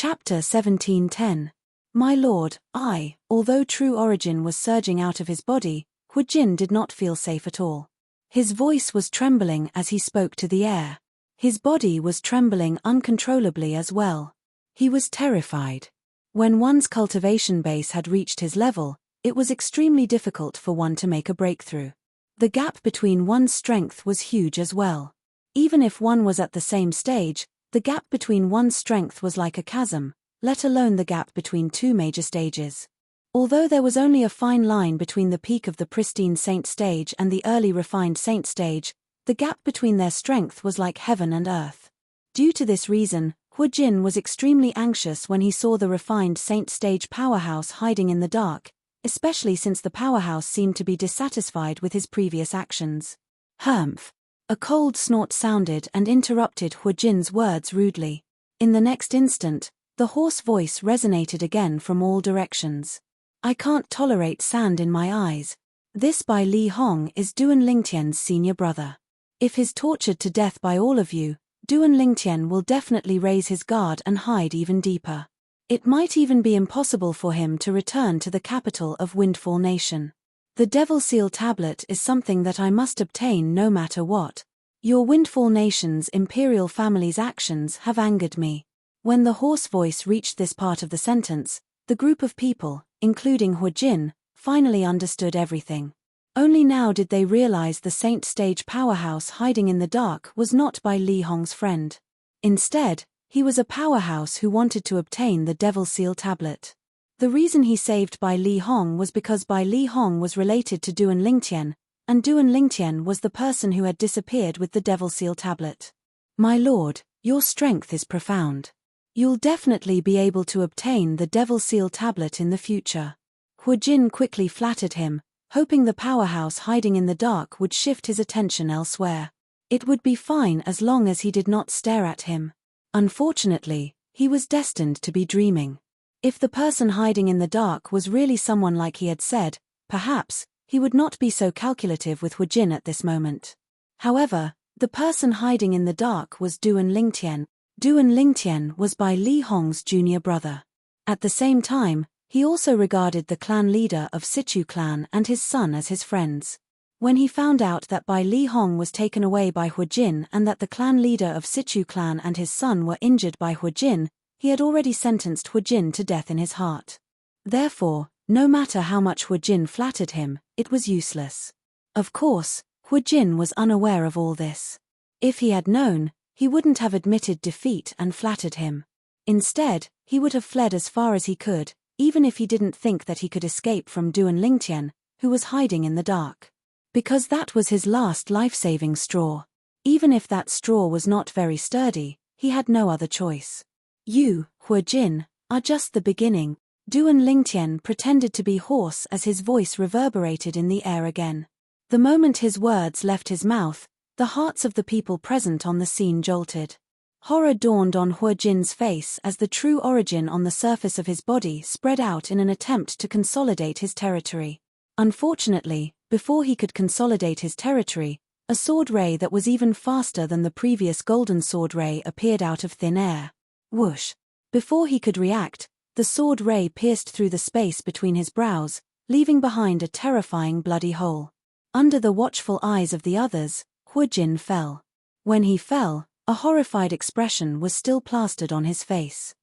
Chapter 17:10. My lord, although true origin was surging out of his body, Huijin did not feel safe at all. His voice was trembling as he spoke to the air. His body was trembling uncontrollably as well. He was terrified. When one's cultivation base had reached his level, it was extremely difficult for one to make a breakthrough. The gap between one's strength was huge as well. Even if one was at the same stage, the gap between one's strength was like a chasm, let alone the gap between two major stages. Although there was only a fine line between the peak of the pristine saint stage and the early refined saint stage, the gap between their strength was like heaven and earth. Due to this reason, Huijin was extremely anxious when he saw the refined saint stage powerhouse hiding in the dark, especially since the powerhouse seemed to be dissatisfied with his previous actions. Humph! A cold snort sounded and interrupted Huijin's words rudely. In the next instant, the hoarse voice resonated again from all directions. I can't tolerate sand in my eyes. This by Li Hong is Duan Lingtian's senior brother. If he's tortured to death by all of you, Duan Lingtian will definitely raise his guard and hide even deeper. It might even be impossible for him to return to the capital of Windfall Nation. The Devil Seal tablet is something that I must obtain no matter what. Your Windfall Nation's imperial family's actions have angered me. When the hoarse voice reached this part of the sentence, the group of people, including Huijin, finally understood everything. Only now did they realize the saint stage powerhouse hiding in the dark was not by Li Hong's friend. Instead, he was a powerhouse who wanted to obtain the Devil Seal tablet. The reason he saved Bai Li Hong was because Bai Li Hong was related to Duan Lingtian, and Duan Lingtian was the person who had disappeared with the Devil Seal tablet. My lord, your strength is profound. You'll definitely be able to obtain the Devil Seal tablet in the future. Huijin quickly flattered him, hoping the powerhouse hiding in the dark would shift his attention elsewhere. It would be fine as long as he did not stare at him. Unfortunately, he was destined to be dreaming. If the person hiding in the dark was really someone like he had said, perhaps he would not be so calculative with Huijin at this moment. However, the person hiding in the dark was Duan Lingtian. Duan Lingtian was Bai Li Hong's junior brother. At the same time, he also regarded the clan leader of Sichu clan and his son as his friends. When he found out that Bai Li Hong was taken away by Huijin and that the clan leader of Sichu clan and his son were injured by Huijin, he had already sentenced Huijin to death in his heart. Therefore, no matter how much Huijin flattered him, it was useless. Of course, Huijin was unaware of all this. If he had known, he wouldn't have admitted defeat and flattered him. Instead, he would have fled as far as he could, even if he didn't think that he could escape from Duan Lingtian, who was hiding in the dark. Because that was his last life-saving straw. Even if that straw was not very sturdy, he had no other choice. You, Huijin, are just the beginning. Duan Lingtian pretended to be hoarse as his voice reverberated in the air again. The moment his words left his mouth, the hearts of the people present on the scene jolted. Horror dawned on Huijin's face as the true origin on the surface of his body spread out in an attempt to consolidate his territory. Unfortunately, before he could consolidate his territory, a sword ray that was even faster than the previous golden sword ray appeared out of thin air. Whoosh! Before he could react, the sword ray pierced through the space between his brows, leaving behind a terrifying bloody hole. Under the watchful eyes of the others, Huijin fell. When he fell, a horrified expression was still plastered on his face.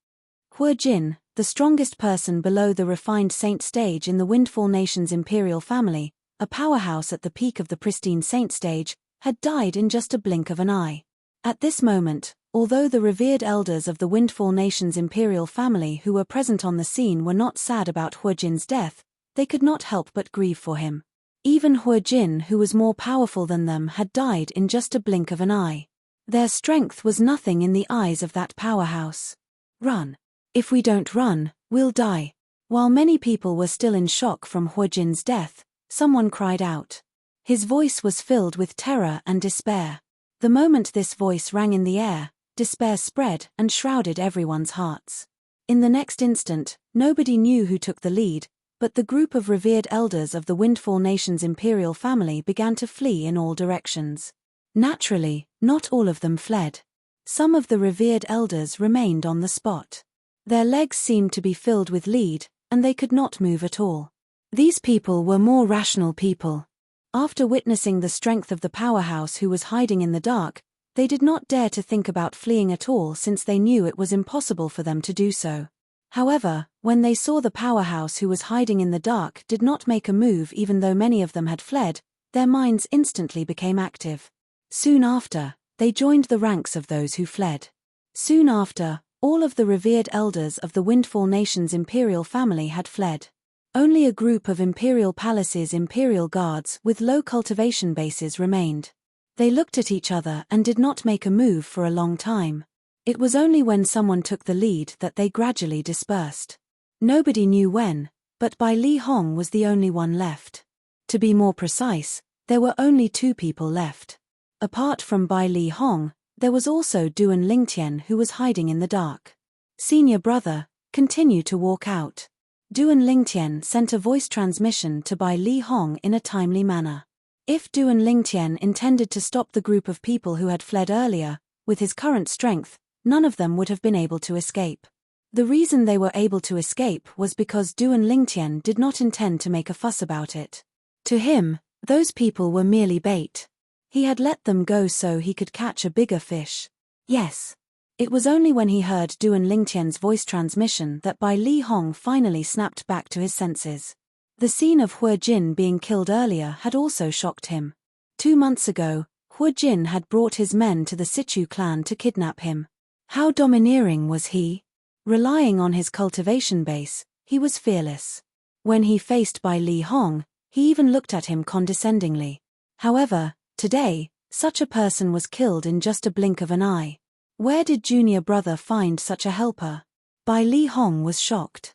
Huijin, the strongest person below the refined saint stage in the Windfall Nation's imperial family, a powerhouse at the peak of the pristine saint stage, had died in just a blink of an eye. At this moment, although the revered elders of the Windfall Nation's imperial family who were present on the scene were not sad about Huijin's death, they could not help but grieve for him. Even Huijin, who was more powerful than them, had died in just a blink of an eye. Their strength was nothing in the eyes of that powerhouse. Run. If we don't run, we'll die. While many people were still in shock from Huijin's death, someone cried out. His voice was filled with terror and despair. The moment this voice rang in the air, despair spread and shrouded everyone's hearts. In the next instant, nobody knew who took the lead, but the group of revered elders of the Windfall Nation's imperial family began to flee in all directions. Naturally, not all of them fled. Some of the revered elders remained on the spot. Their legs seemed to be filled with lead, and they could not move at all. These people were more rational people. After witnessing the strength of the powerhouse who was hiding in the dark, they did not dare to think about fleeing at all since they knew it was impossible for them to do so. However, when they saw the powerhouse who was hiding in the dark did not make a move even though many of them had fled, their minds instantly became active. Soon after, they joined the ranks of those who fled. Soon after, all of the revered elders of the Windfall Nation's imperial family had fled. Only a group of Imperial Palace's imperial guards with low cultivation bases remained. They looked at each other and did not make a move for a long time. It was only when someone took the lead that they gradually dispersed. Nobody knew when, but Bai Li Hong was the only one left. To be more precise, there were only 2 people left. Apart from Bai Li Hong, there was also Duan Lingtian who was hiding in the dark. Senior brother, continue to walk out. Duan Lingtian sent a voice transmission to Bai Li Hong in a timely manner. If Duan Lingtian intended to stop the group of people who had fled earlier, with his current strength, none of them would have been able to escape. The reason they were able to escape was because Duan Lingtian did not intend to make a fuss about it. To him, those people were merely bait. He had let them go so he could catch a bigger fish. Yes. It was only when he heard Duan Lingtian's voice transmission that Bai Li Hong finally snapped back to his senses. The scene of Hu Jin being killed earlier had also shocked him. 2 months ago, Hu Jin had brought his men to the Situ clan to kidnap him. How domineering was he? Relying on his cultivation base, he was fearless. When he faced Bai Li Hong, he even looked at him condescendingly. However, today, such a person was killed in just a blink of an eye. Where did junior brother find such a helper? Bai Li Hong was shocked.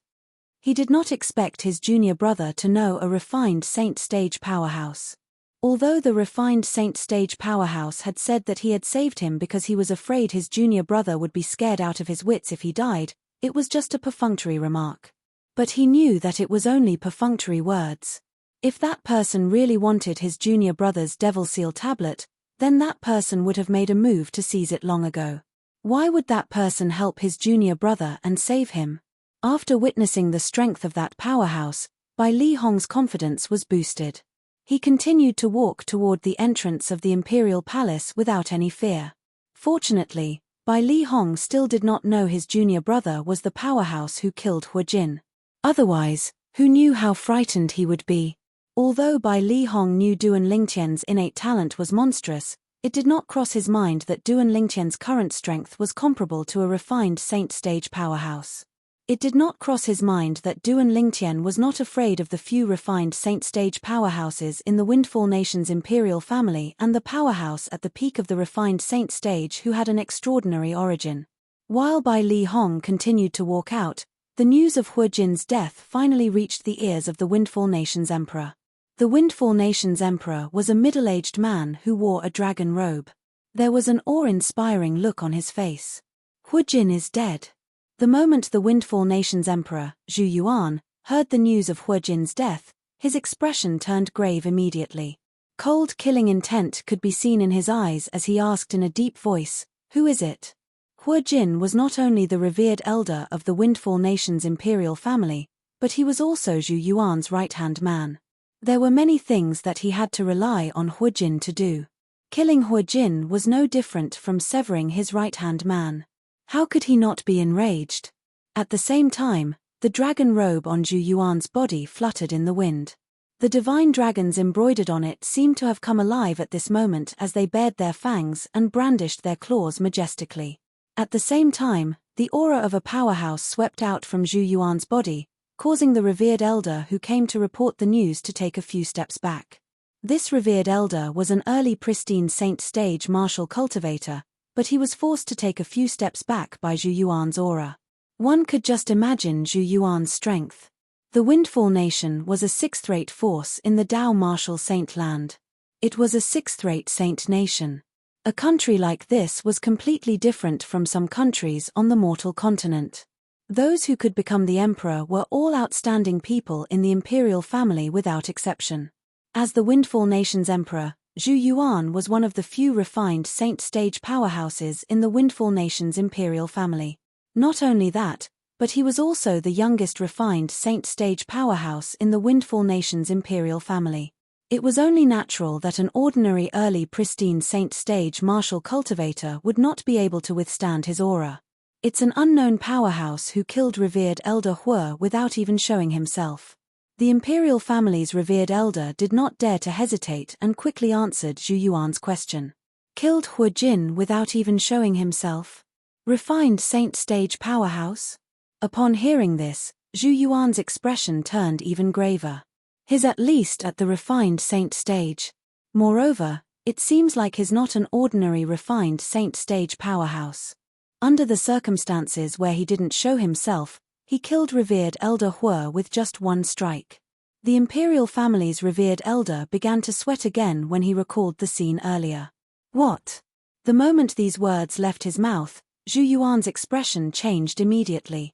He did not expect his junior brother to know a refined Saint Stage powerhouse. Although the refined Saint Stage powerhouse had said that he had saved him because he was afraid his junior brother would be scared out of his wits if he died, it was just a perfunctory remark. But he knew that it was only perfunctory words. If that person really wanted his junior brother's Devil Seal tablet, then that person would have made a move to seize it long ago. Why would that person help his junior brother and save him? After witnessing the strength of that powerhouse, Bai Li Hong's confidence was boosted. He continued to walk toward the entrance of the Imperial Palace without any fear. Fortunately, Bai Li Hong still did not know his junior brother was the powerhouse who killed Hu Jin. Otherwise, who knew how frightened he would be? Although Bai Li Hong knew Duan Lingtian's innate talent was monstrous, it did not cross his mind that Duan Lingtian's current strength was comparable to a refined Saint Stage powerhouse. It did not cross his mind that Duan Lingtian was not afraid of the few refined Saint Stage powerhouses in the Windfall Nation's imperial family and the powerhouse at the peak of the refined Saint Stage who had an extraordinary origin. While Bai Li Hong continued to walk out, the news of Hu Jin's death finally reached the ears of the Windfall Nation's emperor. The Windfall Nation's emperor was a middle-aged man who wore a dragon robe. There was an awe-inspiring look on his face. Hu Jin is dead. The moment the Windfall Nation's emperor, Zhu Yuan, heard the news of Hu Jin's death, his expression turned grave immediately. Cold killing intent could be seen in his eyes as he asked in a deep voice, "Who is it?" Hu Jin was not only the revered elder of the Windfall Nation's imperial family, but he was also Zhu Yuan's right-hand man. There were many things that he had to rely on Hu Jin to do. Killing Hu Jin was no different from severing his right-hand man. How could he not be enraged? At the same time, the dragon robe on Zhu Yuan's body fluttered in the wind. The divine dragons embroidered on it seemed to have come alive at this moment as they bared their fangs and brandished their claws majestically. At the same time, the aura of a powerhouse swept out from Zhu Yuan's body, causing the revered elder who came to report the news to take a few steps back. This revered elder was an early pristine Saint Stage martial cultivator, but he was forced to take a few steps back by Zhu Yuan's aura. One could just imagine Zhu Yuan's strength. The Windfall Nation was a sixth-rate force in the Dao martial saint land. It was a sixth-rate saint nation. A country like this was completely different from some countries on the mortal continent. Those who could become the emperor were all outstanding people in the imperial family without exception. As the Windfall Nation's emperor, Zhu Yuan was one of the few refined Saint Stage powerhouses in the Windfall Nation's imperial family. Not only that, But he was also the youngest refined saint stage powerhouse in the Windfall Nation's imperial family. It was only natural that an ordinary early pristine saint stage martial cultivator would not be able to withstand his aura. It's an unknown powerhouse who killed revered elder Hue without even showing himself. The imperial family's revered elder did not dare to hesitate and quickly answered Zhu Yuan's question. Killed Hue Jin without even showing himself? Refined saint stage powerhouse? Upon hearing this, Zhu Yuan's expression turned even graver. His at least at the refined saint stage. Moreover, it seems like he's not an ordinary refined saint stage powerhouse. Under the circumstances where he didn't show himself, he killed revered elder Hue with just one strike. The imperial family's revered elder began to sweat again when he recalled the scene earlier. What? The moment these words left his mouth, Zhu Yuan's expression changed immediately.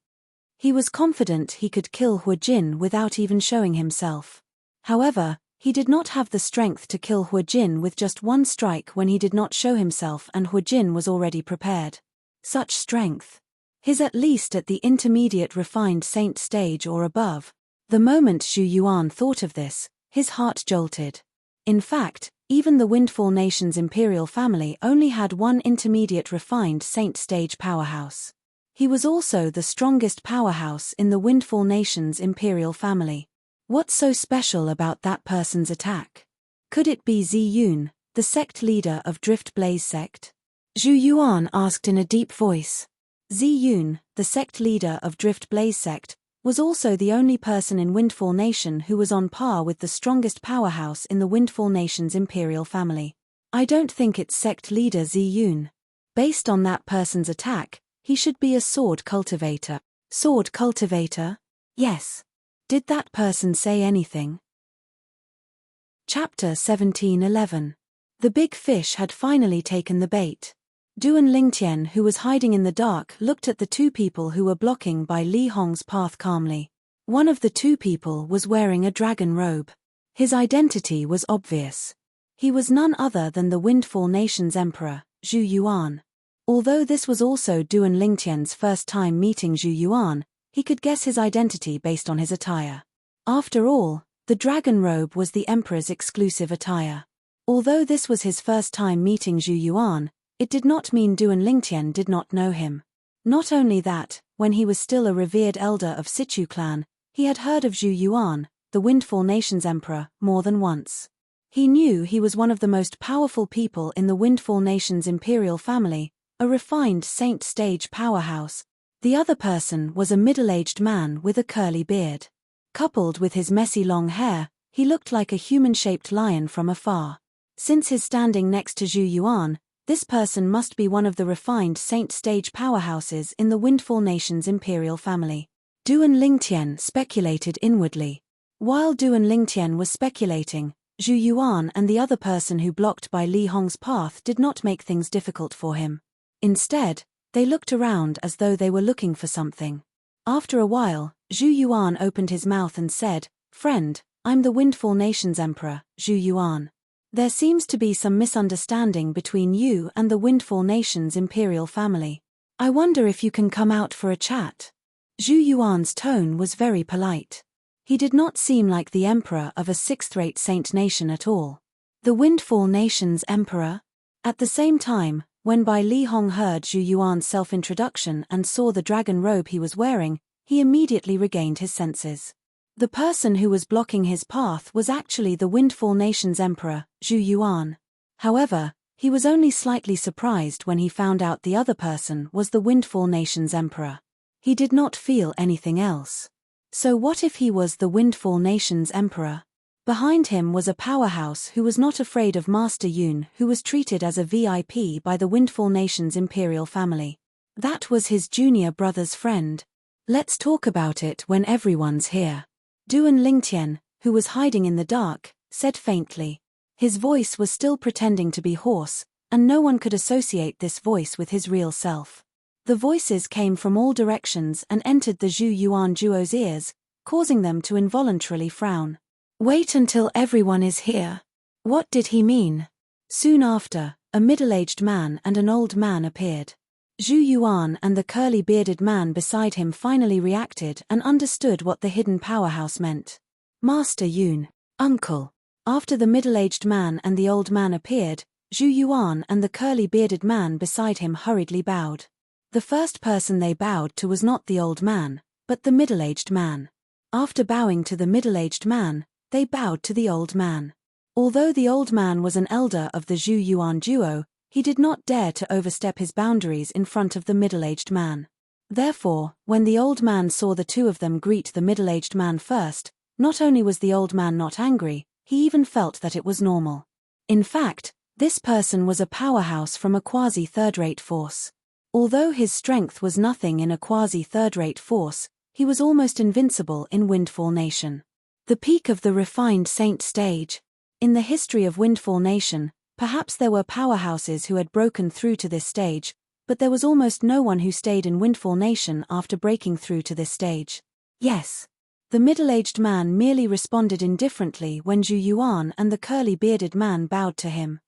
He was confident he could kill Hue Jin without even showing himself. However, he did not have the strength to kill Hue Jin with just one strike when he did not show himself and Hue Jin was already prepared. Such strength. His at least at the intermediate refined saint stage or above. The moment Zhu Yuan thought of this, his heart jolted. In fact, even the Windfall Nation's imperial family only had one intermediate refined saint stage powerhouse. He was also the strongest powerhouse in the Windfall Nation's imperial family. What's so special about that person's attack? Could it be Zi Yun, the sect leader of Drift Blaze sect? Zhu Yuan asked in a deep voice. Zi Yun, the sect leader of Drift Blaze sect, was also the only person in Windfall Nation who was on par with the strongest powerhouse in the Windfall Nation's imperial family. I don't think it's sect leader Zi Yun. Based on that person's attack, he should be a sword cultivator. Sword cultivator? Yes. Did that person say anything? Chapter 17:11. The big fish had finally taken the bait. Duan Lingtian, who was hiding in the dark, looked at the two people who were blocking by Li Hong's path calmly. One of the two people was wearing a dragon robe. His identity was obvious. He was none other than the Windfall Nation's emperor, Zhu Yuan. Although this was also Duan Lingtian's first time meeting Zhu Yuan, he could guess his identity based on his attire. After all, the dragon robe was the emperor's exclusive attire. Although this was his first time meeting Zhu Yuan, it did not mean Duan Lingtian did not know him. Not only that, when he was still a revered elder of Sichu clan, he had heard of Zhu Yuan, the Windfall Nation's emperor, more than once. He knew he was one of the most powerful people in the Windfall Nation's imperial family, a refined saint stage powerhouse. The other person was a middle-aged man with a curly beard. Coupled with his messy long hair, he looked like a human-shaped lion from afar. Since his standing next to Zhu Yuan, this person must be one of the refined saint stage powerhouses in the Windfall Nation's imperial family. Duan Lingtian speculated inwardly. While Duan Lingtian was speculating, Zhu Yuan and the other person who blocked by Li Hong's path did not make things difficult for him. Instead, they looked around as though they were looking for something. After a while, Zhu Yuan opened his mouth and said, "Friend, I'm the Windfall Nation's emperor, Zhu Yuan. There seems to be some misunderstanding between you and the Windfall Nation's imperial family. I wonder if you can come out for a chat." Zhu Yuan's tone was very polite. He did not seem like the emperor of a sixth-rate saint nation at all. The Windfall Nation's emperor? At the same time, when Bai Li Hong heard Zhu Yuan's self-introduction and saw the dragon robe he was wearing, he immediately regained his senses. The person who was blocking his path was actually the Windfall Nation's emperor, Zhu Yuan. However, he was only slightly surprised when he found out the other person was the Windfall Nation's emperor. He did not feel anything else. So what if he was the Windfall Nation's emperor? Behind him was a powerhouse who was not afraid of Master Yun, who was treated as a VIP by the Windfall Nation's imperial family. That was his junior brother's friend. Let's talk about it when everyone's here. Duan Lingtian, who was hiding in the dark, said faintly. His voice was still pretending to be hoarse, and no one could associate this voice with his real self. The voices came from all directions and entered the Zhu Yuan duo's ears, causing them to involuntarily frown. Wait until everyone is here. What did he mean? Soon after, a middle-aged man and an old man appeared. Zhu Yuan and the curly-bearded man beside him finally reacted and understood what the hidden powerhouse meant. Master Yun, uncle. After the middle-aged man and the old man appeared, Zhu Yuan and the curly-bearded man beside him hurriedly bowed. The first person they bowed to was not the old man, but the middle-aged man. After bowing to the middle-aged man, they bowed to the old man. Although the old man was an elder of the Zhu Yuan duo, he did not dare to overstep his boundaries in front of the middle-aged man. Therefore, when the old man saw the two of them greet the middle-aged man first, not only was the old man not angry, he even felt that it was normal. In fact, this person was a powerhouse from a quasi-third-rate force. Although his strength was nothing in a quasi-third-rate force, he was almost invincible in Windfall Nation. The peak of the refined saint stage. In the history of Windfall Nation, perhaps there were powerhouses who had broken through to this stage, but there was almost no one who stayed in Windfall Nation after breaking through to this stage. Yes. The middle-aged man merely responded indifferently when Zhu Yuan and the curly-bearded man bowed to him.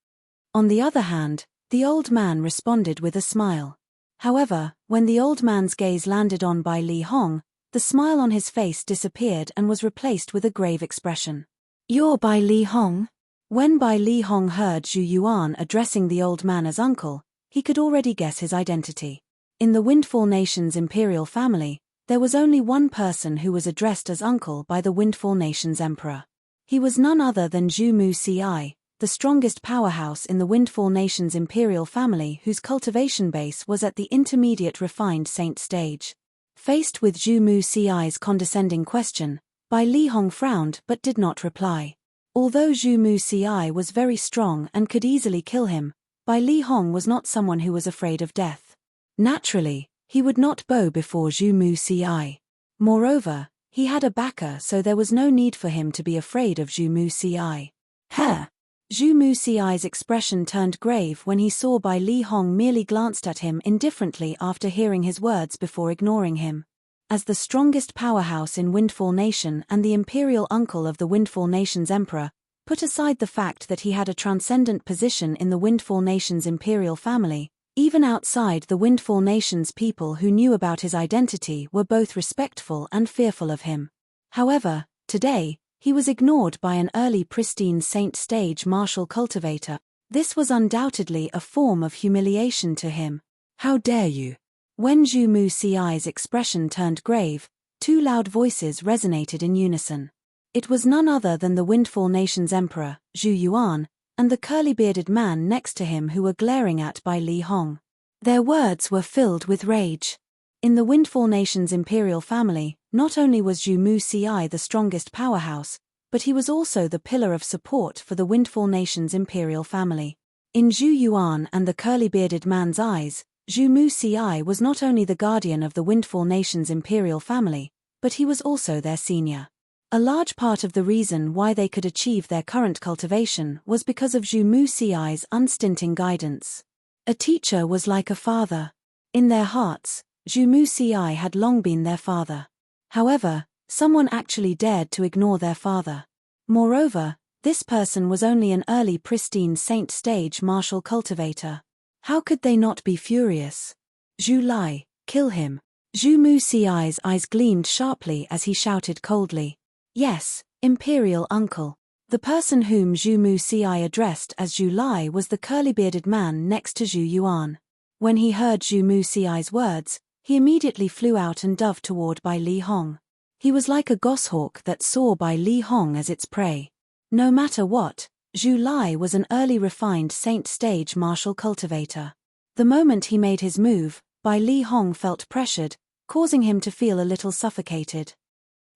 On the other hand, the old man responded with a smile. However, when the old man's gaze landed on Bai Li Hong, the smile on his face disappeared and was replaced with a grave expression. "You're Bai Li Hong?" When Bai Li Hong heard Zhu Yuan addressing the old man as uncle, he could already guess his identity. In the Windfall Nation's imperial family, there was only one person who was addressed as uncle by the Windfall Nation's emperor. He was none other than Zhu Mu Ci, the strongest powerhouse in the Windfall Nation's imperial family whose cultivation base was at the intermediate refined saint stage. Faced with Zhu Mu Ci's condescending question, Bai Li Hong frowned but did not reply. Although Zhu Mu Ci was very strong and could easily kill him, Bai Li Hong was not someone who was afraid of death. Naturally, he would not bow before Zhu Mu Ci. Moreover, he had a backer, so there was no need for him to be afraid of Zhu Mu Ci. Huh! Zhu Mu Ci's expression turned grave when he saw Bai Li Hong merely glanced at him indifferently after hearing his words before ignoring him. As the strongest powerhouse in Windfall Nation and the imperial uncle of the Windfall Nation's emperor, put aside the fact that he had a transcendent position in the Windfall Nation's imperial family, even outside the Windfall Nation's people who knew about his identity were both respectful and fearful of him. However, today, he was ignored by an early pristine saint stage martial cultivator. This was undoubtedly a form of humiliation to him. "How dare you?" When Zhu Mu Ci's expression turned grave, two loud voices resonated in unison. It was none other than the Windfall Nation's emperor, Zhu Yuan, and the curly-bearded man next to him who were glaring at Bai Li Hong. Their words were filled with rage. In the Windfall Nation's imperial family, not only was Zhu Mu Ci the strongest powerhouse, but he was also the pillar of support for the Windfall Nation's imperial family. In Zhu Yuan and the curly-bearded man's eyes, Zhu Mu Ci was not only the guardian of the Windfall Nation's imperial family, but he was also their senior. A large part of the reason why they could achieve their current cultivation was because of Zhu Mu Ci's unstinting guidance. A teacher was like a father. In their hearts, Zhu Mu Ci had long been their father. However, someone actually dared to ignore their father. Moreover, this person was only an early pristine saint stage martial cultivator. How could they not be furious? "Zhu Lai, kill him." Zhu Mu Ci's eyes gleamed sharply as he shouted coldly. "Yes, Imperial Uncle." The person whom Zhu Mu Ci addressed as Zhu Lai was the curly-bearded man next to Zhu Yuan. When he heard Zhu Mu Ci's words, he immediately flew out and dove toward Bai Li Hong. He was like a goshawk that saw Bai Li Hong as its prey. No matter what, Zhu Lai was an early refined saint stage martial cultivator. The moment he made his move, Bai Li Hong felt pressured, causing him to feel a little suffocated.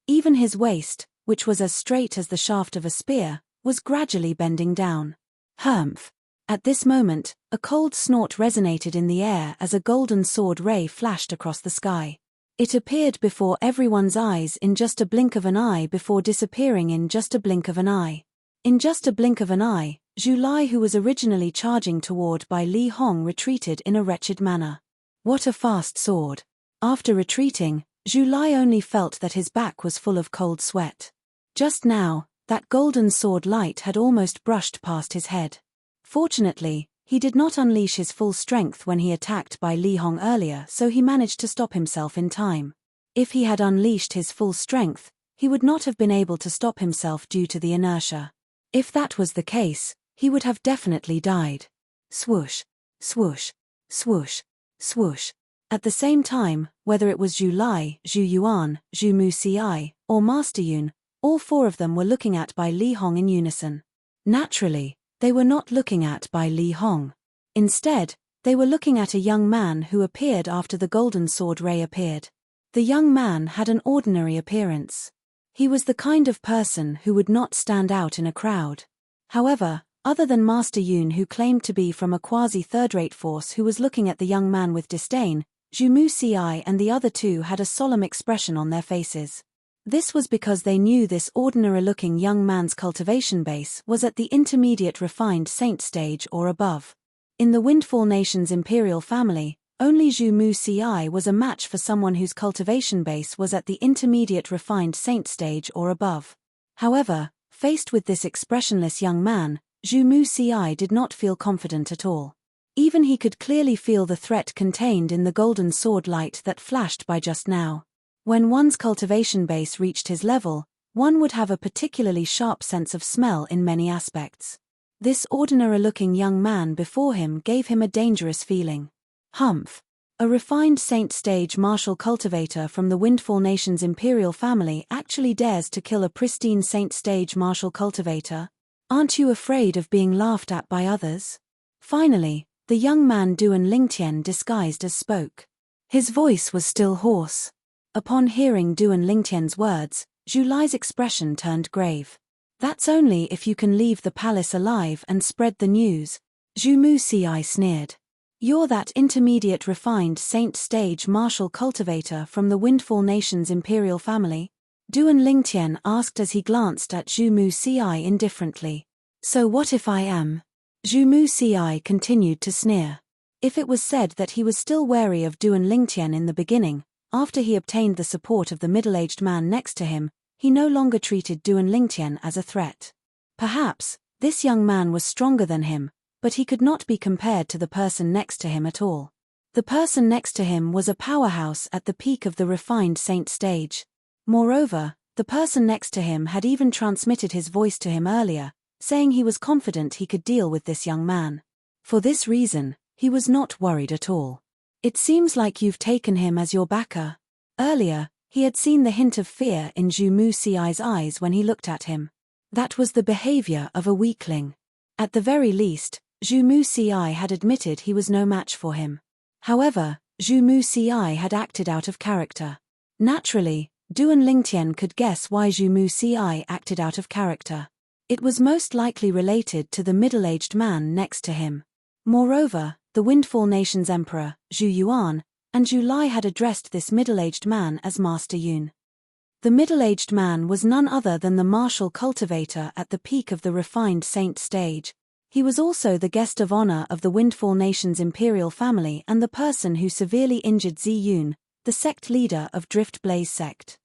Even his waist, which was as straight as the shaft of a spear, was gradually bending down. Humph! At this moment, a cold snort resonated in the air as a golden sword ray flashed across the sky. It appeared before everyone's eyes in just a blink of an eye before disappearing in just a blink of an eye. In just a blink of an eye, Zhu Lai, who was originally charging toward Bai Li Hong, retreated in a wretched manner. What a fast sword! After retreating, Zhu Lai only felt that his back was full of cold sweat. Just now, that golden sword light had almost brushed past his head. Fortunately, He did not unleash his full strength when he attacked by Li Hong earlier, so he managed to stop himself in time. If he had unleashed his full strength, he would not have been able to stop himself due to the inertia. If that was the case, he would have definitely died. Swoosh, swoosh, swoosh, swoosh. At the same time, whether it was Zhu Lai, Zhu Yuan, Zhu Mu Ci, or Master Yun, all four of them were looking at Bai Li Hong in unison. Naturally, they were not looking at Bai Li Hong. Instead, they were looking at a young man who appeared after the golden sword ray appeared. The young man had an ordinary appearance. He was the kind of person who would not stand out in a crowd. However, other than Master Yun, who claimed to be from a quasi-third-rate force who was looking at the young man with disdain, Zhu Mu Ci and the other two had a solemn expression on their faces. This was because they knew this ordinary-looking young man's cultivation base was at the intermediate refined saint stage or above. In the Windfall Nation's imperial family, only Zhu Mu Ci was a match for someone whose cultivation base was at the intermediate refined saint stage or above. However, faced with this expressionless young man, Zhu Mu Ci did not feel confident at all. Even he could clearly feel the threat contained in the golden sword light that flashed by just now. When one's cultivation base reached his level, one would have a particularly sharp sense of smell in many aspects. This ordinary-looking young man before him gave him a dangerous feeling. Humph! A refined saint stage martial cultivator from the Windfall Nation's imperial family actually dares to kill a pristine saint stage martial cultivator? Aren't you afraid of being laughed at by others? Finally, the young man Duan Lingtian disguised as spoke. His voice was still hoarse. Upon hearing Duan Lingtian's words, Zhu Lai's expression turned grave. That's only if you can leave the palace alive and spread the news, Zhu Mu Ci sneered. You're that intermediate refined saint stage martial cultivator from the Windfall Nation's imperial family? Duan Lingtian asked as he glanced at Zhu Mu Ci indifferently. So what if I am? Zhu Mu Ci continued to sneer. If it was said that he was still wary of Duan Lingtian in the beginning, after he obtained the support of the middle-aged man next to him, he no longer treated Duan Lingtian as a threat. Perhaps, this young man was stronger than him, but he could not be compared to the person next to him at all. The person next to him was a powerhouse at the peak of the refined saint stage. Moreover, the person next to him had even transmitted his voice to him earlier, saying he was confident he could deal with this young man. For this reason, he was not worried at all. It seems like you've taken him as your backer. Earlier, he had seen the hint of fear in Zhu Mu Ci's eyes when he looked at him. That was the behavior of a weakling. At the very least, Zhu Mu Ci had admitted he was no match for him. However, Zhu Mu Ci had acted out of character. Naturally, Duan Lingtian could guess why Zhu Mu Ci acted out of character. It was most likely related to the middle-aged man next to him. Moreover, the Windfall Nation's emperor, Zhu Yuan, and Zhu Lai had addressed this middle-aged man as Master Yun. The middle-aged man was none other than the martial cultivator at the peak of the refined saint stage. He was also the guest of honor of the Windfall Nation's imperial family and the person who severely injured Zi Yun, the sect leader of Drift Blaze sect.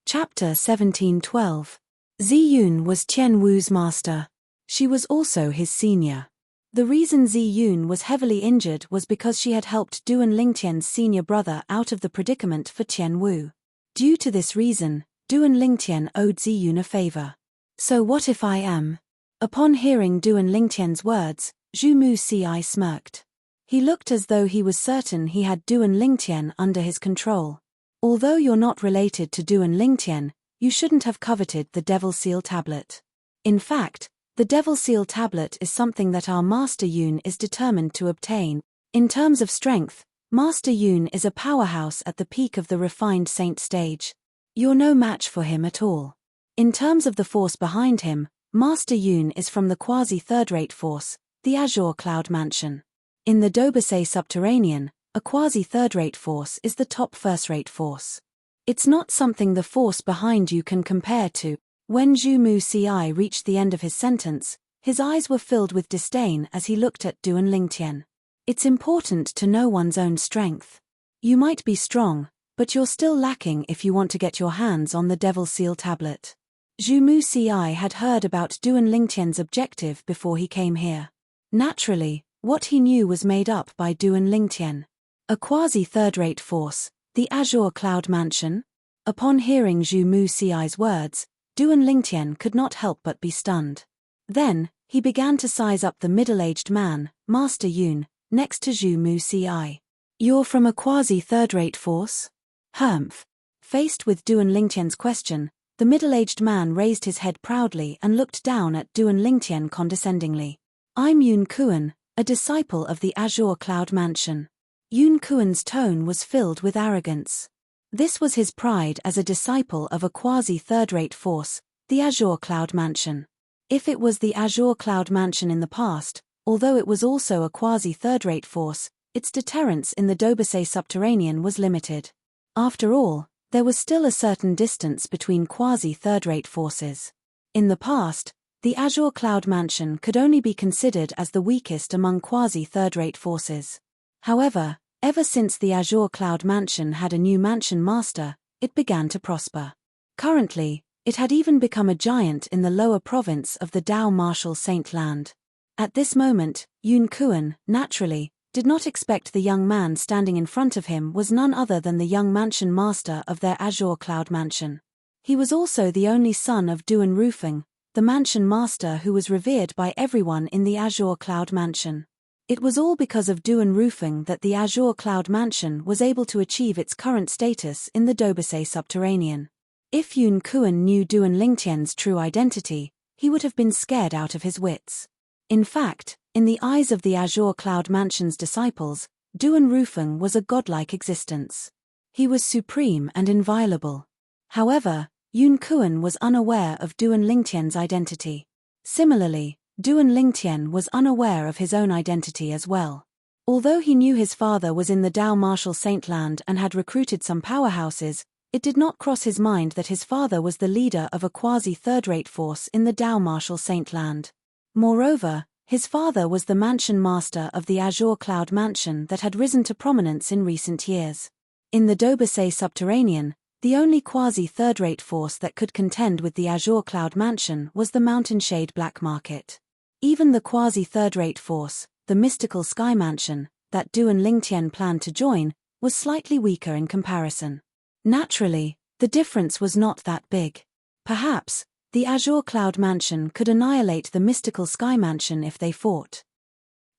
Chapter 1712. Zi Yun was Qian Wu's master. She was also his senior. The reason Zi Yun was heavily injured was because she had helped Duan Lingtian's senior brother out of the predicament for Qian Wu. Due to this reason, Duan Lingtian owed Zi Yun a favor. So what if I am? Upon hearing Duan Lingtian's words, Zhu Mu Ci smirked. He looked as though he was certain he had Duan Lingtian under his control. Although you're not related to Duan Lingtian, you shouldn't have coveted the Devil Seal tablet. In fact, the Devil Seal tablet is something that our Master Yun is determined to obtain. In terms of strength, Master Yun is a powerhouse at the peak of the refined saint stage. You're no match for him at all. In terms of the force behind him, Master Yun is from the quasi-third-rate force, the Azure Cloud Mansion. In the Dobasay Subterranean, a quasi-third-rate force is the top first-rate force. It's not something the force behind you can compare to. When Zhu Mu Ci reached the end of his sentence, his eyes were filled with disdain as he looked at Duan Lingtian. It's important to know one's own strength. You might be strong, but you're still lacking if you want to get your hands on the Devil Seal tablet. Zhu Mu Ci had heard about Duan Lingtian's objective before he came here. Naturally, what he knew was made up by Duan Lingtian. A quasi-third-rate force, the Azure Cloud Mansion? Upon hearing Zhu Mu Ci's words, Duan Lingtian could not help but be stunned. Then, he began to size up the middle-aged man, Master Yun, next to Zhu Mu Ci. You're from a quasi-third-rate force? Humph. Faced with Duan Lingtian's question, the middle-aged man raised his head proudly and looked down at Duan Lingtian condescendingly. I'm Yun Kuan, a disciple of the Azure Cloud Mansion. Yun Kuan's tone was filled with arrogance. This was his pride as a disciple of a quasi-third-rate force, the Azure Cloud Mansion. If it was the Azure Cloud Mansion in the past, although it was also a quasi-third-rate force, its deterrence in the Dobasay subterranean was limited. After all, there was still a certain distance between quasi-third-rate forces. In the past, the Azure Cloud Mansion could only be considered as the weakest among quasi-third-rate forces. However, ever since the Azure Cloud Mansion had a new mansion master, it began to prosper. Currently, it had even become a giant in the lower province of the Dao Martial Saint Land. At this moment, Yun Kuan, naturally, did not expect the young man standing in front of him was none other than the young mansion master of their Azure Cloud Mansion. He was also the only son of Duan Rufeng, the mansion master who was revered by everyone in the Azure Cloud Mansion. It was all because of Duan Rufeng that the Azure Cloud Mansion was able to achieve its current status in the Dobasay subterranean. If Yun Kuan knew Duan Lingtian's true identity, he would have been scared out of his wits. In fact, in the eyes of the Azure Cloud Mansion's disciples, Duan Rufeng was a godlike existence. He was supreme and inviolable. However, Yun Kuan was unaware of Duan Lingtian's identity. Similarly, Duan Lingtian was unaware of his own identity as well. Although he knew his father was in the Dao Martial Saint Land and had recruited some powerhouses, it did not cross his mind that his father was the leader of a quasi-third-rate force in the Dao Martial Saint Land. Moreover, his father was the mansion master of the Azure Cloud Mansion that had risen to prominence in recent years. In the Dobasay subterranean, the only quasi-third-rate force that could contend with the Azure Cloud Mansion was the Mountain Shade Black Market. Even the quasi-third-rate force, the Mystical Sky Mansion, that Duan Lingtian planned to join, was slightly weaker in comparison. Naturally, the difference was not that big. Perhaps, the Azure Cloud Mansion could annihilate the Mystical Sky Mansion if they fought.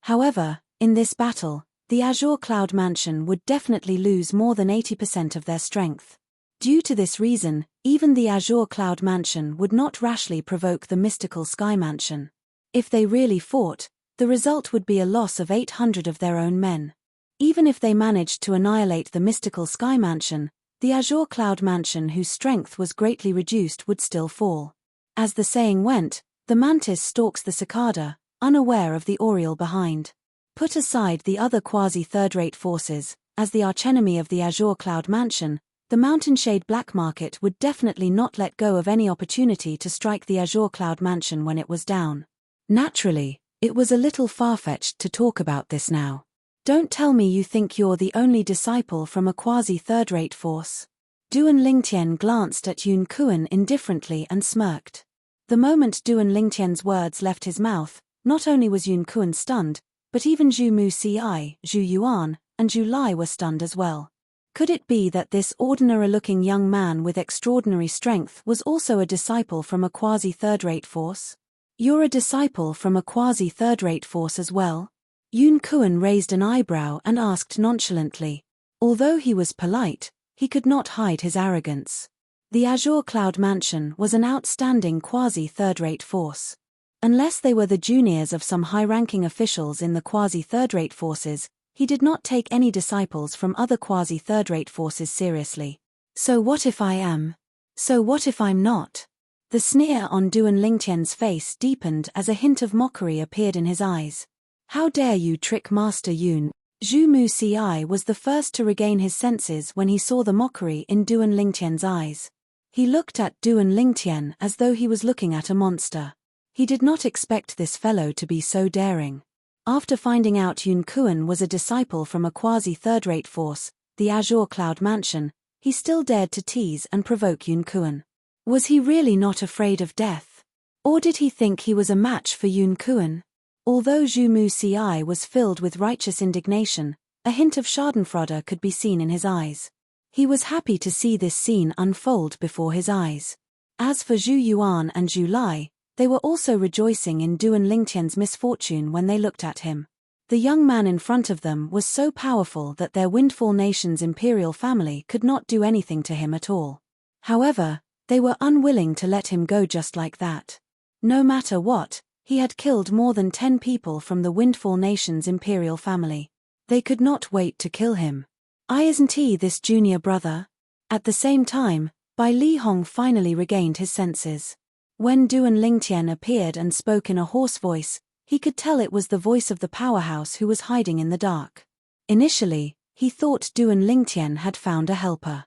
However, in this battle, the Azure Cloud Mansion would definitely lose more than 80% of their strength. Due to this reason, even the Azure Cloud Mansion would not rashly provoke the Mystical Sky Mansion. If they really fought, the result would be a loss of 800 of their own men. Even if they managed to annihilate the Mystical Sky Mansion, the Azure Cloud Mansion whose strength was greatly reduced would still fall. As the saying went, the mantis stalks the cicada, unaware of the oriole behind. Put aside the other quasi-third-rate forces, as the archenemy of the Azure Cloud Mansion, the Mountain Shade Black Market would definitely not let go of any opportunity to strike the Azure Cloud Mansion when it was down. Naturally, it was a little far-fetched to talk about this now. Don't tell me you think you're the only disciple from a quasi-third-rate force. Duan Lingtian glanced at Yun Kuan indifferently and smirked. The moment Duan Lingtian's words left his mouth, not only was Yun Kuan stunned, but even Zhu Mu Ci, Zhu Yuan, and Zhu Lai were stunned as well. Could it be that this ordinary-looking young man with extraordinary strength was also a disciple from a quasi-third-rate force? You're a disciple from a quasi-third-rate force as well? Yun Kuan raised an eyebrow and asked nonchalantly. Although he was polite, he could not hide his arrogance. The Azure Cloud Mansion was an outstanding quasi-third-rate force. Unless they were the juniors of some high-ranking officials in the quasi-third-rate forces, he did not take any disciples from other quasi-third-rate forces seriously. So what if I am? So what if I'm not? The sneer on Duan Lingtian's face deepened as a hint of mockery appeared in his eyes. How dare you trick Master Yun? Zhu Mu Ci was the first to regain his senses when he saw the mockery in Duan Lingtian's eyes. He looked at Duan Lingtian as though he was looking at a monster. He did not expect this fellow to be so daring. After finding out Yun Kuan was a disciple from a quasi-third-rate force, the Azure Cloud Mansion, he still dared to tease and provoke Yun Kuan. Was he really not afraid of death? Or did he think he was a match for Yun Kuan? Although Zhu Mu's eye was filled with righteous indignation, a hint of schadenfreude could be seen in his eyes. He was happy to see this scene unfold before his eyes. As for Zhu Yuan and Zhu Lai, they were also rejoicing in Duan Lingtian's misfortune when they looked at him. The young man in front of them was so powerful that their Windfall Nation's imperial family could not do anything to him at all. However, they were unwilling to let him go just like that. No matter what, he had killed more than 10 people from the Windfall Nation's imperial family. They could not wait to kill him. Isn't he this junior brother? At the same time, Bai Li Hong finally regained his senses. When Duan Lingtian appeared and spoke in a hoarse voice, he could tell it was the voice of the powerhouse who was hiding in the dark. Initially, he thought Duan Lingtian had found a helper.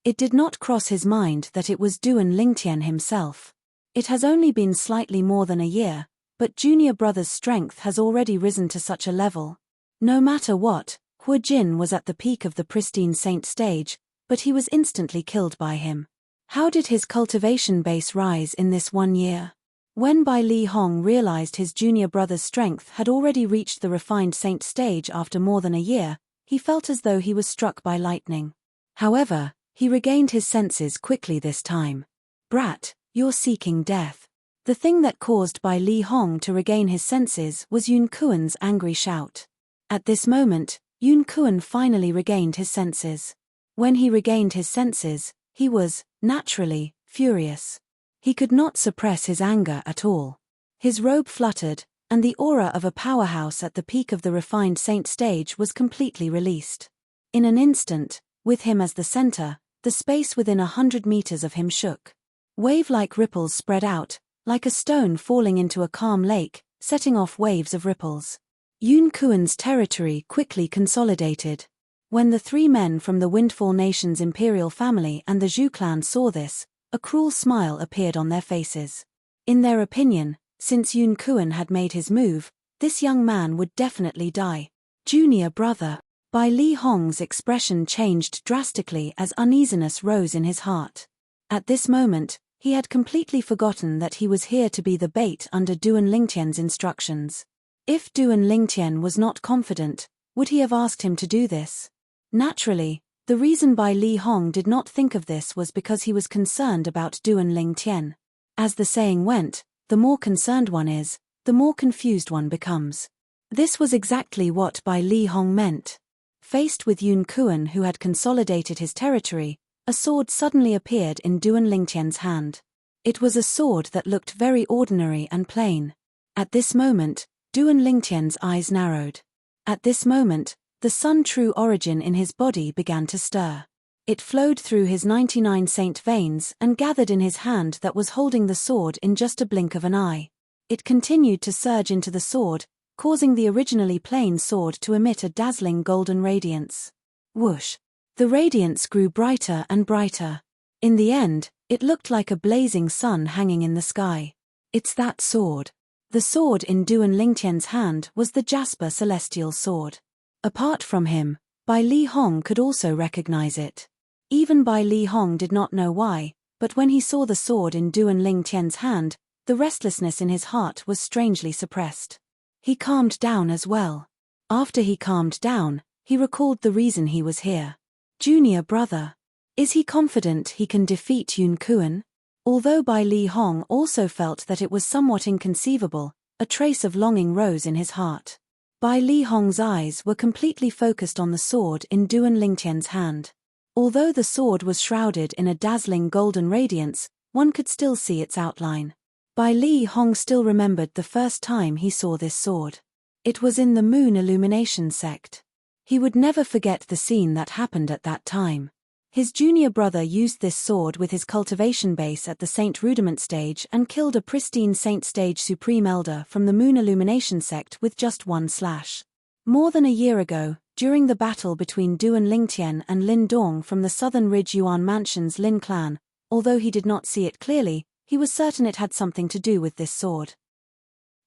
It did not cross his mind that it was Duan Lingtian himself. It has only been slightly more than a year, but junior brother's strength has already risen to such a level. No matter what, Hu Jin was at the peak of the pristine saint stage, but he was instantly killed by him. How did his cultivation base rise in this 1 year? When Bai Li Hong realized his junior brother's strength had already reached the refined saint stage after more than a year, he felt as though he was struck by lightning. However, he regained his senses quickly this time. Brat, you're seeking death. The thing that caused Bai Li Hong to regain his senses was Yun Kuan's angry shout. At this moment, Yun Kuan finally regained his senses. When he regained his senses, he was, naturally, furious. He could not suppress his anger at all. His robe fluttered, and the aura of a powerhouse at the peak of the refined saint stage was completely released. In an instant, with him as the center, the space within 100 meters of him shook. Wave-like ripples spread out, like a stone falling into a calm lake, setting off waves of ripples. Yun Kuan's territory quickly consolidated. When the 3 men from the Windfall Nation's imperial family and the Zhu clan saw this, a cruel smile appeared on their faces. In their opinion, since Yun Kuan had made his move, this young man would definitely die. Junior brother. Bai Li Hong's expression changed drastically as uneasiness rose in his heart. At this moment, he had completely forgotten that he was here to be the bait under Duan Lingtian's instructions. If Duan Lingtian was not confident, would he have asked him to do this? Naturally, the reason Bai Li Hong did not think of this was because he was concerned about Duan Lingtian. As the saying went, the more concerned one is, the more confused one becomes. This was exactly what Bai Li Hong meant. Faced with Yun Kuan, who had consolidated his territory, a sword suddenly appeared in Duan Lingtian's hand. It was a sword that looked very ordinary and plain. At this moment, Duan Lingtian's eyes narrowed. At this moment, the sun true origin in his body began to stir. It flowed through his 99 saint veins and gathered in his hand that was holding the sword in just a blink of an eye. It continued to surge into the sword, causing the originally plain sword to emit a dazzling golden radiance. Whoosh! The radiance grew brighter and brighter. In the end, it looked like a blazing sun hanging in the sky. It's that sword. The sword in Duan Lingtian's hand was the Jasper Celestial Sword. Apart from him, Bai Li Hong could also recognize it. Even Bai Li Hong did not know why, but when he saw the sword in Duan Lingtian's hand, the restlessness in his heart was strangely suppressed. He calmed down as well. After he calmed down, he recalled the reason he was here. Junior brother. Is he confident he can defeat Yun Kuan? Although Bai Li Hong also felt that it was somewhat inconceivable, a trace of longing rose in his heart. Bai Li Hong's eyes were completely focused on the sword in Duan Lingtian's hand. Although the sword was shrouded in a dazzling golden radiance, one could still see its outline. Bai Li Hong still remembered the first time he saw this sword. It was in the Moon Illumination sect. He would never forget the scene that happened at that time. His junior brother used this sword with his cultivation base at the Saint Rudiment stage and killed a pristine Saint Stage Supreme Elder from the Moon Illumination sect with just one slash. More than a year ago, during the battle between Duan Lingtian and Lin Dong from the Southern Ridge Yuan Mansion's Lin clan, although he did not see it clearly, he was certain it had something to do with this sword.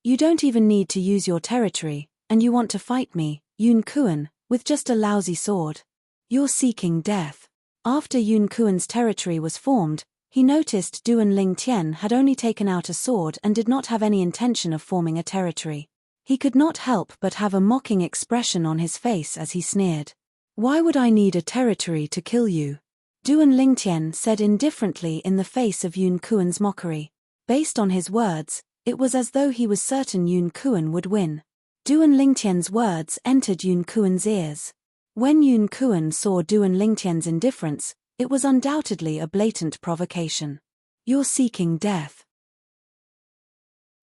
You don't even need to use your territory, and you want to fight me, Yun Kuan, with just a lousy sword. You're seeking death. After Yun Kuan's territory was formed, he noticed Duan Lingtian had only taken out a sword and did not have any intention of forming a territory. He could not help but have a mocking expression on his face as he sneered. "Why would I need a territory to kill you?" Duan Lingtian said indifferently in the face of Yun Kuan's mockery. Based on his words, it was as though he was certain Yun Kuan would win. Duan Lingtian's words entered Yun Kuan's ears. When Yun Kuan saw Duan Lingtian's indifference, it was undoubtedly a blatant provocation. "You're seeking death."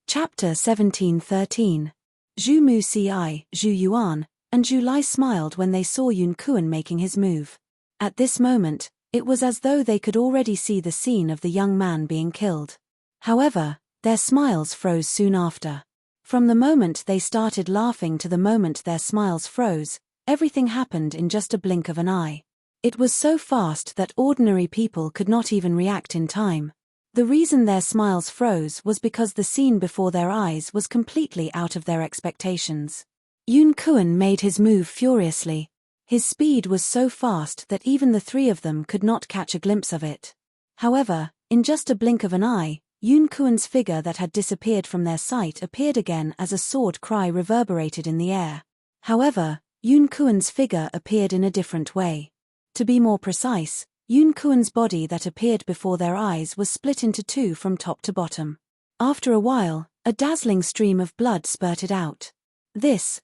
Chapter 17:13. Zhu Mu Si, Zhu Yuan, and Zhu Lai smiled when they saw Yun Kuan making his move. At this moment, it was as though they could already see the scene of the young man being killed. However, their smiles froze soon after. From the moment they started laughing to the moment their smiles froze, everything happened in just a blink of an eye. It was so fast that ordinary people could not even react in time. The reason their smiles froze was because the scene before their eyes was completely out of their expectations. Yun Kuan made his move furiously. His speed was so fast that even the three of them could not catch a glimpse of it. However, in just a blink of an eye, Yun Kuan's figure that had disappeared from their sight appeared again as a sword cry reverberated in the air. However, Yun Kuan's figure appeared in a different way. To be more precise, Yun Kuan's body that appeared before their eyes was split into two from top to bottom. After a while, a dazzling stream of blood spurted out.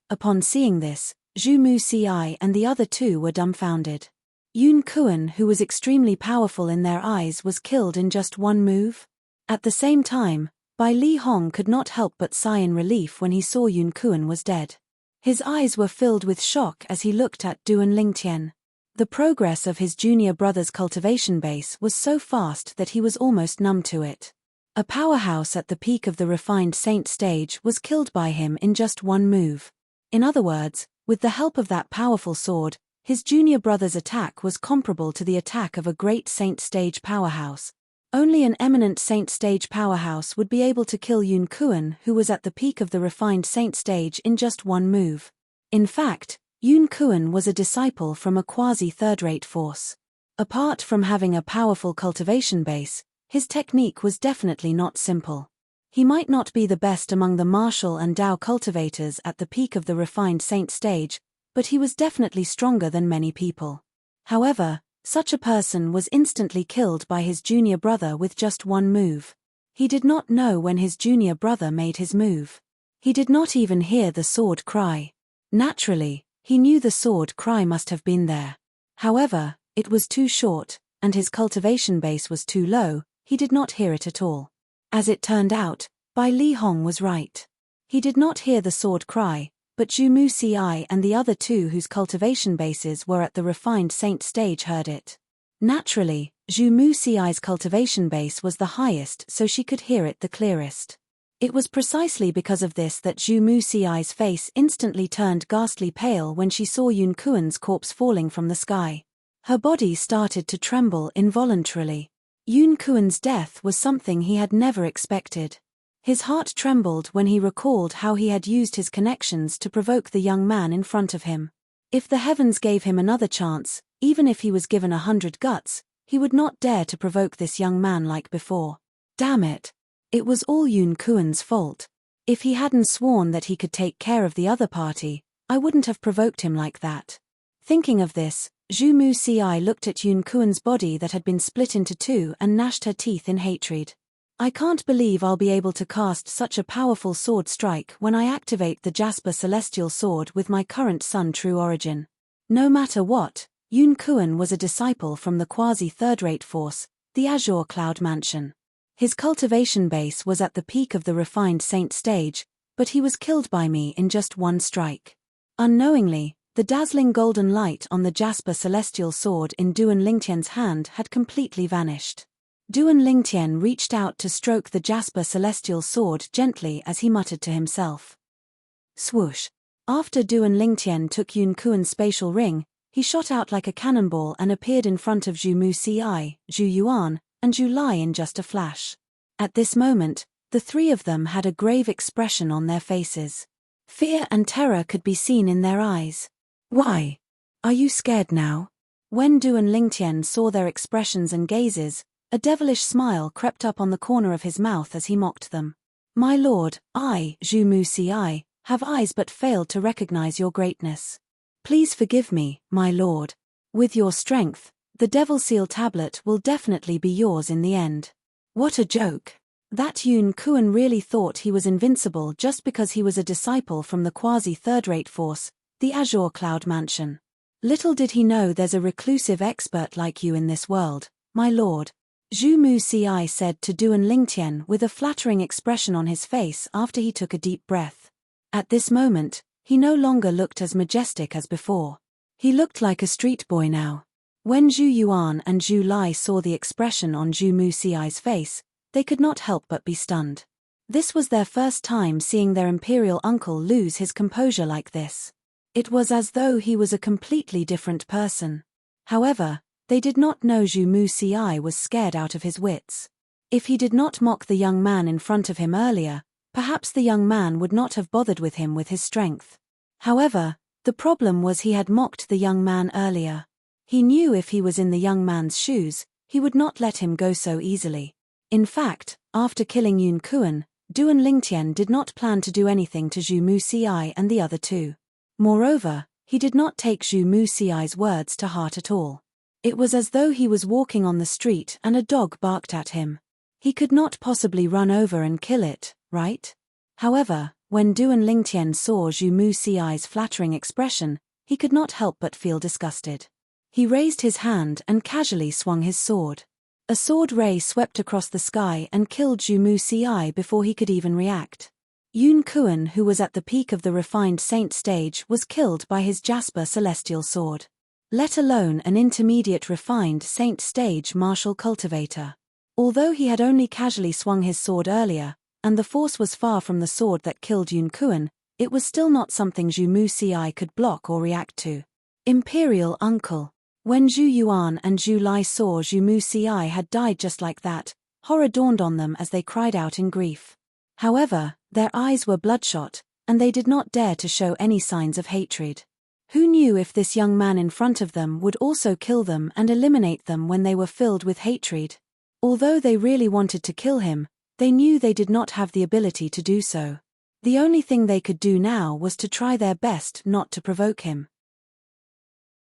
Upon seeing this, Zhu Mu Si and the other two were dumbfounded. Yun Kuan, who was extremely powerful in their eyes, was killed in just one move? At the same time, Bai Li Hong could not help but sigh in relief when he saw Yun Kuan was dead. His eyes were filled with shock as he looked at Duan Lingtian. The progress of his junior brother's cultivation base was so fast that he was almost numb to it. A powerhouse at the peak of the refined saint stage was killed by him in just one move. In other words, with the help of that powerful sword, his junior brother's attack was comparable to the attack of a great saint stage powerhouse. Only an eminent saint stage powerhouse would be able to kill Yun Kuan, who was at the peak of the refined saint stage, in just one move. In fact, Yun Kuan was a disciple from a quasi-third-rate force. Apart from having a powerful cultivation base, his technique was definitely not simple. He might not be the best among the martial and Dao cultivators at the peak of the refined saint stage, but he was definitely stronger than many people. However, such a person was instantly killed by his junior brother with just one move. He did not know when his junior brother made his move. He did not even hear the sword cry. Naturally, he knew the sword cry must have been there. However, it was too short, and his cultivation base was too low, he did not hear it at all. As it turned out, Bai Li Hong was right. He did not hear the sword cry, but Zhu Mu Si and the other two whose cultivation bases were at the refined saint stage heard it. Naturally, Zhu Mu Si's cultivation base was the highest, so she could hear it the clearest. It was precisely because of this that Zhu Mu Si's face instantly turned ghastly pale when she saw Yun Kuan's corpse falling from the sky. Her body started to tremble involuntarily. Yun Kuan's death was something he had never expected. His heart trembled when he recalled how he had used his connections to provoke the young man in front of him. If the heavens gave him another chance, even if he was given 100 guts, he would not dare to provoke this young man like before. Damn it! It was all Yun Kuan's fault. If he hadn't sworn that he could take care of the other party, I wouldn't have provoked him like that. Thinking of this, Zhu Mu Si looked at Yun Kuan's body that had been split into two and gnashed her teeth in hatred. I can't believe I'll be able to cast such a powerful sword strike when I activate the Jasper Celestial Sword with my current Sun True Origin. No matter what, Yun Kuan was a disciple from the quasi-third-rate force, the Azure Cloud Mansion. His cultivation base was at the peak of the refined saint stage, but he was killed by me in just one strike. Unknowingly, the dazzling golden light on the Jasper Celestial Sword in Duan Lingtian's hand had completely vanished. Duan Lingtian reached out to stroke the Jasper Celestial Sword gently as he muttered to himself. Swoosh! After Duan Lingtian took Yun Kuan's spatial ring, he shot out like a cannonball and appeared in front of Zhu Mu Si, Zhu Yuan, and Zhu Lai in just a flash. At this moment, the three of them had a grave expression on their faces. Fear and terror could be seen in their eyes. Why? Are you scared now? When Duan Lingtian saw their expressions and gazes, a devilish smile crept up on the corner of his mouth as he mocked them. My lord, I, Zhu Mu Si, have eyes but failed to recognize your greatness. Please forgive me, my lord. With your strength, the Devil Seal tablet will definitely be yours in the end. What a joke. That Yun Kuan really thought he was invincible just because he was a disciple from the quasi-third-rate force, the Azure Cloud Mansion. Little did he know there's a reclusive expert like you in this world, my lord. Zhu Mu Ci said to Duan Lingtian with a flattering expression on his face after he took a deep breath. At this moment, he no longer looked as majestic as before. He looked like a street boy now. When Zhu Yuan and Zhu Lai saw the expression on Zhu Mu Ci's face, they could not help but be stunned. This was their first time seeing their imperial uncle lose his composure like this. It was as though he was a completely different person. However, they did not know Zhu Mu Ci was scared out of his wits. If he did not mock the young man in front of him earlier, perhaps the young man would not have bothered with him with his strength. However, the problem was he had mocked the young man earlier. He knew if he was in the young man's shoes, he would not let him go so easily. In fact, after killing Yun Kuan, Duan Lingtian did not plan to do anything to Zhu Mu Ci and the other two. Moreover, he did not take Zhu Mu Ci's words to heart at all. It was as though he was walking on the street and a dog barked at him. He could not possibly run over and kill it, right? However, when Duan Lingtian saw Zhu Mu Ci's flattering expression, he could not help but feel disgusted. He raised his hand and casually swung his sword. A sword ray swept across the sky and killed Zhu Mu Ci before he could even react. Yun Kuan, who was at the peak of the refined saint stage, was killed by his Jasper celestial sword. Let alone an intermediate refined saint stage martial cultivator. Although he had only casually swung his sword earlier, and the force was far from the sword that killed Yun Kuan, it was still not something Zhu Mu Ci could block or react to. Imperial Uncle. When Zhu Yuan and Zhu Lai saw Zhu Mu Ci had died just like that, horror dawned on them as they cried out in grief. However, their eyes were bloodshot, and they did not dare to show any signs of hatred. Who knew if this young man in front of them would also kill them and eliminate them when they were filled with hatred? Although they really wanted to kill him, they knew they did not have the ability to do so. The only thing they could do now was to try their best not to provoke him.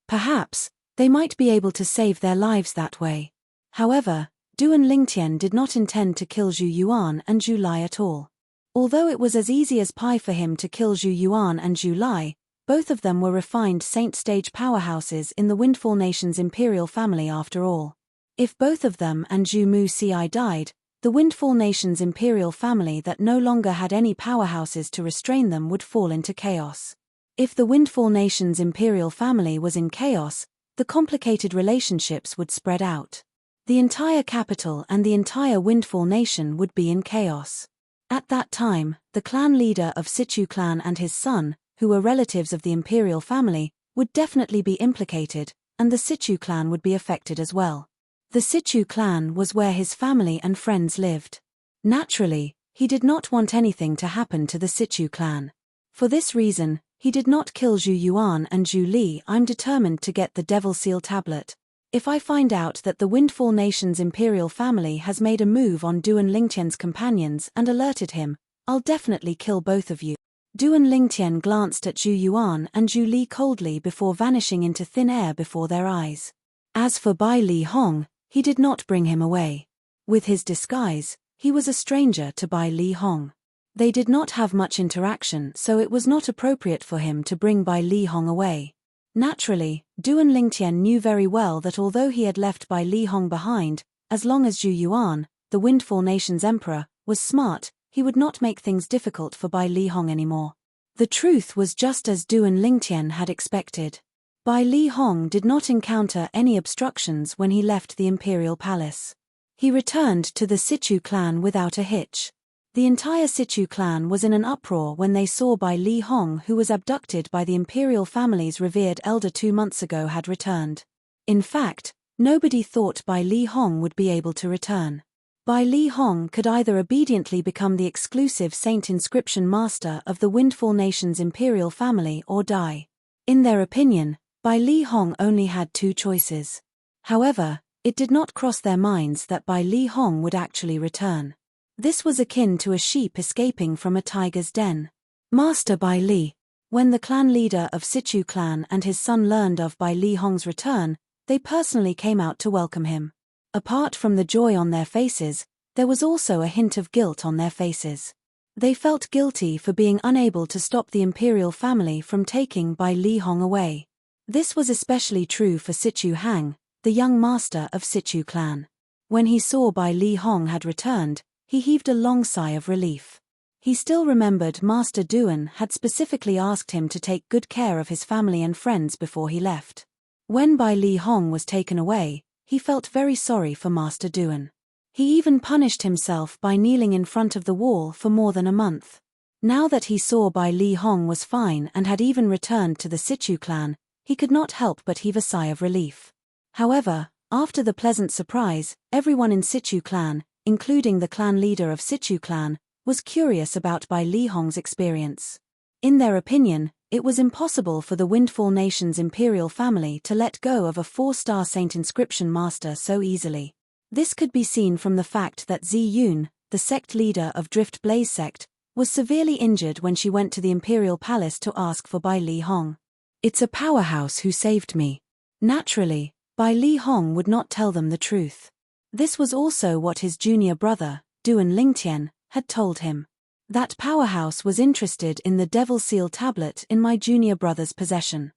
Perhaps, they might be able to save their lives that way. However, Duan Lingtian did not intend to kill Zhu Yuan and Zhu Lai at all. Although it was as easy as pie for him to kill Zhu Yuan and Zhu Lai, both of them were refined saint-stage powerhouses in the Windfall Nation's imperial family after all. If both of them and Zhu Mu Ci died, the Windfall Nation's imperial family that no longer had any powerhouses to restrain them would fall into chaos. If the Windfall Nation's imperial family was in chaos, the complicated relationships would spread out. The entire capital and the entire Windfall Nation would be in chaos. At that time, the clan leader of Situ clan and his son, who were relatives of the imperial family, would definitely be implicated, and the Situ clan would be affected as well. The Situ clan was where his family and friends lived. Naturally, he did not want anything to happen to the Situ clan. For this reason, he did not kill Zhu Yuan and Zhu Li. I'm determined to get the Devil Seal tablet. If I find out that the Windfall Nation's imperial family has made a move on Duan Lingtian's companions and alerted him, I'll definitely kill both of you. Duan Lingtian glanced at Zhu Yuan and Zhu Li coldly before vanishing into thin air before their eyes. As for Bai Li Hong, he did not bring him away. With his disguise, he was a stranger to Bai Li Hong. They did not have much interaction, so it was not appropriate for him to bring Bai Li Hong away. Naturally, Duan Lingtian knew very well that although he had left Bai Li Hong behind, as long as Zhu Yuan, the Windfall Nation's emperor, was smart, he would not make things difficult for Bai Li Hong anymore. The truth was just as Duan Lingtian had expected. Bai Li Hong did not encounter any obstructions when he left the imperial palace. He returned to the Situ clan without a hitch. The entire Situ clan was in an uproar when they saw Bai Li Hong, who was abducted by the imperial family's revered elder 2 months ago, had returned. In fact, nobody thought Bai Li Hong would be able to return. Bai Li Hong could either obediently become the exclusive saint inscription master of the Windfall Nation's imperial family or die. In their opinion, Bai Li Hong only had 2 choices. However, it did not cross their minds that Bai Li Hong would actually return. This was akin to a sheep escaping from a tiger's den. Master Bai Li. When the clan leader of Sichu clan and his son learned of Bai Li Hong's return, they personally came out to welcome him. Apart from the joy on their faces, there was also a hint of guilt on their faces. They felt guilty for being unable to stop the imperial family from taking Bai Li Hong away. This was especially true for Sichu Hang, the young master of Sichu clan. When he saw Bai Li Hong had returned, he heaved a long sigh of relief. He still remembered Master Duan had specifically asked him to take good care of his family and friends before he left. When Bai Li Hong was taken away, he felt very sorry for Master Duan. He even punished himself by kneeling in front of the wall for more than a month. Now that he saw Bai Li Hong was fine and had even returned to the Sichu clan, he could not help but heave a sigh of relief. However, after the pleasant surprise, everyone in Sichu clan, including the clan leader of Sichu clan, was curious about Bai Li Hong's experience. In their opinion, it was impossible for the Windfall Nation's imperial family to let go of a 4-star saint inscription master so easily. This could be seen from the fact that Zi Yun, the sect leader of Drift Blaze sect, was severely injured when she went to the imperial palace to ask for Bai Li Hong. It's a powerhouse who saved me. Naturally, Bai Li Hong would not tell them the truth. This was also what his junior brother, Duan Lingtian, had told him. That powerhouse was interested in the Devil Seal tablet in my junior brother's possession.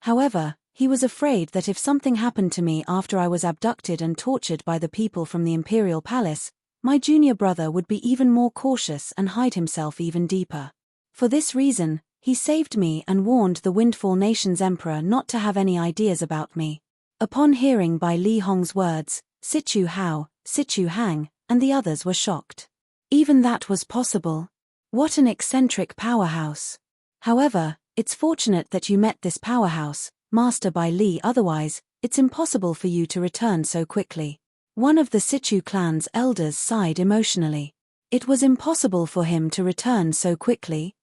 However, he was afraid that if something happened to me after I was abducted and tortured by the people from the imperial palace, my junior brother would be even more cautious and hide himself even deeper. For this reason, he saved me and warned the Windfall Nation's emperor not to have any ideas about me. Upon hearing Bai Li Hong's words, Sichu Hao, Sichu Hang, and the others were shocked. Even that was possible. What an eccentric powerhouse. However, it's fortunate that you met this powerhouse, Master Bai Li, otherwise, it's impossible for you to return so quickly. One of the Sichu clan's elders sighed emotionally. It was impossible for him to return so quickly.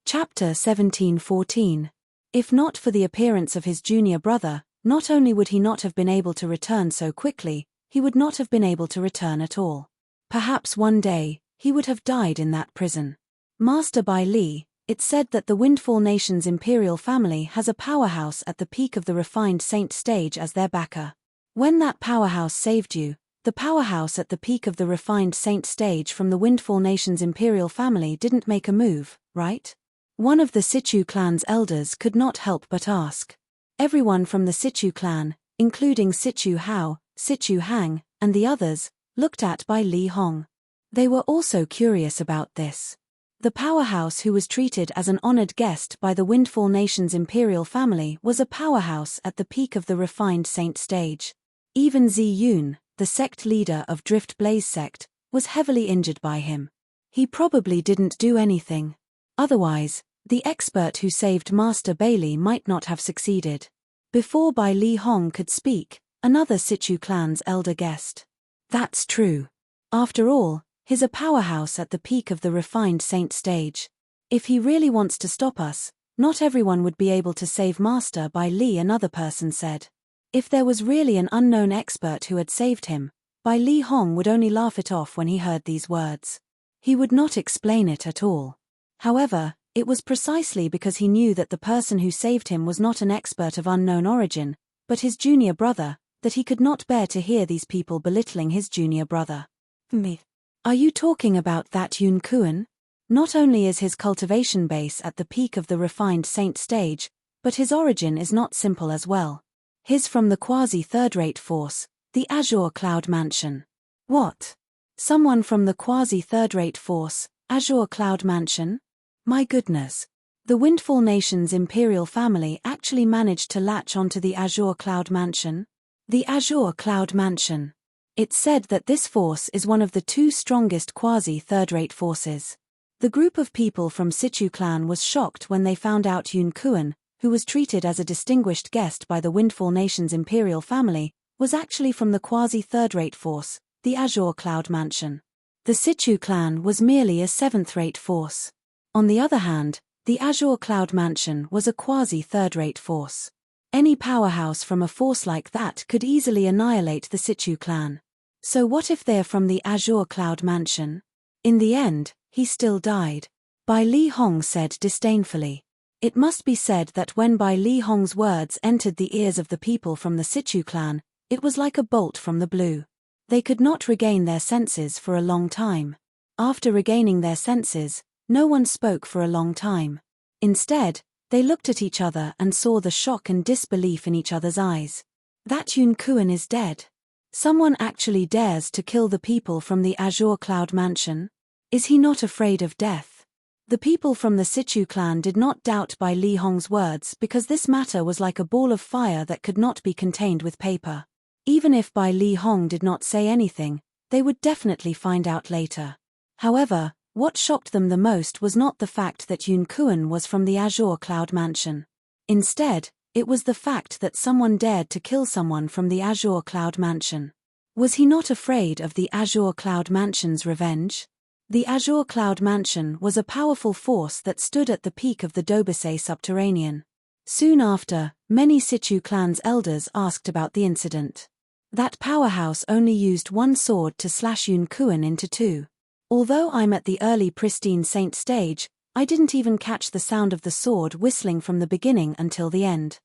Chapter 17:14. If not for the appearance of his junior brother, not only would he not have been able to return so quickly, he would not have been able to return at all. Perhaps one day, he would have died in that prison. Master Bai Li, it's said that the Windfall Nation's imperial family has a powerhouse at the peak of the refined saint stage as their backer. When that powerhouse saved you, the powerhouse at the peak of the refined saint stage from the Windfall Nation's imperial family didn't make a move, right? One of the Sichu clan's elders could not help but ask. Everyone from the Sichu clan, including Sichu Hao, Sichu Hang, and the others, looked at Bai Li Hong. They were also curious about this. The powerhouse who was treated as an honored guest by the Windfall Nation's imperial family was a powerhouse at the peak of the refined saint stage. Even Zi Yun, the sect leader of Drift Blaze sect, was heavily injured by him. He probably didn't do anything. Otherwise, the expert who saved Master Bailey might not have succeeded. Before Bai Li Hong could speak, another Sichu clan's elder guessed. That's true. After all, he's a powerhouse at the peak of the refined saint stage. If he really wants to stop us, not everyone would be able to save Master Bai Li, another person said. If there was really an unknown expert who had saved him, Bai Li Hong would only laugh it off when he heard these words. He would not explain it at all. However, it was precisely because he knew that the person who saved him was not an expert of unknown origin, but his junior brother, that he could not bear to hear these people belittling his junior brother. Me. Are you talking about that Yun Kuan? Not only is his cultivation base at the peak of the refined saint stage, but his origin is not simple as well. He's from the quasi-third-rate force, the Azure Cloud Mansion. What? Someone from the quasi-third-rate force, Azure Cloud Mansion? My goodness. The Windfall Nation's imperial family actually managed to latch onto the Azure Cloud Mansion? The Azure Cloud Mansion. It's said that this force is one of the 2 strongest quasi-third-rate forces. The group of people from Sichu clan was shocked when they found out Yun Kuan, who was treated as a distinguished guest by the Windfall Nation's imperial family, was actually from the quasi-third-rate force, the Azure Cloud Mansion. The Sichu clan was merely a 7th-rate force. On the other hand, the Azure Cloud Mansion was a quasi-third-rate force. Any powerhouse from a force like that could easily annihilate the Sichu clan. So what if they're from the Azure Cloud Mansion? In the end, he still died. Bai Li Hong said disdainfully. It must be said that when Bai Li Hong's words entered the ears of the people from the Sichu clan, it was like a bolt from the blue. They could not regain their senses for a long time. After regaining their senses, no one spoke for a long time. Instead, they looked at each other and saw the shock and disbelief in each other's eyes. That Yun Kuan is dead. Someone actually dares to kill the people from the Azure Cloud Mansion? Is he not afraid of death? The people from the Sichu clan did not doubt Bai Li Hong's words because this matter was like a ball of fire that could not be contained with paper. Even if Bai Li Hong did not say anything, they would definitely find out later. However, what shocked them the most was not the fact that Yun Kuan was from the Azure Cloud Mansion. Instead, it was the fact that someone dared to kill someone from the Azure Cloud Mansion. Was he not afraid of the Azure Cloud Mansion's revenge? The Azure Cloud Mansion was a powerful force that stood at the peak of the Dobase subterranean. Soon after, many Sichu clan's elders asked about the incident. That powerhouse only used one sword to slash Yun Kuan into two. Although I'm at the early pristine saint stage, I didn't even catch the sound of the sword whistling from the beginning until the end.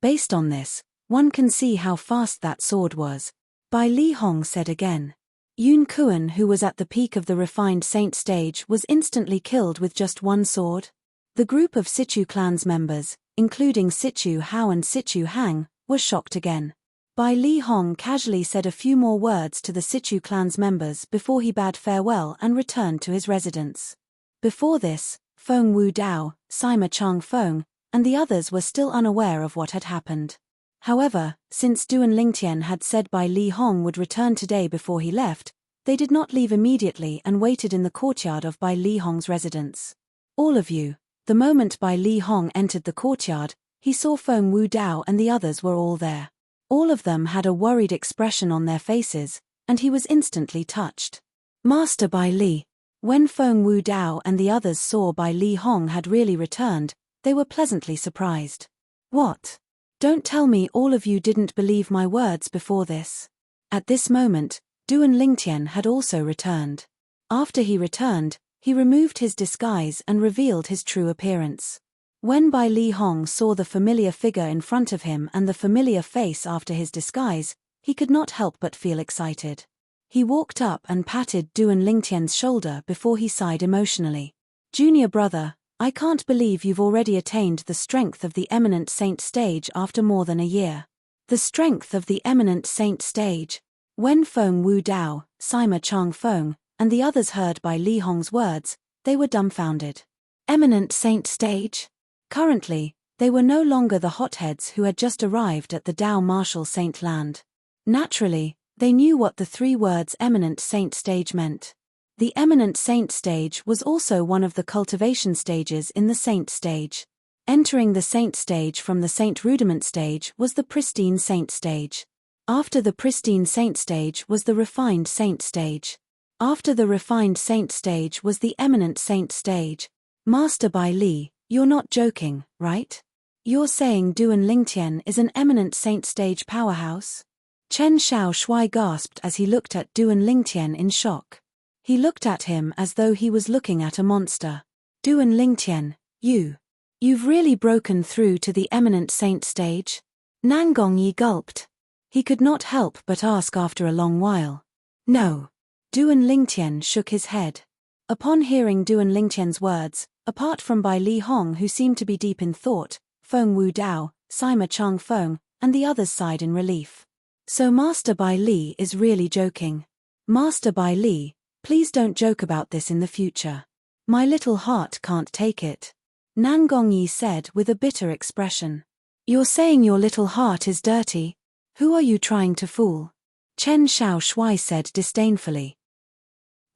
Based on this, one can see how fast that sword was. Bai Li Hong said again. Yun Kuan, who was at the peak of the refined saint stage, was instantly killed with just one sword. The group of Sichu clan's members, including Sichu Hao and Sichu Hang, were shocked again. Bai Li Hong casually said a few more words to the Sichu clan's members before he bade farewell and returned to his residence. Before this, Feng Wu Dao, Sima Chang Feng, and the others were still unaware of what had happened. However, since Duan Lingtian had said Bai Li Hong would return today before he left, they did not leave immediately and waited in the courtyard of Bai Li Hong's residence. All of you. The moment Bai Li Hong entered the courtyard, he saw Feng Wu Dao and the others were all there. All of them had a worried expression on their faces, and he was instantly touched. Master Bai Li. When Feng Wu Dao and the others saw Bai Li Hong had really returned, they were pleasantly surprised. What? Don't tell me all of you didn't believe my words before this. At this moment, Duan Lingtian had also returned. After he returned, he removed his disguise and revealed his true appearance. When Bai Li Hong saw the familiar figure in front of him and the familiar face after his disguise, he could not help but feel excited. He walked up and patted Duan Lingtian's shoulder before he sighed emotionally. Junior brother, I can't believe you've already attained the strength of the eminent saint stage after more than a year. The strength of the eminent saint stage. When Feng Wu Dao, Sima Chang Feng, and the others heard Bai Li Hong's words, they were dumbfounded. Eminent saint stage? Currently, they were no longer the hotheads who had just arrived at the Dao Martial Saint Land. Naturally, they knew what the three words eminent saint stage meant. The eminent saint stage was also one of the cultivation stages in the saint stage. Entering the saint stage from the saint rudiment stage was the pristine saint stage. After the pristine saint stage was the refined saint stage. After the refined saint stage was the eminent saint stage. Master Bai Li, you're not joking, right? You're saying Duan Lingtian is an eminent saint stage powerhouse? Chen Xiao Shui gasped as he looked at Duan Lingtian in shock. He looked at him as though he was looking at a monster. Duan Lingtian, you've really broken through to the eminent saint stage? Nangongyi gulped. He could not help but ask after a long while. No. Duan Lingtian shook his head. Upon hearing Duan Lingtian's words, apart from Bai Li Hong who seemed to be deep in thought, Feng Wu Dao, Sima Chang Feng, and the others sighed in relief. So Master Bai Li is really joking. Master Bai Li, please don't joke about this in the future. My little heart can't take it. Nangongyi said with a bitter expression. You're saying your little heart is dirty? Who are you trying to fool? Chen Xiao Shui said disdainfully.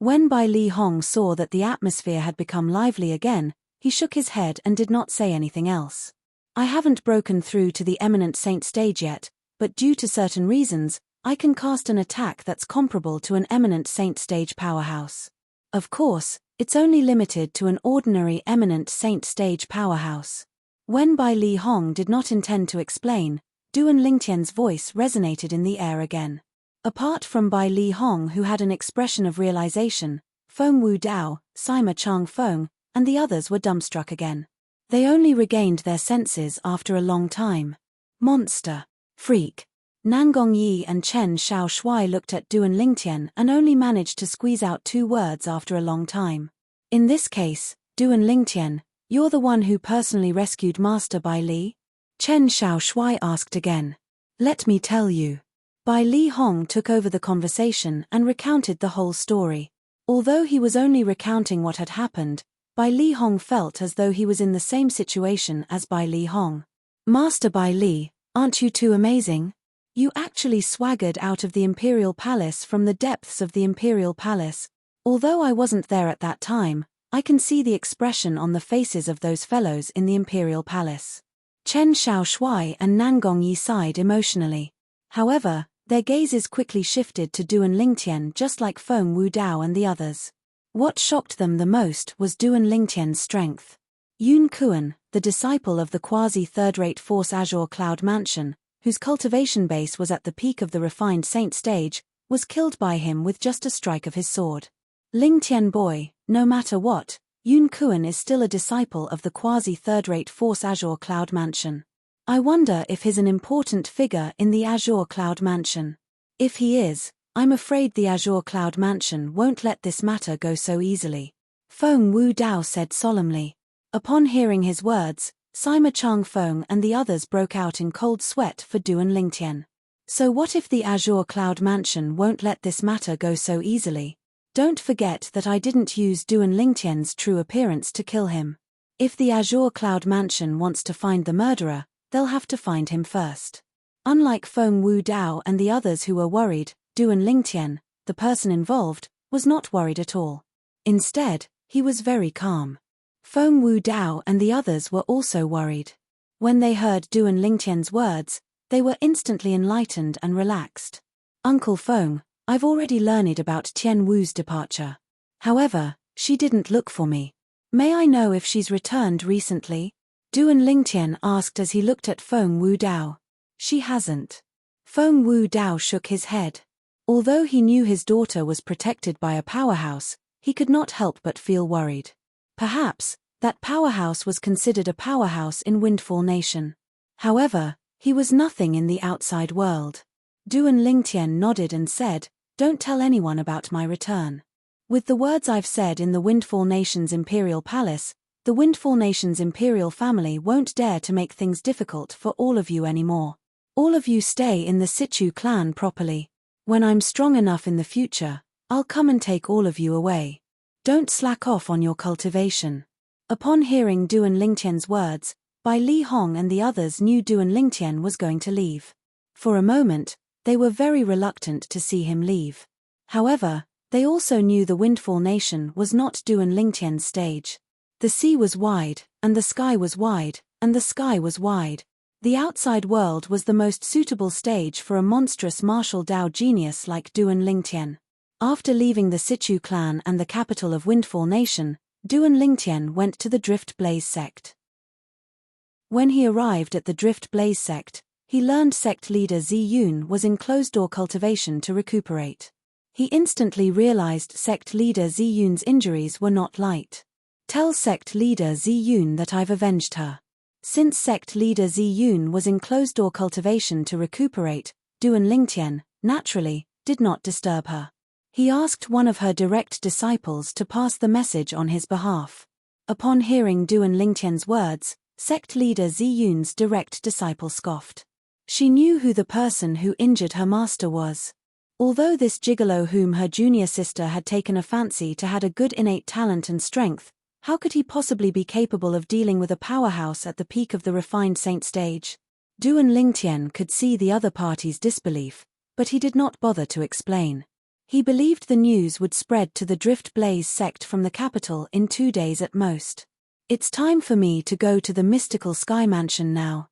When Bai Li Hong saw that the atmosphere had become lively again, he shook his head and did not say anything else. I haven't broken through to the eminent saint stage yet, but due to certain reasons, I can cast an attack that's comparable to an eminent saint stage powerhouse. Of course, it's only limited to an ordinary eminent saint stage powerhouse. When Bai Li Hong did not intend to explain, Duan Lingtian's voice resonated in the air again. Apart from Bai Li Hong who had an expression of realization, Feng Wu Dao, Sima Chang Feng, and the others were dumbstruck again. They only regained their senses after a long time. Monster. Freak. Nangong Yi and Chen Xiao Shuai looked at Duan Lingtian and only managed to squeeze out 2 words after a long time. In this case, Duan Lingtian, you're the one who personally rescued Master Bai Li? Chen Xiao Shuai asked again. Let me tell you. Bai Li Hong took over the conversation and recounted the whole story. Although he was only recounting what had happened, Bai Li Hong felt as though he was in the same situation as Bai Li Hong. Master Bai Li, aren't you too amazing? You actually swaggered out of the Imperial Palace from the depths of the Imperial Palace. Although I wasn't there at that time, I can see the expression on the faces of those fellows in the Imperial Palace. Chen Xiao Shuai and Nangong Yi sighed emotionally. However, their gazes quickly shifted to Duan Lingtian just like Feng Wu Dao and the others. What shocked them the most was Duan Lingtian's strength. Yun Kuan, the disciple of the quasi-third-rate Force Azure Cloud Mansion, whose cultivation base was at the peak of the refined saint stage, was killed by him with just a strike of his sword. Lingtian boy, no matter what, Yun Kuan is still a disciple of the quasi-third-rate Force Azure Cloud Mansion. I wonder if he's an important figure in the Azure Cloud Mansion. If he is, I'm afraid the Azure Cloud Mansion won't let this matter go so easily. Feng Wu Dao said solemnly. Upon hearing his words, Sima Chang Feng and the others broke out in cold sweat for Duan Lingtian. So what if the Azure Cloud Mansion won't let this matter go so easily? Don't forget that I didn't use Duan Lingtian's true appearance to kill him. If the Azure Cloud Mansion wants to find the murderer, they'll have to find him first. Unlike Feng Wu Dao and the others who were worried, Duan Lingtian, the person involved, was not worried at all. Instead, he was very calm. Feng Wu Dao and the others were also worried. When they heard Duan Lingtian's words, they were instantly enlightened and relaxed. Uncle Feng, I've already learned about Tian Wu's departure. However, she didn't look for me. May I know if she's returned recently? Duan Lingtian asked as he looked at Feng Wu Dao. She hasn't. Feng Wu Dao shook his head. Although he knew his daughter was protected by a powerhouse, he could not help but feel worried. Perhaps, that powerhouse was considered a powerhouse in Windfall Nation. However, he was nothing in the outside world. Duan Lingtian nodded and said, "Don't tell anyone about my return. With the words I've said in the Windfall Nation's Imperial Palace, the Windfall Nation's Imperial family won't dare to make things difficult for all of you anymore. All of you stay in the Situ clan properly. When I'm strong enough in the future, I'll come and take all of you away. Don't slack off on your cultivation." Upon hearing Duan Lingtian's words, Bai Li Hong and the others knew Duan Lingtian was going to leave. For a moment, they were very reluctant to see him leave. However, they also knew the Windfall Nation was not Duan Lingtian's stage. The sea was wide, and the sky was wide, and the sky was wide. The outside world was the most suitable stage for a monstrous martial Dao genius like Duan Lingtian. After leaving the Situ clan and the capital of Windfall Nation, Duan Lingtian went to the Drift Blaze sect. When he arrived at the Drift Blaze sect, he learned sect leader Zi Yun was in closed-door cultivation to recuperate. He instantly realized sect leader Zi Yun's injuries were not light. Tell sect leader Zi Yun that I've avenged her. Since sect leader Zi Yun was in closed-door cultivation to recuperate, Duan Lingtian, naturally, did not disturb her. He asked one of her direct disciples to pass the message on his behalf. Upon hearing Duan Lingtian's words, sect leader Zi Yun's direct disciple scoffed. She knew who the person who injured her master was. Although this gigolo whom her junior sister had taken a fancy to had a good innate talent and strength, how could he possibly be capable of dealing with a powerhouse at the peak of the refined saint stage? Duan Lingtian could see the other party's disbelief, but he did not bother to explain. He believed the news would spread to the Drift Blaze sect from the capital in 2 days at most. It's time for me to go to the mystical sky mansion now.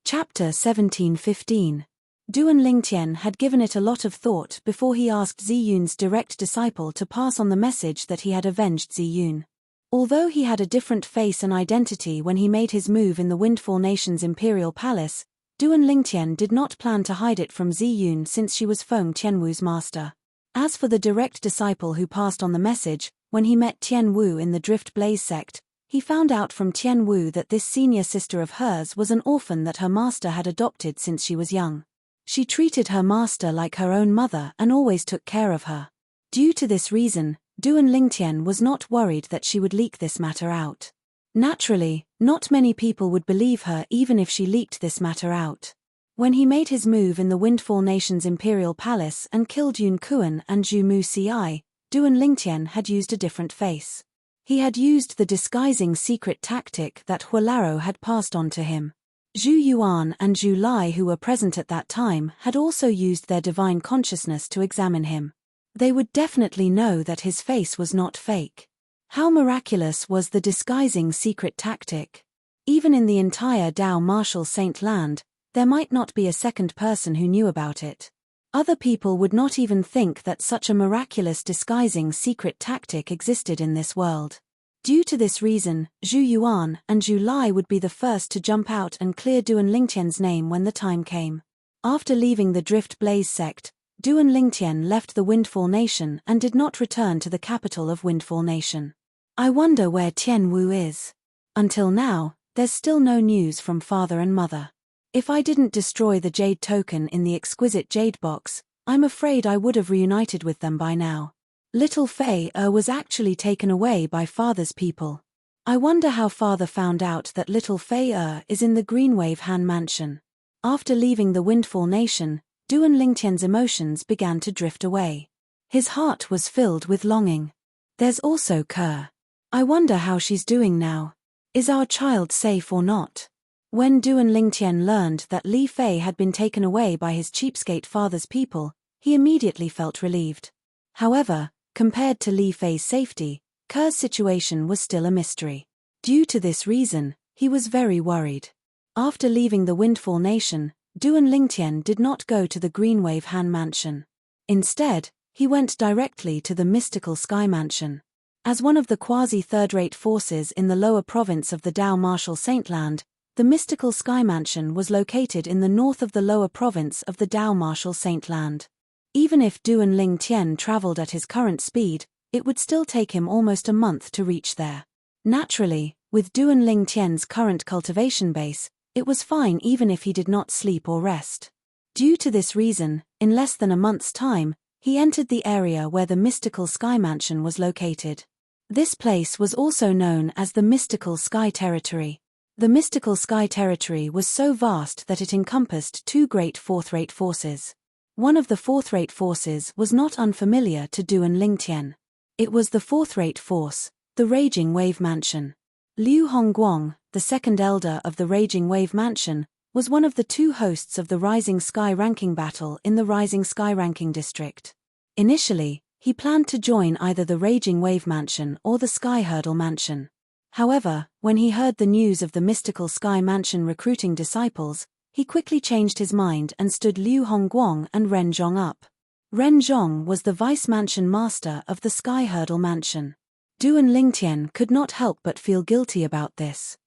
Chapter 17:15. Duan Lingtian had given it a lot of thought before he asked Zi Yun's direct disciple to pass on the message that he had avenged Zi Yun. Although he had a different face and identity when he made his move in the Windfall Nation's Imperial Palace, Duan Lingtian did not plan to hide it from Zi Yun since she was Feng Tianwu's master. As for the direct disciple who passed on the message, when he met Tian Wu in the Drift Blaze sect, he found out from Tian Wu that this senior sister of hers was an orphan that her master had adopted since she was young. She treated her master like her own mother and always took care of her. Due to this reason, Duan Lingtian was not worried that she would leak this matter out. Naturally, not many people would believe her even if she leaked this matter out. When he made his move in the Windfall Nation's imperial palace and killed Yun Kuan and Zhu Mu Ci, Duan Lingtian had used a different face. He had used the disguising secret tactic that Huolaro had passed on to him. Zhu Yuan and Zhu Lai, who were present at that time, had also used their divine consciousness to examine him. They would definitely know that his face was not fake. How miraculous was the disguising secret tactic? Even in the entire Dao Martial Saint land, there might not be a second person who knew about it. Other people would not even think that such a miraculous disguising secret tactic existed in this world. Due to this reason, Zhu Yuan and Zhu Lai would be the first to jump out and clear Duan Lingtian's name when the time came. After leaving the Drift Blaze sect, Duan Lingtian left the Windfall Nation and did not return to the capital of Windfall Nation. I wonder where Tian Wu is. Until now, there's still no news from father and mother. If I didn't destroy the jade token in the exquisite jade box, I'm afraid I would have reunited with them by now. Little Fei was actually taken away by father's people. I wonder how father found out that little Fei is in the Greenwave Han mansion. After leaving the Windfall Nation, Duan Lingtian's emotions began to drift away. His heart was filled with longing. There's also Kerr. I wonder how she's doing now. Is our child safe or not? When Duan Lingtian learned that Li Fei had been taken away by his cheapskate father's people, he immediately felt relieved. However, compared to Li Fei's safety, Kerr's situation was still a mystery. Due to this reason, he was very worried. After leaving the Windfall Nation, Duan Lingtian did not go to the Greenwave Han mansion. Instead, he went directly to the mystical Sky Mansion. As one of the quasi-third-rate forces in the lower province of the Dao Martial Saintland, the mystical Sky Mansion was located in the north of the lower province of the Dao Martial Saintland. Even if Duan Lingtian traveled at his current speed, it would still take him almost a month to reach there. Naturally, with Duan Lingtian's current cultivation base, it was fine even if he did not sleep or rest. Due to this reason, in less than a month's time, he entered the area where the mystical Sky Mansion was located. This place was also known as the Mystical Sky Territory. The Mystical Sky Territory was so vast that it encompassed two great fourth-rate forces. One of the fourth-rate forces was not unfamiliar to Duan Lingtian. It was the fourth-rate force, the Raging Wave Mansion. Liu Hongguang, the second elder of the Raging Wave Mansion, was one of the two hosts of the Rising Sky Ranking Battle in the Rising Sky Ranking District. Initially, he planned to join either the Raging Wave Mansion or the Sky Hurdle Mansion. However, when he heard the news of the Mystical Sky Mansion recruiting disciples, he quickly changed his mind and stood Liu Hongguang and Ren Zhong up. Ren Zhong was the Vice Mansion Master of the Sky Hurdle Mansion. Duan Lingtian could not help but feel guilty about this.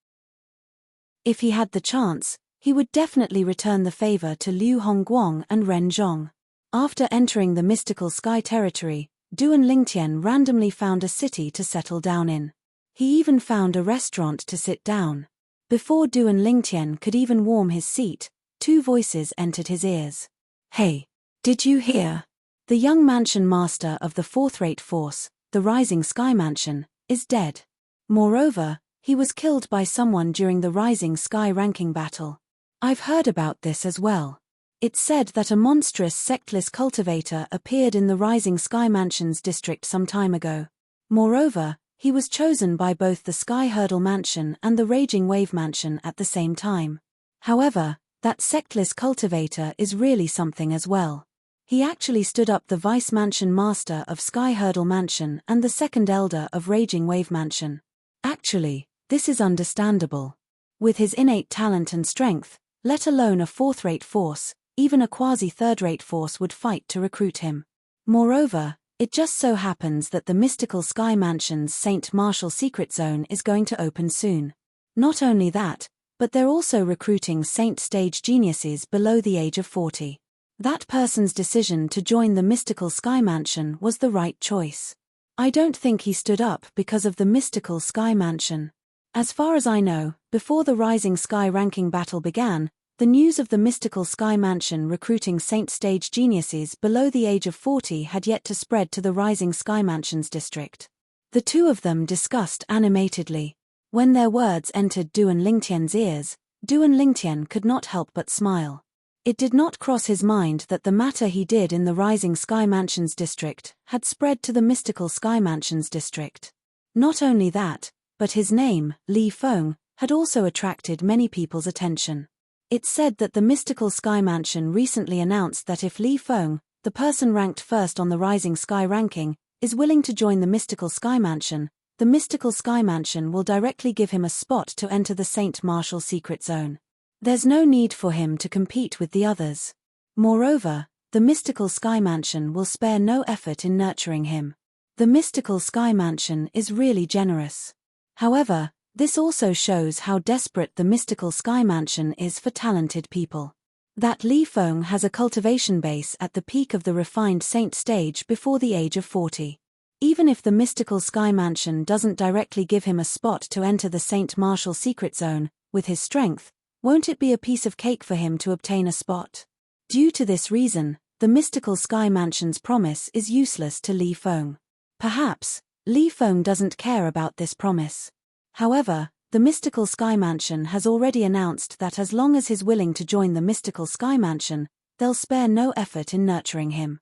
If he had the chance, he would definitely return the favor to Liu Hongguang and Ren Zhong. After entering the mystical Sky Territory, Duan Lingtian randomly found a city to settle down in. He even found a restaurant to sit down. Before Duan Lingtian could even warm his seat, two voices entered his ears. "Hey, did you hear? The young mansion master of the fourth-rate force, the Rising Sky Mansion, is dead. Moreover, he was killed by someone during the Rising Sky Ranking Battle. I've heard about this as well. It's said that a monstrous sectless cultivator appeared in the Rising Sky Mansion's district some time ago. Moreover, he was chosen by both the Sky Hurdle Mansion and the Raging Wave Mansion at the same time. However, that sectless cultivator is really something as well. He actually stood up the Vice Mansion Master of Sky Hurdle Mansion and the second Elder of Raging Wave Mansion. Actually, this is understandable. With his innate talent and strength, let alone a fourth-rate force, even a quasi-third-rate force would fight to recruit him. Moreover, it just so happens that the mystical Sky Mansion's St. Martial Secret Zone is going to open soon. Not only that, but they're also recruiting Saint Stage geniuses below the age of 40. That person's decision to join the mystical sky mansion was the right choice. I don't think he stood up because of the mystical sky mansion. As far as I know, before the Rising Sky ranking battle began, the news of the mystical sky mansion recruiting Saint stage geniuses below the age of 40 had yet to spread to the Rising Sky Mansion's district. The two of them discussed animatedly. When their words entered Duan Lingtian's ears, Duan Lingtian could not help but smile. It did not cross his mind that the matter he did in the Rising Sky Mansion's district had spread to the mystical Sky Mansion's district. Not only that, but his name, Li Feng, had also attracted many people's attention. It's said that the mystical Sky Mansion recently announced that if Li Feng, the person ranked first on the Rising Sky ranking, is willing to join the mystical Sky Mansion, the mystical Sky Mansion will directly give him a spot to enter the Saint Martial secret zone. There's no need for him to compete with the others. Moreover, the mystical Sky Mansion will spare no effort in nurturing him. The mystical Sky Mansion is really generous. However, this also shows how desperate the mystical Sky Mansion is for talented people. That Li Feng has a cultivation base at the peak of the refined saint stage before the age of 40. Even if the mystical Sky Mansion doesn't directly give him a spot to enter the Saint Martial secret zone, with his strength, won't it be a piece of cake for him to obtain a spot? Due to this reason, the mystical Sky Mansion's promise is useless to Li Feng. Perhaps, Li Feng doesn't care about this promise. However, the mystical Sky Mansion has already announced that as long as he's willing to join the mystical Sky Mansion, they'll spare no effort in nurturing him.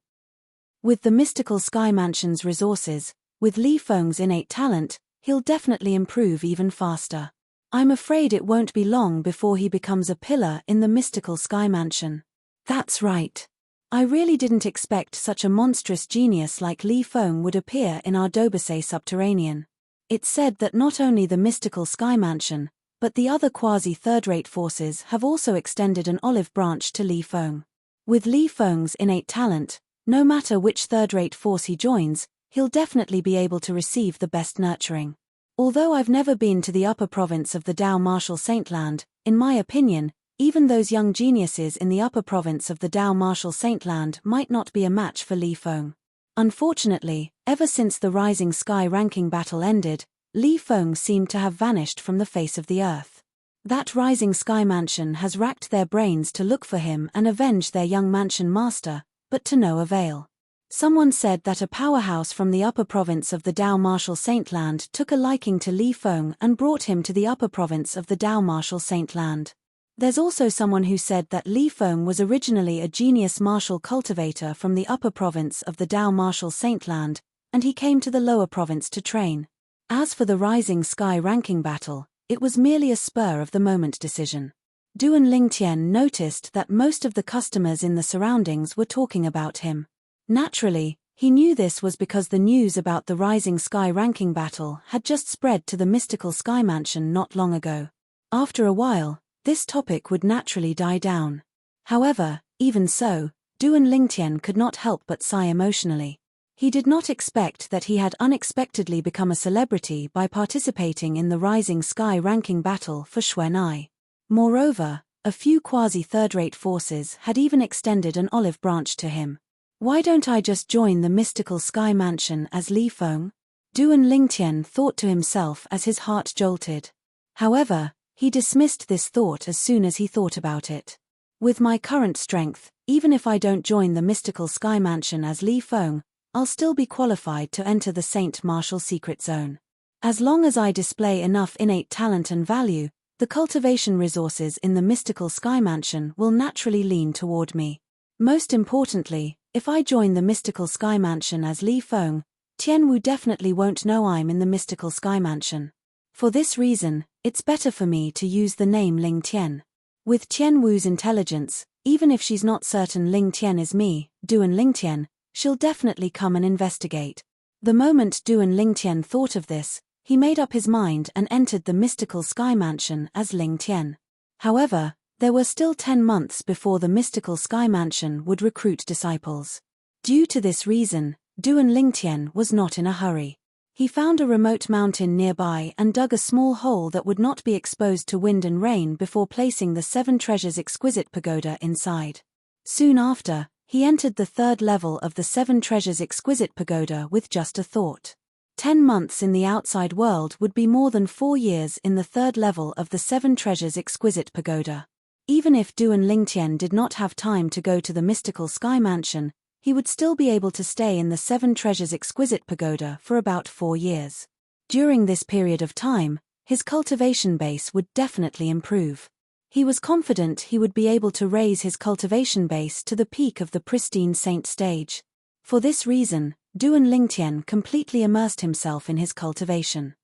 With the mystical Sky Mansion's resources, with Li Feng's innate talent, he'll definitely improve even faster. I'm afraid it won't be long before he becomes a pillar in the mystical Sky Mansion. That's right. I really didn't expect such a monstrous genius like Li Feng would appear in our Dobase subterranean. It's said that not only the mystical Sky Mansion, but the other quasi-third-rate forces have also extended an olive branch to Li Feng. With Li Feng's innate talent, no matter which third-rate force he joins, he'll definitely be able to receive the best nurturing. Although I've never been to the upper province of the Dao Martial Saintland, in my opinion, even those young geniuses in the upper province of the Dao Martial Saintland might not be a match for Li Feng. Unfortunately, ever since the Rising Sky ranking battle ended, Li Feng seemed to have vanished from the face of the earth. That Rising Sky Mansion has racked their brains to look for him and avenge their young mansion master, but to no avail. Someone said that a powerhouse from the upper province of the Dao Martial Saintland took a liking to Li Feng and brought him to the upper province of the Dao Martial Saintland. There's also someone who said that Li Feng was originally a genius martial cultivator from the upper province of the Dao Martial Saintland, and he came to the lower province to train. As for the Rising Sky ranking battle, it was merely a spur-of-the-moment decision. Duan Lingtian noticed that most of the customers in the surroundings were talking about him. Naturally, he knew this was because the news about the Rising Sky ranking battle had just spread to the mystical Sky Mansion not long ago. After a while, this topic would naturally die down. However, even so, Duan Lingtian could not help but sigh emotionally. He did not expect that he had unexpectedly become a celebrity by participating in the Rising Sky ranking battle for Xuanai. Moreover, a few quasi-third-rate forces had even extended an olive branch to him. Why don't I just join the mystical Sky Mansion as Li Feng? Duan Lingtian thought to himself as his heart jolted. However, he dismissed this thought as soon as he thought about it. With my current strength, even if I don't join the mystical Sky Mansion as Li Feng, I'll still be qualified to enter the Saint Martial secret zone. As long as I display enough innate talent and value, the cultivation resources in the mystical Sky Mansion will naturally lean toward me. Most importantly, if I join the mystical Sky Mansion as Li Feng, Tianwu definitely won't know I'm in the mystical Sky Mansion. For this reason, it's better for me to use the name Ling Tian. With Tianwu's intelligence, even if she's not certain Ling Tian is me, Duan Lingtian, she'll definitely come and investigate. The moment Duan Lingtian thought of this, he made up his mind and entered the mystical Sky Mansion as Ling Tian. However, there were still 10 months before the mystical Sky Mansion would recruit disciples. Due to this reason, Duan Lingtian was not in a hurry. He found a remote mountain nearby and dug a small hole that would not be exposed to wind and rain before placing the 7 treasures exquisite pagoda inside. Soon after, He entered the third level of the Seven Treasures Exquisite Pagoda with just a thought. 10 months in the outside world would be more than 4 years in the third level of the Seven Treasures Exquisite Pagoda. Even if Duan Lingtian did not have time to go to the mystical sky mansion, he would still be able to stay in the Seven Treasures Exquisite Pagoda for about 4 years. During this period of time, his cultivation base would definitely improve. He was confident he would be able to raise his cultivation base to the peak of the pristine saint stage. For this reason, Duan Lingtian completely immersed himself in his cultivation.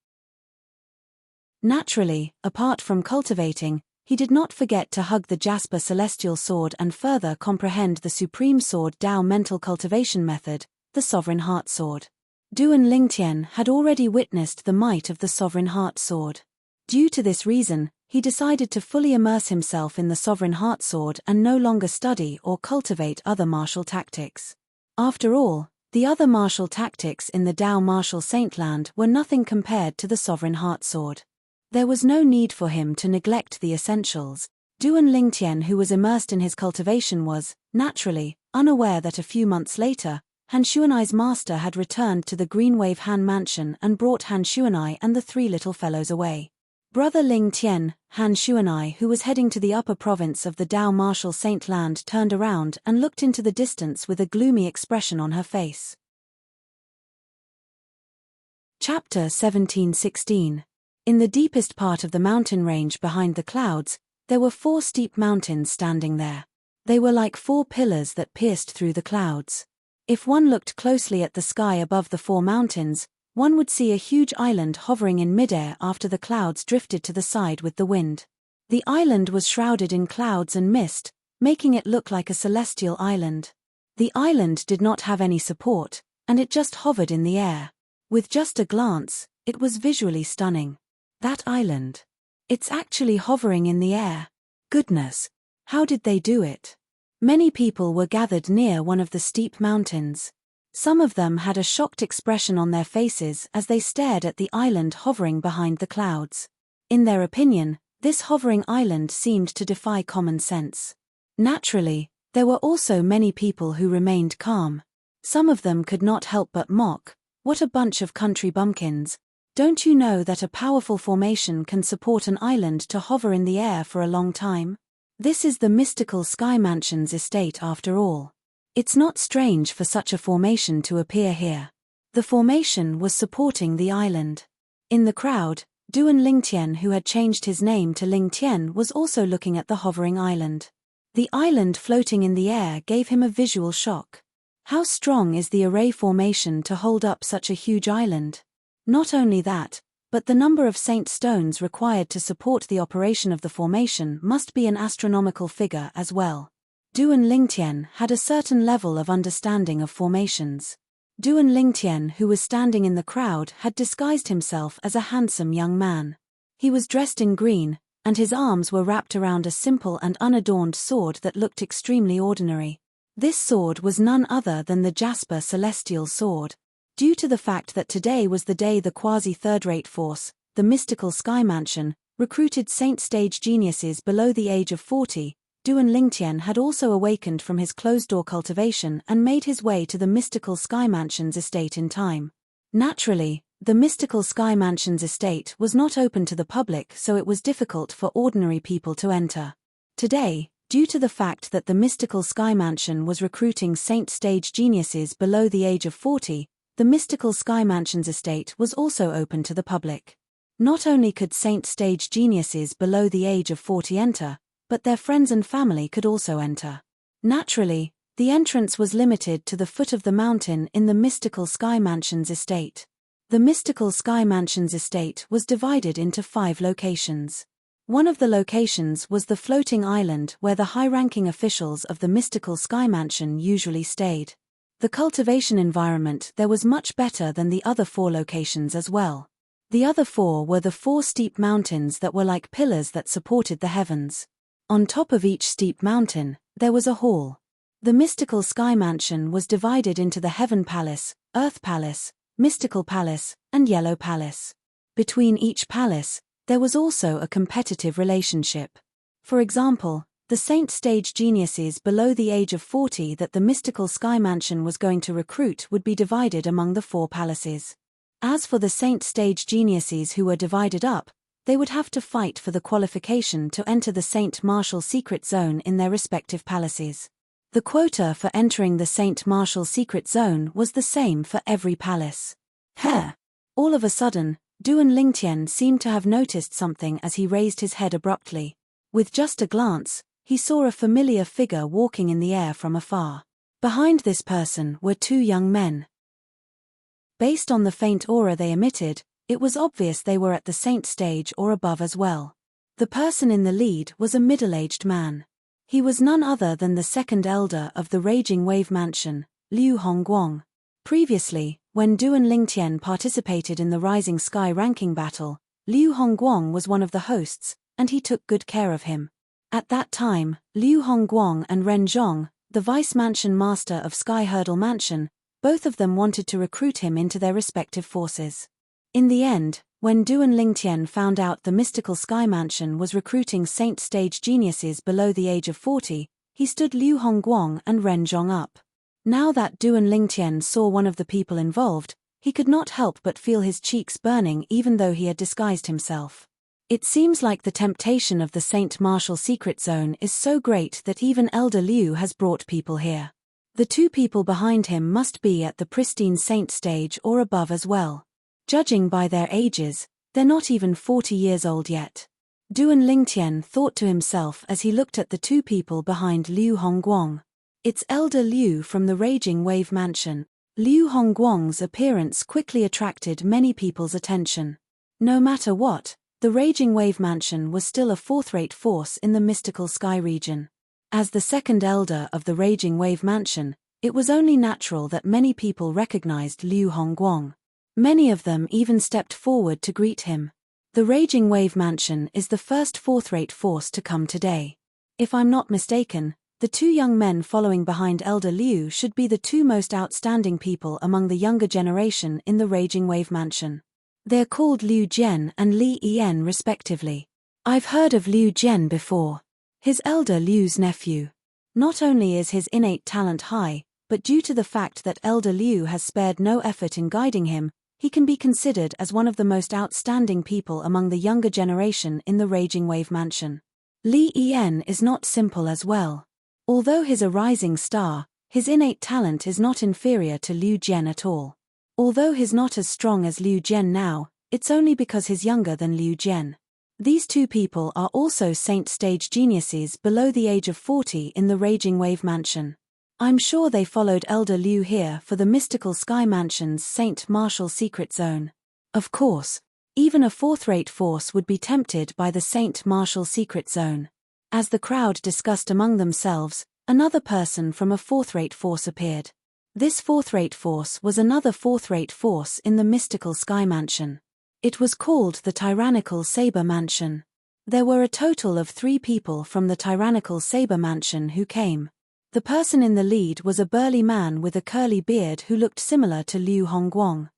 Naturally, apart from cultivating, he did not forget to hug the Jasper Celestial Sword and further comprehend the Supreme Sword Tao mental cultivation method, the Sovereign Heart Sword. Duan Lingtian had already witnessed the might of the Sovereign Heart Sword. Due to this reason, he decided to fully immerse himself in the Sovereign Heart Sword and no longer study or cultivate other martial tactics. After all, the other martial tactics in the Tao martial saintland were nothing compared to the Sovereign Heart Sword. There was no need for him to neglect the essentials. Duan Lingtian, who was immersed in his cultivation, was, naturally, unaware that a few months later, Han Shuanai's master had returned to the Greenwave Han mansion and brought Han Shuanai and the 3 little fellows away. Brother Ling Tian, Han Shuanai, who was heading to the upper province of the Tao martial saintland, turned around and looked into the distance with a gloomy expression on her face. Chapter 17:16. In the deepest part of the mountain range behind the clouds, there were 4 steep mountains standing there. They were like 4 pillars that pierced through the clouds. If one looked closely at the sky above the 4 mountains, one would see a huge island hovering in midair after the clouds drifted to the side with the wind. The island was shrouded in clouds and mist, making it look like a celestial island. The island did not have any support, and it just hovered in the air. With just a glance, it was visually stunning. That island. It's actually hovering in the air. Goodness! How did they do it? Many people were gathered near one of the steep mountains. Some of them had a shocked expression on their faces as they stared at the island hovering behind the clouds. In their opinion, this hovering island seemed to defy common sense. Naturally, there were also many people who remained calm. Some of them could not help but mock, "What a bunch of country bumpkins. Don't you know that a powerful formation can support an island to hover in the air for a long time? This is the mystical Sky Mansion's estate after all. It's not strange for such a formation to appear here." The formation was supporting the island. In the crowd, Duan Lingtian, who had changed his name to Lingtian, was also looking at the hovering island. The island floating in the air gave him a visual shock. How strong is the array formation to hold up such a huge island? Not only that, but the number of saint stones required to support the operation of the formation must be an astronomical figure as well. Duan Lingtian had a certain level of understanding of formations. Duan Lingtian, who was standing in the crowd, had disguised himself as a handsome young man. He was dressed in green, and his arms were wrapped around a simple and unadorned sword that looked extremely ordinary. This sword was none other than the Jasper Celestial Sword. Due to the fact that today was the day the quasi-third-rate force, the mystical Sky Mansion, recruited saint stage geniuses below the age of 40, Duan Lingtian had also awakened from his closed-door cultivation and made his way to the mystical Sky Mansion's estate in time. Naturally, the mystical Sky Mansion's estate was not open to the public, so it was difficult for ordinary people to enter. Today, due to the fact that the mystical Sky Mansion was recruiting saint stage geniuses below the age of 40, the mystical Sky Mansion's estate was also open to the public. Not only could saint stage geniuses below the age of 40 enter, but their friends and family could also enter. Naturally, the entrance was limited to the foot of the mountain in the mystical Sky Mansion's estate. The mystical Sky Mansion's estate was divided into 5 locations. One of the locations was the floating island where the high-ranking officials of the mystical Sky Mansion usually stayed. The cultivation environment there was much better than the other 4 locations as well. The other 4 were the 4 steep mountains that were like pillars that supported the heavens. On top of each steep mountain, there was a hall. The mystical Sky Mansion was divided into the Heaven Palace, Earth Palace, Mystical Palace, and Yellow Palace. Between each palace, there was also a competitive relationship. For example, The Saint stage geniuses below the age of 40 that the mystical Sky Mansion was going to recruit would be divided among the 4 palaces. As for the Saint stage geniuses who were divided up, they would have to fight for the qualification to enter the Saint Martial Secret Zone in their respective palaces. The quota for entering the Saint Martial Secret Zone was the same for every palace. All of a sudden, Duan Lingtian seemed to have noticed something as he raised his head abruptly. With just a glance, he saw a familiar figure walking in the air from afar. Behind this person were 2 young men. Based on the faint aura they emitted, it was obvious they were at the Saint stage or above as well. The person in the lead was a middle-aged man. He was none other than the second elder of the Raging Wave Mansion, Liu Hongguang. Previously, when Duan Lingtian participated in the Rising Sky ranking battle, Liu Hongguang was one of the hosts, and he took good care of him. At that time, Liu Hongguang and Ren Zhong, the Vice Mansion Master of Sky Hurdle Mansion, both of them wanted to recruit him into their respective forces. In the end, when Duan Lingtian found out the mystical Sky Mansion was recruiting Saint stage geniuses below the age of 40, he stood Liu Hongguang and Ren Zhong up. Now that Duan Lingtian saw one of the people involved, he could not help but feel his cheeks burning even though he had disguised himself. It seems like the temptation of the Saint Martial Secret Zone is so great that even Elder Liu has brought people here. The 2 people behind him must be at the pristine Saint stage or above as well. Judging by their ages, they're not even 40 years old yet. Duan Lingtian thought to himself as he looked at the 2 people behind Liu Hongguang. It's Elder Liu from the Raging Wave Mansion. Liu Hongguang's appearance quickly attracted many people's attention. No matter what, the Raging Wave Mansion was still a 4th-rate force in the mystical sky region. As the second elder of the Raging Wave Mansion, it was only natural that many people recognized Liu Hongguang. Many of them even stepped forward to greet him. The Raging Wave Mansion is the first 4th-rate force to come today. If I'm not mistaken, the 2 young men following behind Elder Liu should be the 2 most outstanding people among the younger generation in the Raging Wave Mansion. They're called Liu Jian and Li Yan respectively. I've heard of Liu Jian before. His elder Liu's nephew. Not only is his innate talent high, but due to the fact that Elder Liu has spared no effort in guiding him, he can be considered as one of the most outstanding people among the younger generation in the Raging Wave Mansion. Li Yan is not simple as well. Although he's a rising star, his innate talent is not inferior to Liu Jian at all. Although he's not as strong as Liu Jian now, it's only because he's younger than Liu Jian. These 2 people are also Saint stage geniuses below the age of 40 in the Raging Wave Mansion. I'm sure they followed Elder Liu here for the mystical Sky Mansion's Saint Martial Secret Zone. Of course, even a 4th-rate force would be tempted by the Saint Martial Secret Zone. As the crowd discussed among themselves, another person from a 4th-rate force appeared. This 4th-rate force was another 4th-rate force in the mystical Sky Mansion. It was called the Tyrannical Saber Mansion. There were a total of 3 people from the Tyrannical Saber Mansion who came. The person in the lead was a burly man with a curly beard who looked similar to Liu Hongguang.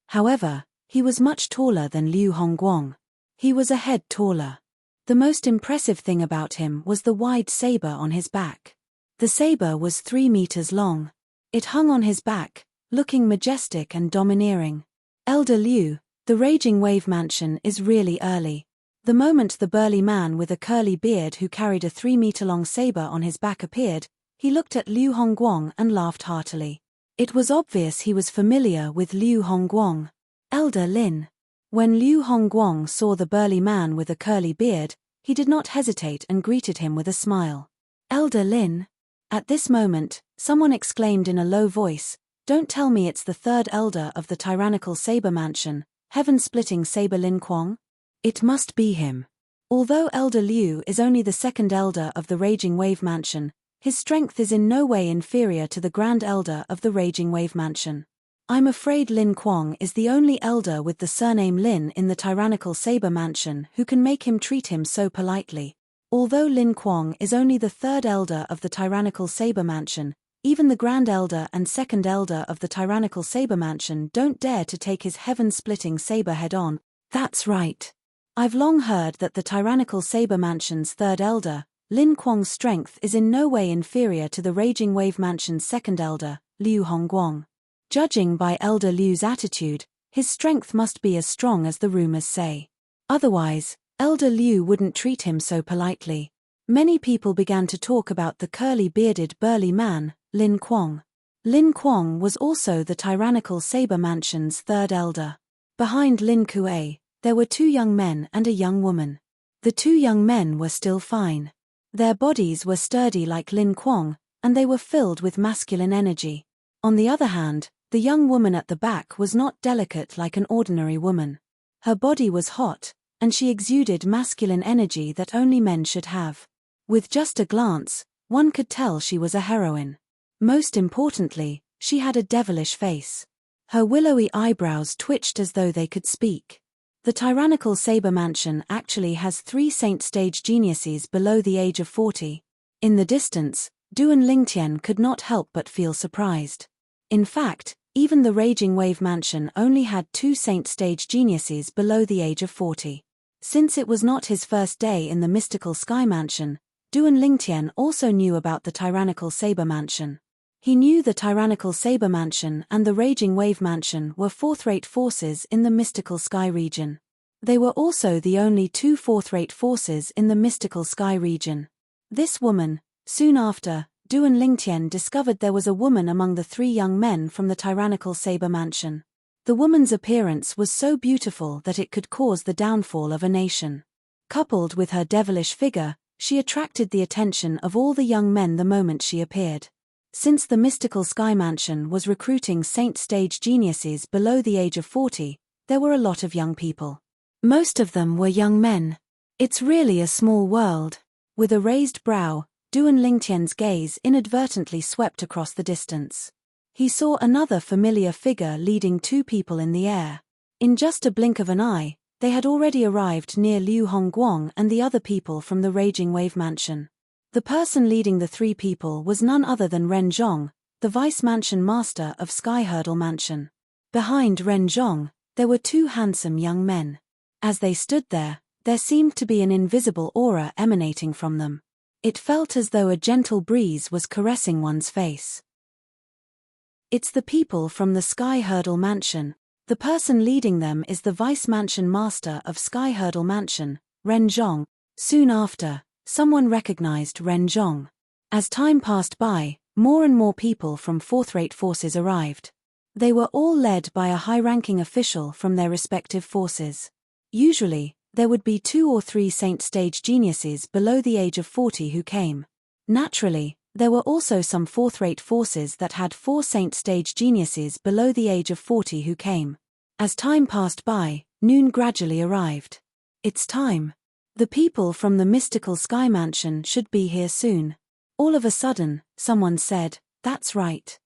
However, he was much taller than Liu Hongguang. He was a head taller. The most impressive thing about him was the wide saber on his back. The saber was 3 meters long. It hung on his back, looking majestic and domineering. Elder Liu, the Raging Wave Mansion is really early. The moment the burly man with a curly beard who carried a 3-meter-long saber on his back appeared, he looked at Liu Hongguang and laughed heartily. It was obvious he was familiar with Liu Hongguang. Elder Lin. When Liu Hongguang saw the burly man with a curly beard, he did not hesitate and greeted him with a smile. Elder Lin. At this moment, someone exclaimed in a low voice, "Don't tell me it's the 3rd elder of the Tyrannical Saber Mansion, Heaven-Splitting Saber Lin Kuang? It must be him." Although Elder Liu is only the 2nd elder of the Raging Wave Mansion, his strength is in no way inferior to the Grand Elder of the Raging Wave Mansion. I'm afraid Lin Kuang is the only elder with the surname Lin in the Tyrannical Saber Mansion who can make him treat him so politely. Although Lin Kuang is only the 3rd elder of the Tyrannical Saber Mansion, even the Grand Elder and 2nd elder of the Tyrannical Saber Mansion don't dare to take his heaven-splitting saber head-on. That's right. I've long heard that the Tyrannical Saber Mansion's 3rd elder, Lin Kuang's strength is in no way inferior to the Raging Wave Mansion's second elder, Liu Hongguang. Judging by Elder Liu's attitude, his strength must be as strong as the rumors say. Otherwise, Elder Liu wouldn't treat him so politely. Many people began to talk about the curly-bearded burly man, Lin Kuang. Lin Kuang was also the tyrannical Saber Mansion's third elder. Behind Lin Kuei, there were 2 young men and a young woman. The 2 young men were still fine. Their bodies were sturdy like Lin Kuang, and they were filled with masculine energy. On the other hand, the young woman at the back was not delicate like an ordinary woman. Her body was hot, and she exuded masculine energy that only men should have. With just a glance, one could tell she was a heroine. Most importantly, she had a devilish face. Her willowy eyebrows twitched as though they could speak. The tyrannical Saber Mansion actually has 3 saint stage geniuses below the age of 40. In the distance, Duan Lingtian could not help but feel surprised. In fact, even the Raging Wave Mansion only had 2 saint stage geniuses below the age of 40. Since it was not his first day in the mystical Sky Mansion, Duan Lingtian also knew about the tyrannical Saber Mansion. He knew the tyrannical Saber Mansion and the Raging Wave Mansion were fourth-rate forces in the mystical Sky region. They were also the only 2 fourth-rate forces in the mystical Sky region. This woman, soon after, Duan Lingtian discovered there was a woman among the 3 young men from the tyrannical Saber Mansion. The woman's appearance was so beautiful that it could cause the downfall of a nation. Coupled with her devilish figure, she attracted the attention of all the young men the moment she appeared. Since the mystical Sky Mansion was recruiting saint stage geniuses below the age of 40, there were a lot of young people. Most of them were young men. It's really a small world. With a raised brow, Duan Lingtian's gaze inadvertently swept across the distance. He saw another familiar figure leading 2 people in the air. In just a blink of an eye, they had already arrived near Liu Hongguang and the other people from the Raging Wave Mansion. The person leading the 3 people was none other than Ren Zhong, the Vice Mansion Master of Sky Hurdle Mansion. Behind Ren Zhong, there were 2 handsome young men. As they stood there seemed to be an invisible aura emanating from them. It felt as though a gentle breeze was caressing one's face. It's the people from the Sky Hurdle Mansion. The person leading them is the Vice Mansion Master of Sky Hurdle Mansion, Ren Zhong. Soon after, someone recognized Ren Zhong. As time passed by, more and more people from fourth-rate forces arrived. They were all led by a high-ranking official from their respective forces. Usually, there would be 2 or 3 saint stage geniuses below the age of 40 who came. Naturally, there were also some fourth-rate forces that had 4 saint stage geniuses below the age of 40 who came. As time passed by, noon gradually arrived. It's time. The people from the mystical Sky Mansion should be here soon. All of a sudden, someone said, "That's right."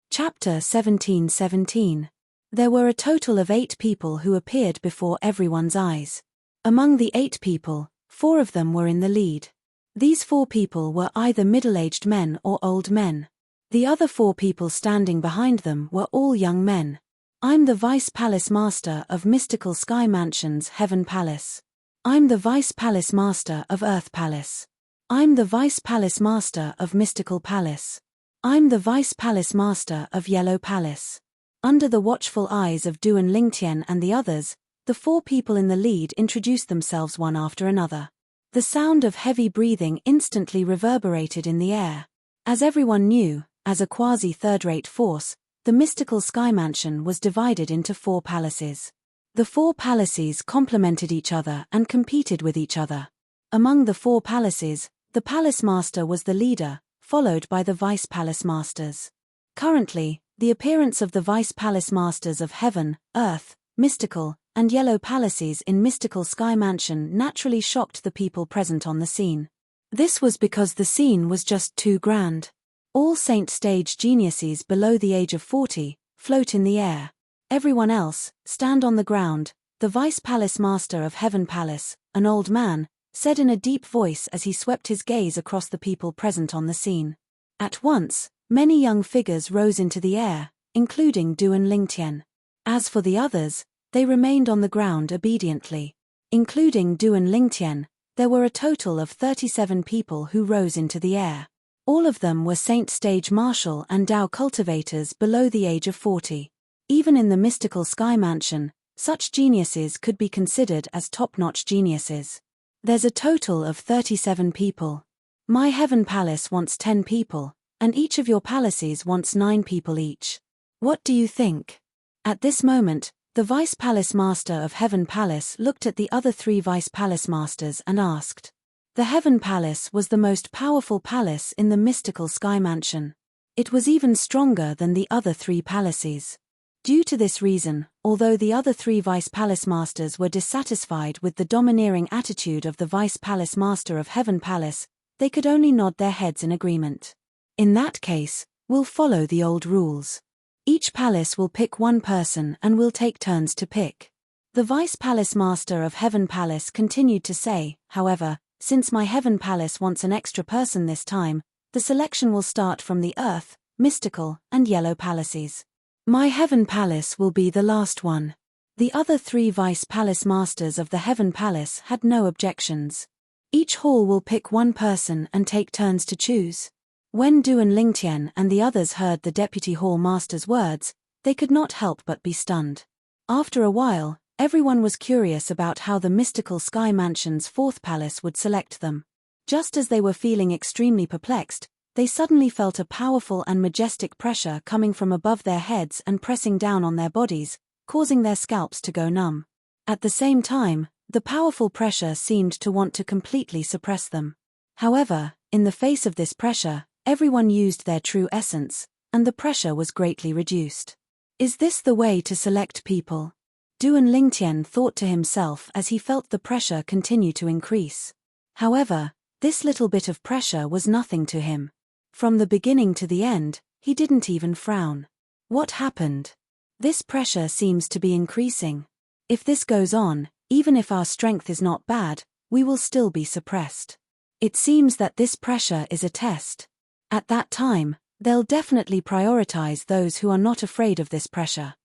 Chapter 17:17. There were a total of 8 people who appeared before everyone's eyes. Among the 8 people, 4 of them were in the lead. These 4 people were either middle-aged men or old men. The other 4 people standing behind them were all young men. I'm the Vice Palace Master of Mystical Sky Mansion's Heaven Palace. I'm the Vice Palace Master of Earth Palace. I'm the Vice Palace Master of Mystical Palace. I'm the Vice Palace Master of Yellow Palace. Under the watchful eyes of Duan Lingtian and the others, the 4 people in the lead introduced themselves one after another. The sound of heavy breathing instantly reverberated in the air. As everyone knew, as a quasi-third-rate force, the mystical Sky Mansion was divided into 4 palaces. The 4 palaces complemented each other and competed with each other. Among the 4 palaces, the Palace Master was the leader, followed by the Vice Palace Masters. Currently, the appearance of the Vice Palace Masters of Heaven, Earth, Mystical, and Yellow Palaces in Mystical Sky Mansion naturally shocked the people present on the scene. This was because the scene was just too grand. All saint stage geniuses below the age of 40 float in the air. Everyone else stand on the ground. The Vice Palace Master of Heaven Palace, an old man, said in a deep voice as he swept his gaze across the people present on the scene. At once, many young figures rose into the air, including Duan Lingtian. As for the others, they remained on the ground obediently. Including Duan Lingtian, there were a total of 37 people who rose into the air. All of them were Saint Stage Marshal and Dao cultivators below the age of 40. Even in the mystical sky mansion, such geniuses could be considered as top-notch geniuses. There's a total of 37 people. My heaven palace wants 10 people, and each of your palaces wants 9 people each. What do you think? At this moment, the Vice Palace Master of Heaven Palace looked at the other 3 Vice Palace Masters and asked. The Heaven Palace was the most powerful palace in the mystical sky mansion. It was even stronger than the other 3 palaces. Due to this reason, although the other 3 Vice Palace Masters were dissatisfied with the domineering attitude of the Vice Palace Master of Heaven Palace, they could only nod their heads in agreement. In that case, we'll follow the old rules. Each palace will pick one person and we'll take turns to pick. The Vice Palace Master of Heaven Palace continued to say, however, since my Heaven Palace wants an extra person this time, the selection will start from the Earth, Mystical, and Yellow Palaces. My Heaven Palace will be the last one. The other 3 Vice Palace Masters of the Heaven Palace had no objections. Each hall will pick one person and take turns to choose. When Duan Lingtian and the others heard the Deputy Hall Master's words, they could not help but be stunned. After a while, everyone was curious about how the mystical sky mansion's 4th palace would select them. Just as they were feeling extremely perplexed, they suddenly felt a powerful and majestic pressure coming from above their heads and pressing down on their bodies, causing their scalps to go numb. At the same time, the powerful pressure seemed to want to completely suppress them. However, in the face of this pressure, everyone used their true essence, and the pressure was greatly reduced. Is this the way to select people? Duan Lingtian thought to himself as he felt the pressure continue to increase. However, this little bit of pressure was nothing to him. From the beginning to the end, he didn't even frown. What happened? This pressure seems to be increasing. If this goes on, even if our strength is not bad, we will still be suppressed. It seems that this pressure is a test. At that time, they'll definitely prioritize those who are not afraid of this pressure.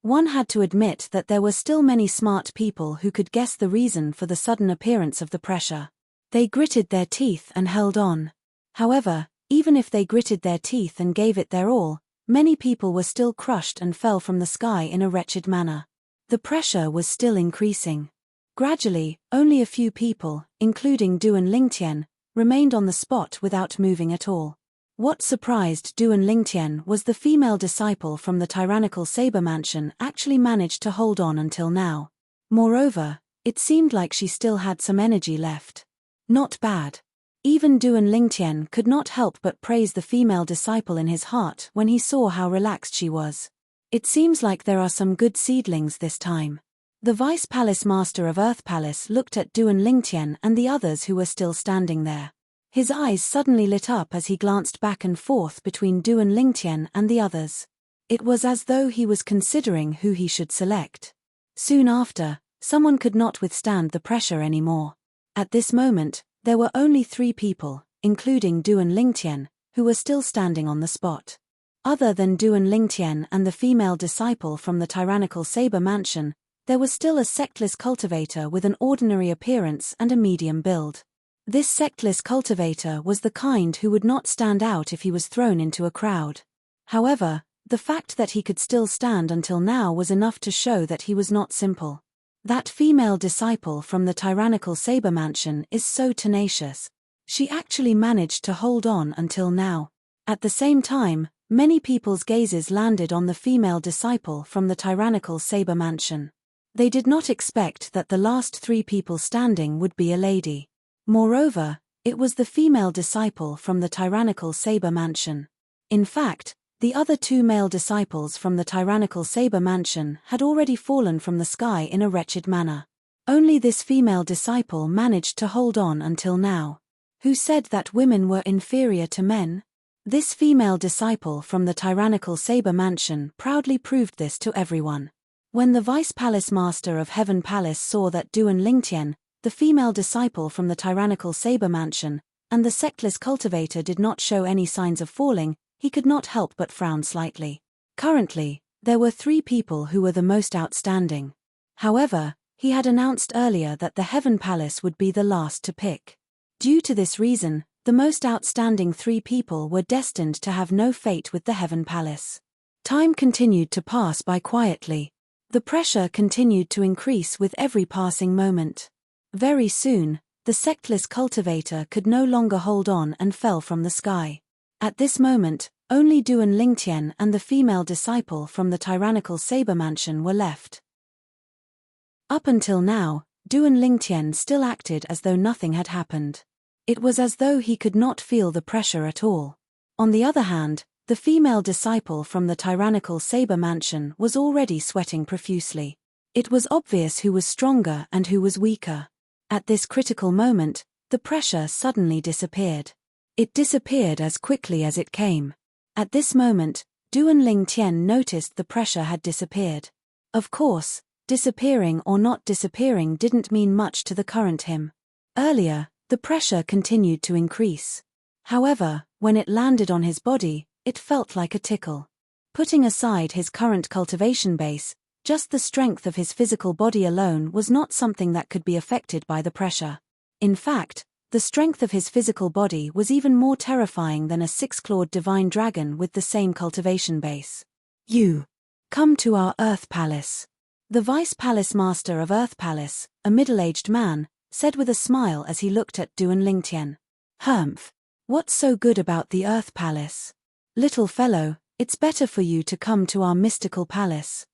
One had to admit that there were still many smart people who could guess the reason for the sudden appearance of the pressure. They gritted their teeth and held on. However, even if they gritted their teeth and gave it their all, many people were still crushed and fell from the sky in a wretched manner. The pressure was still increasing. Gradually, only a few people, including Duan Lingtian, remained on the spot without moving at all. What surprised Duan Lingtian was the female disciple from the tyrannical saber mansion actually managed to hold on until now. Moreover, it seemed like she still had some energy left. Not bad. Even Duan Lingtian could not help but praise the female disciple in his heart when he saw how relaxed she was. It seems like there are some good seedlings this time. The Vice Palace Master of Earth Palace looked at Duan Lingtian and the others who were still standing there. His eyes suddenly lit up as he glanced back and forth between Duan Lingtian and the others. It was as though he was considering who he should select. Soon after, someone could not withstand the pressure anymore. At this moment, there were only 3 people, including Duan Lingtian, who were still standing on the spot. Other than Duan Lingtian and the female disciple from the tyrannical saber mansion, there was still a sectless cultivator with an ordinary appearance and a medium build. This sectless cultivator was the kind who would not stand out if he was thrown into a crowd. However, the fact that he could still stand until now was enough to show that he was not simple. That female disciple from the tyrannical saber mansion is so tenacious. She actually managed to hold on until now. At the same time, many people's gazes landed on the female disciple from the tyrannical saber mansion. They did not expect that the last 3 people standing would be a lady. Moreover, it was the female disciple from the tyrannical saber mansion. In fact, the other 2 male disciples from the tyrannical saber mansion had already fallen from the sky in a wretched manner. Only this female disciple managed to hold on until now. Who said that women were inferior to men? This female disciple from the tyrannical saber mansion proudly proved this to everyone. When the Vice Palace Master of Heaven Palace saw that Duan Lingtian, the female disciple from the tyrannical saber mansion, and the sectless cultivator did not show any signs of falling, he could not help but frown slightly. Currently, there were 3 people who were the most outstanding. However, He had announced earlier that the Heaven Palace would be the last to pick. Due to this reason, the most outstanding 3 people were destined to have no fate with the Heaven Palace. Time continued to pass by quietly. The pressure continued to increase with every passing moment. Very soon, the sectless cultivator could no longer hold on and fell from the sky. At this moment, only Duan Lingtian and the female disciple from the tyrannical saber mansion were left. Up until now, Duan Lingtian still acted as though nothing had happened. It was as though he could not feel the pressure at all. On the other hand, the female disciple from the tyrannical saber mansion was already sweating profusely. It was obvious who was stronger and who was weaker. At this critical moment, the pressure suddenly disappeared. It disappeared as quickly as it came. At this moment, Duan Lingtian noticed the pressure had disappeared. Of course, disappearing or not disappearing didn't mean much to the current him. Earlier, the pressure continued to increase. However, when it landed on his body, it felt like a tickle. Putting aside his current cultivation base, just the strength of his physical body alone was not something that could be affected by the pressure. In fact, the strength of his physical body was even more terrifying than a 6-clawed divine dragon with the same cultivation base. "You come to our Earth Palace." The Vice Palace Master of Earth Palace, a middle-aged man, said with a smile as he looked at Duan Lingtian. "Humph. What's so good about the Earth Palace? Little fellow, it's better for you to come to our mystical palace."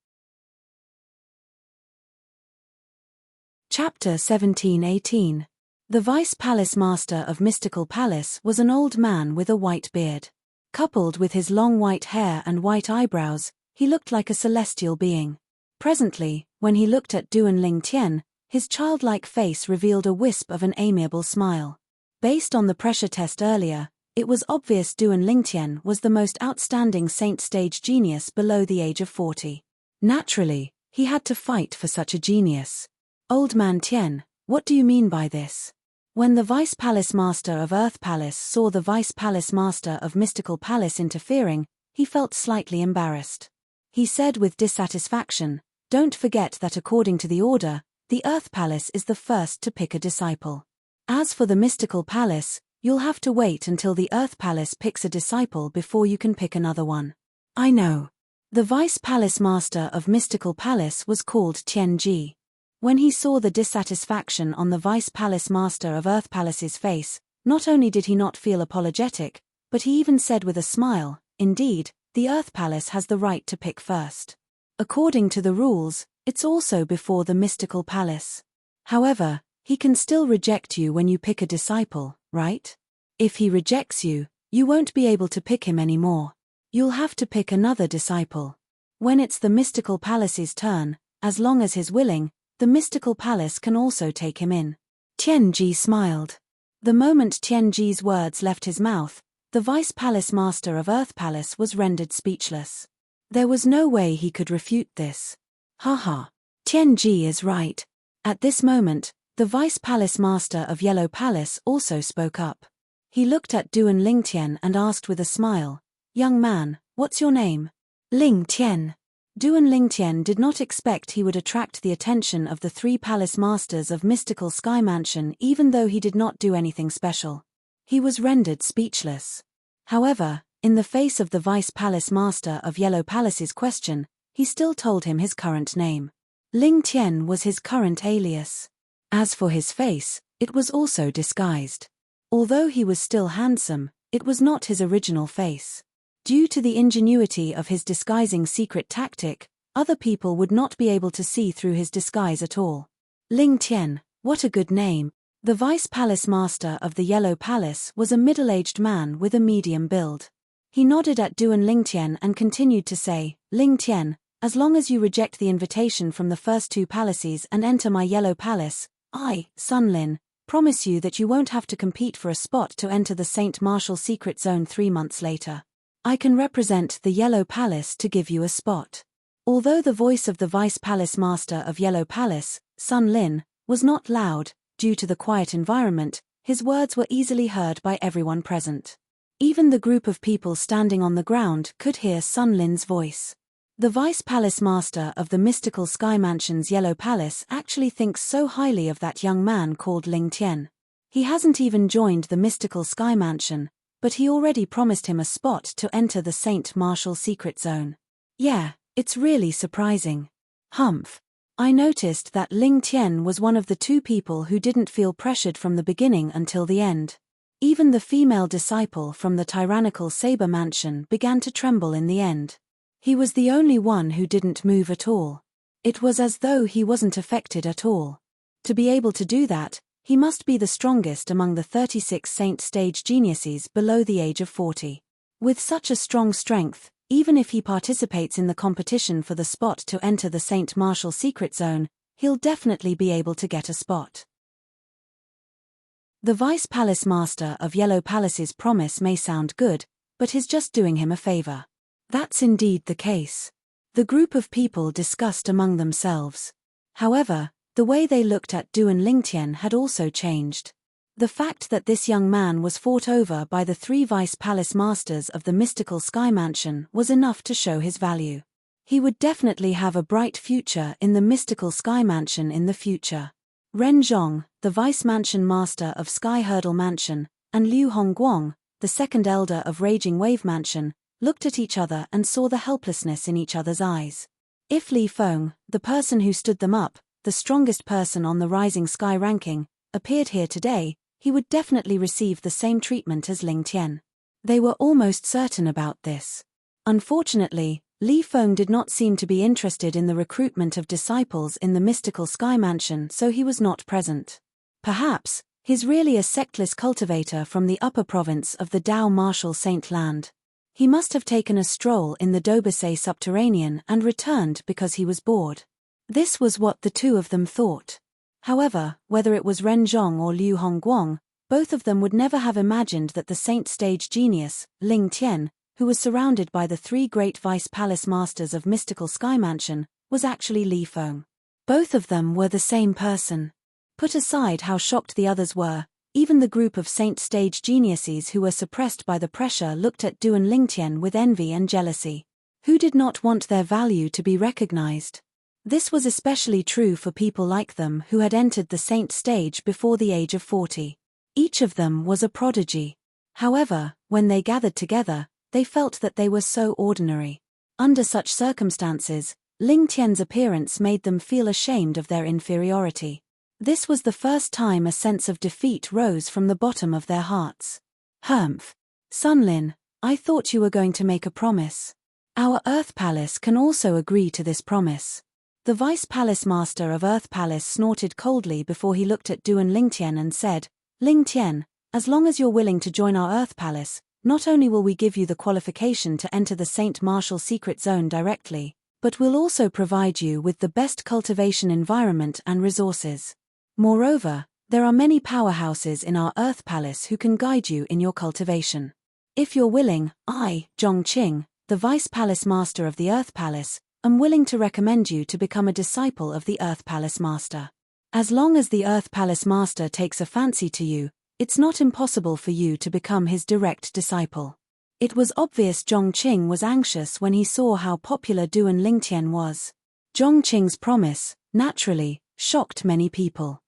Chapter 17-18. The Vice Palace Master of Mystical Palace was an old man with a white beard. Coupled with his long white hair and white eyebrows, he looked like a celestial being. Presently, when he looked at Duan Lingtian, his childlike face revealed a wisp of an amiable smile. Based on the pressure test earlier, it was obvious Duan Lingtian was the most outstanding saint stage genius below the age of 40. Naturally, he had to fight for such a genius. "Old man Tian, what do you mean by this?" When the Vice Palace Master of Earth Palace saw the Vice Palace Master of Mystical Palace interfering, he felt slightly embarrassed. He said with dissatisfaction, "Don't forget that according to the order, the Earth Palace is the first to pick a disciple. As for the Mystical Palace, you'll have to wait until the Earth Palace picks a disciple before you can pick another one." "I know." The Vice Palace Master of Mystical Palace was called Tianji. When he saw the dissatisfaction on the Vice Palace Master of Earth Palace's face, not only did he not feel apologetic, but he even said with a smile, "Indeed, the Earth Palace has the right to pick first. According to the rules, it's also before the Mystical Palace. However, he can still reject you when you pick a disciple, right? If he rejects you, you won't be able to pick him anymore. You'll have to pick another disciple. When it's the Mystical Palace's turn, as long as he's willing, the Mystical Palace can also take him in." Tianji smiled. The moment Tianji's words left his mouth, the Vice Palace Master of Earth Palace was rendered speechless. There was no way he could refute this. "Haha. Tianji is right." At this moment, the Vice Palace Master of Yellow Palace also spoke up. He looked at Duan Lingtian and asked with a smile, "Young man, what's your name?" "Lingtian." Duan Lingtian did not expect he would attract the attention of the 3 Palace Masters of Mystical Sky Mansion even though he did not do anything special. He was rendered speechless. However, in the face of the Vice Palace Master of Yellow Palace's question, he still told him his current name. Lingtian was his current alias. As for his face, it was also disguised. Although he was still handsome, it was not his original face. Due to the ingenuity of his disguising secret tactic, other people would not be able to see through his disguise at all. Lingtian, what a good name. The Vice Palace Master of the Yellow Palace was a middle-aged man with a medium build. He nodded at Duan Lingtian and continued to say, "Lingtian, as long as you reject the invitation from the first 2 palaces and enter my Yellow Palace, I, Sun Lin, promise you that you won't have to compete for a spot to enter the Saint Martial Secret Zone 3 months later. I can represent the Yellow Palace to give you a spot." Although the voice of the Vice Palace Master of Yellow Palace, Sun Lin, was not loud, due to the quiet environment, his words were easily heard by everyone present. Even the group of people standing on the ground could hear Sun Lin's voice. The Vice Palace Master of the mystical Sky Mansion's Yellow Palace actually thinks so highly of that young man called Ling Tian. He hasn't even joined the mystical Sky Mansion, but he already promised him a spot to enter the Saint Martial secret zone. Yeah, it's really surprising. Humph. I noticed that Ling Tian was one of the two people who didn't feel pressured from the beginning until the end. Even the female disciple from the tyrannical Saber Mansion began to tremble in the end. He was the only one who didn't move at all. It was as though he wasn't affected at all. To be able to do that, he must be the strongest among the 36 Saint stage geniuses below the age of 40. With such a strong strength, even if he participates in the competition for the spot to enter the Saint Martial secret zone, he'll definitely be able to get a spot. The Vice Palace Master of Yellow Palace's promise may sound good, but he's just doing him a favor. That's indeed the case. The group of people discussed among themselves. However, the way they looked at Duan Lingtian had also changed. The fact that this young man was fought over by the 3 Vice Palace Masters of the mystical Sky Mansion was enough to show his value. He would definitely have a bright future in the mystical Sky Mansion in the future. Ren Zhong, the Vice Mansion Master of Sky Hurdle Mansion, and Liu Hongguang, the second elder of Raging Wave Mansion, looked at each other and saw the helplessness in each other's eyes. If Li Feng, the person who stood them up, the strongest person on the Rising Sky ranking, appeared here today, he would definitely receive the same treatment as Ling Tian. They were almost certain about this. Unfortunately, Li Feng did not seem to be interested in the recruitment of disciples in the mystical Sky Mansion, so he was not present. Perhaps, he's really a sectless cultivator from the upper province of the Dao Martial Saint Land. He must have taken a stroll in the Dobasay subterranean and returned because he was bored. This was what the two of them thought. However, whether it was Ren Zhong or Liu Hongguang, both of them would never have imagined that the Saint stage genius, Ling Tian, who was surrounded by the 3 great Vice Palace Masters of mystical Sky Mansion, was actually Li Feng. Both of them were the same person. Put aside how shocked the others were, even the group of Saint stage geniuses who were suppressed by the pressure looked at Duan Lingtian with envy and jealousy. Who did not want their value to be recognized? This was especially true for people like them who had entered the Saint stage before the age of 40. Each of them was a prodigy. However, when they gathered together, they felt that they were so ordinary. Under such circumstances, Ling Tian's appearance made them feel ashamed of their inferiority. This was the first time a sense of defeat rose from the bottom of their hearts. Humph. Sunlin, I thought you were going to make a promise. Our Earth Palace can also agree to this promise. The Vice Palace Master of Earth Palace snorted coldly before he looked at Duan Lingtian and said, Ling Tian, as long as you're willing to join our Earth Palace, not only will we give you the qualification to enter the Saint Martial secret zone directly, but we'll also provide you with the best cultivation environment and resources. Moreover, there are many powerhouses in our Earth Palace who can guide you in your cultivation. If you're willing, I, Zhongqing, the Vice Palace Master of the Earth Palace, am willing to recommend you to become a disciple of the Earth Palace Master. As long as the Earth Palace Master takes a fancy to you, it's not impossible for you to become his direct disciple. It was obvious Zhongqing was anxious when he saw how popular Duan Lingtian was. Zhongqing's promise, naturally, shocked many people.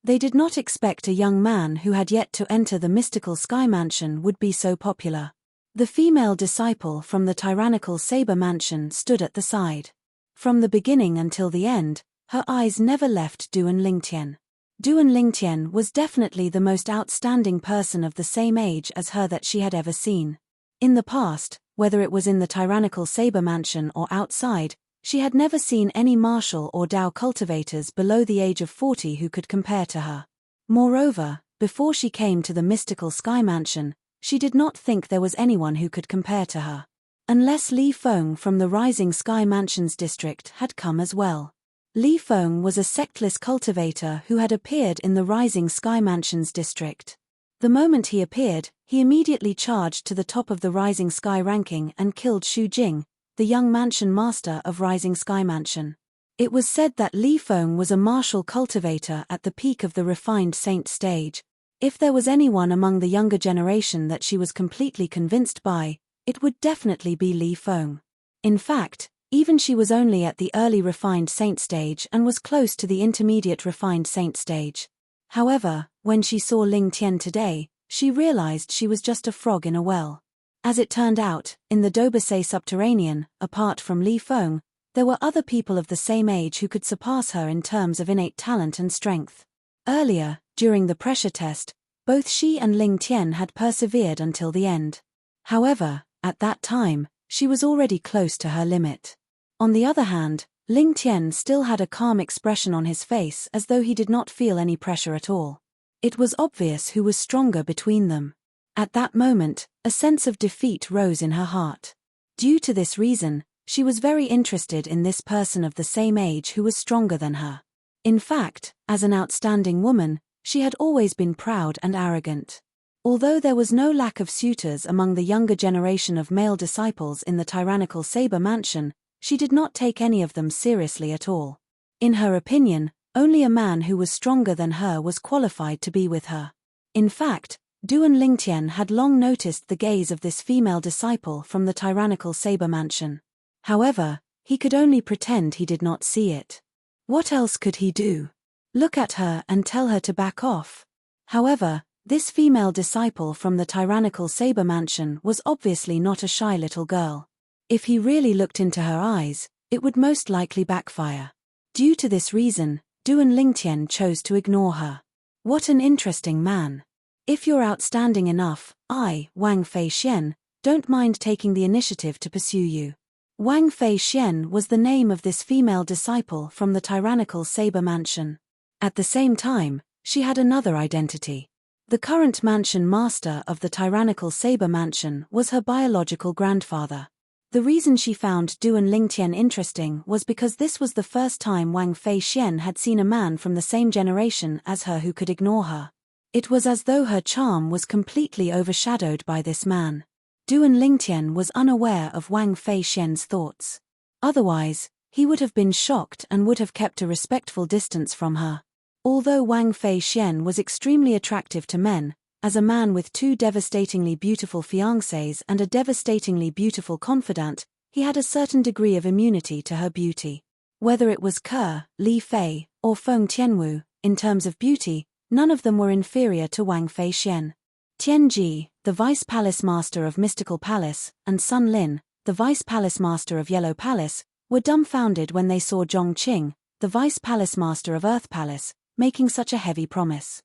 They did not expect a young man who had yet to enter the mystical Sky Mansion would be so popular. The female disciple from the tyrannical Saber Mansion stood at the side. From the beginning until the end, her eyes never left Duan Lingtian. Duan Lingtian was definitely the most outstanding person of the same age as her that she had ever seen. In the past, whether it was in the tyrannical Saber Mansion or outside, she had never seen any martial or Dao cultivators below the age of 40 who could compare to her. Moreover, before she came to the mystical Sky Mansion, she did not think there was anyone who could compare to her. Unless Li Feng from the Rising Sky Mansion's district had come as well. Li Feng was a sectless cultivator who had appeared in the Rising Sky Mansion's district. The moment he appeared, he immediately charged to the top of the Rising Sky ranking and killed Xu Jing, the young mansion master of Rising Sky Mansion. It was said that Li Feng was a martial cultivator at the peak of the refined saint stage. If there was anyone among the younger generation that she was completely convinced by, it would definitely be Li Feng. In fact, even she was only at the early refined saint stage and was close to the intermediate refined saint stage. However, when she saw Ling Tian today, she realized she was just a frog in a well. As it turned out, in the Dobasay subterranean, apart from Li Feng, there were other people of the same age who could surpass her in terms of innate talent and strength. Earlier, during the pressure test, both she and Ling Tian had persevered until the end. However, at that time, she was already close to her limit. On the other hand, Ling Tian still had a calm expression on his face as though he did not feel any pressure at all. It was obvious who was stronger between them. At that moment, a sense of defeat rose in her heart. Due to this reason, she was very interested in this person of the same age who was stronger than her. In fact, as an outstanding woman, she had always been proud and arrogant. Although there was no lack of suitors among the younger generation of male disciples in the tyrannical Saber mansion, she did not take any of them seriously at all. In her opinion, only a man who was stronger than her was qualified to be with her. In fact, Duan Lingtian had long noticed the gaze of this female disciple from the tyrannical Saber mansion. However, he could only pretend he did not see it. What else could he do? Look at her and tell her to back off. However, this female disciple from the tyrannical Saber mansion was obviously not a shy little girl. If he really looked into her eyes, it would most likely backfire. Due to this reason, Duan Lingtian chose to ignore her. What an interesting man. If you're outstanding enough, I, Wang Fei Xian, don't mind taking the initiative to pursue you. Wang Fei Xian was the name of this female disciple from the tyrannical Saber mansion. At the same time, she had another identity. The current mansion master of the tyrannical Saber mansion was her biological grandfather. The reason she found Duan Lingtian interesting was because this was the first time Wang Fei Xian had seen a man from the same generation as her who could ignore her. It was as though her charm was completely overshadowed by this man. Duan Lingtian was unaware of Wang Fei Xian's thoughts. Otherwise, he would have been shocked and would have kept a respectful distance from her. Although Wang Fei Xian was extremely attractive to men, as a man with two devastatingly beautiful fiancées and a devastatingly beautiful confidant, he had a certain degree of immunity to her beauty. Whether it was Ke, Li Fei, or Feng Tianwu, in terms of beauty, none of them were inferior to Wang Fei Xian. Tianji, the Vice Palace Master of Mystical Palace, and Sun Lin, the Vice Palace Master of Yellow Palace, were dumbfounded when they saw Zhongqing, the Vice Palace Master of Earth Palace, making such a heavy promise.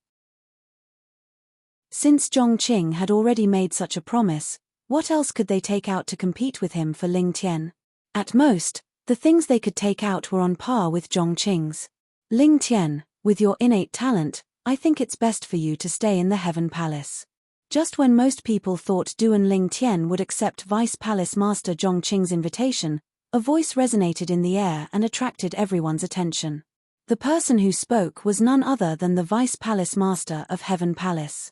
Since Zhongqing had already made such a promise, what else could they take out to compete with him for Ling Tian? At most, the things they could take out were on par with Zhongqing's. Ling Tian, with your innate talent, I think it's best for you to stay in the Heaven Palace. Just when most people thought Duan Ling Tian would accept Vice Palace Master Zhongqing's invitation, a voice resonated in the air and attracted everyone's attention. The person who spoke was none other than the Vice Palace Master of Heaven Palace.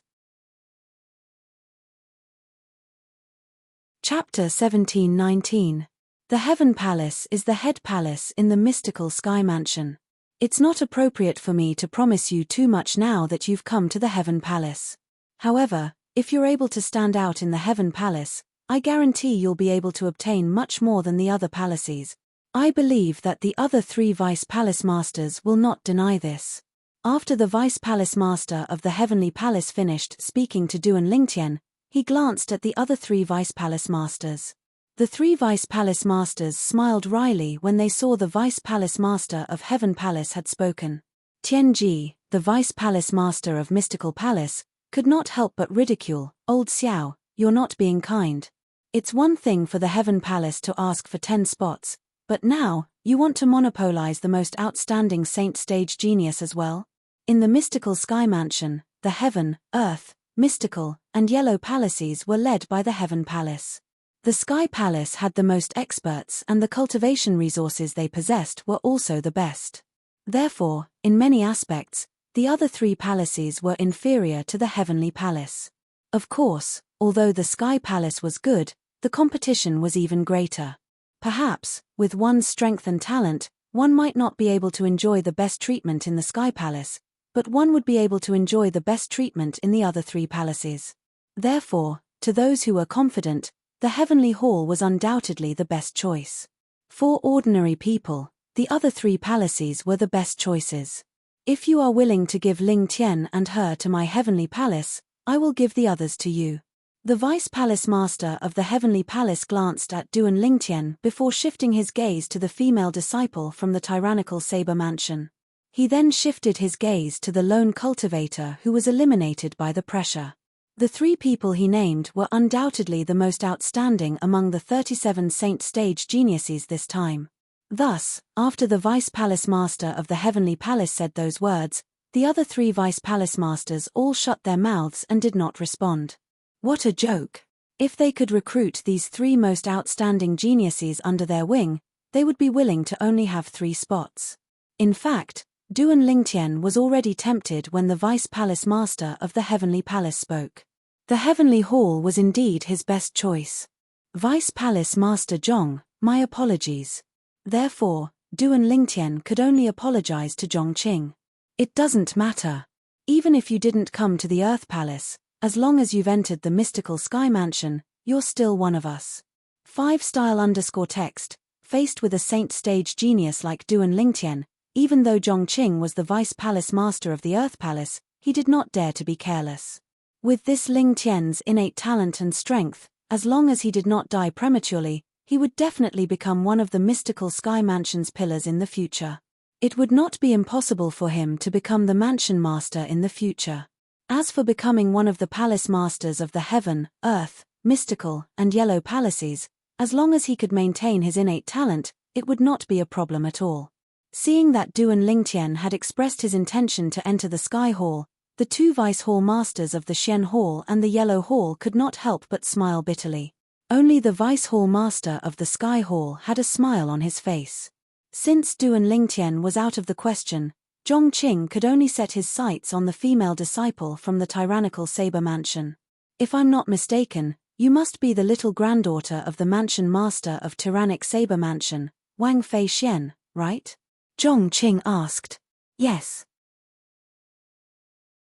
Chapter 17-19. The Heaven Palace is the head palace in the mystical Sky Mansion. It's not appropriate for me to promise you too much now that you've come to the Heaven Palace. However, if you're able to stand out in the Heaven Palace, I guarantee you'll be able to obtain much more than the other palaces. I believe that the other three Vice Palace Masters will not deny this. After the Vice Palace Master of the Heavenly Palace finished speaking to Duan Lingtian, he glanced at the other three Vice Palace Masters. The three Vice Palace Masters smiled wryly when they saw the Vice Palace Master of Heaven Palace had spoken. Tianji, the Vice Palace Master of Mystical Palace, could not help but ridicule, "Old Xiao, you're not being kind. It's one thing for the Heaven Palace to ask for 10 spots, but now, you want to monopolize the most outstanding saint stage genius as well?" In the mystical Sky Mansion, the Heaven, Earth, Mystical, and Yellow Palaces were led by the Heaven Palace. The Sky Palace had the most experts and the cultivation resources they possessed were also the best. Therefore, in many aspects, the other three palaces were inferior to the Heavenly Palace. Of course, although the Sky Palace was good, the competition was even greater. Perhaps, with one's strength and talent, one might not be able to enjoy the best treatment in the Sky Palace, but one would be able to enjoy the best treatment in the other three palaces. Therefore, to those who were confident, the heavenly hall was undoubtedly the best choice. For ordinary people, the other 3 palaces were the best choices. If you are willing to give Ling Tian and her to my heavenly palace, I will give the others to you. The vice palace master of the heavenly palace glanced at Duan Lingtian before shifting his gaze to the female disciple from the tyrannical saber mansion. He then shifted his gaze to the lone cultivator who was eliminated by the pressure. The 3 people he named were undoubtedly the most outstanding among the 37 saint stage geniuses this time. Thus, after the vice palace master of the heavenly palace said those words, the other 3 vice palace masters all shut their mouths and did not respond. What a joke! If they could recruit these 3 most outstanding geniuses under their wing, they would be willing to only have 3 spots. In fact, Duan Lingtian was already tempted when the vice palace master of the heavenly palace spoke. The heavenly hall was indeed his best choice. Vice palace master Zhong, my apologies. Therefore, Duan Lingtian could only apologize to Zhongqing. It doesn't matter. Even if you didn't come to the Earth Palace, as long as you've entered the mystical Sky Mansion, you're still one of us. 5-style_text, faced with a saint stage genius like Duan Lingtian, even though Zhongqing was the vice palace master of the Earth Palace, he did not dare to be careless. With this Lingtian's innate talent and strength, as long as he did not die prematurely, he would definitely become one of the mystical Sky Mansion's pillars in the future. It would not be impossible for him to become the mansion master in the future. As for becoming one of the palace masters of the heaven, earth, mystical, and yellow palaces, as long as he could maintain his innate talent, it would not be a problem at all. Seeing that Duan Lingtian had expressed his intention to enter the Sky Hall, the 2 vice hall masters of the Xian Hall and the Yellow Hall could not help but smile bitterly. Only the vice hall master of the Sky Hall had a smile on his face. Since Duan Lingtian was out of the question, Zhongqing could only set his sights on the female disciple from the tyrannical saber mansion. If I'm not mistaken, you must be the little granddaughter of the mansion master of tyrannic saber mansion, Wang Fei Xian, right? Zhongqing asked. Yes.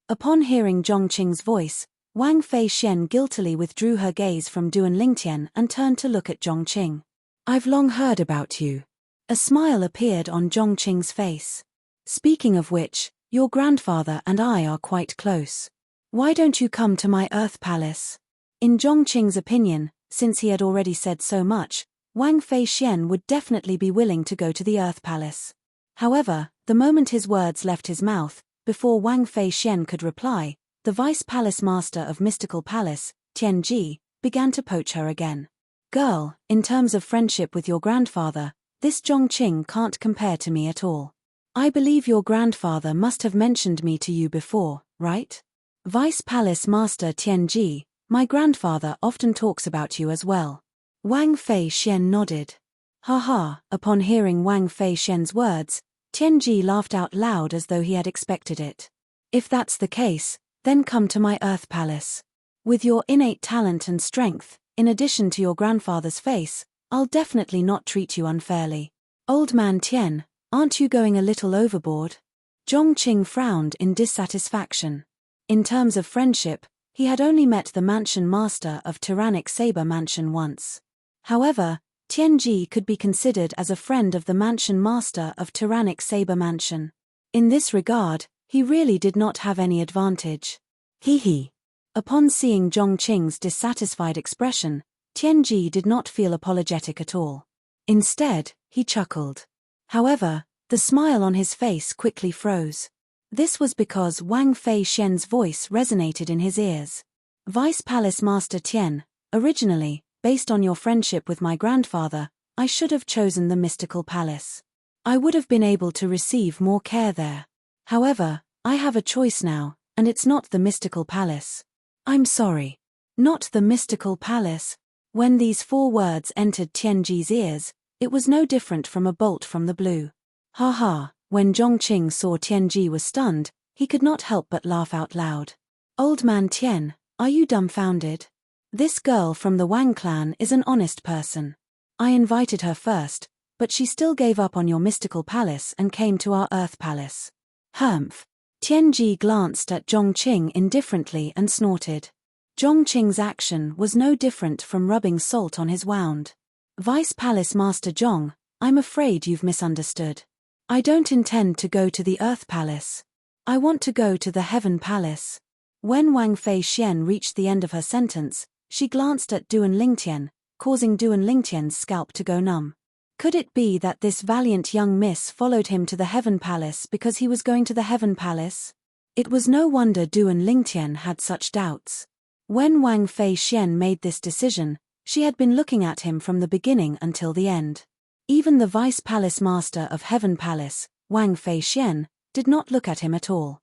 Upon hearing Zhongqing's voice, Wang Fei Xian guiltily withdrew her gaze from Duan Lingtian and turned to look at Zhongqing. I've long heard about you. A smile appeared on Zhongqing's face. Speaking of which, your grandfather and I are quite close. Why don't you come to my Earth Palace? In Zhongqing's opinion, since he had already said so much, Wang Fei Xian would definitely be willing to go to the Earth Palace. However, the moment his words left his mouth, before Wang Fei Xian could reply, the vice palace master of Mystical Palace, Tianji, began to poach her again. Girl, in terms of friendship with your grandfather, this Zhongqing can't compare to me at all. I believe your grandfather must have mentioned me to you before, right? Vice Palace Master Tianji, my grandfather often talks about you as well. Wang Fei Xian nodded. Haha, upon hearing Wang Fei Xian's words, Tianji laughed out loud as though he had expected it. If that's the case, then come to my Earth Palace. With your innate talent and strength, in addition to your grandfather's face, I'll definitely not treat you unfairly. Old man Tian, aren't you going a little overboard? Zhongqing frowned in dissatisfaction. In terms of friendship, he had only met the mansion master of Tyrannic Saber Mansion once. However, Tianji could be considered as a friend of the mansion master of Tyrannic Saber Mansion. In this regard, he really did not have any advantage. Hee. Upon seeing Zhongqing's dissatisfied expression, Tianji did not feel apologetic at all. Instead, he chuckled. However, the smile on his face quickly froze. This was because Wang Fei Xian's voice resonated in his ears. Vice Palace Master Tian, originally, based on your friendship with my grandfather, I should have chosen the Mystical Palace. I would have been able to receive more care there. However, I have a choice now, and it's not the Mystical Palace. I'm sorry. Not the Mystical Palace. When these 4 words entered Tianji's ears, it was no different from a bolt from the blue. Ha. When Zhongqing saw Tianji was stunned, he could not help but laugh out loud. Old man Tian, are you dumbfounded? This girl from the Wang clan is an honest person. I invited her first, but she still gave up on your Mystical Palace and came to our Earth Palace. Humph. Tianji glanced at Zhongqing indifferently and snorted. Zhongqing's action was no different from rubbing salt on his wound. Vice Palace Master Zhong, I'm afraid you've misunderstood. I don't intend to go to the Earth Palace. I want to go to the Heaven Palace. When Wang Fei Xian reached the end of her sentence, she glanced at Duan Lingtian, causing Duan Lingtian's scalp to go numb. Could it be that this valiant young miss followed him to the Heaven Palace because he was going to the Heaven Palace? It was no wonder Duan Lingtian had such doubts. When Wang Fei Xian made this decision, she had been looking at him from the beginning until the end. Even the Vice Palace Master of Heaven Palace, Wang Fei Xian, did not look at him at all.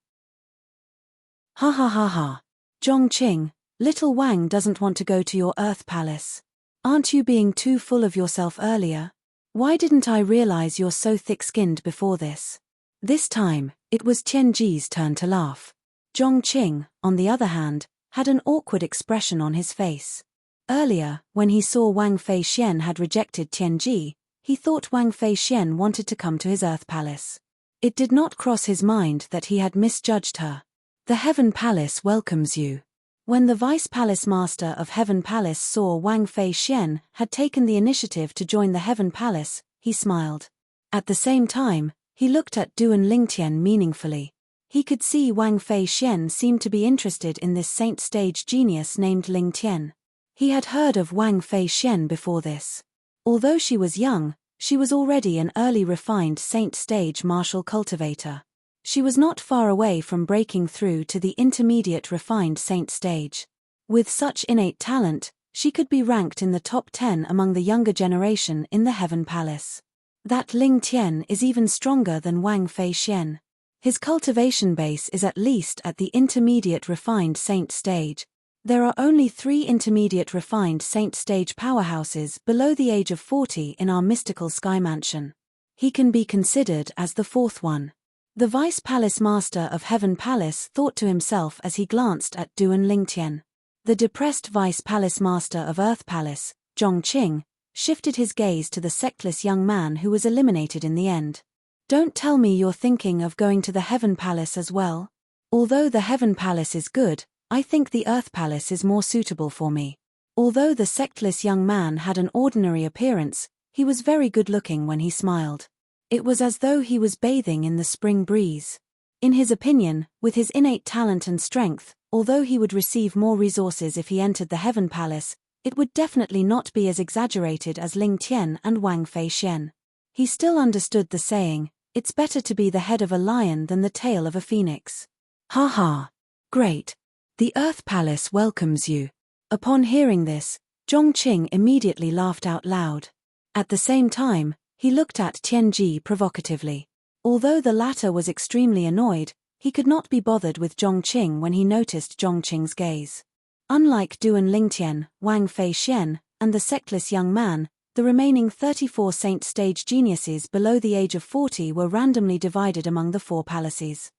Ha ha ha ha. Zhongqing, little Wang doesn't want to go to your Earth Palace. Aren't you being too full of yourself earlier? Why didn't I realize you're so thick-skinned before this? This time, it was Tianji's turn to laugh. Zhongqing, on the other hand, had an awkward expression on his face. Earlier, when he saw Wang Fei Xian had rejected Tianji, he thought Wang Fei Xian wanted to come to his Earth Palace. It did not cross his mind that he had misjudged her. The Heaven Palace welcomes you. When the Vice Palace Master of Heaven Palace saw Wang Fei Xian had taken the initiative to join the Heaven Palace, he smiled. At the same time, he looked at Duan Lingtian meaningfully. He could see Wang Fei Xian seemed to be interested in this saint stage genius named Ling Tian. He had heard of Wang Fei Xian before this. Although she was young, she was already an early refined saint stage martial cultivator. She was not far away from breaking through to the intermediate refined saint stage. With such innate talent, she could be ranked in the top 10 among the younger generation in the Heaven Palace. That Ling Tian is even stronger than Wang Fei Xian. His cultivation base is at least at the intermediate refined saint stage. There are only 3 intermediate refined saint stage powerhouses below the age of 40 in our mystical sky mansion. He can be considered as the 4th one. The Vice Palace Master of Heaven Palace thought to himself as he glanced at Duan Lingtian. The depressed Vice Palace Master of Earth Palace, Zhongqing, shifted his gaze to the sectless young man who was eliminated in the end. Don't tell me you're thinking of going to the Heaven Palace as well? Although the Heaven Palace is good, I think the Earth Palace is more suitable for me. Although the sectless young man had an ordinary appearance, he was very good-looking when he smiled. It was as though he was bathing in the spring breeze. In his opinion, with his innate talent and strength, although he would receive more resources if he entered the Heaven Palace, it would definitely not be as exaggerated as Ling Tian and Wang Fei Xian. He still understood the saying, it's better to be the head of a lion than the tail of a phoenix. Ha ha. Great. The Earth Palace welcomes you. Upon hearing this, Zhongqing immediately laughed out loud. At the same time, he looked at Tianji provocatively. Although the latter was extremely annoyed, he could not be bothered with Zhongqing when he noticed Zhongqing's gaze. Unlike Duan Lingtian, Wang Fei Xian, and the sectless young man, the remaining 34 saint stage geniuses below the age of 40 were randomly divided among the 4 palaces.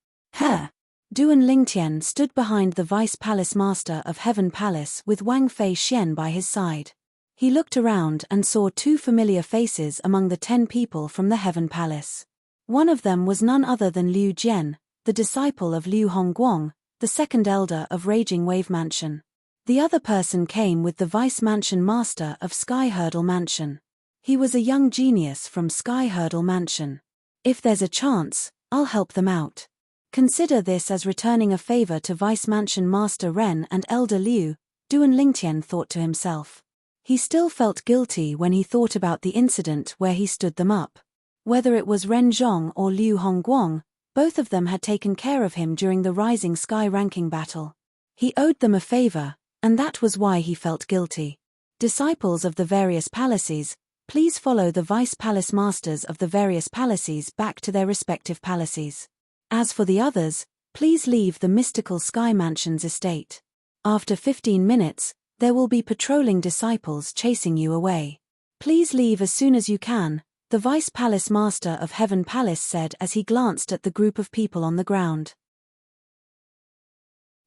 Duan Lingtian stood behind the Vice Palace Master of Heaven Palace with Wang Fei Xian by his side. He looked around and saw 2 familiar faces among the 10 people from the Heaven Palace. One of them was none other than Liu Jian, the disciple of Liu Hongguang, the second elder of Raging Wave Mansion. The other person came with the Vice Mansion Master of Sky Hurdle Mansion. He was a young genius from Sky Hurdle Mansion. If there's a chance, I'll help them out. Consider this as returning a favor to Vice Mansion Master Ren and Elder Liu, Duan Lingtian thought to himself. He still felt guilty when he thought about the incident where he stood them up. Whether it was Ren Zhong or Liu Hongguang, both of them had taken care of him during the Rising Sky ranking battle. He owed them a favor, and that was why he felt guilty. Disciples of the various palaces, please follow the Vice Palace Masters of the various palaces back to their respective palaces. As for the others, please leave the mystical Sky Mansion's estate. After 15 minutes, there will be patrolling disciples chasing you away. Please leave as soon as you can, the Vice Palace Master of Heaven Palace said as he glanced at the group of people on the ground.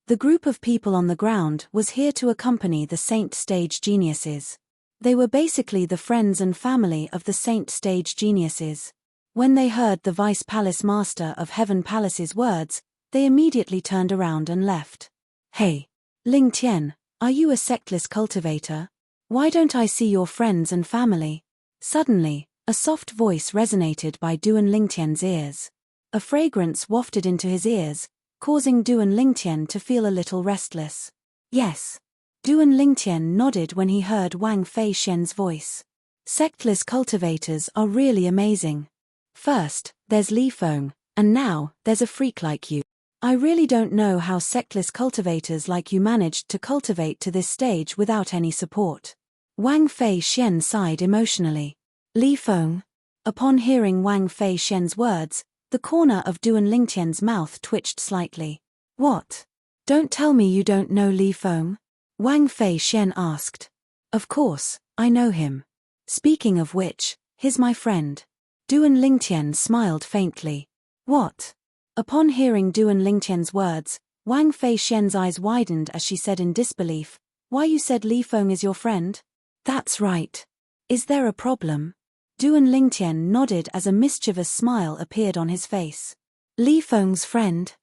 The group of people on the ground was here to accompany the Saint Stage Geniuses. They were basically the friends and family of the Saint Stage Geniuses. When they heard the Vice Palace Master of Heaven Palace's words, they immediately turned around and left. Hey, Ling Tian, Are you a sectless cultivator? Why don't I see your friends and family? Suddenly, a soft voice resonated by Duan Lingtian's ears. A fragrance wafted into his ears, causing Duan Lingtian to feel a little restless. Yes. Duan Lingtian nodded when he heard Wang Fei Xian's voice. Sectless cultivators are really amazing. First, there's Li Feng, and now, there's a freak like you. I really don't know how sectless cultivators like you managed to cultivate to this stage without any support. Wang Fei Xian sighed emotionally. Li Feng. Upon hearing Wang Fei Xian's words, the corner of Duan Lingtian's mouth twitched slightly. What? Don't tell me you don't know Li Feng? Wang Fei Xian asked. Of course, I know him. Speaking of which, he's my friend. Duan Lingtian smiled faintly. What? Upon hearing Duan Lingtian's words, Wang Fei Xian's eyes widened as she said in disbelief, Why you said Li Feng is your friend? That's right. Is there a problem? Duan Lingtian nodded as a mischievous smile appeared on his face. Li Feng's friend.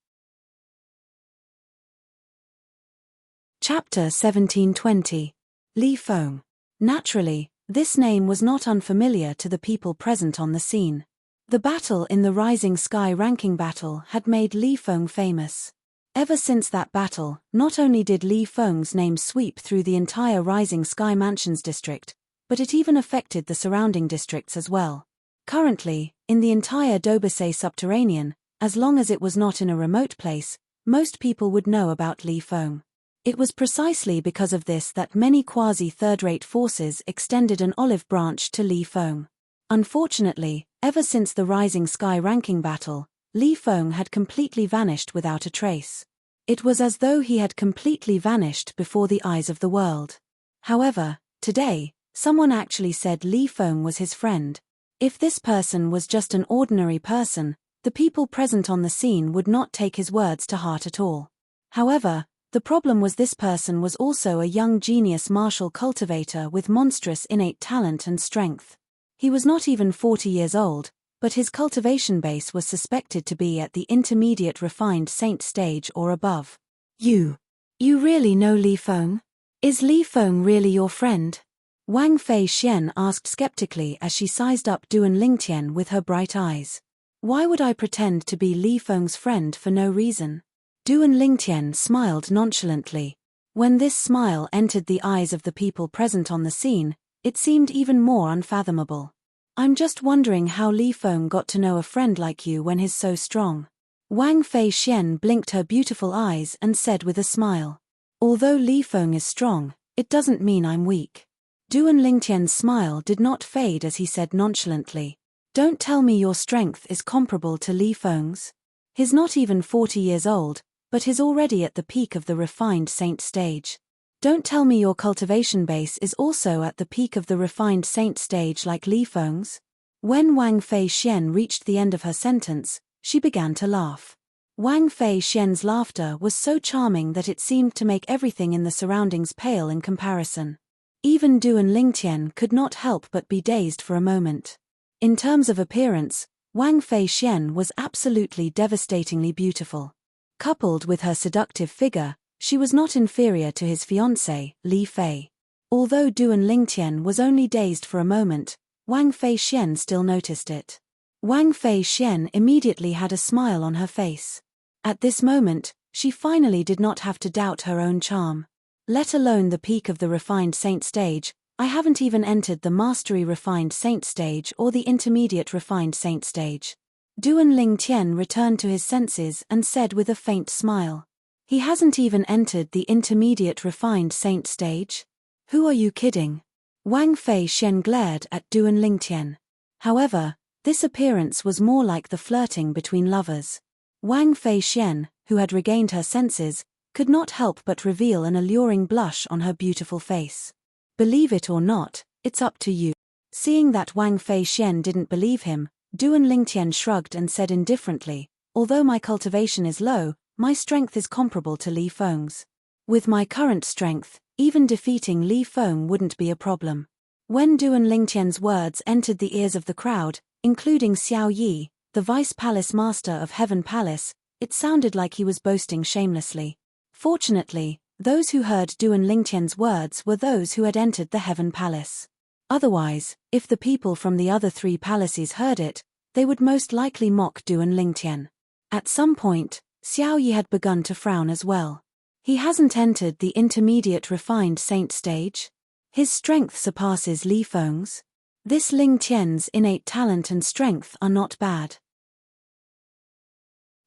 Chapter 1720. Li Feng. Naturally, this name was not unfamiliar to the people present on the scene. The battle in the Rising Sky ranking battle had made Li Feng famous. Ever since that battle, not only did Li Feng's name sweep through the entire Rising Sky Mansions district, but it even affected the surrounding districts as well. Currently, in the entire Dobasay subterranean, as long as it was not in a remote place, most people would know about Li Feng. It was precisely because of this that many quasi-third-rate forces extended an olive branch to Li Feng. Unfortunately, ever since the Rising Sky ranking battle, Li Feng had completely vanished without a trace. It was as though he had completely vanished before the eyes of the world. However, today, someone actually said Li Feng was his friend. If this person was just an ordinary person, the people present on the scene would not take his words to heart at all. However, the problem was this person was also a young genius martial cultivator with monstrous innate talent and strength. He was not even 40 years old, but his cultivation base was suspected to be at the intermediate refined saint stage or above. You really know Li Feng? Is Li Feng really your friend? Wang Fei Xian asked skeptically as she sized up Duan Lingtian with her bright eyes. Why would I pretend to be Li Feng's friend for no reason? Duan Lingtian smiled nonchalantly. When this smile entered the eyes of the people present on the scene, it seemed even more unfathomable. I'm just wondering how Li Feng got to know a friend like you when he's so strong. Wang Fei Xian blinked her beautiful eyes and said with a smile. Although Li Feng is strong, it doesn't mean I'm weak. Duan Lingtian's smile did not fade as he said nonchalantly. Don't tell me your strength is comparable to Li Feng's. He's not even 40 years old, but he's already at the peak of the refined saint stage. Don't tell me your cultivation base is also at the peak of the refined saint stage like Li Feng's. When Wang Fei Xian reached the end of her sentence, she began to laugh. Wang Fei Xian's laughter was so charming that it seemed to make everything in the surroundings pale in comparison. Even Duan Lingtian could not help but be dazed for a moment. In terms of appearance, Wang Fei Xian was absolutely devastatingly beautiful. Coupled with her seductive figure, she was not inferior to his fiancée, Li Fei. Although Duan Lingtian was only dazed for a moment, Wang Fei Xian still noticed it. Wang Fei Xian immediately had a smile on her face. At this moment, she finally did not have to doubt her own charm. Let alone the peak of the refined saint stage, I haven't even entered the mastery refined saint stage or the intermediate refined saint stage. Duan Lingtian returned to his senses and said with a faint smile. He hasn't even entered the intermediate refined saint stage? Who are you kidding? Wang Fei Xian glared at Duan Lingtian. However, this appearance was more like the flirting between lovers. Wang Fei Xian, who had regained her senses, could not help but reveal an alluring blush on her beautiful face. Believe it or not, it's up to you. Seeing that Wang Fei Xian didn't believe him, Duan Lingtian shrugged and said indifferently, although my cultivation is low, my strength is comparable to Li Feng's. With my current strength, even defeating Li Feng wouldn't be a problem. When Duan Lingtian's words entered the ears of the crowd, including Xiao Yi, the Vice Palace Master of Heaven Palace, it sounded like he was boasting shamelessly. Fortunately, Those who heard Duan Lingtian's words were those who had entered the Heaven Palace. Otherwise, if the people from the other 3 palaces heard it, they would most likely mock Duan Lingtian. At some point, Xiao Yi had begun to frown as well. He hasn't entered the intermediate refined saint stage? His strength surpasses Li Feng's? This Ling Tian's innate talent and strength are not bad.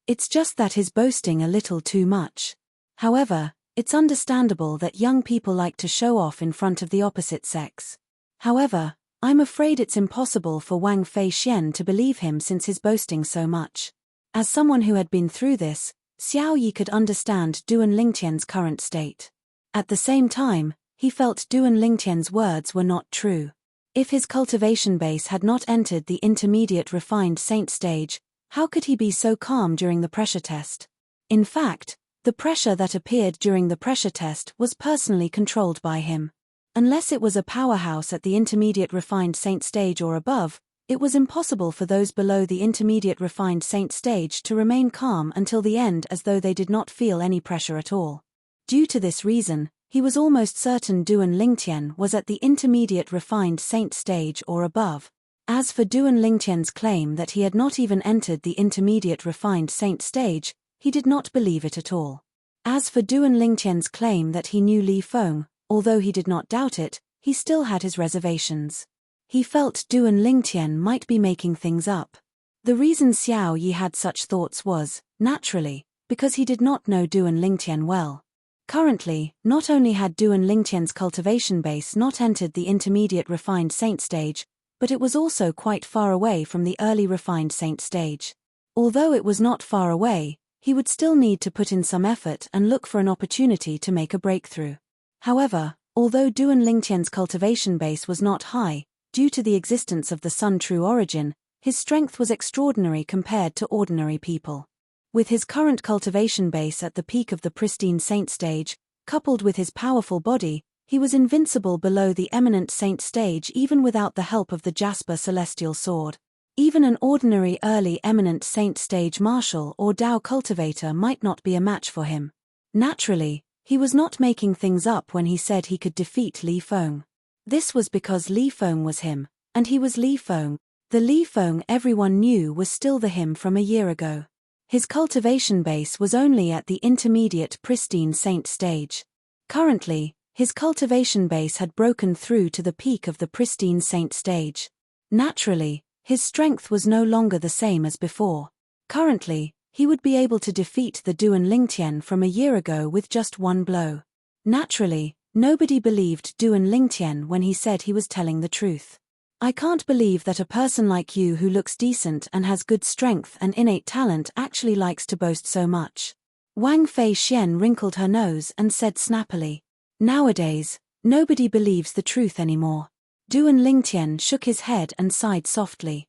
It's just that he's boasting a little too much. However, it's understandable that young people like to show off in front of the opposite sex. However, I'm afraid it's impossible for Wang Feixian to believe him since he's boasting so much. As someone who had been through this, Xiao Yi could understand Duan Lingtian's current state. At the same time, he felt Duan Lingtian's words were not true. If his cultivation base had not entered the intermediate refined saint stage, how could he be so calm during the pressure test? In fact, the pressure that appeared during the pressure test was personally controlled by him. Unless it was a powerhouse at the intermediate refined saint stage or above, it was impossible for those below the intermediate refined saint stage to remain calm until the end as though they did not feel any pressure at all. Due to this reason, he was almost certain Duan Lingtian was at the intermediate refined saint stage or above. As for Duan Lingtian's claim that he had not even entered the intermediate refined saint stage, he did not believe it at all. As for Duan Lingtian's claim that he knew Li Feng, although he did not doubt it, he still had his reservations. He felt Duan Lingtian might be making things up. The reason Xiao Yi had such thoughts was, naturally, because he did not know Duan Lingtian well. Currently, not only had Duan Lingtian's cultivation base not entered the intermediate refined saint stage, but it was also quite far away from the early refined saint stage. Although it was not far away, he would still need to put in some effort and look for an opportunity to make a breakthrough. However, although Duan Lingtian's cultivation base was not high, due to the existence of the Sun True Origin, his strength was extraordinary compared to ordinary people. With his current cultivation base at the peak of the pristine saint stage, coupled with his powerful body, he was invincible below the eminent saint stage even without the help of the Jasper Celestial Sword. Even an ordinary early eminent saint stage martial or Dao cultivator might not be a match for him. Naturally, he was not making things up when he said he could defeat Li Feng. This was because Li Feng was him, and he was Li Feng. The Li Feng everyone knew was still the him from a year ago. His cultivation base was only at the intermediate pristine saint stage. Currently, his cultivation base had broken through to the peak of the pristine saint stage. Naturally, his strength was no longer the same as before. Currently, he would be able to defeat the Duan Lingtian from a year ago with just one blow. Naturally, nobody believed Duan Lingtian when he said he was telling the truth. I can't believe that a person like you who looks decent and has good strength and innate talent actually likes to boast so much. Wang Feixian wrinkled her nose and said snappily. Nowadays, nobody believes the truth anymore. Duan Lingtian shook his head and sighed softly.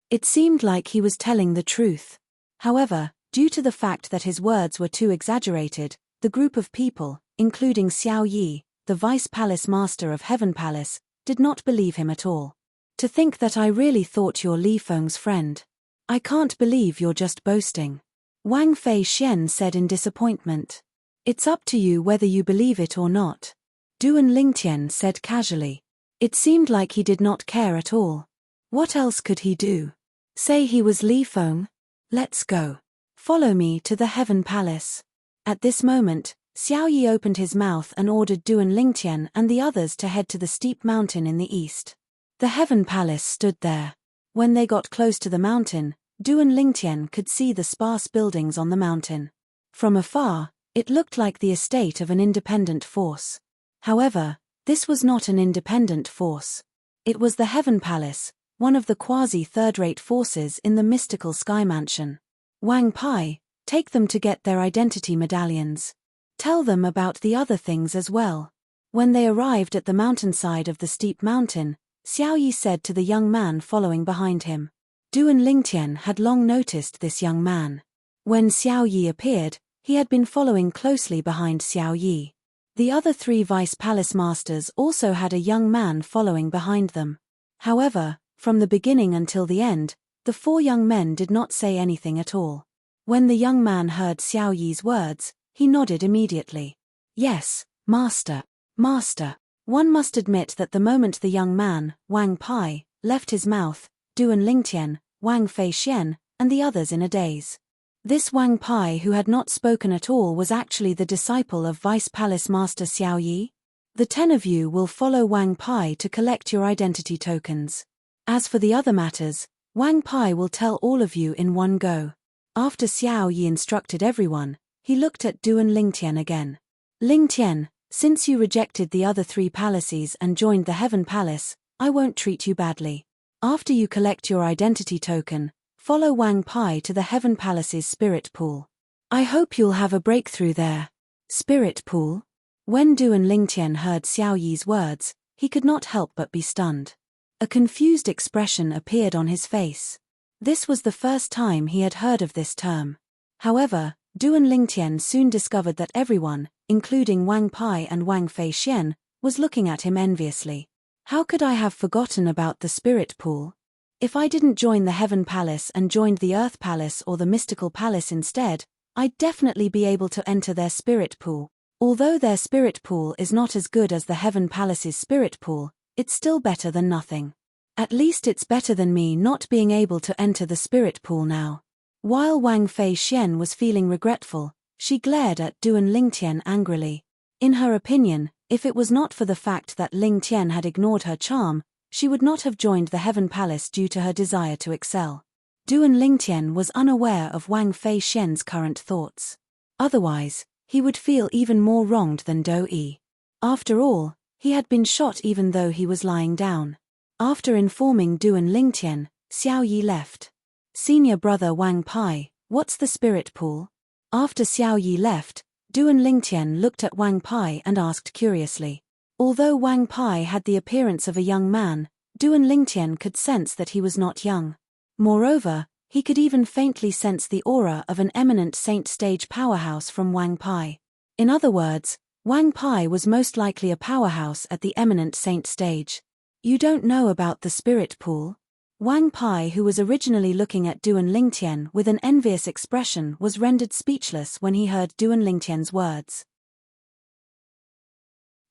It seemed like he was telling the truth. However, due to the fact that his words were too exaggerated, the group of people, including Xiao Yi, the Vice Palace Master of Heaven Palace, did not believe him at all. To think that I really thought you're Li Feng's friend. I can't believe you're just boasting. Wang Feixian said in disappointment. It's up to you whether you believe it or not. Duan Lingtian said casually. It seemed like he did not care at all. What else could he do? Say he was Li Feng? Let's go. Follow me to the Heaven Palace. At this moment, Xiao Yi opened his mouth and ordered Duan Lingtian and the others to head to the steep mountain in the east. The Heaven Palace stood there. When they got close to the mountain, Duan Lingtian could see the sparse buildings on the mountain. From afar, it looked like the estate of an independent force. However, this was not an independent force. It was the Heaven Palace, one of the quasi-third-rate forces in the mystical Sky Mansion. Wang Pai, take them to get their identity medallions. Tell them about the other things as well. When they arrived at the mountainside of the steep mountain, Xiao Yi said to the young man following behind him. Duan Lingtian had long noticed this young man. When Xiao Yi appeared, he had been following closely behind Xiao Yi. The other 3 Vice Palace Masters also had a young man following behind them. However, from the beginning until the end, the 4 young men did not say anything at all. When the young man heard Xiao Yi's words, He nodded immediately. Yes, Master. Master. One must admit that the moment the young man, Wang Pai, left his mouth, Duan Lingtian, Wang Feixian, and the others in a daze. This Wang Pai who had not spoken at all was actually the disciple of Vice Palace Master Xiao Yi? The 10 of you will follow Wang Pai to collect your identity tokens. As for the other matters, Wang Pai will tell all of you in one go. After Xiao Yi instructed everyone, he looked at Duan Lingtian again. Lingtian, since you rejected the other 3 palaces and joined the Heaven Palace, I won't treat you badly. After you collect your identity token, follow Wang Pai to the Heaven Palace's spirit pool. I hope you'll have a breakthrough there. Spirit pool? When Duan Lingtian heard Xiao Yi's words, he could not help but be stunned. A confused expression appeared on his face. This was the first time he had heard of this term. However, Duan Lingtian soon discovered that everyone, including Wang Pai and Wang Feixian, was looking at him enviously. How could I have forgotten about the spirit pool? If I didn't join the Heaven Palace and joined the Earth Palace or the Mystical Palace instead, I'd definitely be able to enter their spirit pool. Although their spirit pool is not as good as the Heaven Palace's spirit pool, it's still better than nothing. At least it's better than me not being able to enter the spirit pool now. While Wang Feixian was feeling regretful, she glared at Duan Lingtian angrily. In her opinion, if it was not for the fact that Lingtian had ignored her charm, she would not have joined the Heaven Palace due to her desire to excel. Duan Lingtian was unaware of Wang Feixian's current thoughts. Otherwise, he would feel even more wronged than Do Yi. After all, he had been shot even though he was lying down. After informing Duan Lingtian, Xiao Yi left. Senior brother Wang Pai, what's the spirit pool? After Xiao Yi left, Duan Lingtian looked at Wang Pai and asked curiously. Although Wang Pai had the appearance of a young man, Duan Lingtian could sense that he was not young. Moreover, he could even faintly sense the aura of an eminent saint stage powerhouse from Wang Pai. In other words, Wang Pai was most likely a powerhouse at the eminent saint stage. You don't know about the spirit pool? Wang Pai, who was originally looking at Duan Lingtian with an envious expression, was rendered speechless when he heard Duan Lingtian's words.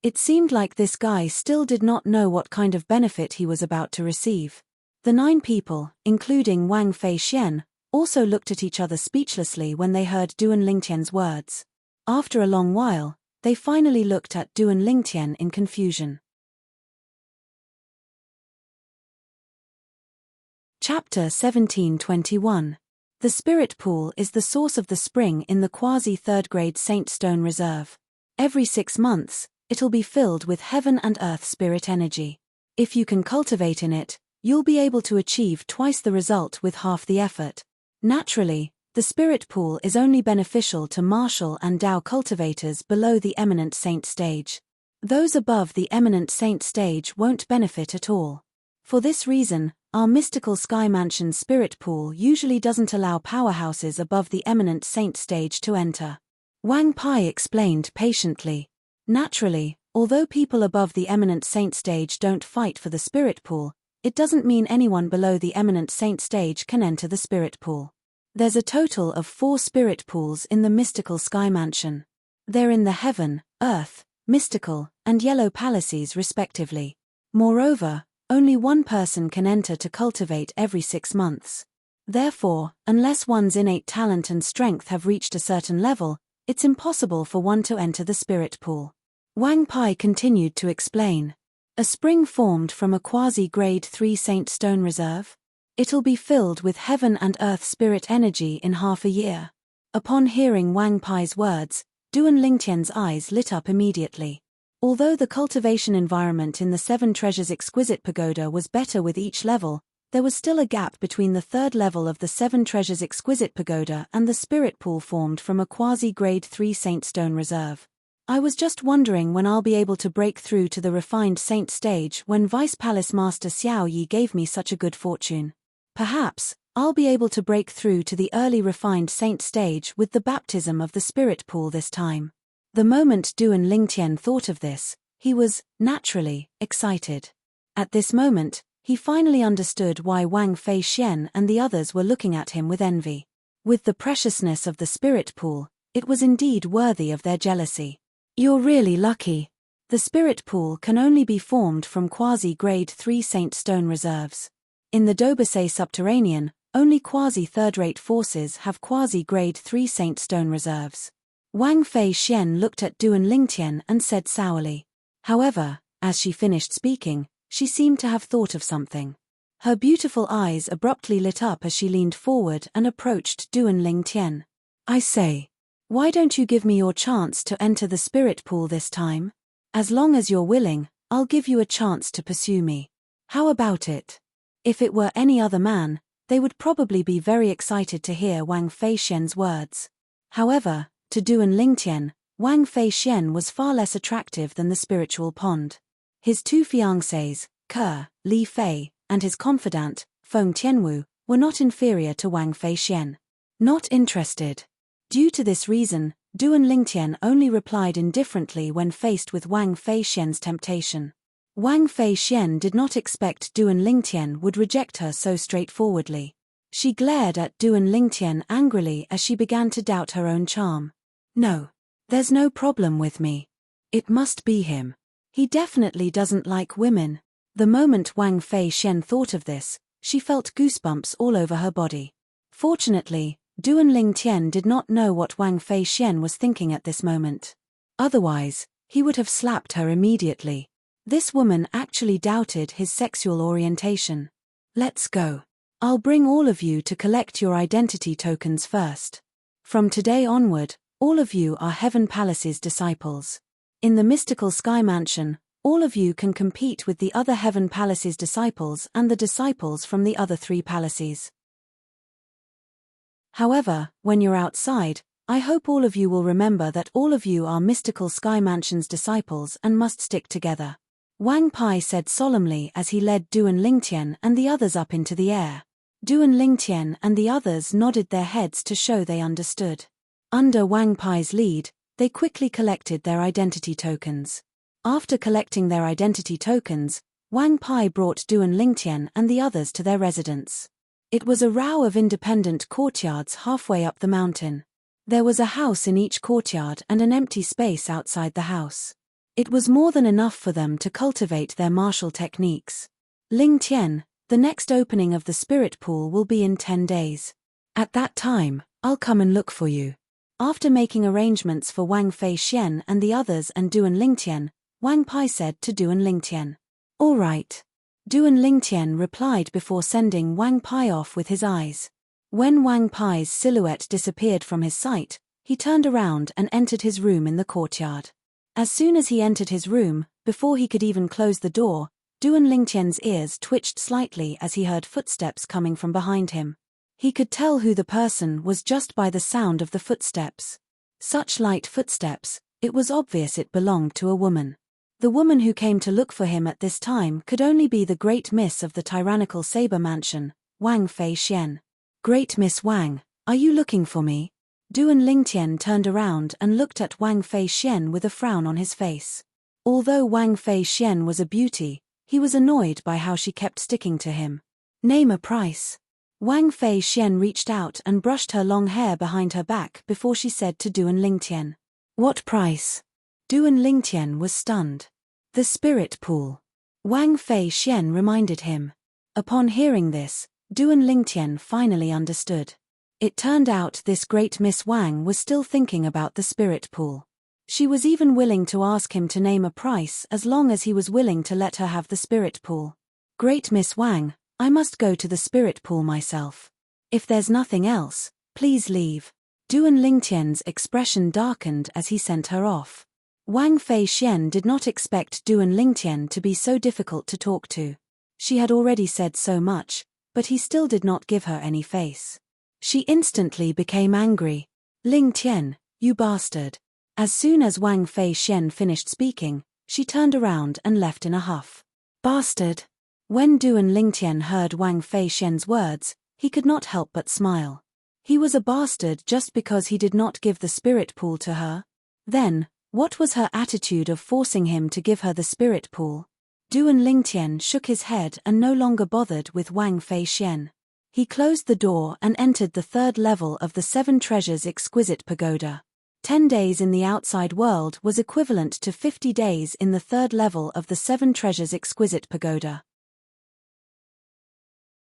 It seemed like this guy still did not know what kind of benefit he was about to receive. The 9 people, including Wang Feixian, also looked at each other speechlessly when they heard Duan Lingtian's words. After a long while, they finally looked at Duan Lingtian in confusion. Chapter 1721. The Spirit Pool is the source of the spring in the quasi-third grade Saint Stone Reserve. Every 6 months, it'll be filled with heaven and earth spirit energy. If you can cultivate in it, you'll be able to achieve twice the result with half the effort. Naturally, the Spirit Pool is only beneficial to martial and Dao cultivators below the Eminent Saint stage. Those above the Eminent Saint stage won't benefit at all. For this reason, our mystical Sky Mansion's Spirit Pool usually doesn't allow powerhouses above the Eminent Saint stage to enter. Wang Pai explained patiently. Naturally, although people above the Eminent Saint stage don't fight for the Spirit Pool, it doesn't mean anyone below the Eminent Saint stage can enter the Spirit Pool. There's a total of 4 Spirit Pools in the mystical Sky Mansion. They're in the Heaven, Earth, Mystical, and Yellow Palaces respectively. Moreover, only one person can enter to cultivate every 6 months. Therefore, unless one's innate talent and strength have reached a certain level, it's impossible for one to enter the Spirit Pool. Wang Pai continued to explain. A spring formed from a quasi-grade 3 Saint Stone Reserve. It'll be filled with heaven and earth spirit energy in half a year. Upon hearing Wang Pai's words, Duan Lingtian's eyes lit up immediately. Although the cultivation environment in the 7 Treasures Exquisite Pagoda was better with each level, there was still a gap between the 3rd level of the 7 Treasures Exquisite Pagoda and the Spirit Pool formed from a quasi-grade 3 Saint Stone Reserve. I was just wondering when I'll be able to break through to the refined saint stage when Vice Palace Master Xiao Yi gave me such a good fortune. Perhaps, I'll be able to break through to the early refined saint stage with the baptism of the Spirit Pool this time. The moment Duan Lingtian thought of this, he was, naturally, excited. At this moment, he finally understood why Wang Feixian and the others were looking at him with envy. With the preciousness of the Spirit Pool, It was indeed worthy of their jealousy. You're really lucky. The spirit pool can only be formed from quasi-grade 3 saint stone reserves. In the Dobasay subterranean, only quasi-third-rate forces have quasi-grade 3 saint stone reserves. Wang Fei Xian looked at Duan Lingtian and said sourly. However, as she finished speaking, she seemed to have thought of something. Her beautiful eyes abruptly lit up as she leaned forward and approached Duan Lingtian. I say, why don't you give me your chance to enter the spirit pool this time? As long as you're willing, I'll give you a chance to pursue me. How about it? If it were any other man, they would probably be very excited to hear Wang Fei Xian's words. However, to Duan Lingtian, Wang Fei Xian was far less attractive than the spiritual pond. His two fiancés, Ke, Li Fei, and his confidant, Feng Tianwu, were not inferior to Wang Fei Xian. Not interested. Due to this reason, Duan Lingtian only replied indifferently when faced with Wang Fei Xian's temptation. Wang Fei Xian did not expect Duan Lingtian would reject her so straightforwardly. She glared at Duan Lingtian angrily as she began to doubt her own charm. No. There's no problem with me. It must be him. He definitely doesn't like women. The moment Wang Fei Xian thought of this, she felt goosebumps all over her body. Fortunately, Duan Lingtian did not know what Wang Fei Xian was thinking at this moment. Otherwise, he would have slapped her immediately. This woman actually doubted his sexual orientation. Let's go. I'll bring all of you to collect your identity tokens first. From today onward, all of you are Heaven Palace's disciples. In the mystical Sky Mansion, all of you can compete with the other Heaven Palace's disciples and the disciples from the other 3 palaces. However, when you're outside, I hope all of you will remember that all of you are mystical Sky Mansion's disciples and must stick together. Wang Pai said solemnly as he led Duan Lingtian and the others up into the air. Duan Lingtian and the others nodded their heads to show they understood. Under Wang Pai's lead, they quickly collected their identity tokens. After collecting their identity tokens, Wang Pai brought Duan Lingtian and the others to their residence. It was a row of independent courtyards halfway up the mountain. There was a house in each courtyard and an empty space outside the house. It was more than enough for them to cultivate their martial techniques. Lingtian, the next opening of the spirit pool will be in 10 days. At that time, I'll come and look for you. After making arrangements for Wang Fei Xian and the others and Duan Lingtian, Wang Pai said to Duan Lingtian. All right. Duan Lingtian replied before sending Wang Pai off with his eyes. When Wang Pai's silhouette disappeared from his sight, he turned around and entered his room in the courtyard. As soon as he entered his room, before he could even close the door, Duan Lingtian's ears twitched slightly as he heard footsteps coming from behind him. He could tell who the person was just by the sound of the footsteps. Such light footsteps, it was obvious it belonged to a woman. The woman who came to look for him at this time could only be the Great Miss of the tyrannical Saber Mansion, Wang Fei Xian. Great Miss Wang, are you looking for me? Duan Lingtian turned around and looked at Wang Fei Xian with a frown on his face. Although Wang Fei Xian was a beauty, he was annoyed by how she kept sticking to him. Name a price. Wang Fei Xian reached out and brushed her long hair behind her back before she said to Duan Lingtian. What price? Duan Lingtian was stunned. The spirit pool. Wang Fei Xian reminded him. Upon hearing this, Duan Lingtian finally understood. It turned out this Great Miss Wang was still thinking about the spirit pool. She was even willing to ask him to name a price as long as he was willing to let her have the spirit pool. Great Miss Wang, I must go to the spirit pool myself. If there's nothing else, please leave. Duan Lingtian's expression darkened as he sent her off. Wang Fei Xian did not expect Duan Lingtian to be so difficult to talk to. She had already said so much, but he still did not give her any face. She instantly became angry. Lingtian, you bastard. As soon as Wang Fei Xian finished speaking, she turned around and left in a huff. Bastard. When Duan Lingtian heard Wang Fei Xian's words, he could not help but smile. He was a bastard just because he did not give the spirit pool to her? Then, what was her attitude of forcing him to give her the spirit pool? Duan Lingtian shook his head and no longer bothered with Wang Fei Xian. He closed the door and entered the 3rd level of the 7 Treasures exquisite pagoda. 10 days in the outside world was equivalent to 50 days in the third level of the Seven Treasures Exquisite Pagoda.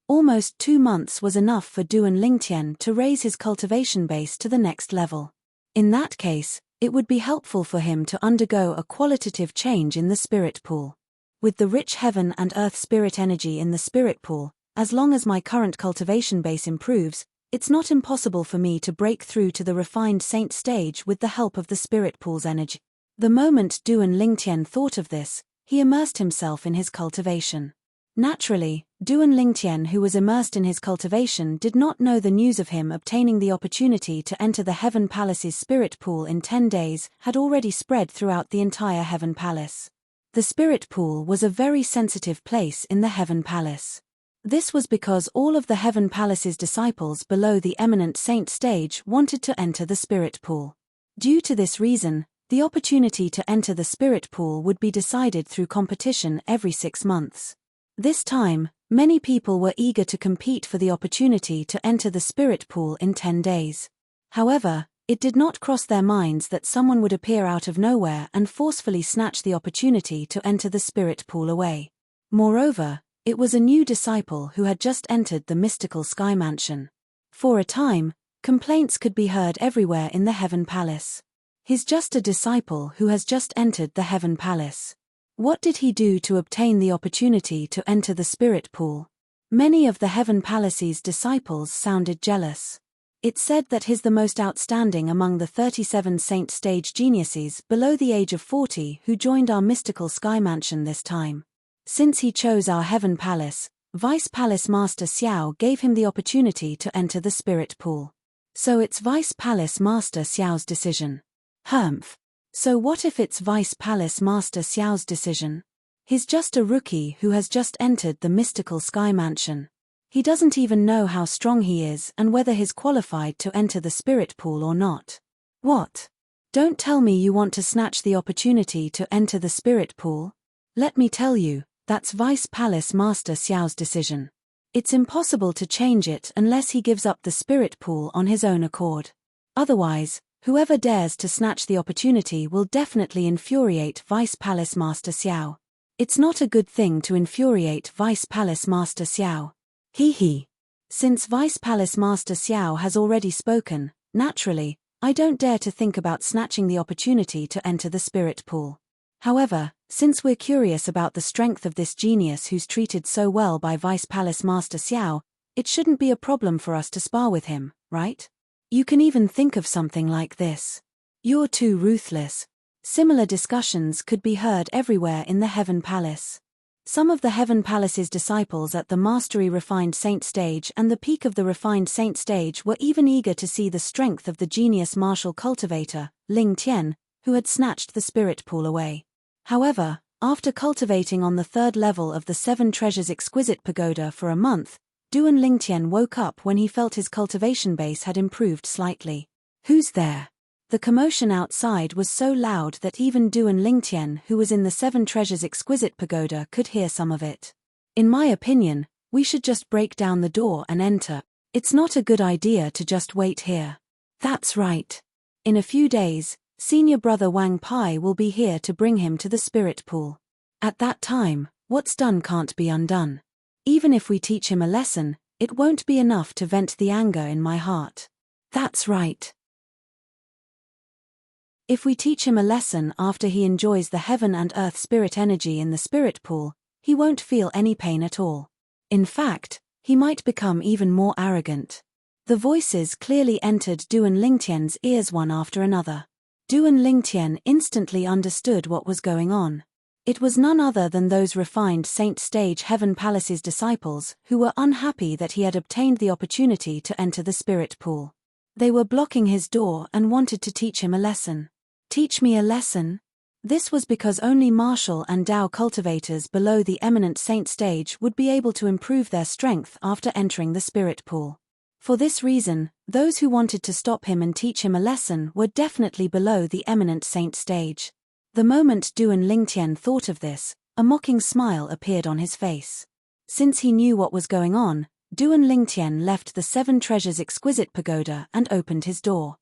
Almost 2 months was enough for Duan Lingtian to raise his cultivation base to the next level. In that case, it would be helpful for him to undergo a qualitative change in the spirit pool. With the rich heaven and earth spirit energy in the spirit pool, as long as my current cultivation base improves, it's not impossible for me to break through to the refined saint stage with the help of the spirit pool's energy. The moment Duan Lingtian thought of this, he immersed himself in his cultivation. Naturally, Duan Lingtian, who was immersed in his cultivation, did not know the news of him obtaining the opportunity to enter the Heaven Palace's spirit pool in 10 days had already spread throughout the entire Heaven Palace. The spirit pool was a very sensitive place in the Heaven Palace. This was because all of the Heaven Palace's disciples below the eminent saint stage wanted to enter the spirit pool. Due to this reason, the opportunity to enter the spirit pool would be decided through competition every 6 months. This time, many people were eager to compete for the opportunity to enter the spirit pool in 10 days. However, it did not cross their minds that someone would appear out of nowhere and forcefully snatch the opportunity to enter the spirit pool away. Moreover, it was a new disciple who had just entered the mystical sky mansion. For a time, complaints could be heard everywhere in the Heaven Palace. He's just a disciple who has just entered the Heaven Palace. What did he do to obtain the opportunity to enter the spirit pool? Many of the Heaven Palace's disciples sounded jealous. It said that he's the most outstanding among the 37 saint stage geniuses below the age of 40 who joined our mystical sky mansion this time. Since he chose our Heaven Palace, Vice Palace Master Xiao gave him the opportunity to enter the spirit pool. So it's Vice Palace Master Xiao's decision. Humph. So what if it's Vice Palace Master Xiao's decision? He's just a rookie who has just entered the mystical sky mansion. He doesn't even know how strong he is and whether he's qualified to enter the spirit pool or not. What? Don't tell me you want to snatch the opportunity to enter the spirit pool? Let me tell you, that's Vice Palace Master Xiao's decision. It's impossible to change it unless he gives up the spirit pool on his own accord. Otherwise, whoever dares to snatch the opportunity will definitely infuriate Vice Palace Master Xiao. It's not a good thing to infuriate Vice Palace Master Xiao. Hee. Since Vice Palace Master Xiao has already spoken, naturally, I don't dare to think about snatching the opportunity to enter the spirit pool. However, since we're curious about the strength of this genius who's treated so well by Vice Palace Master Xiao, it shouldn't be a problem for us to spar with him, right? You can even think of something like this. You're too ruthless. Similar discussions could be heard everywhere in the Heaven Palace. Some of the Heaven Palace's disciples at the Mastery Refined Saint stage and the peak of the Refined Saint stage were even eager to see the strength of the genius martial cultivator, Ling Tian, who had snatched the spirit pool away. However, after cultivating on the third level of the Seven Treasures Exquisite Pagoda for a month, Duan Lingtian woke up when he felt his cultivation base had improved slightly. Who's there? The commotion outside was so loud that even Duan Lingtian, who was in the Seven Treasures Exquisite Pagoda, could hear some of it. In my opinion, we should just break down the door and enter. It's not a good idea to just wait here. That's right. In a few days, Senior Brother Wang Pai will be here to bring him to the spirit pool. At that time, what's done can't be undone. Even if we teach him a lesson, it won't be enough to vent the anger in my heart. That's right. If we teach him a lesson after he enjoys the heaven and earth spirit energy in the spirit pool, he won't feel any pain at all. In fact, he might become even more arrogant. The voices clearly entered Duan Lingtian's ears one after another. Duan Lingtian instantly understood what was going on. It was none other than those refined Saint Stage Heaven Palace's disciples who were unhappy that he had obtained the opportunity to enter the spirit pool. They were blocking his door and wanted to teach him a lesson. Teach me a lesson? This was because only martial and Tao cultivators below the eminent Saint Stage would be able to improve their strength after entering the spirit pool. For this reason, those who wanted to stop him and teach him a lesson were definitely below the eminent Saint Stage. The moment Duan Lingtian thought of this, a mocking smile appeared on his face. Since he knew what was going on, Duan Lingtian left the Seven Treasures Exquisite Pagoda and opened his door.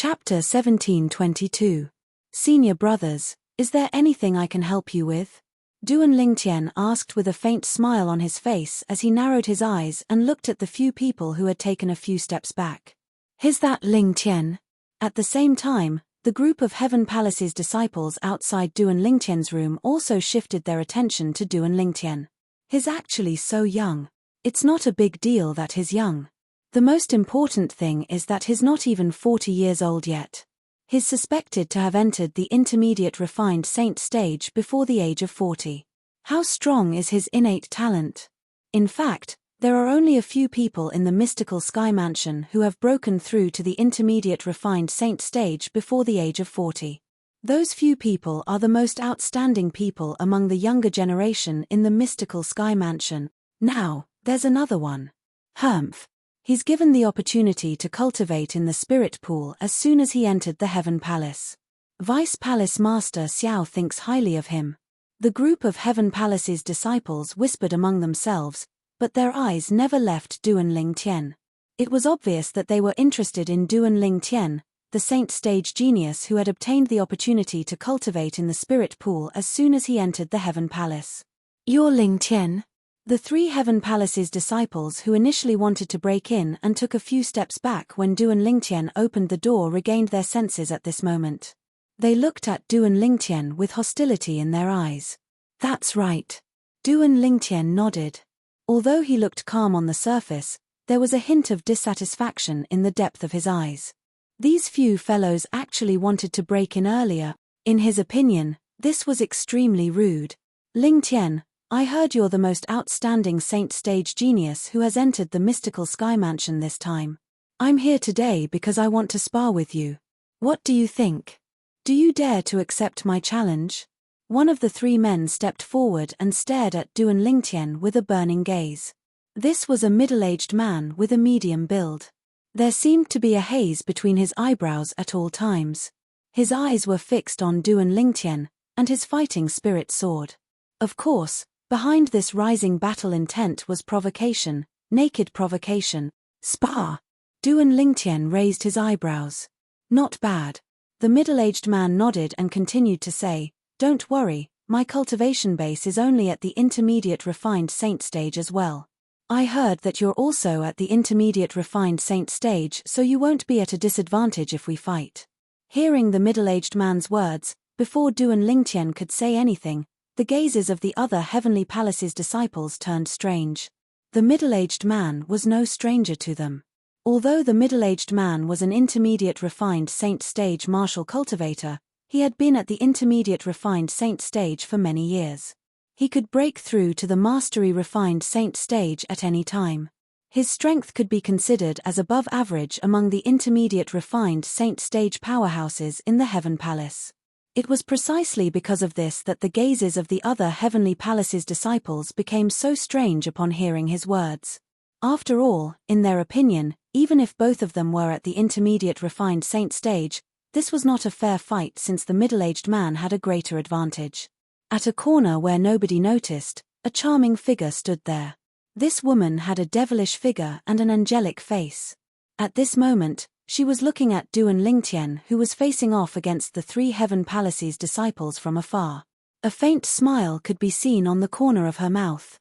Chapter 1722. Senior brothers, is there anything I can help you with? Duan Lingtian asked with a faint smile on his face as he narrowed his eyes and looked at the few people who had taken a few steps back. Is that Lingtian? At the same time, the group of Heaven Palace's disciples outside Duan Lingtian's room also shifted their attention to Duan Lingtian. He's actually so young. It's not a big deal that he's young. The most important thing is that he's not even 40 years old yet. He's suspected to have entered the intermediate refined saint stage before the age of 40. How strong is his innate talent? In fact, there are only a few people in the mystical sky mansion who have broken through to the intermediate refined saint stage before the age of 40. Those few people are the most outstanding people among the younger generation in the mystical sky mansion. Now, there's another one. Humph. He's given the opportunity to cultivate in the spirit pool as soon as he entered the Heaven Palace. Vice Palace Master Xiao thinks highly of him. The group of Heaven Palace's disciples whispered among themselves, but their eyes never left Duan Lingtian. It was obvious that they were interested in Duan Lingtian, the saint stage genius who had obtained the opportunity to cultivate in the spirit pool as soon as he entered the Heaven Palace. You're Lingtian? The three Heaven Palace's disciples who initially wanted to break in and took a few steps back when Duan Lingtian opened the door regained their senses at this moment. They looked at Duan Lingtian with hostility in their eyes. That's right. Duan Lingtian nodded. Although he looked calm on the surface, there was a hint of dissatisfaction in the depth of his eyes. These few fellows actually wanted to break in earlier. In his opinion, this was extremely rude. Lingtian, I heard you're the most outstanding saint stage genius who has entered the mystical sky mansion this time. I'm here today because I want to spar with you. What do you think? Do you dare to accept my challenge? One of the three men stepped forward and stared at Duan Lingtian with a burning gaze. This was a middle-aged man with a medium build. There seemed to be a haze between his eyebrows at all times. His eyes were fixed on Duan Lingtian, and his fighting spirit soared. Of course, behind this rising battle intent was provocation, naked provocation. Spar! Duan Lingtian raised his eyebrows. Not bad. The middle-aged man nodded and continued to say, don't worry, my cultivation base is only at the intermediate refined saint stage as well. I heard that you're also at the intermediate refined saint stage, so you won't be at a disadvantage if we fight. Hearing the middle-aged man's words, before Duan Lingtian could say anything, the gazes of the other Heavenly Palace's disciples turned strange. The middle-aged man was no stranger to them. Although the middle-aged man was an intermediate refined saint stage martial cultivator, he had been at the intermediate refined saint stage for many years. He could break through to the mastery refined saint stage at any time. His strength could be considered as above average among the intermediate refined saint stage powerhouses in the Heaven Palace. It was precisely because of this that the gazes of the other Heavenly Palace's disciples became so strange upon hearing his words. After all, in their opinion, even if both of them were at the intermediate refined saint stage, this was not a fair fight since the middle-aged man had a greater advantage. At a corner where nobody noticed, a charming figure stood there. This woman had a devilish figure and an angelic face. At this moment, she was looking at Duan Lingtian, who was facing off against the three Heaven Palace's disciples from afar. A faint smile could be seen on the corner of her mouth.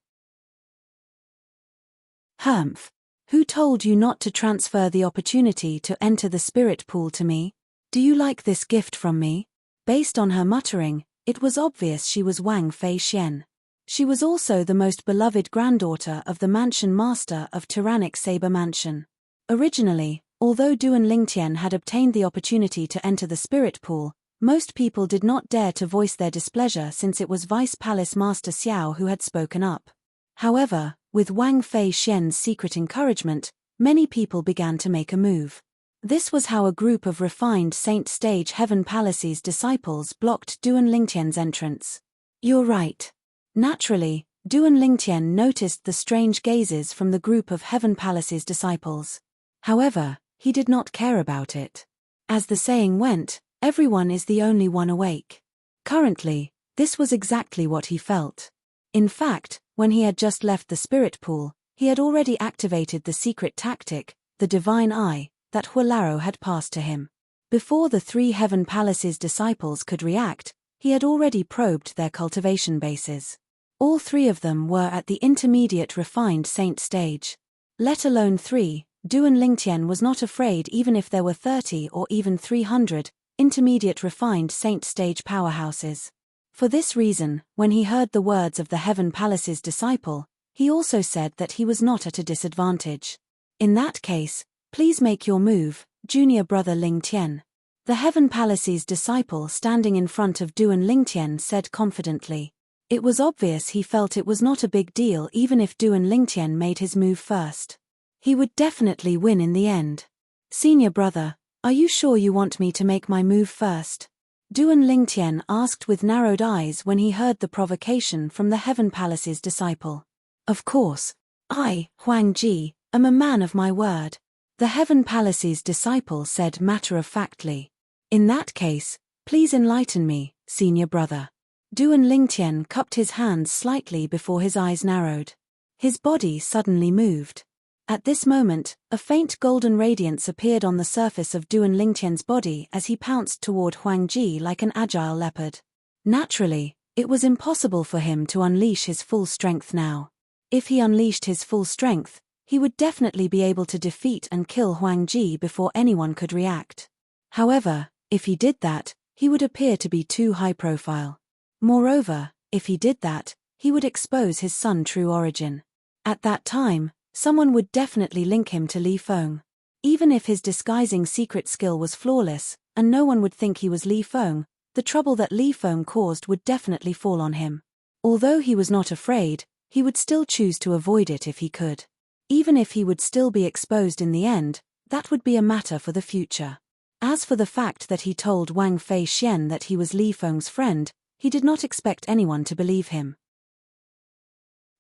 Humph! Who told you not to transfer the opportunity to enter the spirit pool to me? Do you like this gift from me? Based on her muttering, it was obvious she was Wang Fei Xian. She was also the most beloved granddaughter of the mansion master of Tyrannic Saber Mansion. Originally, although Duan Lingtian had obtained the opportunity to enter the spirit pool, most people did not dare to voice their displeasure since it was Vice Palace Master Xiao who had spoken up. However, with Wang Fei Xian's secret encouragement, many people began to make a move. This was how a group of refined saint stage Heaven Palace's disciples blocked Duan Lingtian's entrance. You're right. Naturally, Duan Lingtian noticed the strange gazes from the group of Heaven Palace's disciples. However, he did not care about it. As the saying went, everyone is the only one awake. Currently, this was exactly what he felt. In fact, when he had just left the spirit pool, he had already activated the secret tactic, the divine eye, that Huolaro had passed to him. Before the 3 Heaven Palace's disciples could react, he had already probed their cultivation bases. All 3 of them were at the intermediate refined saint stage. Let alone 3, Duan Lingtian was not afraid even if there were 30 or even 300 intermediate refined saint stage powerhouses. For this reason, when he heard the words of the Heaven Palace's disciple, he also said that he was not at a disadvantage. In that case, please make your move, junior brother Lingtian. The Heaven Palace's disciple standing in front of Duan Lingtian said confidently. It was obvious he felt it was not a big deal even if Duan Lingtian made his move first. He would definitely win in the end. Senior brother, are you sure you want me to make my move first? Duan Lingtian asked with narrowed eyes when he heard the provocation from the Heaven Palace's disciple. Of course. I, Huang Ji, am a man of my word. The Heaven Palace's disciple said matter-of-factly. In that case, please enlighten me, senior brother. Duan Lingtian cupped his hands slightly before his eyes narrowed. His body suddenly moved. At this moment, a faint golden radiance appeared on the surface of Duan Lingtian's body as he pounced toward Huang Ji like an agile leopard. Naturally, it was impossible for him to unleash his full strength now. If he unleashed his full strength, he would definitely be able to defeat and kill Huang Ji before anyone could react. However, if he did that, he would appear to be too high profile. Moreover, if he did that, he would expose his son's true origin. At that time, someone would definitely link him to Li Feng. Even if his disguising secret skill was flawless, and no one would think he was Li Feng, the trouble that Li Feng caused would definitely fall on him. Although he was not afraid, he would still choose to avoid it if he could. Even if he would still be exposed in the end, that would be a matter for the future. As for the fact that he told Wang Fei Xian that he was Li Feng's friend, he did not expect anyone to believe him.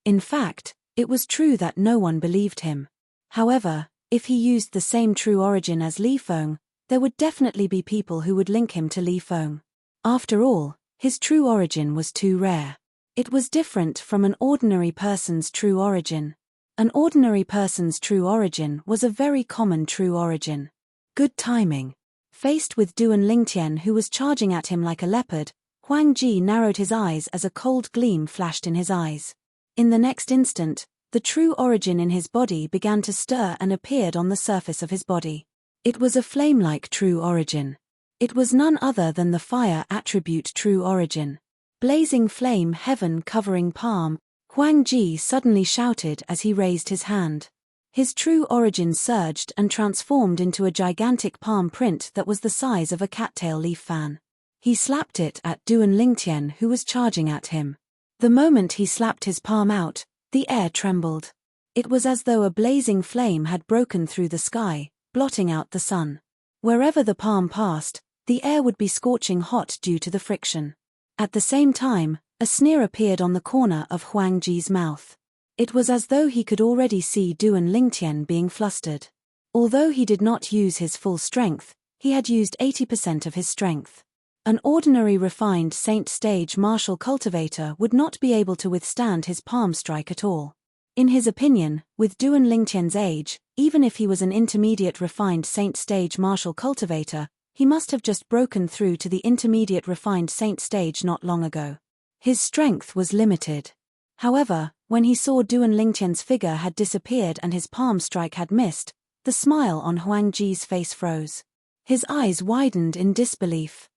In fact, it was true that no one believed him. However, if he used the same true origin as Li Feng, there would definitely be people who would link him to Li Feng. After all, his true origin was too rare. It was different from an ordinary person's true origin. An ordinary person's true origin was a very common true origin. Good timing. Faced with Duan Lingtian who was charging at him like a leopard, Huang Ji narrowed his eyes as a cold gleam flashed in his eyes. In the next instant, the true origin in his body began to stir and appeared on the surface of his body. It was a flame-like true origin. It was none other than the fire attribute true origin. Blazing flame heaven covering palm, Huang Ji suddenly shouted as he raised his hand. His true origin surged and transformed into a gigantic palm print that was the size of a cattail leaf fan. He slapped it at Duan Lingtian who was charging at him. The moment he slapped his palm out, the air trembled. It was as though a blazing flame had broken through the sky, blotting out the sun. Wherever the palm passed, the air would be scorching hot due to the friction. At the same time, a sneer appeared on the corner of Huang Ji's mouth. It was as though he could already see Duan Lingtian being flustered. Although he did not use his full strength, he had used 80% of his strength. An ordinary refined saint stage martial cultivator would not be able to withstand his palm strike at all. In his opinion, with Duan Lingtian's age, even if he was an intermediate refined saint stage martial cultivator, he must have just broken through to the intermediate refined saint stage not long ago. His strength was limited. However, when he saw Duan Lingtian's figure had disappeared and his palm strike had missed, the smile on Huang Ji's face froze. His eyes widened in disbelief.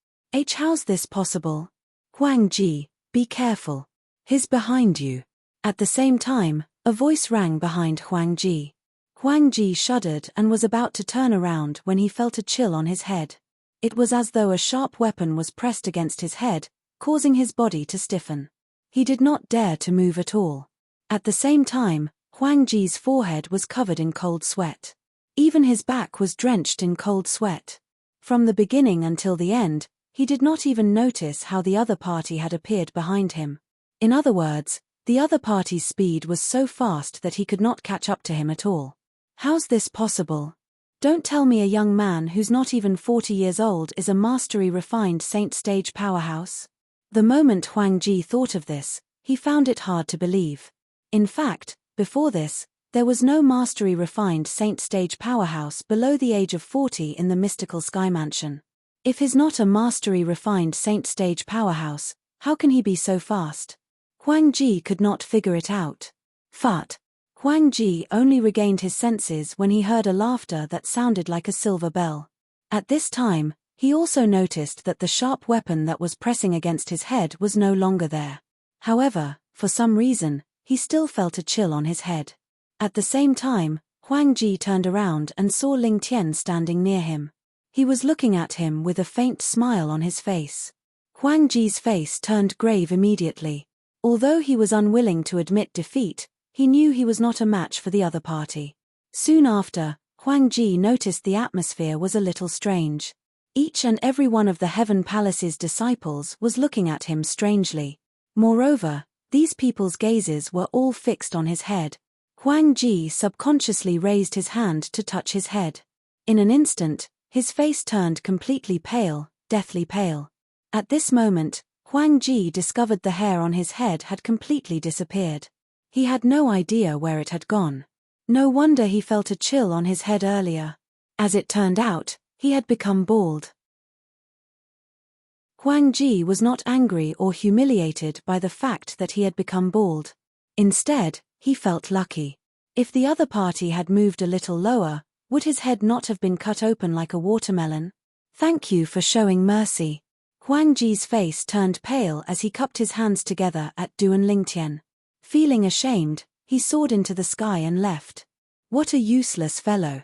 How's this possible? Huang Ji, be careful. He's behind you. At the same time, a voice rang behind Huang Ji. Huang Ji shuddered and was about to turn around when he felt a chill on his head. It was as though a sharp weapon was pressed against his head, causing his body to stiffen. He did not dare to move at all. At the same time, Huang Ji's forehead was covered in cold sweat. Even his back was drenched in cold sweat. From the beginning until the end, he did not even notice how the other party had appeared behind him. In other words, the other party's speed was so fast that he could not catch up to him at all. How's this possible? Don't tell me a young man who's not even 40 years old is a mastery refined saint stage powerhouse. The moment Huang Ji thought of this, he found it hard to believe. In fact, before this, There was no mastery-refined saint stage powerhouse below the age of 40 in the mystical sky mansion. If he's not a mastery-refined saint stage powerhouse, how can he be so fast? Huang Ji could not figure it out. Fut. Huang Ji only regained his senses when he heard a laughter that sounded like a silver bell. At this time, he also noticed that the sharp weapon that was pressing against his head was no longer there. However, for some reason, he still felt a chill on his head. At the same time, Huang Ji turned around and saw Ling Tian standing near him. He was looking at him with a faint smile on his face. Huang Ji's face turned grave immediately. Although he was unwilling to admit defeat, he knew he was not a match for the other party. Soon after, Huang Ji noticed the atmosphere was a little strange. Each and every one of the Heaven Palace's disciples was looking at him strangely. Moreover, these people's gazes were all fixed on his head. Huang Ji subconsciously raised his hand to touch his head. In an instant, his face turned completely pale, deathly pale. At this moment, Huang Ji discovered the hair on his head had completely disappeared. He had no idea where it had gone. No wonder he felt a chill on his head earlier. As it turned out, he had become bald. Huang Ji was not angry or humiliated by the fact that he had become bald. Instead, he felt lucky. If the other party had moved a little lower, would his head not have been cut open like a watermelon? Thank you for showing mercy. Huang Ji's face turned pale as he cupped his hands together at Duan Lingtian. Feeling ashamed, he soared into the sky and left. What a useless fellow.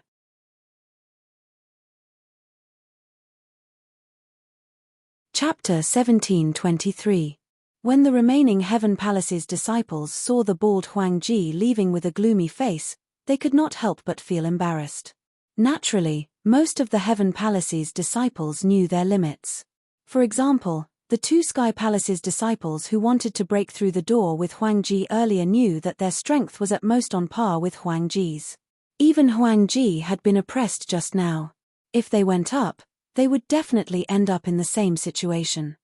Chapter 1723. When the remaining Heaven Palace's disciples saw the bald Huang Ji leaving with a gloomy face, they could not help but feel embarrassed. Naturally, most of the Heaven Palace's disciples knew their limits. For example, the two Sky Palace's disciples who wanted to break through the door with Huang Ji earlier knew that their strength was at most on par with Huang Ji's. Even Huang Ji had been oppressed just now. If they went up, they would definitely end up in the same situation.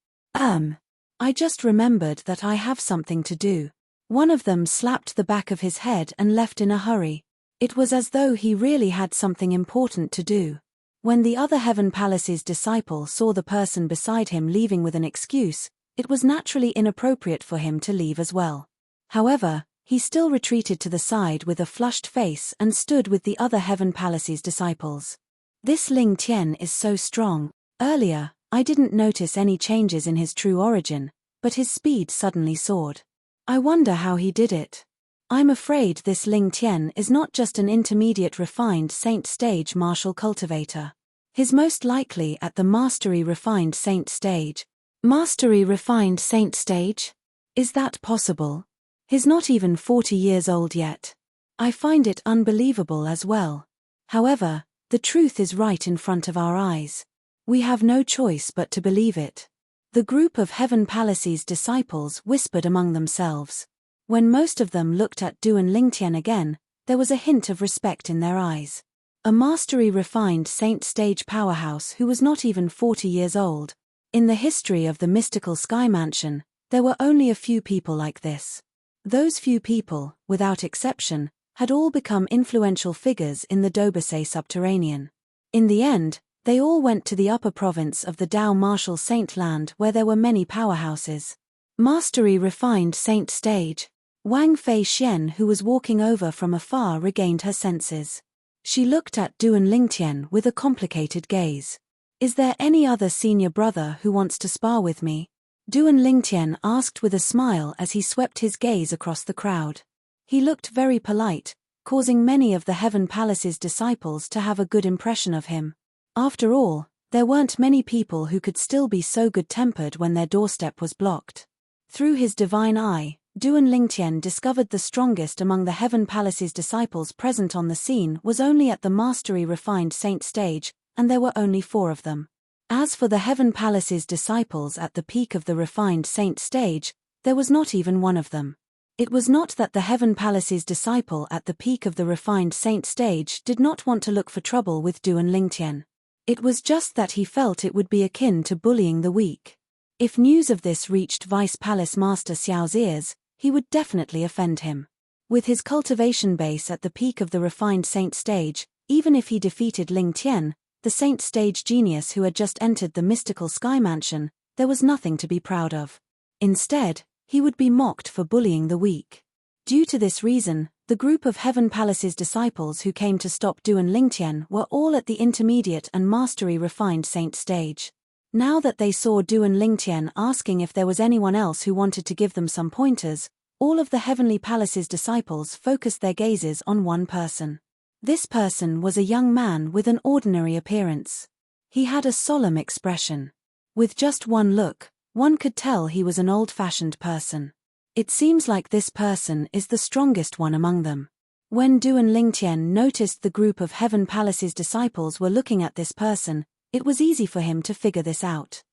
I just remembered that I have something to do. One of them slapped the back of his head and left in a hurry. It was as though he really had something important to do. When the other Heaven Palace's disciple saw the person beside him leaving with an excuse, it was naturally inappropriate for him to leave as well. However, he still retreated to the side with a flushed face and stood with the other Heaven Palace's disciples. This Ling Tian is so strong. Earlier, I didn't notice any changes in his true origin, but his speed suddenly soared. I wonder how he did it. I'm afraid this Ling Tian is not just an intermediate refined saint stage martial cultivator. He's most likely at the mastery refined saint stage. Mastery refined saint stage? Is that possible? He's not even 40 years old yet. I find it unbelievable as well. However, the truth is right in front of our eyes. We have no choice but to believe it. The group of Heaven Palace's disciples whispered among themselves. When most of them looked at Duan Lingtian again, there was a hint of respect in their eyes. A mastery-refined saint stage powerhouse who was not even 40 years old. In the history of the mystical sky mansion, there were only a few people like this. Those few people, without exception, had all become influential figures in the Dobasay subterranean. In the end, they all went to the upper province of the Dao Martial Saint Land where there were many powerhouses. Mastery-refined saint stage. Wang Fei Xian, who was walking over from afar, regained her senses. She looked at Duan Lingtian with a complicated gaze. Is there any other senior brother who wants to spar with me? Duan Lingtian asked with a smile as he swept his gaze across the crowd. He looked very polite, causing many of the Heaven Palace's disciples to have a good impression of him. After all, there weren't many people who could still be so good-tempered when their doorstep was blocked. Through his divine eye, Duan Lingtian discovered the strongest among the Heaven Palace's disciples present on the scene was only at the mastery-refined saint stage, and there were only 4 of them. As for the Heaven Palace's disciples at the peak of the refined saint stage, there was not even one of them. It was not that the Heaven Palace's disciple at the peak of the refined saint stage did not want to look for trouble with Duan Lingtian. It was just that he felt it would be akin to bullying the weak. If news of this reached Vice Palace Master Xiao's ears, he would definitely offend him. With his cultivation base at the peak of the refined saint stage, even if he defeated Ling Tian, the saint stage genius who had just entered the mystical sky mansion, there was nothing to be proud of. Instead, he would be mocked for bullying the weak. Due to this reason, the group of Heaven Palace's disciples who came to stop Duan Lingtian were all at the intermediate and mastery refined saint stage. Now that they saw Duan Lingtian asking if there was anyone else who wanted to give them some pointers, all of the Heavenly Palace's disciples focused their gazes on one person. This person was a young man with an ordinary appearance. He had a solemn expression. With just one look, one could tell he was an old-fashioned person. It seems like this person is the strongest one among them. When Duan Lingtian noticed the group of Heaven Palace's disciples were looking at this person, it was easy for him to figure this out.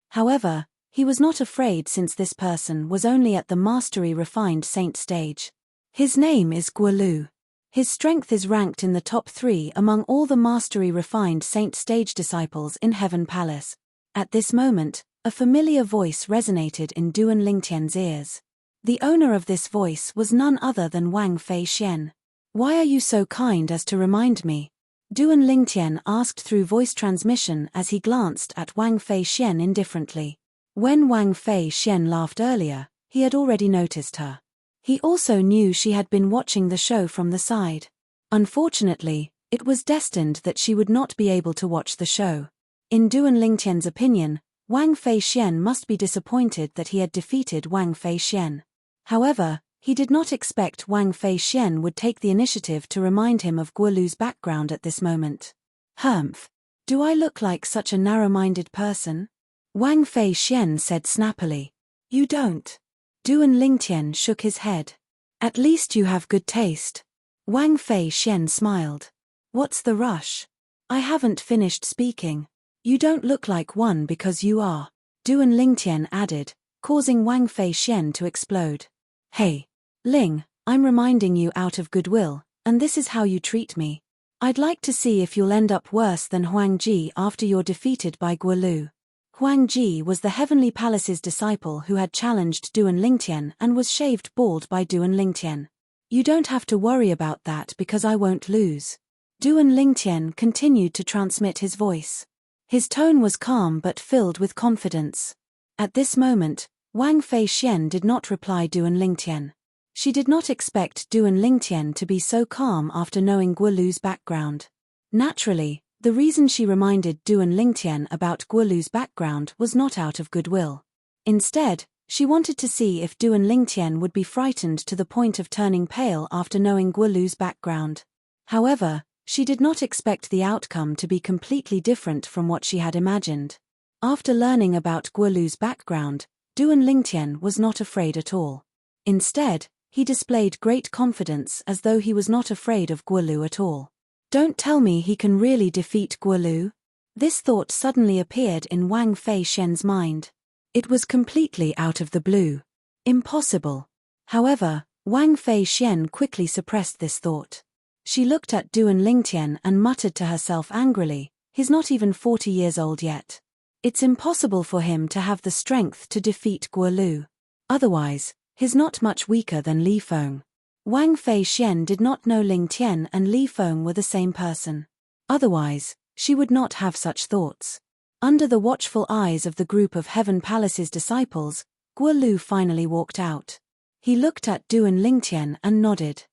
However, he was not afraid since this person was only at the mastery refined saint stage. His name is Guolu. His strength is ranked in the top 3 among all the mastery refined saint stage disciples in Heaven Palace. At this moment, a familiar voice resonated in Duan Lingtian's ears. The owner of this voice was none other than Wang Fei Xian. "Why are you so kind as to remind me?" Duan Lingtian asked through voice transmission as he glanced at Wang Fei Xian indifferently. When Wang Fei Xian laughed earlier, he had already noticed her. He also knew she had been watching the show from the side. Unfortunately, it was destined that she would not be able to watch the show. In Duan Lingtian's opinion, Wang Fei Xian must be disappointed that he had defeated Wang Fei Xian. However, he did not expect Wang Fei Xian would take the initiative to remind him of Guolu's background at this moment. "Humph. Do I look like such a narrow-minded person?" Wang Fei Xian said snappily. "You don't." Duan Lingtian shook his head. "At least you have good taste." Wang Fei Xian smiled. "What's the rush? I haven't finished speaking." "You don't look like one because you are," Duan Lingtian added, causing Wang Fei Xian to explode. "Hey, Ling, I'm reminding you out of goodwill, and this is how you treat me. I'd like to see if you'll end up worse than Huang Ji after you're defeated by Guolu." Huang Ji was the Heavenly Palace's disciple who had challenged Duan Lingtian and was shaved bald by Duan Lingtian. "You don't have to worry about that because I won't lose." Duan Lingtian continued to transmit his voice. His tone was calm but filled with confidence. At this moment, Wang Fei Xian did not reply Duan Lingtian. She did not expect Duan Lingtian to be so calm after knowing Guolu's background. Naturally, the reason she reminded Duan Lingtian about Guolu's background was not out of goodwill. Instead, she wanted to see if Duan Lingtian would be frightened to the point of turning pale after knowing Guolu's background. However, she did not expect the outcome to be completely different from what she had imagined. After learning about Guolu's background, Duan Lingtian was not afraid at all. Instead, he displayed great confidence as though he was not afraid of Guolu at all. "Don't tell me he can really defeat Guolu?" This thought suddenly appeared in Wang Fei Xian's mind. It was completely out of the blue. Impossible. However, Wang Fei Xian quickly suppressed this thought. She looked at Duan Lingtian and muttered to herself angrily, "He's not even 40 years old yet. It's impossible for him to have the strength to defeat Guolu. Otherwise, he's not much weaker than Li Feng." Wang Fei Xian did not know Ling Tian and Li Feng were the same person. Otherwise, she would not have such thoughts. Under the watchful eyes of the group of Heaven Palace's disciples, Guolu finally walked out. He looked at Duan Lingtian and nodded.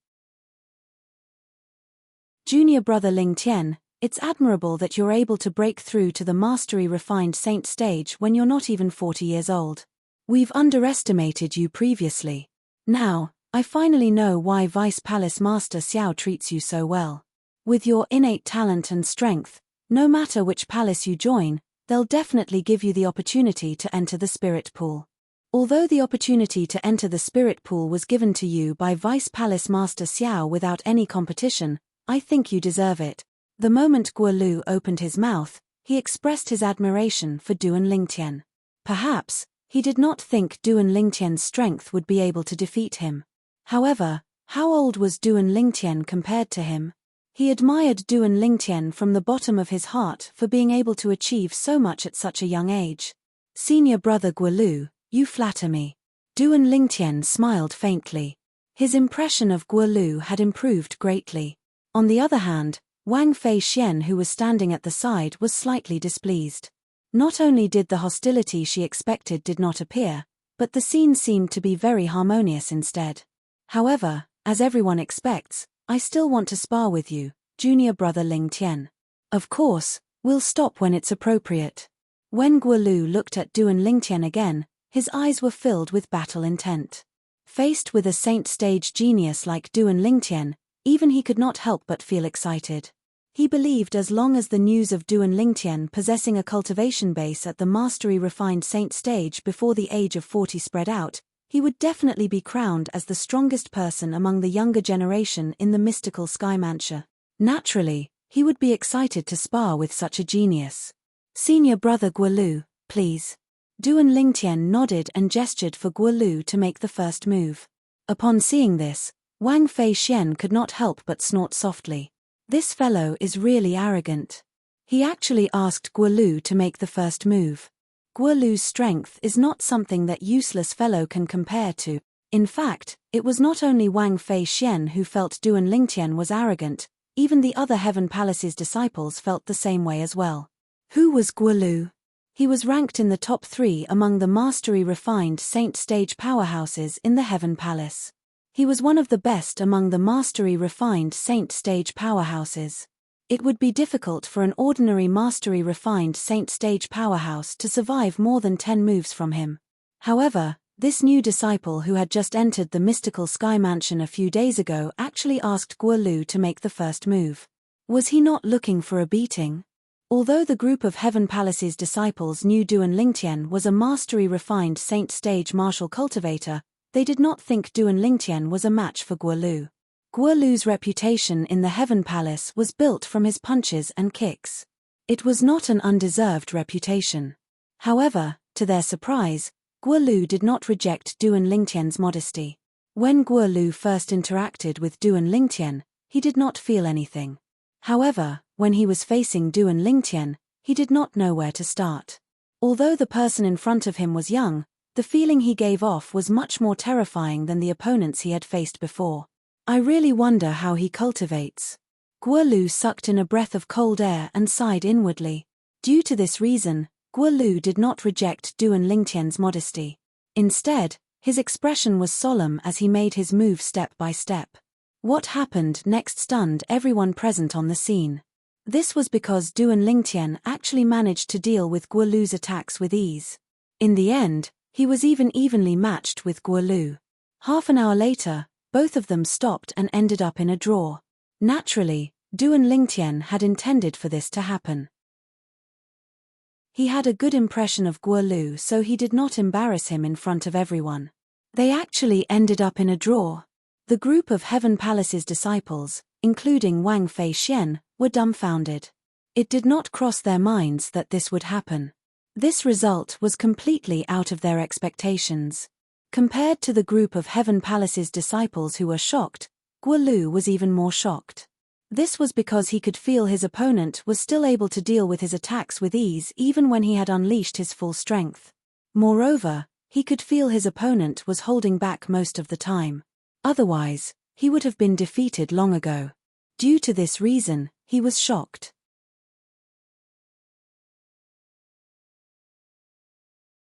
"Junior brother Ling Tian, it's admirable that you're able to break through to the mastery refined saint stage when you're not even 40 years old. We've underestimated you previously. Now, I finally know why Vice Palace Master Xiao treats you so well. With your innate talent and strength, no matter which palace you join, they'll definitely give you the opportunity to enter the spirit pool. Although the opportunity to enter the spirit pool was given to you by Vice Palace Master Xiao without any competition, I think you deserve it." The moment Guolu opened his mouth, he expressed his admiration for Duan Lingtian. Perhaps, he did not think Duan Lingtian's strength would be able to defeat him. However, how old was Duan Lingtian compared to him? He admired Duan Lingtian from the bottom of his heart for being able to achieve so much at such a young age. "Senior brother Guolu, you flatter me." Duan Lingtian smiled faintly. His impression of Guolu had improved greatly. On the other hand, Wang Feixian, who was standing at the side, was slightly displeased. Not only did the hostility she expected did not appear, but the scene seemed to be very harmonious instead. However, as everyone expects, I still want to spar with you, junior brother Ling Tian. Of course, we'll stop when it's appropriate. When Guolu looked at Duan Lingtian again, his eyes were filled with battle intent. Faced with a saint stage genius like Duan Lingtian, even he could not help but feel excited. He believed as long as the news of Duan Lingtian possessing a cultivation base at the mastery refined saint stage before the age of 40 spread out, he would definitely be crowned as the strongest person among the younger generation in the mystical sky mansion. Naturally, he would be excited to spar with such a genius. Senior brother Guolu, please. Duan Lingtian nodded and gestured for Guolu to make the first move. Upon seeing this, Wang Feixian could not help but snort softly. This fellow is really arrogant. He actually asked Guolu to make the first move. Guolu's strength is not something that useless fellow can compare to. In fact, it was not only Wang Feixian who felt Duan Lingtian was arrogant, even the other Heaven Palace's disciples felt the same way as well. Who was Guolu? He was ranked in the top 3 among the mastery-refined saint stage powerhouses in the Heaven Palace. He was one of the best among the mastery-refined saint stage powerhouses. It would be difficult for an ordinary mastery-refined saint stage powerhouse to survive more than 10 moves from him. However, this new disciple who had just entered the mystical sky mansion a few days ago actually asked Guolu to make the first move. Was he not looking for a beating? Although the group of Heaven Palace's disciples knew Duan Lingtian was a mastery-refined saint stage martial cultivator, they did not think Duan Lingtian was a match for Guolu. Guolu's reputation in the Heaven Palace was built from his punches and kicks. It was not an undeserved reputation. However, to their surprise, Guolu did not reject Duan Lingtian's modesty. When Guolu first interacted with Duan Lingtian, he did not feel anything. However, when he was facing Duan Lingtian, he did not know where to start. Although the person in front of him was young, the feeling he gave off was much more terrifying than the opponents he had faced before. I really wonder how he cultivates. Guolu sucked in a breath of cold air and sighed inwardly. Due to this reason, Guolu did not reject Duan Lingtian's modesty. Instead, his expression was solemn as he made his move step by step. What happened next stunned everyone present on the scene. This was because Duan Lingtian actually managed to deal with Guolu's attacks with ease. In the end, he was evenly matched with Guolu. Half an hour later, both of them stopped and ended up in a draw. Naturally, Duan Lingtian had intended for this to happen. He had a good impression of Guolu, so he did not embarrass him in front of everyone. They actually ended up in a draw. The group of Heaven Palace's disciples, including Wang Feixian, were dumbfounded. It did not cross their minds that this would happen. This result was completely out of their expectations. Compared to the group of Heaven Palace's disciples who were shocked, Guolu was even more shocked. This was because he could feel his opponent was still able to deal with his attacks with ease even when he had unleashed his full strength. Moreover, he could feel his opponent was holding back most of the time. Otherwise, he would have been defeated long ago. Due to this reason, he was shocked.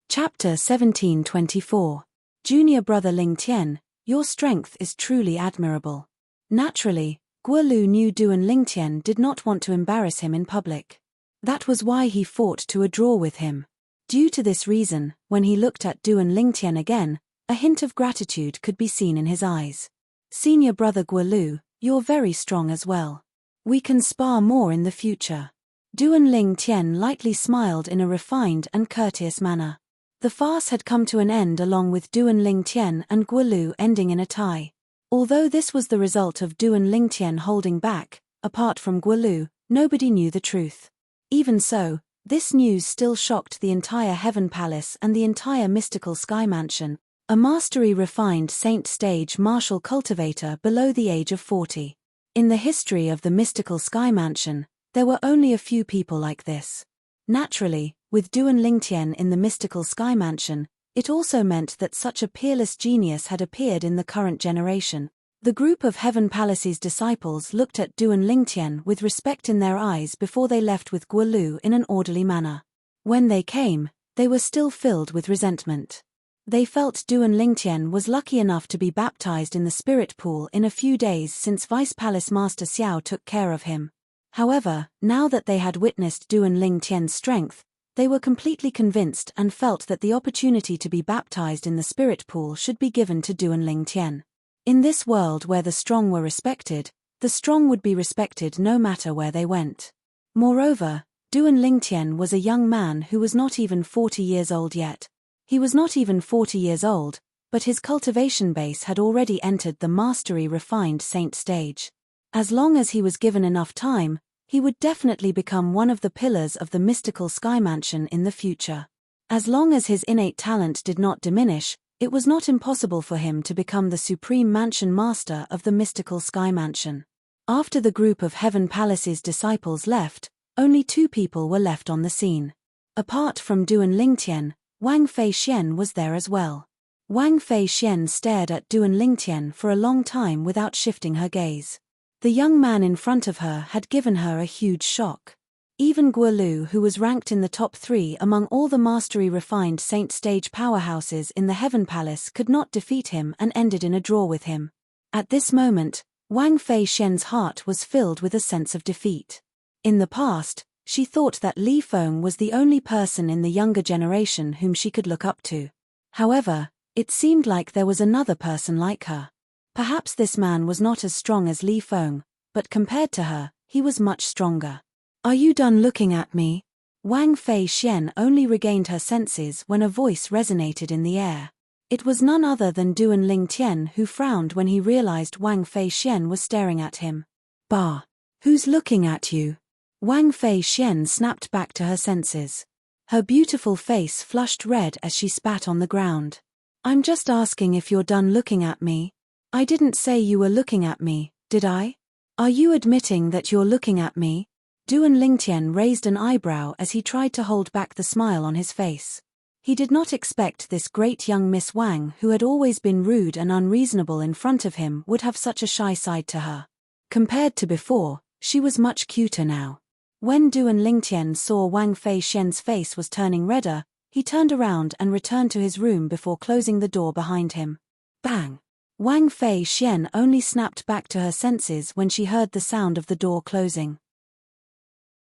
Chapter 1724. Junior brother Ling Tian, your strength is truly admirable. Naturally, Guolu knew Duan Lingtian did not want to embarrass him in public. That was why he fought to a draw with him. Due to this reason, when he looked at Duan Lingtian again, a hint of gratitude could be seen in his eyes. Senior brother Guolu, you're very strong as well. We can spar more in the future. Duan Lingtian lightly smiled in a refined and courteous manner. The farce had come to an end along with Duan Lingtian and Guolu ending in a tie. Although this was the result of Duan Lingtian holding back, apart from Guolu, nobody knew the truth. Even so, this news still shocked the entire Heaven Palace and the entire mystical sky mansion, a mastery-refined saint stage martial cultivator below the age of 40. In the history of the mystical sky mansion, there were only a few people like this. Naturally, with Duan Lingtian in the mystical sky mansion, It also meant that such a peerless genius had appeared in the current generation. The group of Heaven Palace's disciples looked at Duan Lingtian with respect in their eyes before they left with Guolu in an orderly manner. When they came, they were still filled with resentment. They felt Duan Lingtian was lucky enough to be baptized in the spirit pool in a few days since Vice Palace Master Xiao took care of him. However, now that they had witnessed Duan Lingtian's strength, they were completely convinced and felt that the opportunity to be baptized in the spirit pool should be given to Duan Lingtian. In this world where the strong were respected, the strong would be respected no matter where they went. Moreover, Duan Lingtian was a young man who was not even 40 years old yet. He was not even 40 years old, but his cultivation base had already entered the mastery refined saint stage. As long as he was given enough time, he would definitely become one of the pillars of the mystical sky mansion in the future. As long as his innate talent did not diminish, it was not impossible for him to become the supreme mansion master of the mystical sky mansion. After the group of Heaven Palace's disciples left, only 2 people were left on the scene. Apart from Duan Lingtian, Wang Fei Xian was there as well. Wang Fei Xian stared at Duan Lingtian for a long time without shifting her gaze. The young man in front of her had given her a huge shock. Even Guolu, who was ranked in the top 3 among all the mastery-refined saint stage powerhouses in the Heaven Palace, could not defeat him and ended in a draw with him. At this moment, Wang Fei Xian's heart was filled with a sense of defeat. In the past, she thought that Li Feng was the only person in the younger generation whom she could look up to. However, it seemed like there was another person like her. Perhaps this man was not as strong as Li Feng, but compared to her, he was much stronger. "Are you done looking at me?" Wang Fei Xian only regained her senses when a voice resonated in the air. It was none other than Duan Lingtian, who frowned when he realized Wang Fei Xian was staring at him. "Bah! Who's looking at you?" Wang Fei Xian snapped back to her senses. Her beautiful face flushed red as she spat on the ground. "I'm just asking if you're done looking at me. I didn't say you were looking at me, did I? Are you admitting that you're looking at me?" Duan Lingtian raised an eyebrow as he tried to hold back the smile on his face. He did not expect this great young Miss Wang, who had always been rude and unreasonable in front of him, would have such a shy side to her. Compared to before, she was much cuter now. When Duan Lingtian saw Wang Fei Xian's face was turning redder, he turned around and returned to his room before closing the door behind him. Bang! Wang Fei Xian only snapped back to her senses when she heard the sound of the door closing.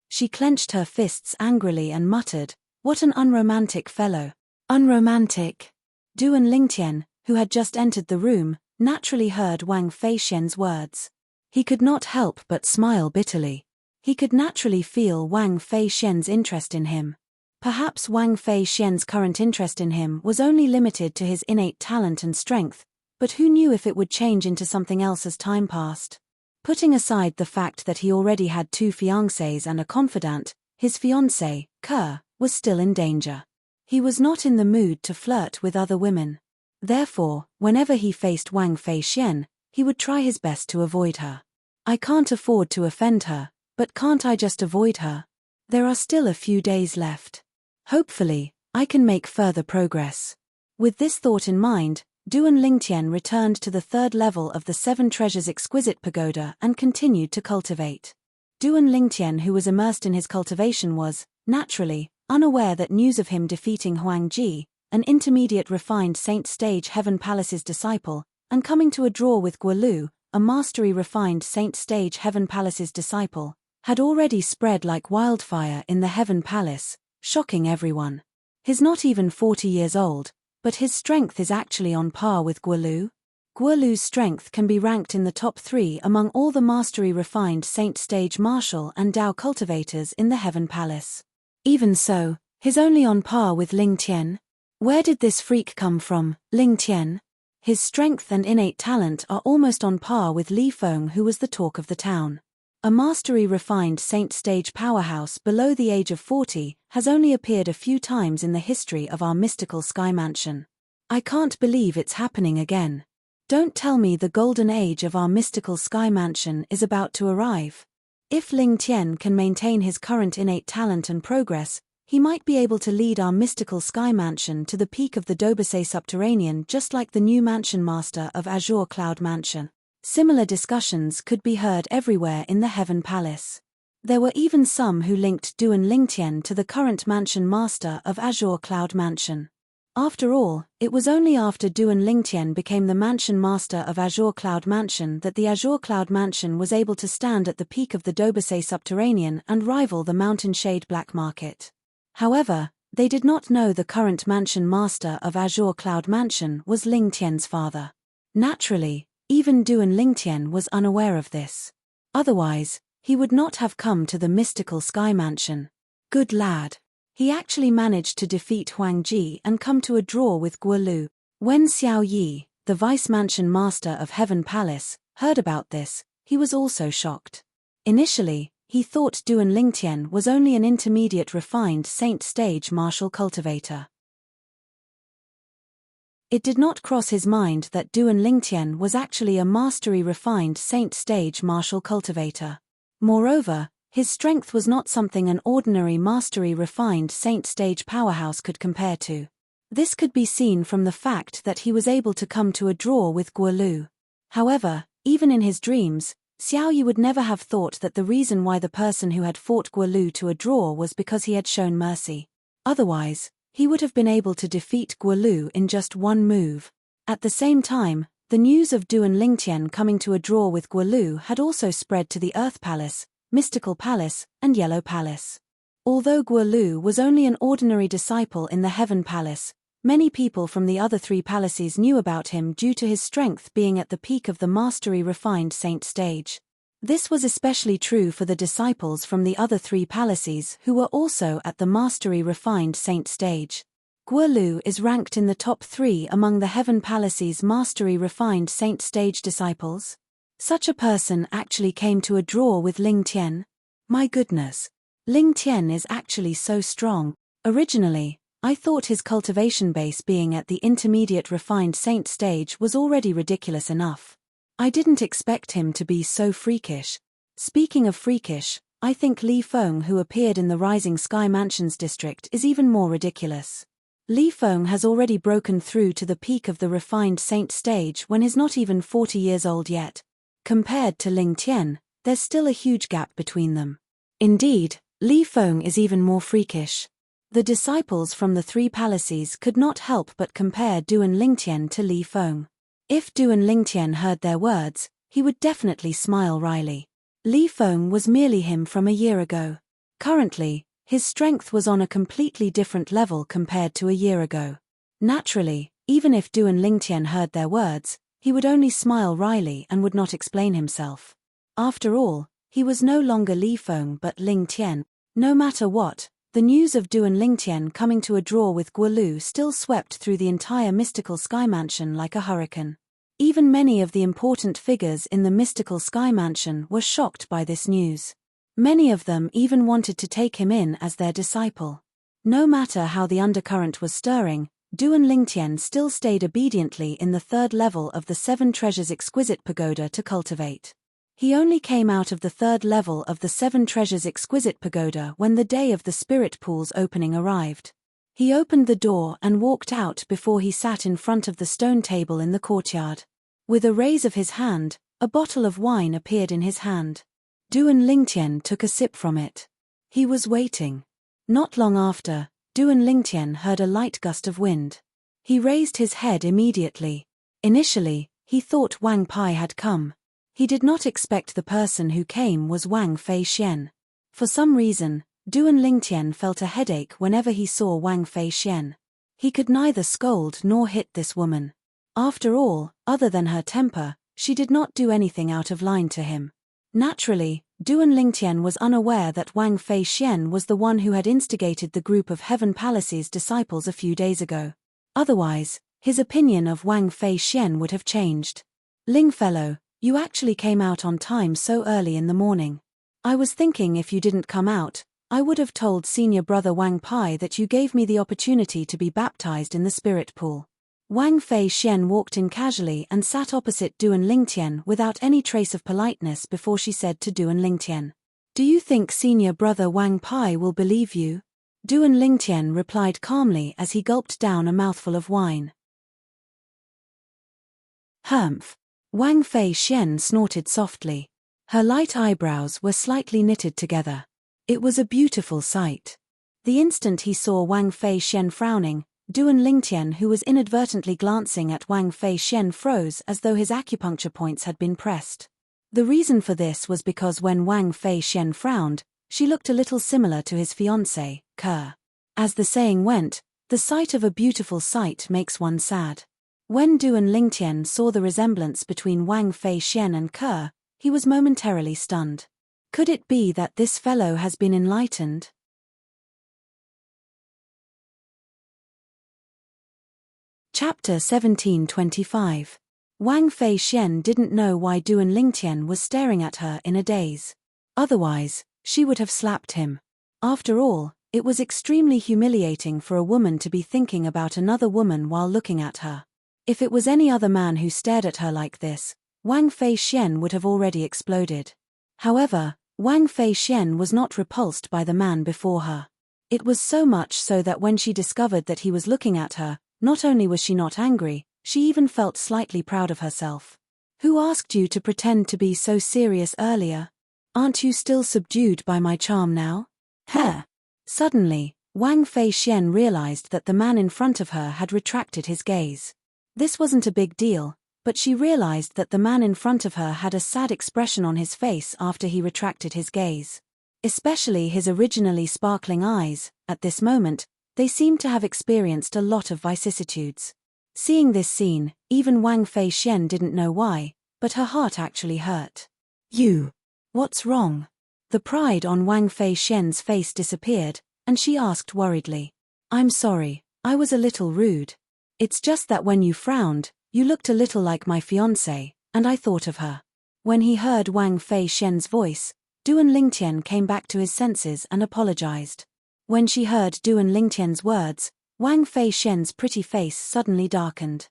She clenched her fists angrily and muttered, "What an unromantic fellow." Unromantic? Duan Lingtian, who had just entered the room, naturally heard Wang Fei Xian's words. He could not help but smile bitterly. He could naturally feel Wang Fei Xian's interest in him. Perhaps Wang Fei Xian's current interest in him was only limited to his innate talent and strength, but who knew if it would change into something else as time passed. Putting aside the fact that he already had 2 fiancées and a confidant, his fiancée, Ke, was still in danger. He was not in the mood to flirt with other women. Therefore, whenever he faced Wang Fei Xian, he would try his best to avoid her. "I can't afford to offend her, but can't I just avoid her? There are still a few days left. Hopefully, I can make further progress." With this thought in mind, Duan Lingtian returned to the 3rd level of the 7 Treasures Exquisite Pagoda and continued to cultivate. Duan Lingtian, who was immersed in his cultivation, was, naturally, unaware that news of him defeating Huang Ji, an intermediate refined saint stage Heaven Palace's disciple, and coming to a draw with Guolu, a mastery refined saint stage Heaven Palace's disciple, had already spread like wildfire in the Heaven Palace, shocking everyone. He's not even 40 years old, but his strength is actually on par with Guolu. Guolu's strength can be ranked in the top 3 among all the mastery-refined saint stage martial and Dao cultivators in the Heaven Palace. Even so, he's only on par with Lingtian. Where did this freak come from, Lingtian? His strength and innate talent are almost on par with Li Feng, who was the talk of the town. A mastery-refined saint stage powerhouse below the age of 40 has only appeared a few times in the history of our mystical sky mansion. I can't believe it's happening again. Don't tell me the golden age of our mystical sky mansion is about to arrive. If Lingtian can maintain his current innate talent and progress, He might be able to lead our mystical sky mansion to the peak of the Dobasay subterranean just like the new mansion master of Azure Cloud Mansion. Similar discussions could be heard everywhere in the Heaven Palace. There were even some who linked Duan Lingtian to the current mansion master of Azure Cloud Mansion. After all, it was only after Duan Lingtian became the mansion master of Azure Cloud Mansion that the Azure Cloud Mansion was able to stand at the peak of the Dobasay subterranean and rival the Mountain Shade black market. However, they did not know the current mansion master of Azure Cloud Mansion was Lingtian's father. Naturally, even Duan Lingtian was unaware of this. Otherwise, he would not have come to the mystical sky mansion. Good lad. He actually managed to defeat Huang Ji and come to a draw with Guo Lu. When Xiao Yi, the vice mansion master of Heaven Palace, heard about this, he was also shocked. Initially, he thought Duan Lingtian was only an intermediate refined saint stage martial cultivator. It did not cross his mind that Duan Lingtian was actually a mastery refined saint stage martial cultivator. Moreover, his strength was not something an ordinary mastery refined saint stage powerhouse could compare to. This could be seen from the fact that he was able to come to a draw with Guo Lu. However, even in his dreams, Xiao Yi would never have thought that the reason why the person who had fought Guo Lu to a draw was because he had shown mercy. Otherwise, he would have been able to defeat Guo Lu in just one move. At the same time, the news of Duan Lingtian coming to a draw with Guo Lu had also spread to the Earth Palace, Mystical Palace, and Yellow Palace. Although Guo Lu was only an ordinary disciple in the Heaven Palace, many people from the other three palaces knew about him due to his strength being at the peak of the mastery refined saint stage. This was especially true for the disciples from the other three palaces who were also at the mastery refined saint stage. Guo Lu is ranked in the top 3 among the Heaven Palace's mastery refined saint stage disciples. Such a person actually came to a draw with Lingtian. My goodness. Lingtian is actually so strong. Originally, I thought his cultivation base being at the intermediate refined saint stage was already ridiculous enough. I didn't expect him to be so freakish. Speaking of freakish, I think Li Feng who appeared in the Rising Sky Mansions district is even more ridiculous. Li Feng has already broken through to the peak of the refined saint stage when he's not even 40 years old yet. Compared to Lingtian, there's still a huge gap between them. Indeed, Li Feng is even more freakish. The disciples from the three palaces could not help but compare Duan Lingtian to Li Feng. If Duan Lingtian heard their words, he would definitely smile wryly. Li Feng was merely him from a year ago. Currently, his strength was on a completely different level compared to a year ago. Naturally, even if Duan Lingtian heard their words, he would only smile wryly and would not explain himself. After all, he was no longer Li Feng but Lingtian. No matter what, the news of Duan Lingtian coming to a draw with Guo Lu still swept through the entire mystical sky mansion like a hurricane. Even many of the important figures in the mystical sky mansion were shocked by this news. Many of them even wanted to take him in as their disciple. No matter how the undercurrent was stirring, Duan Lingtian still stayed obediently in the 3rd level of the 7 Treasures Exquisite Pagoda to cultivate. He only came out of the 3rd level of the 7 Treasures Exquisite Pagoda when the day of the Spirit Pool's opening arrived. He opened the door and walked out before he sat in front of the stone table in the courtyard. With a raise of his hand, a bottle of wine appeared in his hand. Duan Lingtian took a sip from it. He was waiting. Not long after, Duan Lingtian heard a light gust of wind. He raised his head immediately. Initially, he thought Wang Pai had come. He did not expect the person who came was Wang Fei Xian. For some reason, Duan Lingtian felt a headache whenever he saw Wang Fei Xian. He could neither scold nor hit this woman. After all, other than her temper, she did not do anything out of line to him. Naturally, Duan Lingtian was unaware that Wang Fei Xian was the one who had instigated the group of Heaven Palace's disciples a few days ago. Otherwise, his opinion of Wang Fei Xian would have changed. Ling fellow, you actually came out on time so early in the morning. I was thinking if you didn't come out, I would have told senior brother Wang Pai that you gave me the opportunity to be baptized in the spirit pool. Wang Fei Xian walked in casually and sat opposite Duan Lingtian without any trace of politeness before she said to Duan Lingtian, "Do you think senior brother Wang Pai will believe you?" Duan Lingtian replied calmly as he gulped down a mouthful of wine. Humph. Wang Fei Xian snorted softly. Her light eyebrows were slightly knitted together. It was a beautiful sight. The instant he saw Wang Fei Xian frowning, Duan Lingtian, who was inadvertently glancing at Wang Fei Xian, froze as though his acupuncture points had been pressed. The reason for this was because when Wang Fei Xian frowned, she looked a little similar to his fiancée, Ke. As the saying went, the sight of a beautiful sight makes one sad. When Duan Lingtian saw the resemblance between Wang Fei Xian and Ke, he was momentarily stunned. Could it be that this fellow has been enlightened? Chapter 1725. Wang Fei Xian didn't know why Duan Lingtian was staring at her in a daze. Otherwise, she would have slapped him. After all, it was extremely humiliating for a woman to be thinking about another woman while looking at her. If it was any other man who stared at her like this, Wang Fei Xian would have already exploded. However, Wang Fei Xian was not repulsed by the man before her. It was so much so that when she discovered that he was looking at her, not only was she not angry, she even felt slightly proud of herself. Who asked you to pretend to be so serious earlier? Aren't you still subdued by my charm now? Heh! Suddenly, Wang Fei Xian realized that the man in front of her had retracted his gaze. This wasn't a big deal, but she realized that the man in front of her had a sad expression on his face after he retracted his gaze. Especially his originally sparkling eyes, at this moment, they seemed to have experienced a lot of vicissitudes. Seeing this scene, even Wang Fei Xian didn't know why, but her heart actually hurt. You! What's wrong? The pride on Wang Fei Xian's face disappeared, and she asked worriedly. I'm sorry, I was a little rude. It's just that when you frowned, you looked a little like my fiancée, and I thought of her. When he heard Wang Fei Xian's voice, Duan Lingtian came back to his senses and apologized. When she heard Duan Lingtian's words, Wang Fei Xian's pretty face suddenly darkened.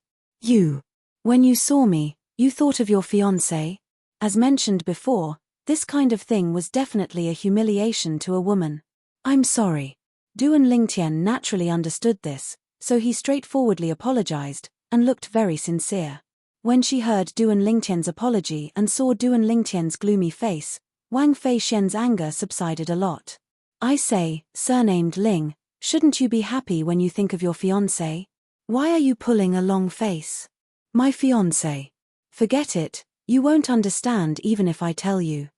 When you saw me, you thought of your fiancé? As mentioned before, this kind of thing was definitely a humiliation to a woman. I'm sorry. Duan Lingtian naturally understood this, so he straightforwardly apologized, and looked very sincere. When she heard Duan Lingtian's apology and saw Duan Lingtian's gloomy face, Wang Fei Xian's anger subsided a lot. I say, surnamed Ling, shouldn't you be happy when you think of your fiancé? Why are you pulling a long face? My fiancé. Forget it, you won't understand even if I tell you.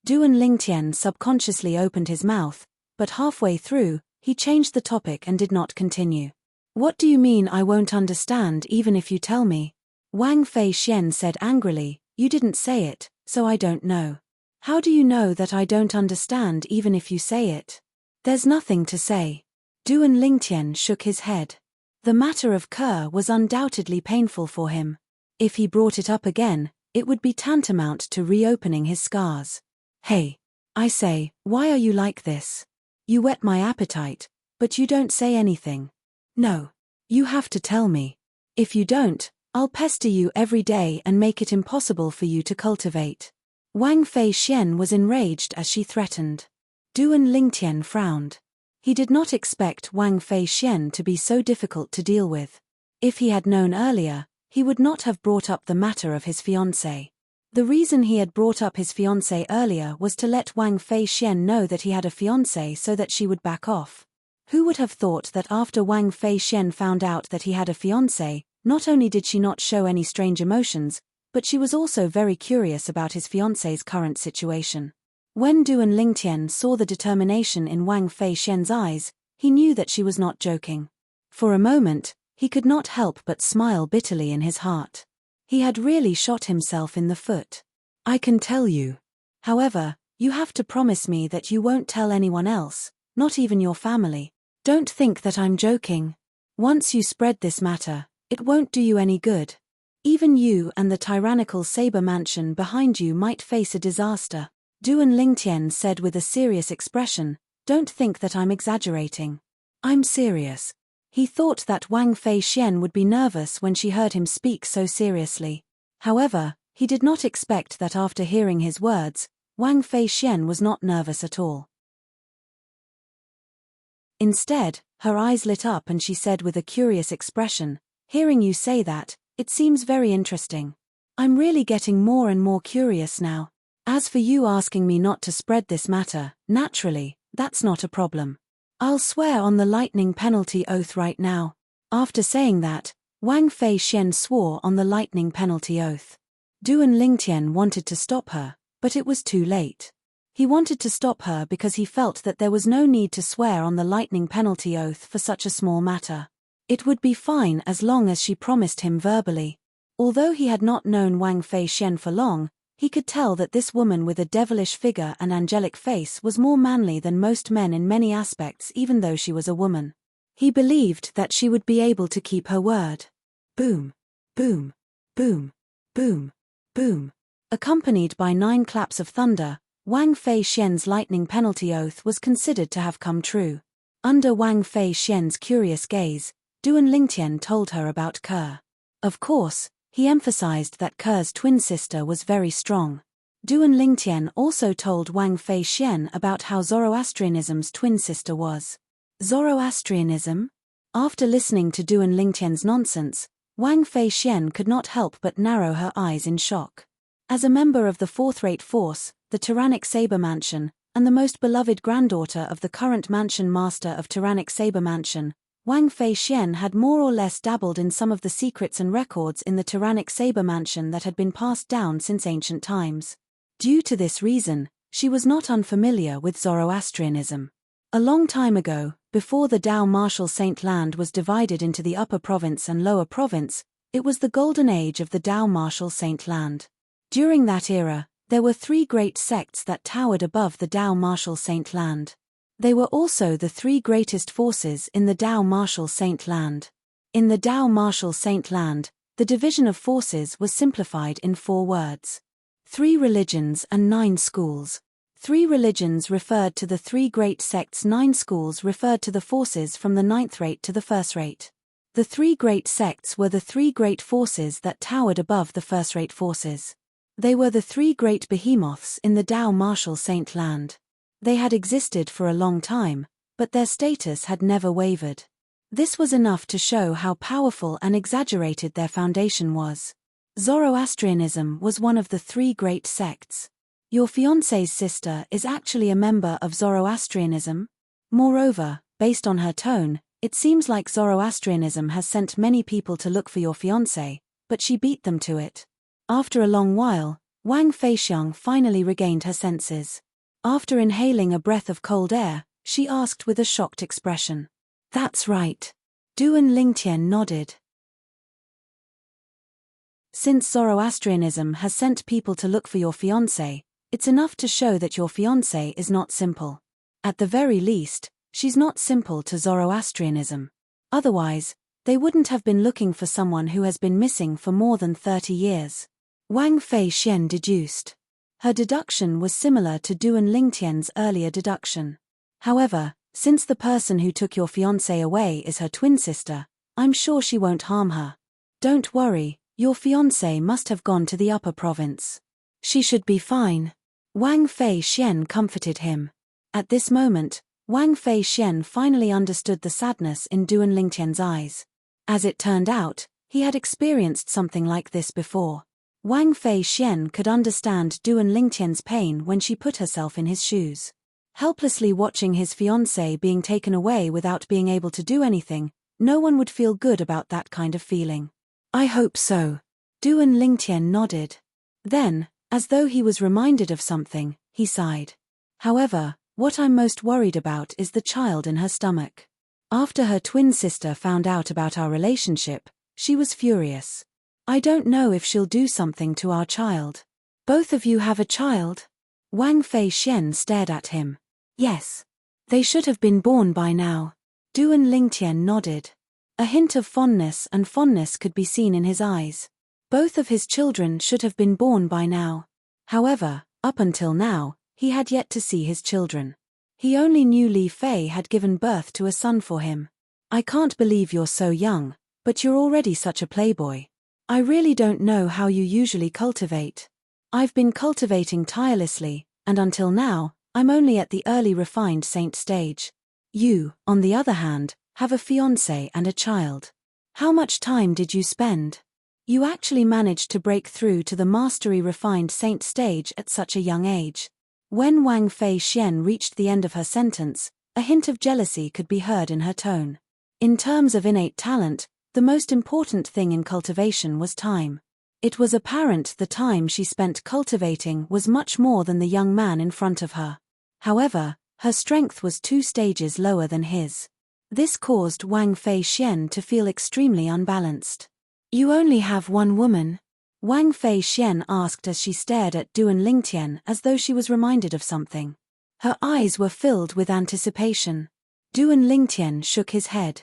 Duan Lingtian subconsciously opened his mouth, but halfway through, he changed the topic and did not continue. What do you mean I won't understand even if you tell me? Wang Fei Xian said angrily, you didn't say it, so I don't know. How do you know that I don't understand even if you say it? There's nothing to say. Duan Lingtian shook his head. The matter of Ke was undoubtedly painful for him. If he brought it up again, it would be tantamount to reopening his scars. Hey! I say, why are you like this? You whet my appetite, but you don't say anything. No. You have to tell me. If you don't, I'll pester you every day and make it impossible for you to cultivate. Wang Fei Xian was enraged as she threatened. Duan Lingtian frowned. He did not expect Wang Fei Xian to be so difficult to deal with. If he had known earlier, he would not have brought up the matter of his fiancée. The reason he had brought up his fiancée earlier was to let Wang Fei Xian know that he had a fiancée so that she would back off. Who would have thought that after Wang Fei Xian found out that he had a fiancé, not only did she not show any strange emotions, but she was also very curious about his fiancé's current situation. When Duan Lingtian saw the determination in Wang Fei Xian's eyes, he knew that she was not joking. For a moment, he could not help but smile bitterly in his heart. He had really shot himself in the foot. I can tell you. However, you have to promise me that you won't tell anyone else, not even your family. Don't think that I'm joking. Once you spread this matter, it won't do you any good. Even you and the tyrannical saber mansion behind you might face a disaster. Duan Lingtian said with a serious expression, don't think that I'm exaggerating. I'm serious. He thought that Wang Fei Xian would be nervous when she heard him speak so seriously. However, he did not expect that after hearing his words, Wang Fei Xian was not nervous at all. Instead, her eyes lit up and she said with a curious expression, "Hearing you say that, it seems very interesting. I'm really getting more and more curious now. As for you asking me not to spread this matter, naturally, that's not a problem. I'll swear on the lightning penalty oath right now." After saying that, Wang Fei Xian swore on the lightning penalty oath. Duan Lingtian wanted to stop her, but it was too late. He wanted to stop her because he felt that there was no need to swear on the lightning penalty oath for such a small matter. It would be fine as long as she promised him verbally. Although he had not known Wang Fei Xian for long, he could tell that this woman with a devilish figure and angelic face was more manly than most men in many aspects, even though she was a woman. He believed that she would be able to keep her word. Boom, boom, boom, boom, boom. Accompanied by 9 claps of thunder, Wang Fei Xian's lightning penalty oath was considered to have come true. Under Wang Fei Xian's curious gaze, Duan Lingtian told her about Ke. Of course, he emphasized that Ke's twin sister was very strong. Duan Lingtian also told Wang Fei Xian about how Zoroastrianism's twin sister was. Zoroastrianism? After listening to Duan Lingtian's nonsense, Wang Fei Xian could not help but narrow her eyes in shock. As a member of the fourth-rate force, the Tyrannic Saber Mansion, and the most beloved granddaughter of the current mansion master of Tyrannic Saber Mansion, Wang Fei Xian had more or less dabbled in some of the secrets and records in the Tyrannic Saber Mansion that had been passed down since ancient times. Due to this reason, she was not unfamiliar with Zoroastrianism. A long time ago, before the Dao Martial Saint Land was divided into the Upper Province and Lower Province, it was the golden age of the Dao Martial Saint Land. During that era, there were 3 great sects that towered above the Dao Martial Saint Land. They were also the 3 greatest forces in the Dao Martial Saint Land. In the Dao Martial Saint Land, the division of forces was simplified in 4 words. 3 religions and 9 schools. 3 religions referred to the 3 great sects, 9 schools referred to the forces from the 9th rate to the 1st rate. The 3 great sects were the 3 great forces that towered above the 1st-rate forces. They were the 3 great behemoths in the Dao Martial Saint Land. They had existed for a long time, but their status had never wavered. This was enough to show how powerful and exaggerated their foundation was. Zoroastrianism was one of the 3 great sects. Your fiancé's sister is actually a member of Zoroastrianism? Moreover, based on her tone, it seems like Zoroastrianism has sent many people to look for your fiancé, but she beat them to it. After a long while, Wang Feixiang finally regained her senses. After inhaling a breath of cold air, she asked with a shocked expression. "That's right." Duan Lingtian nodded. Since Zoroastrianism has sent people to look for your fiancé, it's enough to show that your fiancé is not simple. At the very least, she's not simple to Zoroastrianism. Otherwise, they wouldn't have been looking for someone who has been missing for more than 30 years. Wang Fei Xian deduced. Her deduction was similar to Duan Lingtian's earlier deduction. However, since the person who took your fiancé away is her twin sister, I'm sure she won't harm her. Don't worry, your fiancé must have gone to the upper province. She should be fine. Wang Fei Xian comforted him. At this moment, Wang Fei Xian finally understood the sadness in Duan Lingtian's eyes. As it turned out, he had experienced something like this before. Wang Fei Xian could understand Duan Lingtian's pain when she put herself in his shoes. Helplessly watching his fiancé being taken away without being able to do anything, no one would feel good about that kind of feeling. I hope so. Duan Lingtian nodded. Then, as though he was reminded of something, he sighed. However, what I'm most worried about is the child in her stomach. After her twin sister found out about our relationship, she was furious. I don't know if she'll do something to our child. Both of you have a child? Wang Fei Xian stared at him. Yes. They should have been born by now. Duan Lingtian nodded. A hint of fondness could be seen in his eyes. Both of his children should have been born by now. However, up until now, he had yet to see his children. He only knew Li Fei had given birth to a son for him. I can't believe you're so young, but you're already such a playboy. I really don't know how you usually cultivate. I've been cultivating tirelessly, and until now, I'm only at the early refined saint stage. You, on the other hand, have a fiancé and a child. How much time did you spend? You actually managed to break through to the mastery refined saint stage at such a young age. When Wang Fei Xian reached the end of her sentence, a hint of jealousy could be heard in her tone. In terms of innate talent, the most important thing in cultivation was time. It was apparent the time she spent cultivating was much more than the young man in front of her. However, her strength was 2 stages lower than his. This caused Wang Fei Xian to feel extremely unbalanced. You only have one woman? Wang Fei Xian asked as she stared at Duan Lingtian as though she was reminded of something. Her eyes were filled with anticipation. Duan Lingtian shook his head.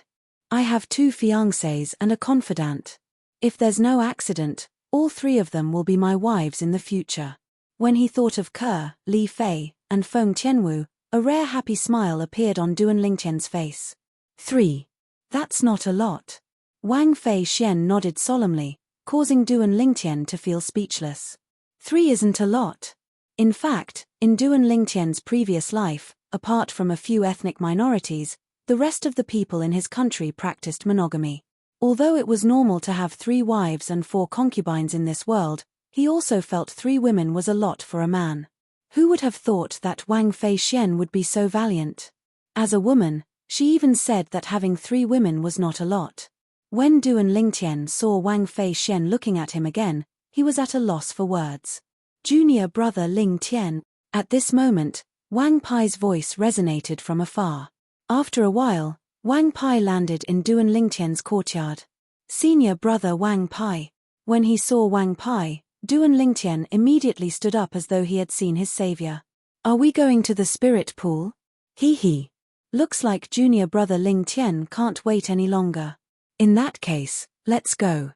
I have 2 fiancés and a confidant. If there's no accident, all 3 of them will be my wives in the future. When he thought of Ke, Li Fei, and Feng Tianwu, a rare happy smile appeared on Duan Lingtian's face. 3. That's not a lot. Wang Fei Xian nodded solemnly, causing Duan Lingtian to feel speechless. 3 isn't a lot. In fact, in Duan Lingtian's previous life, apart from a few ethnic minorities, the rest of the people in his country practiced monogamy. Although it was normal to have 3 wives and 4 concubines in this world, he also felt 3 women was a lot for a man. Who would have thought that Wang Fei Xian would be so valiant? As a woman, she even said that having 3 women was not a lot. When Duan Lingtian saw Wang Fei Xian looking at him again, he was at a loss for words. Junior brother Ling Tian. At this moment, Wang Pai's voice resonated from afar. After a while, Wang Pai landed in Duan Lingtian's courtyard. Senior brother Wang Pai. When he saw Wang Pai, Duan Lingtian immediately stood up as though he had seen his savior. Are we going to the spirit pool? Hee. Looks like junior brother Ling Tian can't wait any longer. In that case, let's go.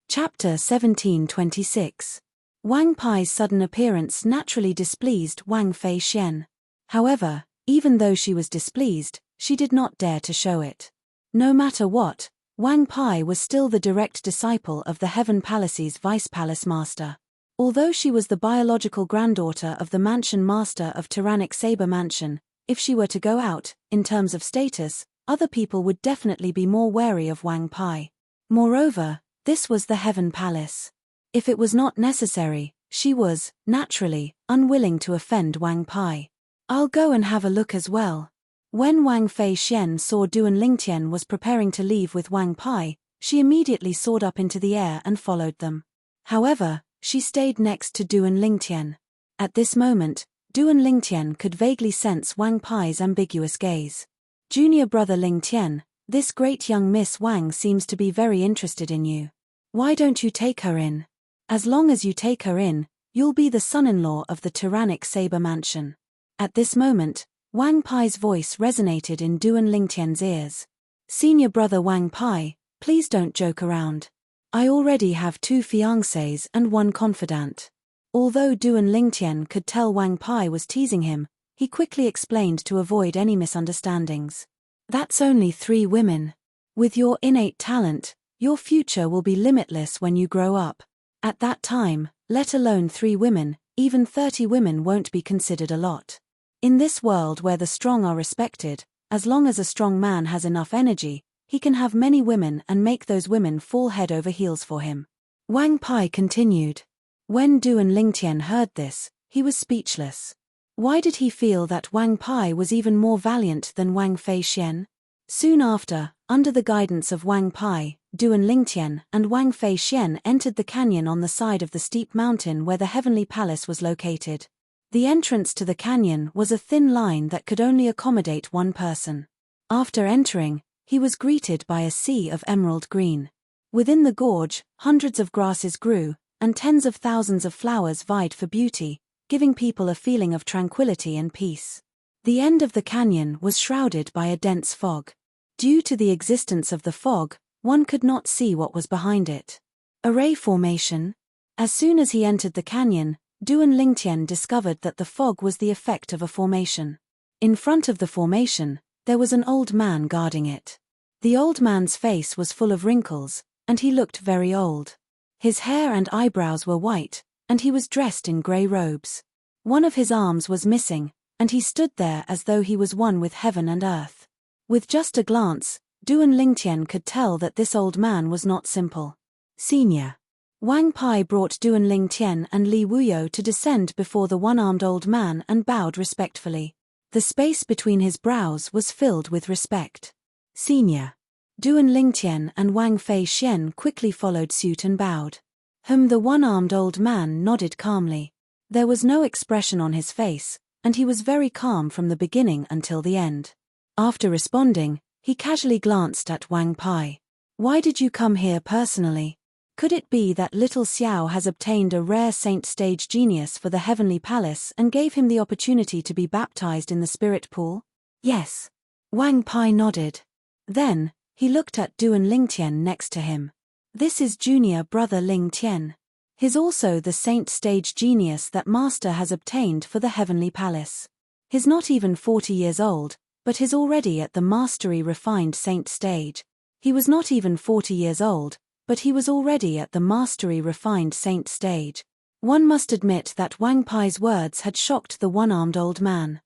Chapter 1726. Wang Pai's sudden appearance naturally displeased Wang Fei Xian. However, even though she was displeased, she did not dare to show it. No matter what, Wang Pai was still the direct disciple of the Heaven Palace's Vice Palace Master. Although she was the biological granddaughter of the Mansion Master of Tyrannic Saber Mansion, if she were to go out, in terms of status, other people would definitely be more wary of Wang Pai. Moreover, this was the Heaven Palace. If it was not necessary, she was, naturally, unwilling to offend Wang Pai. I'll go and have a look as well. When Wang Fei Xian saw Duan Lingtian was preparing to leave with Wang Pai, she immediately soared up into the air and followed them. However, she stayed next to Duan Lingtian. At this moment, Duan Lingtian could vaguely sense Wang Pai's ambiguous gaze. Junior brother Lingtian, this great young Miss Wang seems to be very interested in you. Why don't you take her in? As long as you take her in, you'll be the son-in-law of the Tyrannic Saber Mansion. At this moment, Wang Pai's voice resonated in Duan Lingtian's ears. Senior brother Wang Pai, please don't joke around. I already have 2 fiancés and 1 confidant. Although Duan Lingtian could tell Wang Pai was teasing him, he quickly explained to avoid any misunderstandings. That's only 3 women. With your innate talent, your future will be limitless when you grow up. At that time, let alone 3 women, even 30 women won't be considered a lot. In this world where the strong are respected, as long as a strong man has enough energy, he can have many women and make those women fall head over heels for him. Wang Pai continued. When Duan Lingtian heard this, he was speechless. Why did he feel that Wang Pai was even more valiant than Wang Fei Xian? Soon after, under the guidance of Wang Pai, Duan Lingtian and Wang Fei Xian entered the canyon on the side of the steep mountain where the Heavenly Palace was located. The entrance to the canyon was a thin line that could only accommodate 1 person. After entering, he was greeted by a sea of emerald green. Within the gorge, hundreds of grasses grew, and tens of thousands of flowers vied for beauty, giving people a feeling of tranquility and peace. The end of the canyon was shrouded by a dense fog. Due to the existence of the fog, one could not see what was behind it. Array formation? As soon as he entered the canyon, Duan Lingtian discovered that the fog was the effect of a formation. In front of the formation, there was an old man guarding it. The old man's face was full of wrinkles, and he looked very old. His hair and eyebrows were white, and he was dressed in grey robes. One of his arms was missing, and he stood there as though he was one with heaven and earth. With just a glance, Duan Lingtian could tell that this old man was not simple. Senior. Wang Pai brought Duan Lingtian and Li Wuyo to descend before the one-armed old man and bowed respectfully. The space between his brows was filled with respect. Senior. Duan Lingtian and Wang Fei Xian quickly followed suit and bowed. The one-armed old man nodded calmly. There was no expression on his face, and he was very calm from the beginning until the end. After responding, he casually glanced at Wang Pai. Why did you come here personally? Could it be that little Xiao has obtained a rare saint stage genius for the heavenly palace and gave him the opportunity to be baptized in the spirit pool? Yes. Wang Pai nodded. Then, he looked at Duan Lingtian next to him. This is junior brother Lingtian. He's also the saint stage genius that master has obtained for the heavenly palace. He's not even 40 years old, but he's already at the mastery refined saint stage. He was not even 40 years old, but he was already at the mastery refined saint stage. One must admit that Wang Pai's words had shocked the one-armed old man.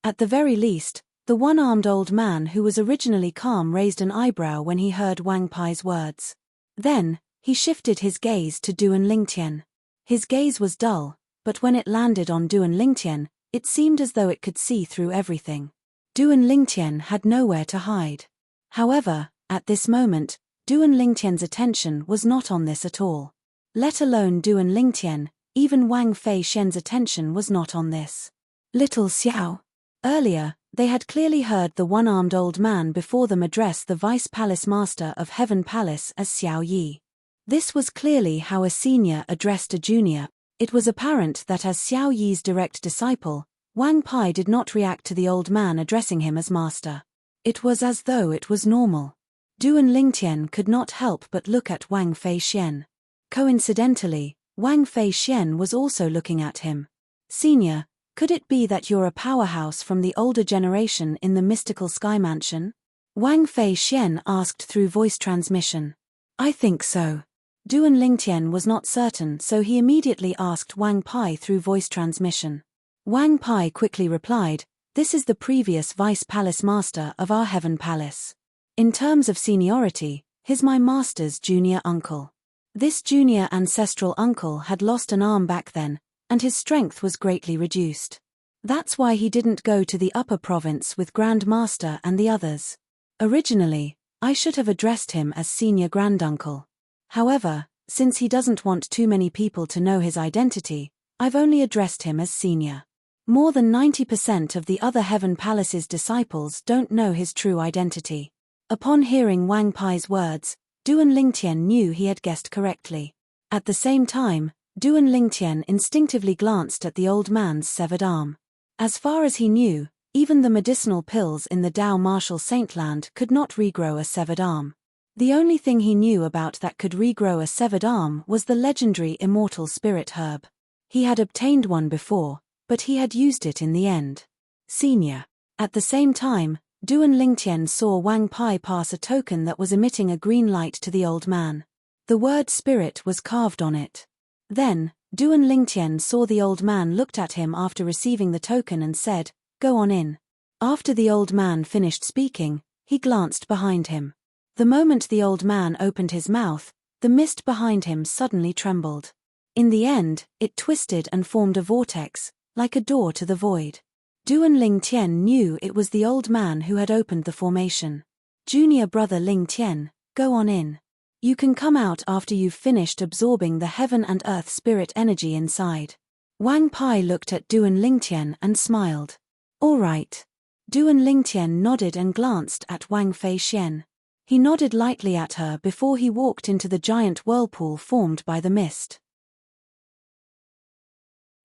At the very least, the one-armed old man who was originally calm raised an eyebrow when he heard Wang Pai's words. Then, he shifted his gaze to Duan Lingtian. His gaze was dull, but when it landed on Duan Lingtian, it seemed as though it could see through everything. Duan Lingtian had nowhere to hide. However, at this moment, Duan Lingtian's attention was not on this at all. Let alone Duan Lingtian, even Wang Fei Xian's attention was not on this. Little Xiao. Earlier, they had clearly heard the one-armed old man before them address the Vice Palace Master of Heaven Palace as Xiao Yi. This was clearly how a senior addressed a junior. It was apparent that as Xiao Yi's direct disciple, Wang Pai did not react to the old man addressing him as master. It was as though it was normal. Duan Lingtian could not help but look at Wang Fei Xian. Coincidentally, Wang Fei Xian was also looking at him. Senior, could it be that you're a powerhouse from the older generation in the mystical sky mansion? Wang Fei Xian asked through voice transmission. I think so. Duan Lingtian was not certain, so he immediately asked Wang Pai through voice transmission. Wang Pai quickly replied, this is the previous Vice Palace Master of our Heaven Palace. In terms of seniority, he's my master's junior uncle. This junior ancestral uncle had lost an arm back then, and his strength was greatly reduced. That's why he didn't go to the upper province with Grand Master and the others. Originally, I should have addressed him as senior granduncle. However, since he doesn't want too many people to know his identity, I've only addressed him as senior. More than 90% of the other Heaven Palace's disciples don't know his true identity. Upon hearing Wang Pai's words, Duan Lingtian knew he had guessed correctly. At the same time, Duan Lingtian instinctively glanced at the old man's severed arm. As far as he knew, even the medicinal pills in the Dao Martial Saintland could not regrow a severed arm. The only thing he knew about that could regrow a severed arm was the legendary immortal spirit herb. He had obtained one before, but he had used it in the end. Senior. At the same time, Duan Lingtian saw Wang Pai pass a token that was emitting a green light to the old man. The word spirit was carved on it. Then, Duan Lingtian saw the old man looked at him after receiving the token and said, go on in. After the old man finished speaking, he glanced behind him. The moment the old man opened his mouth, the mist behind him suddenly trembled. In the end, it twisted and formed a vortex, like a door to the void. Duan Lingtian knew it was the old man who had opened the formation. Junior brother Lingtian, go on in. You can come out after you've finished absorbing the heaven and earth spirit energy inside. Wang Pai looked at Duan Lingtian and smiled. All right. Duan Lingtian nodded and glanced at Wang Fei Xian. He nodded lightly at her before he walked into the giant whirlpool formed by the mist.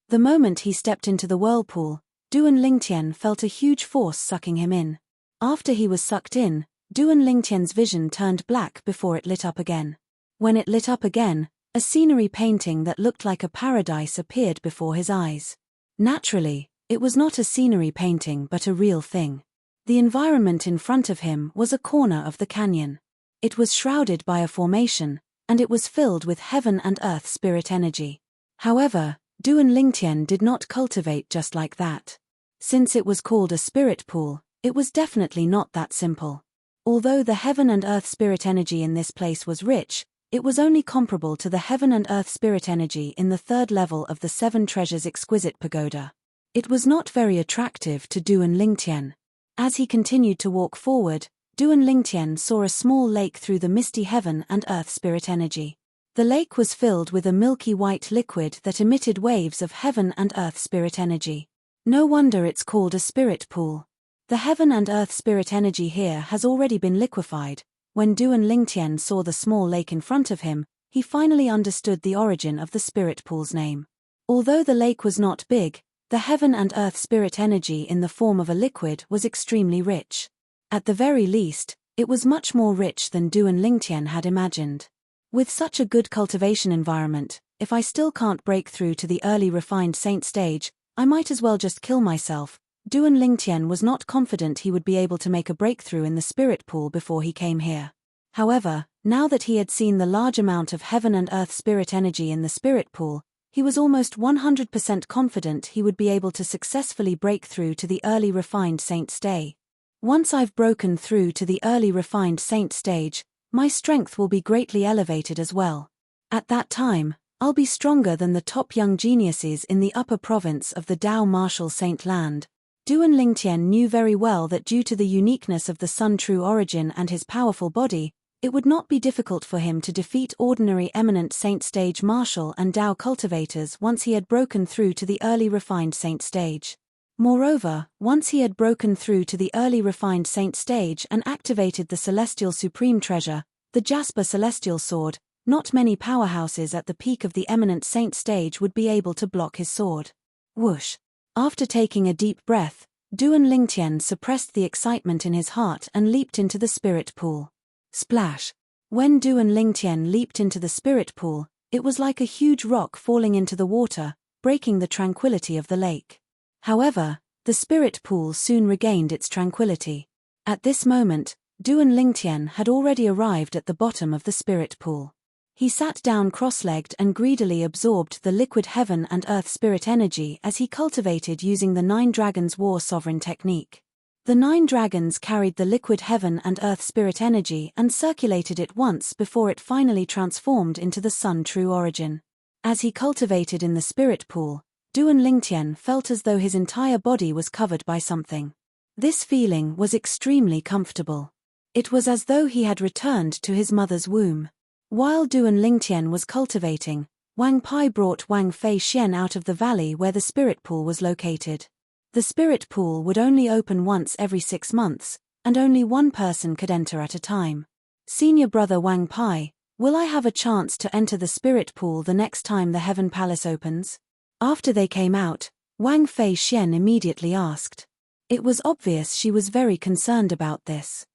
The moment he stepped into the whirlpool, Duan Lingtian felt a huge force sucking him in. After he was sucked in, Duan Lingtian's vision turned black before it lit up again. When it lit up again, a scenery painting that looked like a paradise appeared before his eyes. Naturally, it was not a scenery painting but a real thing. The environment in front of him was a corner of the canyon. It was shrouded by a formation, and it was filled with heaven and earth spirit energy. However, Duan Lingtian did not cultivate just like that. Since it was called a spirit pool, it was definitely not that simple. Although the heaven and earth spirit energy in this place was rich, it was only comparable to the heaven and earth spirit energy in the third level of the Seven Treasures exquisite pagoda. It was not very attractive to Duan Lingtian. As he continued to walk forward, Duan Lingtian saw a small lake through the misty heaven and earth spirit energy. The lake was filled with a milky white liquid that emitted waves of heaven and earth spirit energy. No wonder it's called a spirit pool. The heaven and earth spirit energy here has already been liquefied. When Duan Lingtian saw the small lake in front of him, he finally understood the origin of the spirit pool's name. Although the lake was not big, the heaven and earth spirit energy in the form of a liquid was extremely rich. At the very least, it was much more rich than Duan Lingtian had imagined. With such a good cultivation environment, if I still can't break through to the early refined saint stage, I might as well just kill myself. Duan Lingtian was not confident he would be able to make a breakthrough in the spirit pool before he came here. However, now that he had seen the large amount of heaven and earth spirit energy in the spirit pool, he was almost 100% confident he would be able to successfully break through to the early refined saint stage. Once I've broken through to the early refined saint stage, my strength will be greatly elevated as well. At that time, I'll be stronger than the top young geniuses in the upper province of the Dao Martial Saint Land. Duan Lingtian knew very well that due to the uniqueness of the Sun True Origin and his powerful body, it would not be difficult for him to defeat ordinary eminent saint stage martial and Dao cultivators once he had broken through to the early refined saint stage. Moreover, once he had broken through to the early refined saint stage and activated the Celestial Supreme Treasure, the Jasper Celestial Sword, not many powerhouses at the peak of the eminent saint stage would be able to block his sword. Whoosh! After taking a deep breath, Duan Lingtian suppressed the excitement in his heart and leaped into the spirit pool. Splash! When Duan Lingtian leaped into the spirit pool, it was like a huge rock falling into the water, breaking the tranquility of the lake. However, the spirit pool soon regained its tranquility. At this moment, Duan Lingtian had already arrived at the bottom of the spirit pool. He sat down cross-legged and greedily absorbed the liquid heaven and earth spirit energy as he cultivated using the 9 Dragons War Sovereign technique. The 9 dragons carried the liquid heaven and earth spirit energy and circulated it once before it finally transformed into the Sun True Origin. As he cultivated in the spirit pool, Duan Lingtian felt as though his entire body was covered by something. This feeling was extremely comfortable. It was as though he had returned to his mother's womb. While Duan Lingtian was cultivating, Wang Pai brought Wang Fei Xian out of the valley where the spirit pool was located. The spirit pool would only open once every 6 months, and only one person could enter at a time. Senior brother Wang Pai, will I have a chance to enter the spirit pool the next time the Heaven Palace opens? After they came out, Wang Fei Xian immediately asked. It was obvious she was very concerned about this.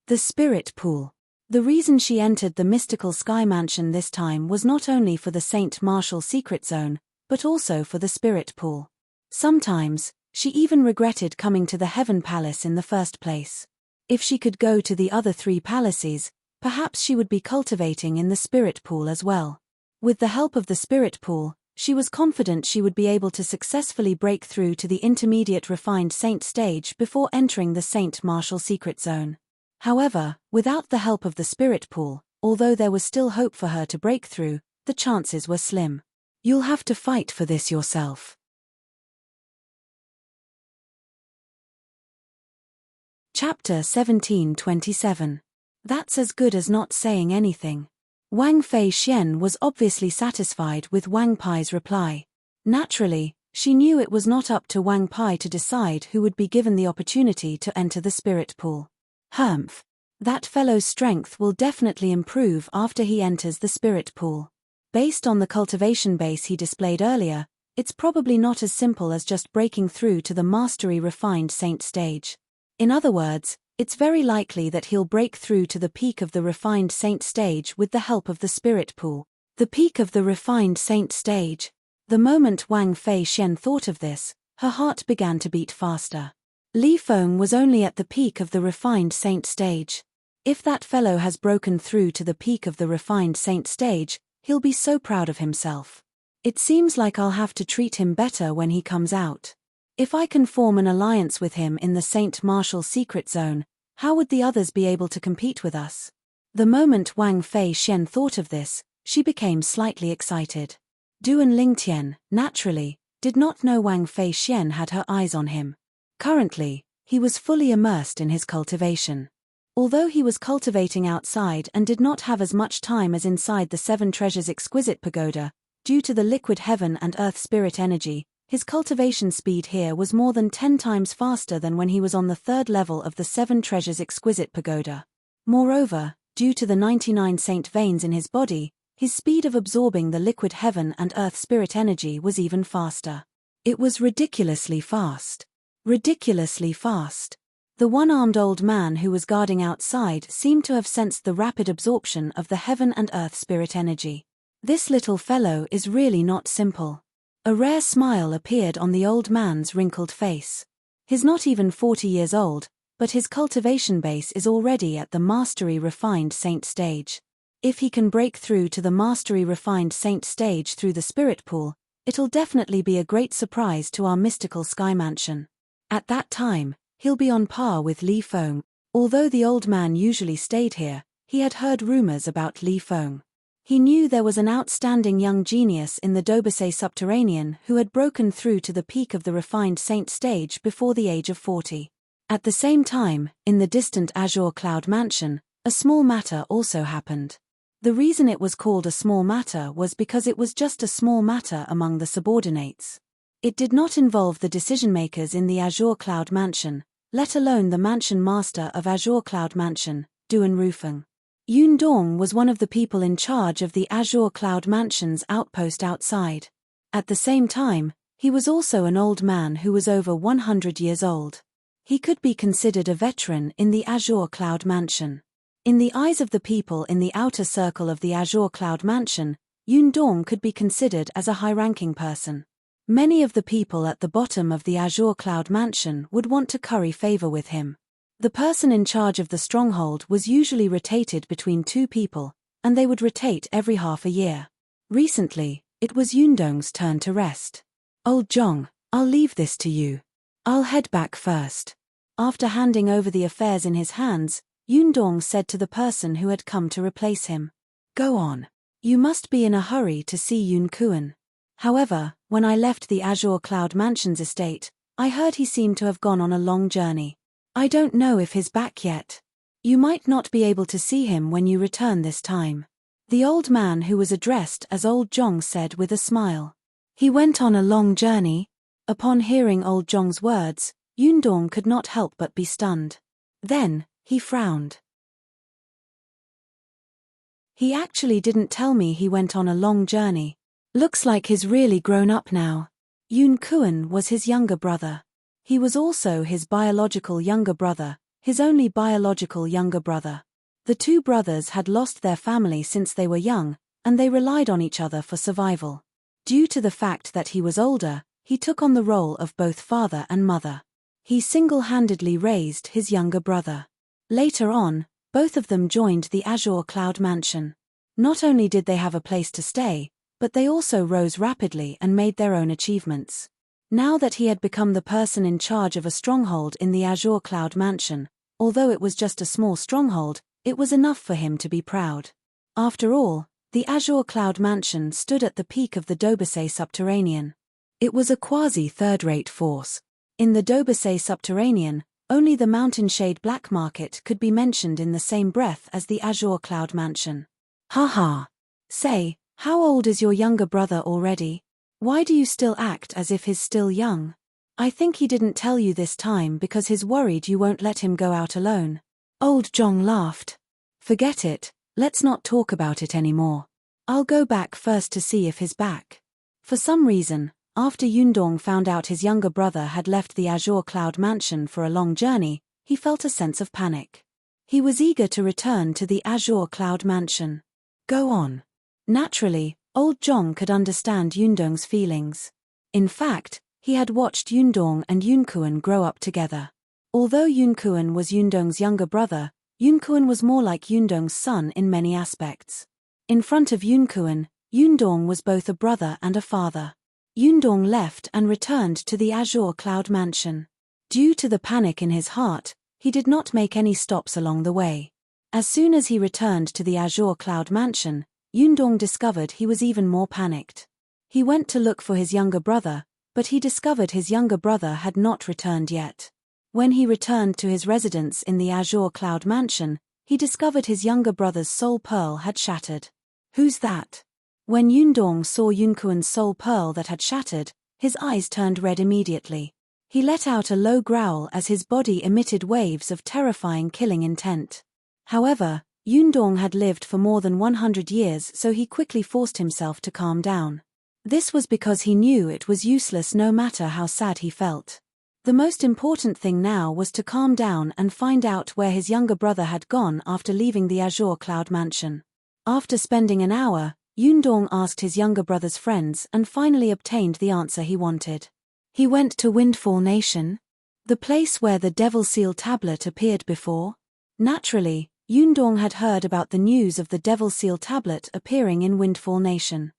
The spirit pool. The reason she entered the mystical sky mansion this time was not only for the Saint Martial secret zone, but also for the spirit pool. Sometimes, she even regretted coming to the Heaven Palace in the first place. If she could go to the other 3 palaces, perhaps she would be cultivating in the spirit pool as well. With the help of the spirit pool, she was confident she would be able to successfully break through to the intermediate refined saint stage before entering the Saint Martial secret zone. However, without the help of the spirit pool, although there was still hope for her to break through, the chances were slim. You'll have to fight for this yourself. Chapter 17:27. That's as good as not saying anything. Wang Fei Xian was obviously satisfied with Wang Pai's reply. Naturally, she knew it was not up to Wang Pai to decide who would be given the opportunity to enter the spirit pool. Humph. That fellow's strength will definitely improve after he enters the spirit pool. Based on the cultivation base he displayed earlier, it's probably not as simple as just breaking through to the mastery refined saint stage. In other words, it's very likely that he'll break through to the peak of the refined saint stage with the help of the spirit pool. The peak of the refined saint stage. The moment Wang Fei Xian thought of this, her heart began to beat faster. Li Feng was only at the peak of the refined saint stage. If that fellow has broken through to the peak of the refined saint stage, He'll be so proud of himself. It seems like I'll have to treat him better when he comes out. If I can form an alliance with him in the Saint Martial secret zone, how would the others be able to compete with us? The moment Wang Fei Xian thought of this, she became slightly excited. Duan Lingtian, naturally, did not know Wang Fei Xian had her eyes on him. Currently, he was fully immersed in his cultivation. Although he was cultivating outside and did not have as much time as inside the Seven Treasures Exquisite Pagoda, due to the liquid heaven and earth spirit energy, his cultivation speed here was more than 10 times faster than when he was on the third level of the Seven Treasures Exquisite Pagoda. Moreover, due to the 99 saint veins in his body, his speed of absorbing the liquid heaven and earth spirit energy was even faster. It was ridiculously fast. Ridiculously fast. The one-armed old man who was guarding outside seemed to have sensed the rapid absorption of the heaven and earth spirit energy. This little fellow is really not simple. A rare smile appeared on the old man's wrinkled face. He's not even 40 years old, but his cultivation base is already at the Mastery Refined Saint stage. If he can break through to the Mastery Refined Saint stage through the Spirit Pool, it'll definitely be a great surprise to our mystical Sky Mansion. At that time, he'll be on par with Li Feng. Although the old man usually stayed here, he had heard rumors about Li Feng. He knew there was an outstanding young genius in the Dobasay Subterranean who had broken through to the peak of the Refined Saint stage before the age of 40. At the same time, in the distant Azure Cloud Mansion, a small matter also happened. The reason it was called a small matter was because it was just a small matter among the subordinates. It did not involve the decision-makers in the Azure Cloud Mansion, let alone the Mansion Master of Azure Cloud Mansion, Duan Rufeng. Yun Dong was one of the people in charge of the Azure Cloud Mansion's outpost outside. At the same time, he was also an old man who was over 100 years old. He could be considered a veteran in the Azure Cloud Mansion. In the eyes of the people in the outer circle of the Azure Cloud Mansion, Yun Dong could be considered as a high-ranking person. Many of the people at the bottom of the Azure Cloud Mansion would want to curry favor with him. The person in charge of the stronghold was usually rotated between two people, and they would rotate every half a year. Recently, it was Yun Dong's turn to rest. "Old Zhong, I'll leave this to you. I'll head back first." After handing over the affairs in his hands, Yun Dong said to the person who had come to replace him, "Go on. You must be in a hurry to see Yun Kuan. However, when I left the Azure Cloud Mansion's estate, I heard he seemed to have gone on a long journey. I don't know if he's back yet. You might not be able to see him when you return this time." The old man who was addressed as Old Zhong said with a smile. "He went on a long journey?" Upon hearing Old Zhong's words, Yun Dong could not help but be stunned. Then, he frowned. "He actually didn't tell me he went on a long journey. Looks like he's really grown up now." Yun Kuan was his younger brother. He was also his biological younger brother, his only biological younger brother. The two brothers had lost their family since they were young, and they relied on each other for survival. Due to the fact that he was older, he took on the role of both father and mother. He single-handedly raised his younger brother. Later on, both of them joined the Azure Cloud Mansion. Not only did they have a place to stay, but they also rose rapidly and made their own achievements. Now that he had become the person in charge of a stronghold in the Azure Cloud Mansion, although it was just a small stronghold, it was enough for him to be proud. After all, the Azure Cloud Mansion stood at the peak of the Dobasay Subterranean. It was a quasi-third-rate force. In the Dobasay Subterranean, only the Mountain Shade Black Market could be mentioned in the same breath as the Azure Cloud Mansion. "Haha. Say, how old is your younger brother already? Why do you still act as if he's still young? I think he didn't tell you this time because he's worried you won't let him go out alone." Old Zhong laughed. "Forget it, let's not talk about it anymore. I'll go back first to see if he's back." For some reason, after Yun Dong found out his younger brother had left the Azure Cloud Mansion for a long journey, he felt a sense of panic. He was eager to return to the Azure Cloud Mansion. "Go on." Naturally, Old Zhong could understand Yun Dong's feelings. In fact, he had watched Yun Dong and Yun Kuan grow up together. Although Yun Kuan was Yun Dong's younger brother, Yun Kuan was more like Yun Dong's son in many aspects. In front of Yun Kuan, Yundong was both a brother and a father. Yundong left and returned to the Azure Cloud Mansion. Due to the panic in his heart, he did not make any stops along the way. As soon as he returned to the Azure Cloud Mansion, Yundong discovered he was even more panicked. He went to look for his younger brother, but he discovered his younger brother had not returned yet. When he returned to his residence in the Azure Cloud Mansion, he discovered his younger brother's soul pearl had shattered. "Who's that?" When Yundong saw Yunkuan's soul pearl that had shattered, his eyes turned red immediately. He let out a low growl as his body emitted waves of terrifying killing intent. However, Yundong had lived for more than 100 years, so he quickly forced himself to calm down. This was because he knew it was useless no matter how sad he felt. The most important thing now was to calm down and find out where his younger brother had gone after leaving the Azure Cloud Mansion. After spending an hour, Yundong asked his younger brother's friends and finally obtained the answer he wanted. He went to Windfall Nation, the place where the Devil Seal tablet appeared before. Naturally, Yundong had heard about the news of the Devil Seal tablet appearing in Windfall Nation.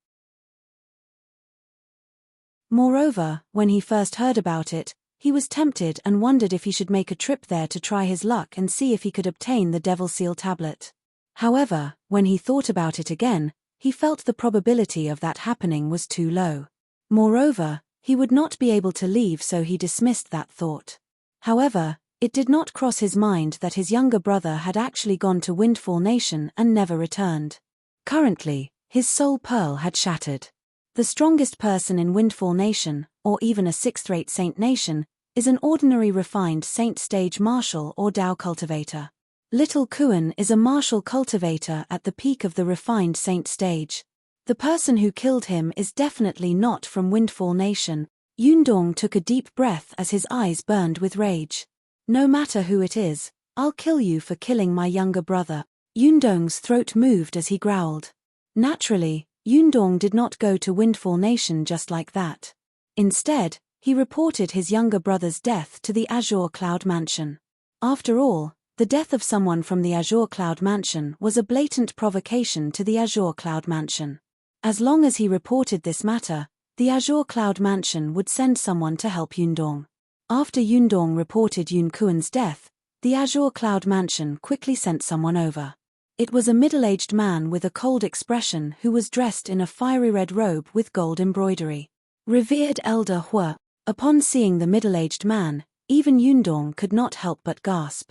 Moreover, when he first heard about it, he was tempted and wondered if he should make a trip there to try his luck and see if he could obtain the Devil Seal tablet. However, when he thought about it again, he felt the probability of that happening was too low. Moreover, he would not be able to leave, so he dismissed that thought. However, it did not cross his mind that his younger brother had actually gone to Windfall Nation and never returned. Currently, his soul pearl had shattered. The strongest person in Windfall Nation, or even a sixth-rate saint nation, is an ordinary refined saint stage martial or Dao cultivator. Little Kuan is a martial cultivator at the peak of the refined saint stage. The person who killed him is definitely not from Windfall Nation. Yundong took a deep breath as his eyes burned with rage. "No matter who it is, I'll kill you for killing my younger brother." Yundong's throat moved as he growled. Naturally, Yundong did not go to Windfall Nation just like that. Instead, he reported his younger brother's death to the Azure Cloud Mansion. After all, the death of someone from the Azure Cloud Mansion was a blatant provocation to the Azure Cloud Mansion. As long as he reported this matter, the Azure Cloud Mansion would send someone to help Yundong. After Yundong reported Yun Kuan's death, the Azure Cloud Mansion quickly sent someone over. It was a middle-aged man with a cold expression who was dressed in a fiery red robe with gold embroidery. Revered Elder Hua. Upon seeing the middle-aged man, even Yundong could not help but gasp.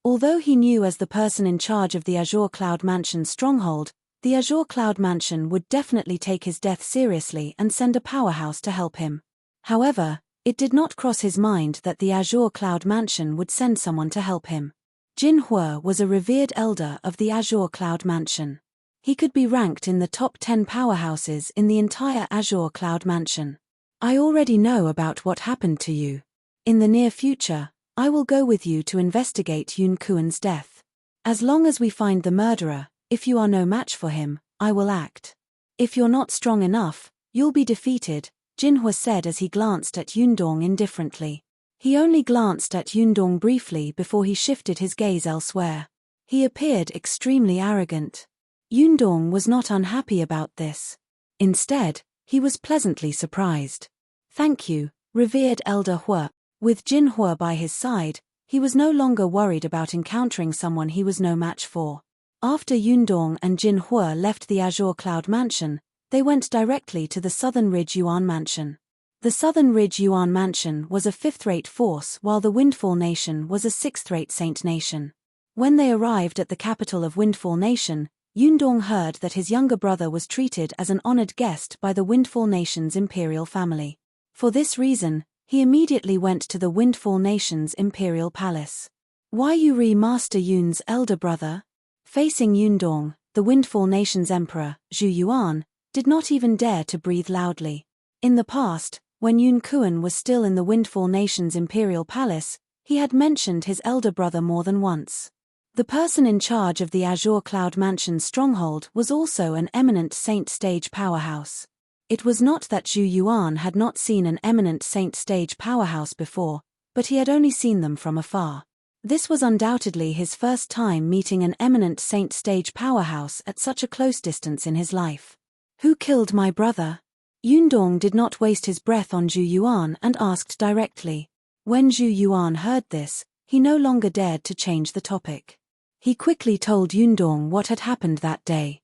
Although he knew as the person in charge of the Azure Cloud Mansion's stronghold, the Azure Cloud Mansion would definitely take his death seriously and send a powerhouse to help him. However, it did not cross his mind that the Azure Cloud Mansion would send someone to help him. Jin Hua was a revered elder of the Azure Cloud Mansion. He could be ranked in the top 10 powerhouses in the entire Azure Cloud Mansion. "I already know about what happened to you. In the near future, I will go with you to investigate Yun Kuan's death. As long as we find the murderer, if you are no match for him, I will act. If you're not strong enough, you'll be defeated," Jinhua said as he glanced at Yundong indifferently. He only glanced at Yundong briefly before he shifted his gaze elsewhere. He appeared extremely arrogant. Yundong was not unhappy about this. Instead, he was pleasantly surprised. "Thank you, revered Elder Hua." With Jinhua by his side, he was no longer worried about encountering someone he was no match for. After Yundong and Jinhua left the Azure Cloud Mansion, they went directly to the Southern Ridge Yuan Mansion. The Southern Ridge Yuan Mansion was a fifth-rate force while the Windfall Nation was a sixth-rate saint nation. When they arrived at the capital of Windfall Nation, Yundong heard that his younger brother was treated as an honored guest by the Windfall Nation's imperial family. For this reason, he immediately went to the Windfall Nation's imperial palace. "Why you Master Yun's elder brother?" Facing Yundong, the Windfall Nation's emperor, Zhu Yuan, did not even dare to breathe loudly. In the past, when Yun Kuan was still in the Windfall Nation's imperial palace, he had mentioned his elder brother more than once. The person in charge of the Azure Cloud Mansion's stronghold was also an eminent saint stage powerhouse. It was not that Zhu Yuan had not seen an eminent saint stage powerhouse before, but he had only seen them from afar. This was undoubtedly his first time meeting an eminent saint stage powerhouse at such a close distance in his life. Who killed my brother? Yundong did not waste his breath on Zhu Yuan and asked directly. When Zhu Yuan heard this, he no longer dared to change the topic. He quickly told Yundong what had happened that day.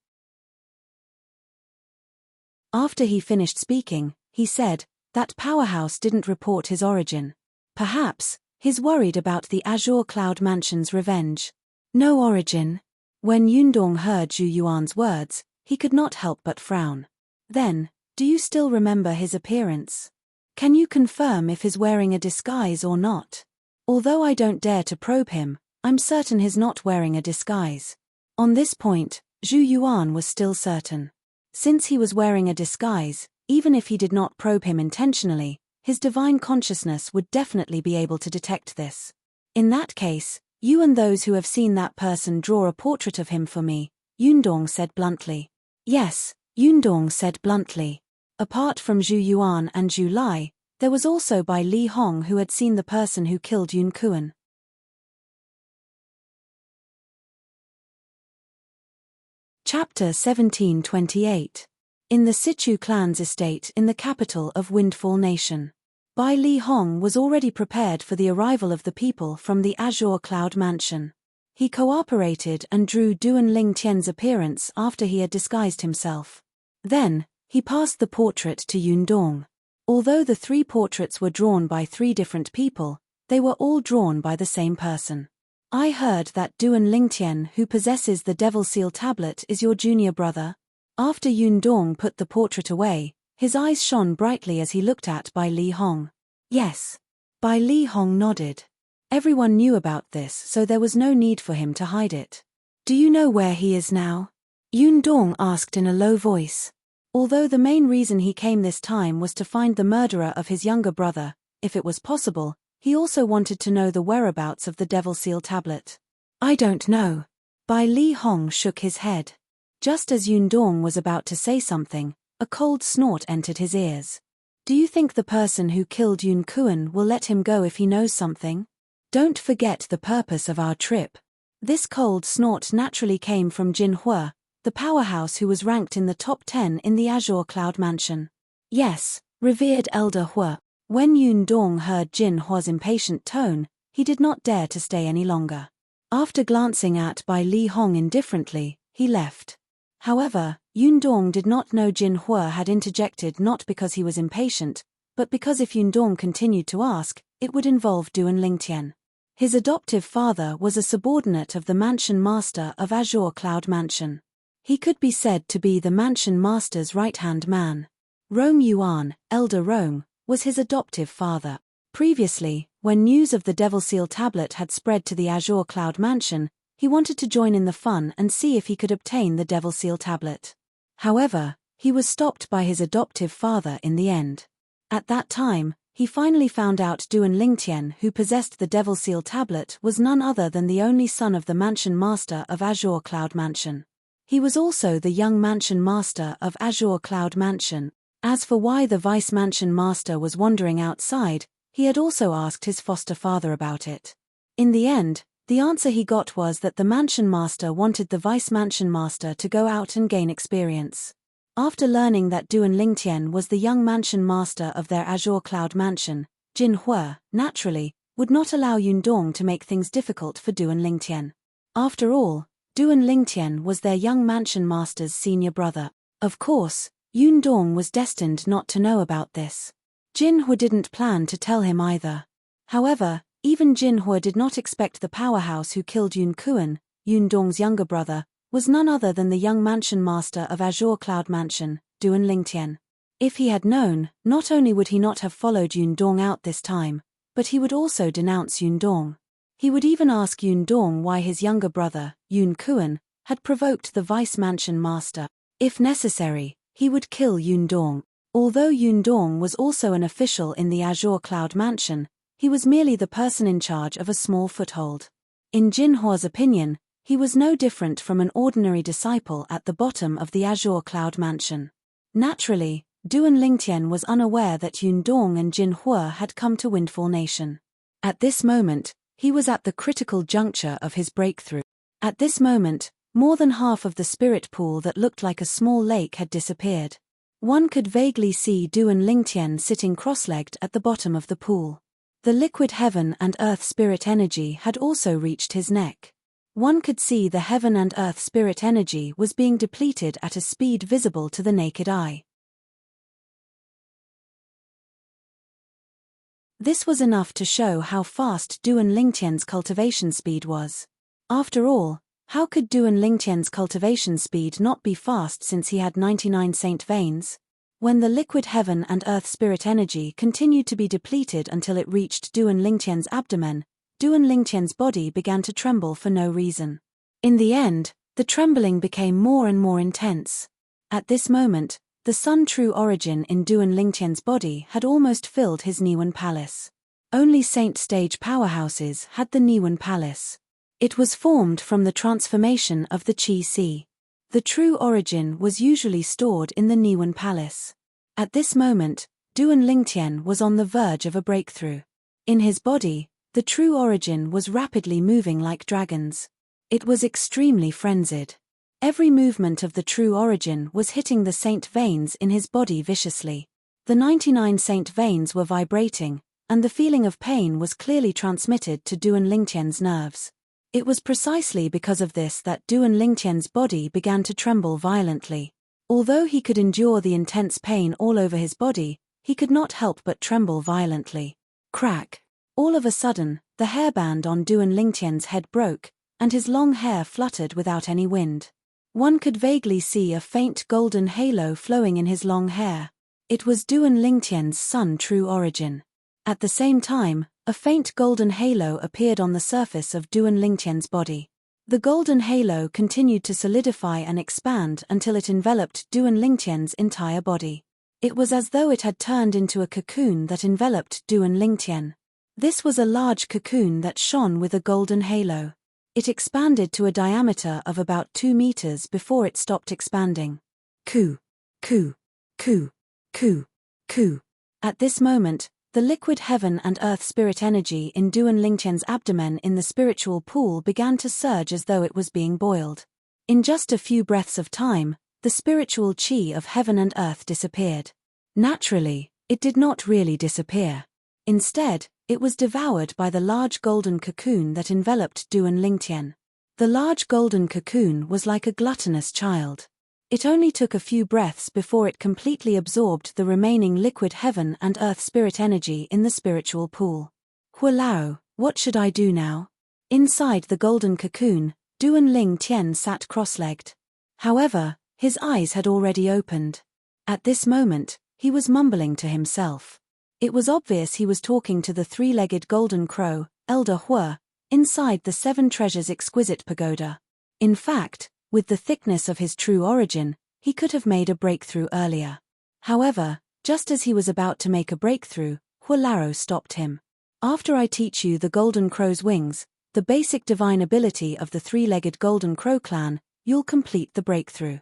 After he finished speaking, he said, that powerhouse didn't report his origin. Perhaps, he's worried about the Azure Cloud Mansion's revenge. No origin? When Yundong heard Zhu Yuan's words, he could not help but frown. Then, do you still remember his appearance? Can you confirm if he's wearing a disguise or not? Although I don't dare to probe him, I'm certain he's not wearing a disguise. On this point, Zhu Yuan was still certain. Since he was wearing a disguise, even if he did not probe him intentionally, his divine consciousness would definitely be able to detect this. In that case, you and those who have seen that person draw a portrait of him for me, Yundong said bluntly. Yes, Yundong said bluntly. Apart from Zhu Yuan and Zhu Lai, there was also Bai Li Hong who had seen the person who killed Yun Kuan. Chapter 1728. In the Sichu clan's estate in the capital of Windfall Nation. Bai Li Hong was already prepared for the arrival of the people from the Azure Cloud Mansion. He cooperated and drew Duan Ling Tian's appearance after he had disguised himself. Then, he passed the portrait to Yundong. Although the three portraits were drawn by three different people, they were all drawn by the same person. I heard that Duan Ling Tian, who possesses the Devil Seal tablet, is your junior brother. After Yundong put the portrait away, his eyes shone brightly as he looked at Bai Li Hong. Yes. Bai Li Hong nodded. Everyone knew about this, so there was no need for him to hide it. Do you know where he is now? Yundong asked in a low voice. Although the main reason he came this time was to find the murderer of his younger brother, if it was possible, he also wanted to know the whereabouts of the Devil Seal tablet. I don't know. Bai Li Hong shook his head. Just as Yundong was about to say something, a cold snort entered his ears. Do you think the person who killed Yun Kuan will let him go if he knows something? Don't forget the purpose of our trip. This cold snort naturally came from Jin Hua, the powerhouse who was ranked in the top 10 in the Azure Cloud Mansion. Yes, revered Elder Hua. When Yundong heard Jin Hua's impatient tone, he did not dare to stay any longer. After glancing at Bai Li Hong indifferently, he left. However, Yundong did not know Jin Hua had interjected not because he was impatient, but because if Yundong continued to ask, it would involve Duan Ling Tian. His adoptive father was a subordinate of the mansion master of Azure Cloud Mansion. He could be said to be the mansion master's right-hand man. Rome Yuan, Elder Rome, was his adoptive father. Previously, when news of the Devil Seal tablet had spread to the Azure Cloud Mansion, he wanted to join in the fun and see if he could obtain the Devil Seal tablet. However, he was stopped by his adoptive father in the end. At that time, he finally found out Duan Ling Tian, who possessed the Devil Seal tablet, was none other than the only son of the mansion master of Azure Cloud Mansion. He was also the young mansion master of Azure Cloud Mansion. As for why the vice mansion master was wandering outside, he had also asked his foster father about it. In the end, the answer he got was that the mansion master wanted the vice mansion master to go out and gain experience. After learning that Duan Ling Tian was the young mansion master of their Azure Cloud Mansion, Jin Hua, naturally, would not allow Yundong to make things difficult for Duan Ling Tian. After all, Duan Ling Tian was their young mansion master's senior brother. Of course, Yundong was destined not to know about this. Jin Hua didn't plan to tell him either. However, even Jin Hua did not expect the powerhouse who killed Yun Kuan, Yundong's younger brother, was none other than the young mansion master of Azure Cloud Mansion, Duan Ling Tian. If he had known, not only would he not have followed Yundong out this time, but he would also denounce Yundong. He would even ask Yundong why his younger brother, Yun Kuan, had provoked the vice mansion master. If necessary, he would kill Yundong. Although Yundong was also an official in the Azure Cloud Mansion, he was merely the person in charge of a small foothold. In Jin Hua's opinion, he was no different from an ordinary disciple at the bottom of the Azure Cloud Mansion. Naturally, Duan Ling Tian was unaware that Yundong and Jin Hua had come to Windfall Nation. At this moment, he was at the critical juncture of his breakthrough. At this moment, More than half of the spirit pool that looked like a small lake had disappeared. One could vaguely see Duan Lingtian sitting cross-legged at the bottom of the pool. The liquid heaven and earth spirit energy had also reached his neck. One could see the heaven and earth spirit energy was being depleted at a speed visible to the naked eye. This was enough to show how fast Duan Lingtian's cultivation speed was. After all, how could Duan Lingtian's cultivation speed not be fast since he had 99 saint veins? When the liquid heaven and earth spirit energy continued to be depleted until it reached Duan Lingtian's abdomen, Duan Lingtian's body began to tremble for no reason. In the end, the trembling became more and more intense. At this moment, the Sun true origin in Duan Lingtian's body had almost filled his Niwen palace. Only saint stage powerhouses had the Niwen palace. It was formed from the transformation of the Qi Sea. The true origin was usually stored in the Niwen palace. At this moment, Duan Lingtian was on the verge of a breakthrough. In his body, the true origin was rapidly moving like dragons. It was extremely frenzied. Every movement of the true origin was hitting the saint veins in his body viciously. The 99 saint veins were vibrating, and the feeling of pain was clearly transmitted to Duan Lingtian's nerves. It was precisely because of this that Duan Lingtian's body began to tremble violently. Although he could endure the intense pain all over his body, he could not help but tremble violently. Crack! All of a sudden, the hairband on Duan Lingtian's head broke, and his long hair fluttered without any wind. One could vaguely see a faint golden halo flowing in his long hair. It was Duan Lingtian's sun true origin. At the same time, a faint golden halo appeared on the surface of Duan Lingtian's body. The golden halo continued to solidify and expand until it enveloped Duan Lingtian's entire body. It was as though it had turned into a cocoon that enveloped Duan Lingtian. This was a large cocoon that shone with a golden halo. It expanded to a diameter of about 2 meters before it stopped expanding. Coo, coo, coo, coo, coo. At this moment, the liquid heaven and earth spirit energy in Duan Lingtian's abdomen in the spiritual pool began to surge as though it was being boiled. In just a few breaths of time, the spiritual qi of heaven and earth disappeared. Naturally, it did not really disappear. Instead, it was devoured by the large golden cocoon that enveloped Duan Lingtian. The large golden cocoon was like a gluttonous child. It only took a few breaths before it completely absorbed the remaining liquid heaven and earth spirit energy in the spiritual pool. Hualao, what should I do now? Inside the golden cocoon, Duan Lingtian sat cross-legged. However, his eyes had already opened. At this moment, he was mumbling to himself. It was obvious he was talking to the three-legged golden crow, Elder Hua, inside the Seven Treasures exquisite pagoda. In fact, with the thickness of his true origin, he could have made a breakthrough earlier. However, just as he was about to make a breakthrough, Hualao stopped him. After I teach you the golden crow's wings, the basic divine ability of the three-legged golden crow clan, you'll complete the breakthrough.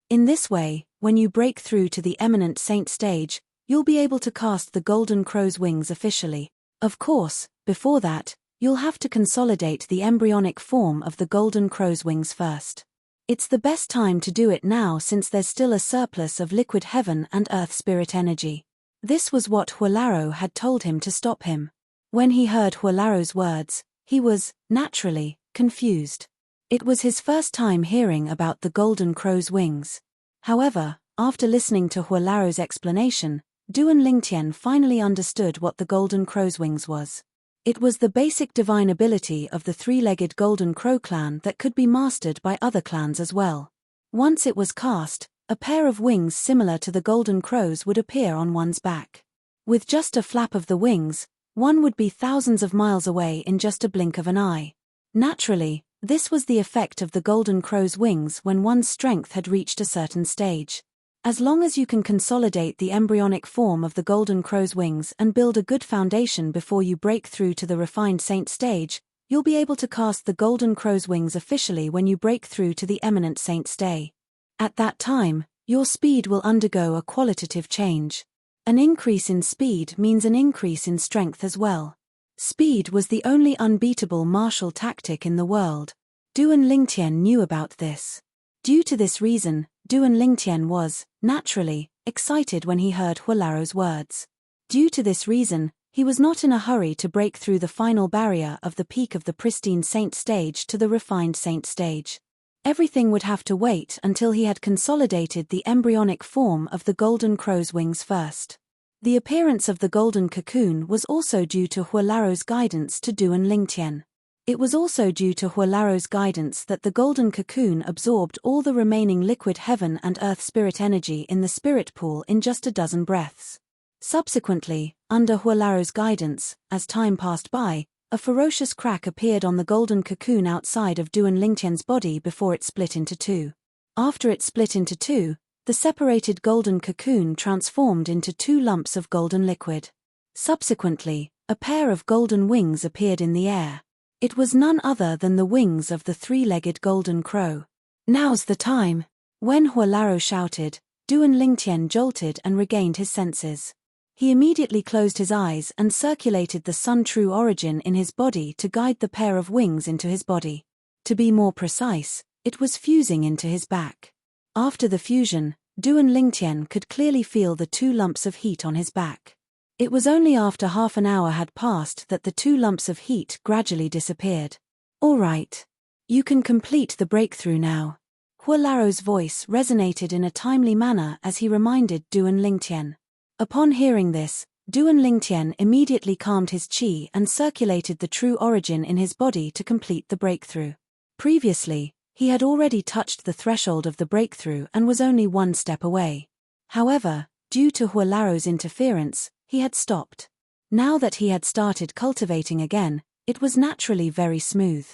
In this way, when you break through to the eminent saint stage, you'll be able to cast the golden crow's wings officially. Of course, before that, you'll have to consolidate the embryonic form of the golden crow's wings first. It's the best time to do it now since there's still a surplus of liquid heaven and earth spirit energy. This was what Hualao had told him to stop him. When he heard Hualao's words, he was, naturally, confused. It was his first time hearing about the golden crow's wings. However, after listening to Hualao's explanation, Duan Lingtian finally understood what the golden crow's wings was. It was the basic divine ability of the three-legged golden crow clan that could be mastered by other clans as well. Once it was cast, a pair of wings similar to the golden crow's would appear on one's back. With just a flap of the wings, one would be thousands of miles away in just a blink of an eye. Naturally, this was the effect of the golden crow's wings when one's strength had reached a certain stage. As long as you can consolidate the embryonic form of the golden crow's wings and build a good foundation before you break through to the refined saint stage, you'll be able to cast the golden crow's wings officially when you break through to the eminent saint stage. At that time, your speed will undergo a qualitative change. An increase in speed means an increase in strength as well. Speed was the only unbeatable martial tactic in the world. Duan Lingtian knew about this. Due to this reason, Duan Lingtian was, naturally, excited when he heard Hualaro's words. Due to this reason, he was not in a hurry to break through the final barrier of the peak of the pristine saint stage to the refined saint stage. Everything would have to wait until he had consolidated the embryonic form of the golden crow's wings first. The appearance of the golden cocoon was also due to Hualaro's guidance to Duan Lingtian. It was also due to Hualaro's guidance that the golden cocoon absorbed all the remaining liquid heaven and earth spirit energy in the spirit pool in just a dozen breaths. Subsequently, under Hualaro's guidance, as time passed by, a ferocious crack appeared on the golden cocoon outside of Duan Lingtian's body before it split into two. After it split into two, the separated golden cocoon transformed into two lumps of golden liquid. Subsequently, a pair of golden wings appeared in the air. It was none other than the wings of the three-legged golden crow. "Now's the time!" When Hualaro shouted, Duan Lingtian jolted and regained his senses. He immediately closed his eyes and circulated the Sun True Origin in his body to guide the pair of wings into his body. To be more precise, it was fusing into his back. After the fusion, Duan Lingtian could clearly feel the two lumps of heat on his back. It was only after half an hour had passed that the two lumps of heat gradually disappeared. "All right. You can complete the breakthrough now." Hualaro's voice resonated in a timely manner as he reminded Duan Lingtian. Upon hearing this, Duan Lingtian immediately calmed his qi and circulated the true origin in his body to complete the breakthrough. Previously, he had already touched the threshold of the breakthrough and was only one step away. However, due to Hualaro's interference, he had stopped. Now that he had started cultivating again, it was naturally very smooth.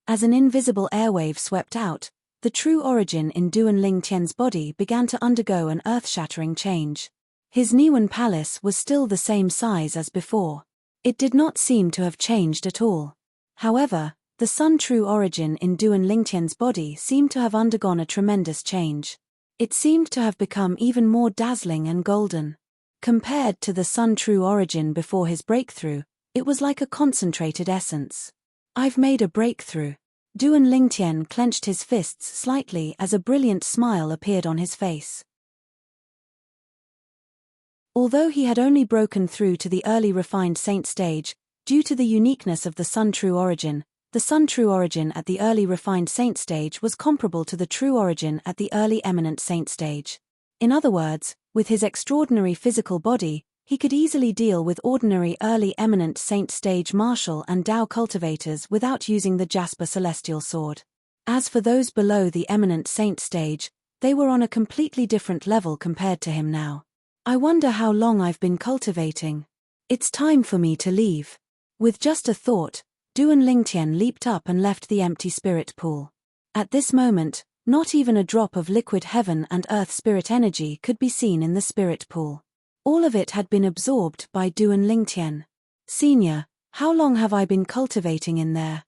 As an invisible airwave swept out, the true origin in Duan Lingtian's body began to undergo an earth-shattering change. His Niwen palace was still the same size as before. It did not seem to have changed at all. However, the Sun True Origin in Duan Lingtian's body seemed to have undergone a tremendous change. It seemed to have become even more dazzling and golden. Compared to the Sun True Origin before his breakthrough, it was like a concentrated essence. "I've made a breakthrough." Duan Lingtian clenched his fists slightly as a brilliant smile appeared on his face. Although he had only broken through to the early refined saint stage, due to the uniqueness of the Sun True Origin, the Sun True Origin at the early refined saint stage was comparable to the True Origin at the early eminent saint stage. In other words, with his extraordinary physical body, he could easily deal with ordinary early eminent saint stage martial and Tao cultivators without using the Jasper Celestial Sword. As for those below the eminent saint stage, they were on a completely different level compared to him now. "I wonder how long I've been cultivating. It's time for me to leave." With just a thought, Duan Lingtian leaped up and left the empty spirit pool. At this moment, not even a drop of liquid heaven and earth spirit energy could be seen in the spirit pool. All of it had been absorbed by Duan Lingtian. "Senior, how long have I been cultivating in there?"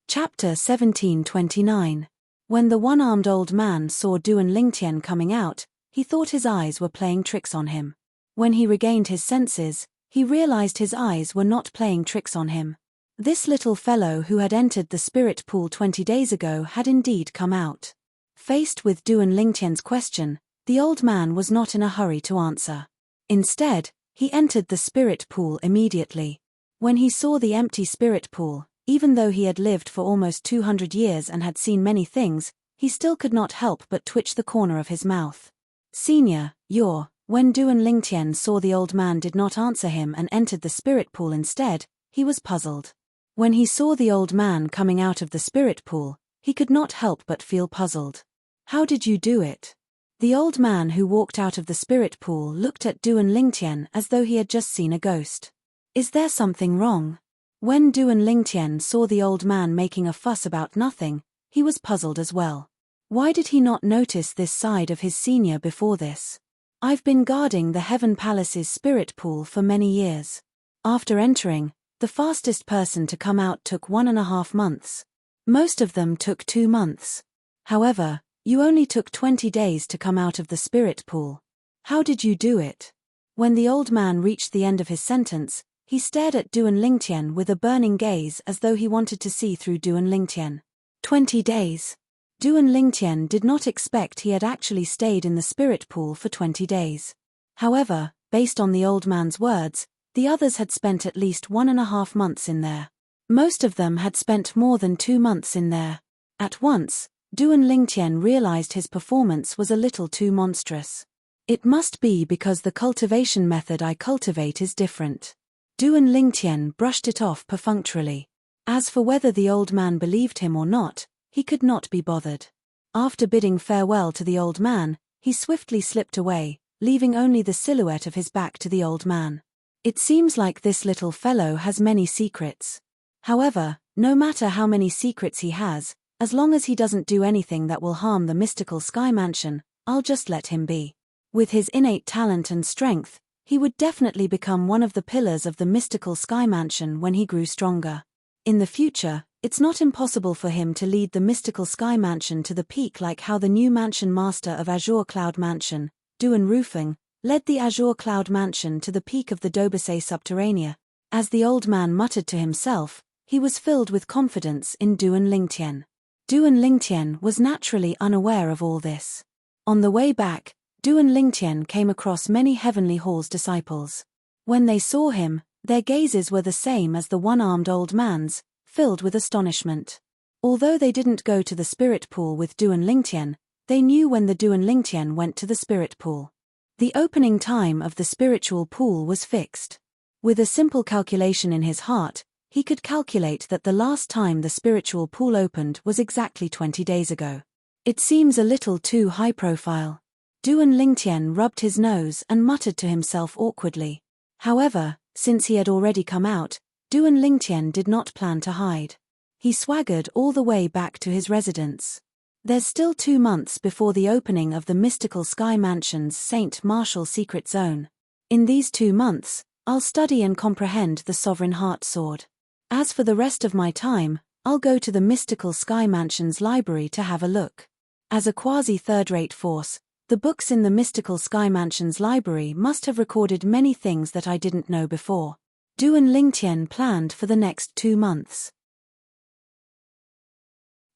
Chapter 1729. When the one-armed old man saw Duan Lingtian coming out, he thought his eyes were playing tricks on him. When he regained his senses, he realized his eyes were not playing tricks on him. This little fellow who had entered the spirit pool 20 days ago had indeed come out. Faced with Duan Lingtian's question, the old man was not in a hurry to answer. Instead, he entered the spirit pool immediately. When he saw the empty spirit pool, even though he had lived for almost 200 years and had seen many things, he still could not help but twitch the corner of his mouth. "Senior, you're..." When Duan Lingtian saw the old man did not answer him and entered the spirit pool instead, he was puzzled. When he saw the old man coming out of the spirit pool, he could not help but feel puzzled. "How did you do it?" The old man who walked out of the spirit pool looked at Duan Lingtian as though he had just seen a ghost. "Is there something wrong?" When Duan Lingtian saw the old man making a fuss about nothing, he was puzzled as well. Why did he not notice this side of his senior before this? "I've been guarding the Heaven Palace's spirit pool for many years. After entering, the fastest person to come out took 1.5 months. Most of them took 2 months. However, you only took 20 days to come out of the spirit pool. How did you do it?" When the old man reached the end of his sentence, He stared at Duan Lingtian with a burning gaze as though he wanted to see through Duan Lingtian. 20 days. Duan Lingtian did not expect he had actually stayed in the spirit pool for 20 days. However, based on the old man's words, the others had spent at least 1.5 months in there. Most of them had spent more than 2 months in there. At once, Duan Lingtian realized his performance was a little too monstrous. It must be because the cultivation method I cultivate is different. Duan Lingtian brushed it off perfunctorily. As for whether the old man believed him or not, he could not be bothered. After bidding farewell to the old man, he swiftly slipped away, leaving only the silhouette of his back to the old man. It seems like this little fellow has many secrets. However, no matter how many secrets he has, as long as he doesn't do anything that will harm the mystical sky mansion, I'll just let him be. With his innate talent and strength, he would definitely become one of the pillars of the mystical sky mansion when he grew stronger. In the future, it's not impossible for him to lead the mystical sky mansion to the peak like how the new mansion master of Azure Cloud Mansion, Duan Roofing, led the Azure Cloud Mansion to the peak of the Dobase Subterranea. As the old man muttered to himself, he was filled with confidence in Duan Lingtian. Duan Lingtian was naturally unaware of all this. On the way back, Duan Lingtian came across many Heavenly Hall's disciples. When they saw him, their gazes were the same as the one-armed old man's, filled with astonishment. Although they didn't go to the spirit pool with Duan Lingtian, they knew when the Duan Lingtian went to the spirit pool. The opening time of the spiritual pool was fixed. With a simple calculation in his heart, he could calculate that the last time the spiritual pool opened was exactly 20 days ago. It seems a little too high profile. Duan Lingtian rubbed his nose and muttered to himself awkwardly. However, since he had already come out, Duan Lingtian did not plan to hide. He swaggered all the way back to his residence. There's still 2 months before the opening of the mystical sky mansion's St. Martial secret zone. In these 2 months, I'll study and comprehend the Sovereign Heart Sword. As for the rest of my time, I'll go to the mystical sky mansion's library to have a look. As a quasi-third-rate force, the books in the mystical sky mansion's library must have recorded many things that I didn't know before. Duan Lingtian planned for the next 2 months.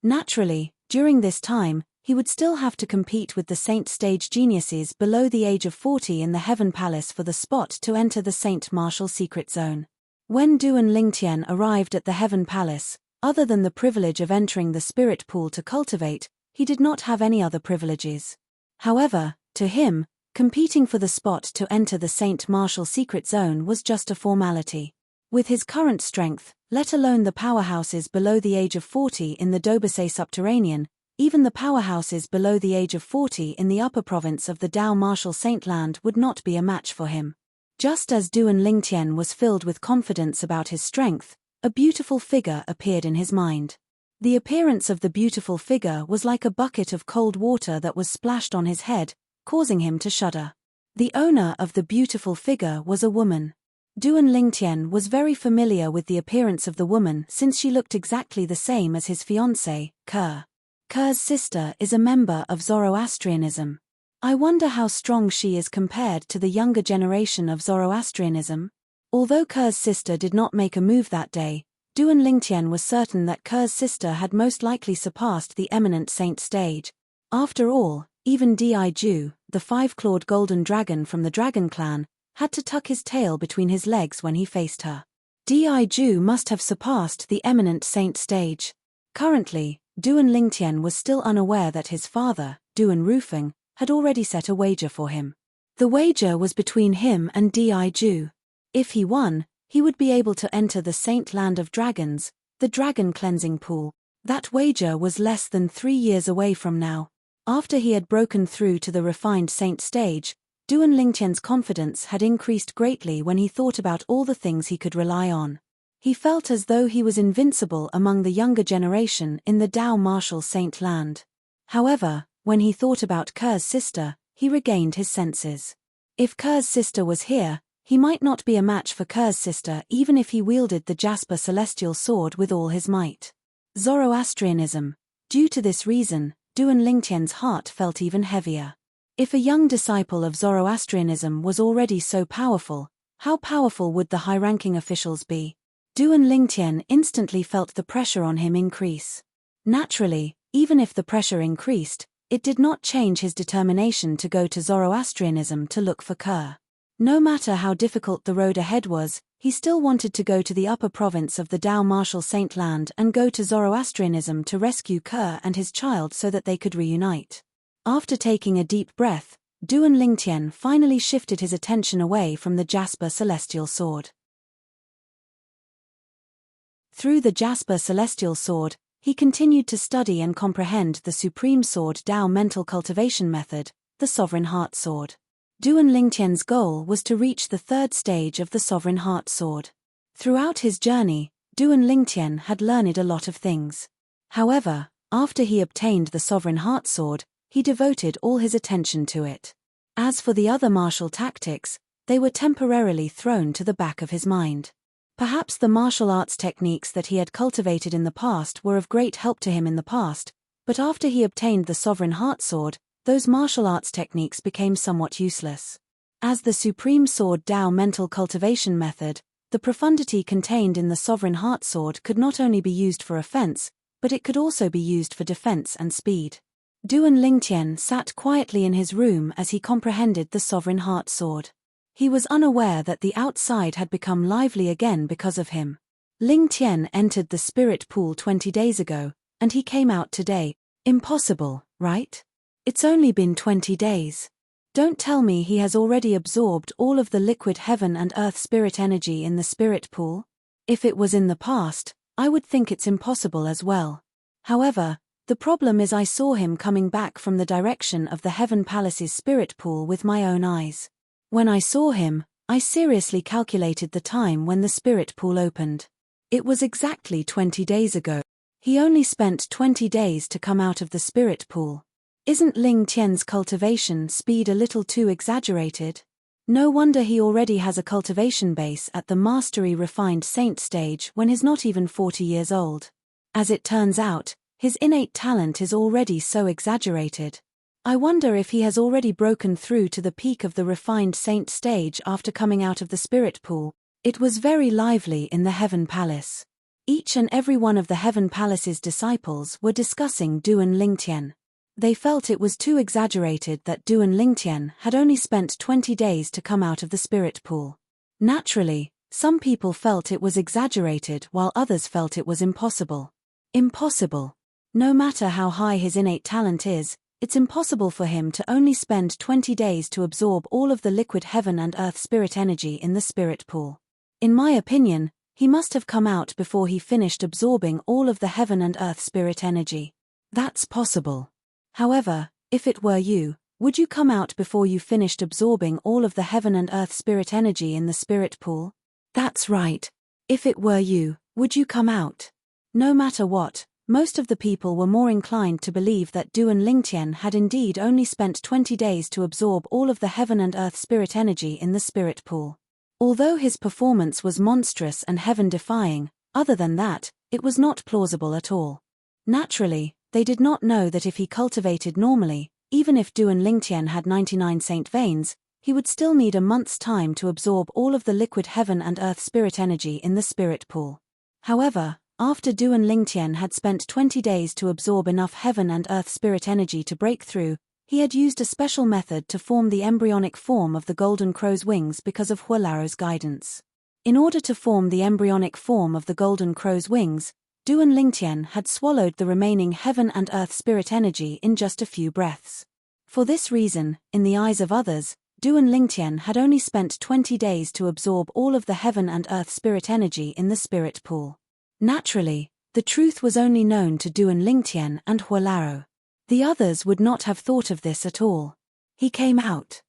Naturally, during this time, he would still have to compete with the Saint Stage geniuses below the age of 40 in the Heaven Palace for the spot to enter the St. Martial secret zone. When Duan Lingtian arrived at the Heaven Palace, other than the privilege of entering the spirit pool to cultivate, he did not have any other privileges. However, to him, competing for the spot to enter the St. Martial secret zone was just a formality. With his current strength, let alone the powerhouses below the age of 40 in the Dobase Subterranean, even the powerhouses below the age of 40 in the upper province of the Dao Martial Saintland would not be a match for him. Just as Duan Lingtian was filled with confidence about his strength, a beautiful figure appeared in his mind. The appearance of the beautiful figure was like a bucket of cold water that was splashed on his head, causing him to shudder. The owner of the beautiful figure was a woman. Duan Lingtian was very familiar with the appearance of the woman since she looked exactly the same as his fiancée, Kerr. Kerr's sister is a member of Zoroastrianism. I wonder how strong she is compared to the younger generation of Zoroastrianism. Although Kerr's sister did not make a move that day, Duan Lingtian was certain that Kerr's sister had most likely surpassed the eminent saint stage. After all, even Di-Ju, the 5-clawed golden dragon from the dragon clan, had to tuck his tail between his legs when he faced her. Di-Ju must have surpassed the eminent saint stage. Currently, Duan Lingtian was still unaware that his father, Duan Roofing, had already set a wager for him. The wager was between him and Di-Ju. If he won, he would be able to enter the Saint Land of Dragons, the Dragon Cleansing Pool. That wager was less than 3 years away from now. After he had broken through to the refined saint stage, Duan Lingtian's confidence had increased greatly when he thought about all the things he could rely on. He felt as though he was invincible among the younger generation in the Dao Martial Saint Land. However, when he thought about Kerr's sister, he regained his senses. If Kerr's sister was here, he might not be a match for Kerr's sister even if he wielded the Jasper Celestial Sword with all his might. Zoroastrianism. Due to this reason, Duan Lingtian's heart felt even heavier. If a young disciple of Zoroastrianism was already so powerful, How powerful would the high-ranking officials be? Duan Lingtian instantly felt the pressure on him increase. Naturally, even if the pressure increased, it did not change his determination to go to Zoroastrianism to look for Kerr. No matter how difficult the road ahead was, he still wanted to go to the upper province of the Dao Martial Saint Land and go to Zoroastrianism to rescue Kerr and his child so that they could reunite. After taking a deep breath, Duan Lingtian finally shifted his attention away from the Jasper Celestial Sword. Through the Jasper Celestial Sword, he continued to study and comprehend the Supreme Sword Dao mental cultivation method, the Sovereign Heart Sword. Duan Lingtian's goal was to reach the third stage of the Sovereign Heart Sword. Throughout his journey, Duan Lingtian had learned a lot of things. However, after he obtained the Sovereign Heart Sword, he devoted all his attention to it. As for the other martial tactics, they were temporarily thrown to the back of his mind. Perhaps the martial arts techniques that he had cultivated in the past were of great help to him in the past, but after he obtained the Sovereign Heart Sword, those martial arts techniques became somewhat useless. As the Supreme Sword Dao mental cultivation method, the profundity contained in the Sovereign Heart Sword could not only be used for offense, but it could also be used for defense and speed. Duan Lingtian sat quietly in his room as he comprehended the Sovereign Heart Sword. He was unaware that the outside had become lively again because of him. Lingtian entered the spirit pool 20 days ago, and he came out today. Impossible, right? It's only been 20 days. Don't tell me he has already absorbed all of the liquid heaven and earth spirit energy in the spirit pool? If it was in the past, I would think it's impossible as well. However, the problem is I saw him coming back from the direction of the Heaven Palace's spirit pool with my own eyes. When I saw him, I seriously calculated the time when the spirit pool opened. It was exactly 20 days ago. He only spent 20 days to come out of the spirit pool. Isn't Ling Tian's cultivation speed a little too exaggerated? No wonder he already has a cultivation base at the mastery refined saint stage when he's not even 40 years old. As it turns out, his innate talent is already so exaggerated. I wonder if he has already broken through to the peak of the refined saint stage after coming out of the spirit pool. It was very lively in the Heaven Palace. Each and every one of the Heaven Palace's disciples were discussing Duan Lingtian. They felt it was too exaggerated that Duan Lingtian had only spent 20 days to come out of the spirit pool. Naturally, some people felt it was exaggerated while others felt it was impossible. Impossible. No matter how high his innate talent is, it's impossible for him to only spend 20 days to absorb all of the liquid heaven and earth spirit energy in the spirit pool. In my opinion, he must have come out before he finished absorbing all of the heaven and earth spirit energy. That's possible. However, if it were you, would you come out before you finished absorbing all of the heaven and earth spirit energy in the spirit pool? That's right. If it were you, would you come out? No matter what, most of the people were more inclined to believe that Duan Lingtian had indeed only spent 20 days to absorb all of the heaven and earth spirit energy in the spirit pool. Although his performance was monstrous and heaven-defying, other than that, it was not plausible at all. Naturally, they did not know that if he cultivated normally, even if Duan Lingtian had 99 saint veins, he would still need a month's time to absorb all of the liquid heaven and earth spirit energy in the spirit pool. However, after Duan Lingtian had spent 20 days to absorb enough heaven and earth spirit energy to break through, he had used a special method to form the embryonic form of the golden crow's wings because of Hualaro's guidance. In order to form the embryonic form of the golden crow's wings, Duan Lingtian had swallowed the remaining heaven and earth spirit energy in just a few breaths. For this reason, in the eyes of others, Duan Lingtian had only spent 20 days to absorb all of the heaven and earth spirit energy in the spirit pool. Naturally, the truth was only known to Duan Lingtian and Hualaro. The others would not have thought of this at all. He came out.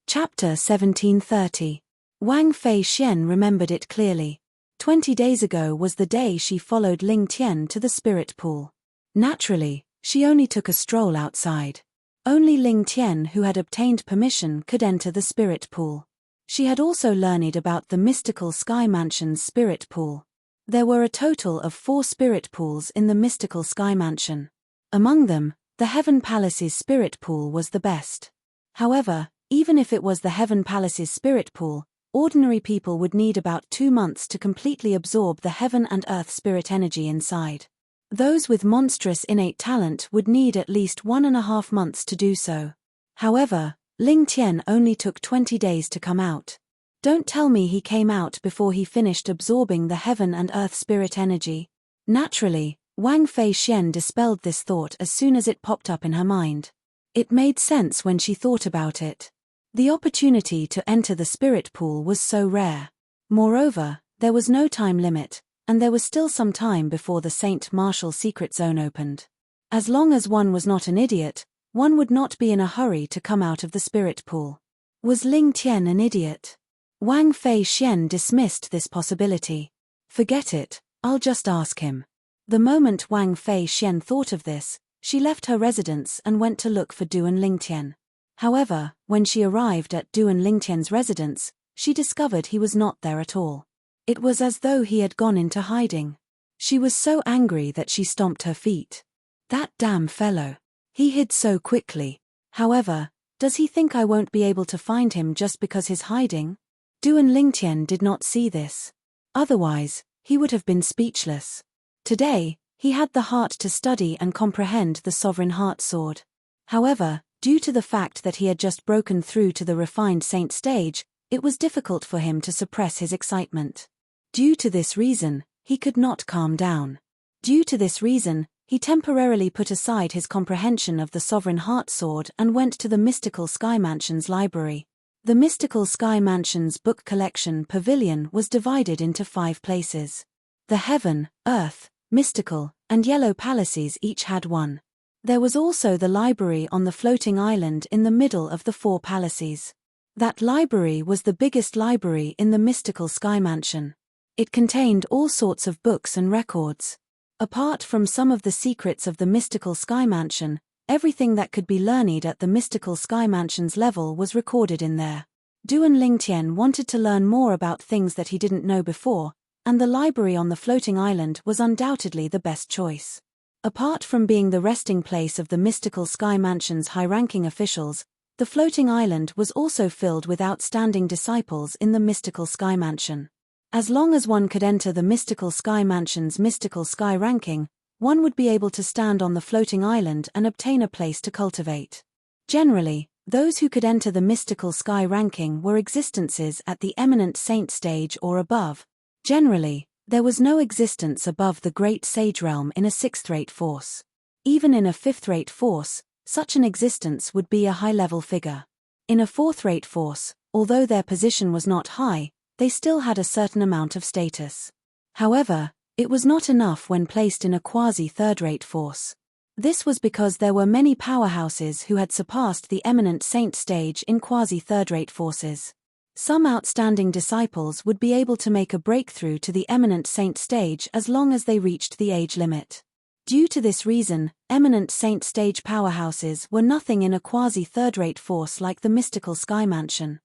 Chapter 1730. Wang Fei Xian remembered it clearly. 20 days ago was the day she followed Ling Tian to the spirit pool. Naturally, she only took a stroll outside. Only Ling Tian, who had obtained permission, could enter the spirit pool. She had also learned about the mystical Sky Mansion's spirit pool. There were a total of 4 spirit pools in the mystical Sky Mansion. Among them, The Heaven Palace's spirit pool was the best. However, even if it was the Heaven Palace's spirit pool, ordinary people would need about 2 months to completely absorb the heaven and earth spirit energy inside. Those with monstrous innate talent would need at least 1.5 months to do so. However, Ling Tian only took 20 days to come out. Don't tell me he came out before he finished absorbing the heaven and earth spirit energy. Naturally, Wang Fei Xian dispelled this thought as soon as it popped up in her mind. It made sense when she thought about it. The opportunity to enter the spirit pool was so rare. Moreover, there was no time limit, and there was still some time before the Saint Martial secret zone opened. As long as one was not an idiot, one would not be in a hurry to come out of the spirit pool. Was Ling Tian an idiot? Wang Fei Xian dismissed this possibility. Forget it, I'll just ask him. The moment Wang Fei Xian thought of this, she left her residence and went to look for Duan Lingtian. However, when she arrived at Duan Lingtian's residence, she discovered he was not there at all. It was as though he had gone into hiding. She was so angry that she stomped her feet. That damn fellow. He hid so quickly. However, does he think I won't be able to find him just because he's hiding? Duan Lingtian did not see this. Otherwise, he would have been speechless. Today, he had the heart to study and comprehend the Sovereign Heart Sword. However, due to the fact that he had just broken through to the refined saint stage, it was difficult for him to suppress his excitement. Due to this reason, he could not calm down. Due to this reason, he temporarily put aside his comprehension of the Sovereign Heart Sword and went to the Mystical Sky Mansion's library. The Mystical Sky Mansion's book collection pavilion was divided into 5 places. The Heaven, Earth, Mystical, and Yellow Palaces each had one. There was also the library on the floating island in the middle of the 4 palaces. That library was the biggest library in the Mystical Sky Mansion. It contained all sorts of books and records. Apart from some of the secrets of the Mystical Sky Mansion, everything that could be learned at the Mystical Sky Mansion's level was recorded in there. Duan Lingtian wanted to learn more about things that he didn't know before, and the library on the floating island was undoubtedly the best choice. Apart from being the resting place of the Mystical Sky Mansion's high-ranking officials, the floating island was also filled with outstanding disciples in the Mystical Sky Mansion. As long as one could enter the Mystical Sky Mansion's Mystical Sky ranking, one would be able to stand on the floating island and obtain a place to cultivate. Generally, those who could enter the Mystical Sky ranking were existences at the Eminent Saint stage or above. Generally, there was no existence above the Great Sage Realm in a 6th-rate force. Even in a 5th-rate force, such an existence would be a high-level figure. In a 4th-rate force, although their position was not high, they still had a certain amount of status. However, it was not enough when placed in a quasi-3rd-rate force. This was because there were many powerhouses who had surpassed the Eminent Saint stage in quasi-3rd-rate forces. Some outstanding disciples would be able to make a breakthrough to the Eminent Saint stage as long as they reached the age limit. Due to this reason, Eminent Saint stage powerhouses were nothing in a quasi-3rd-rate force like the Mystical Sky Mansion.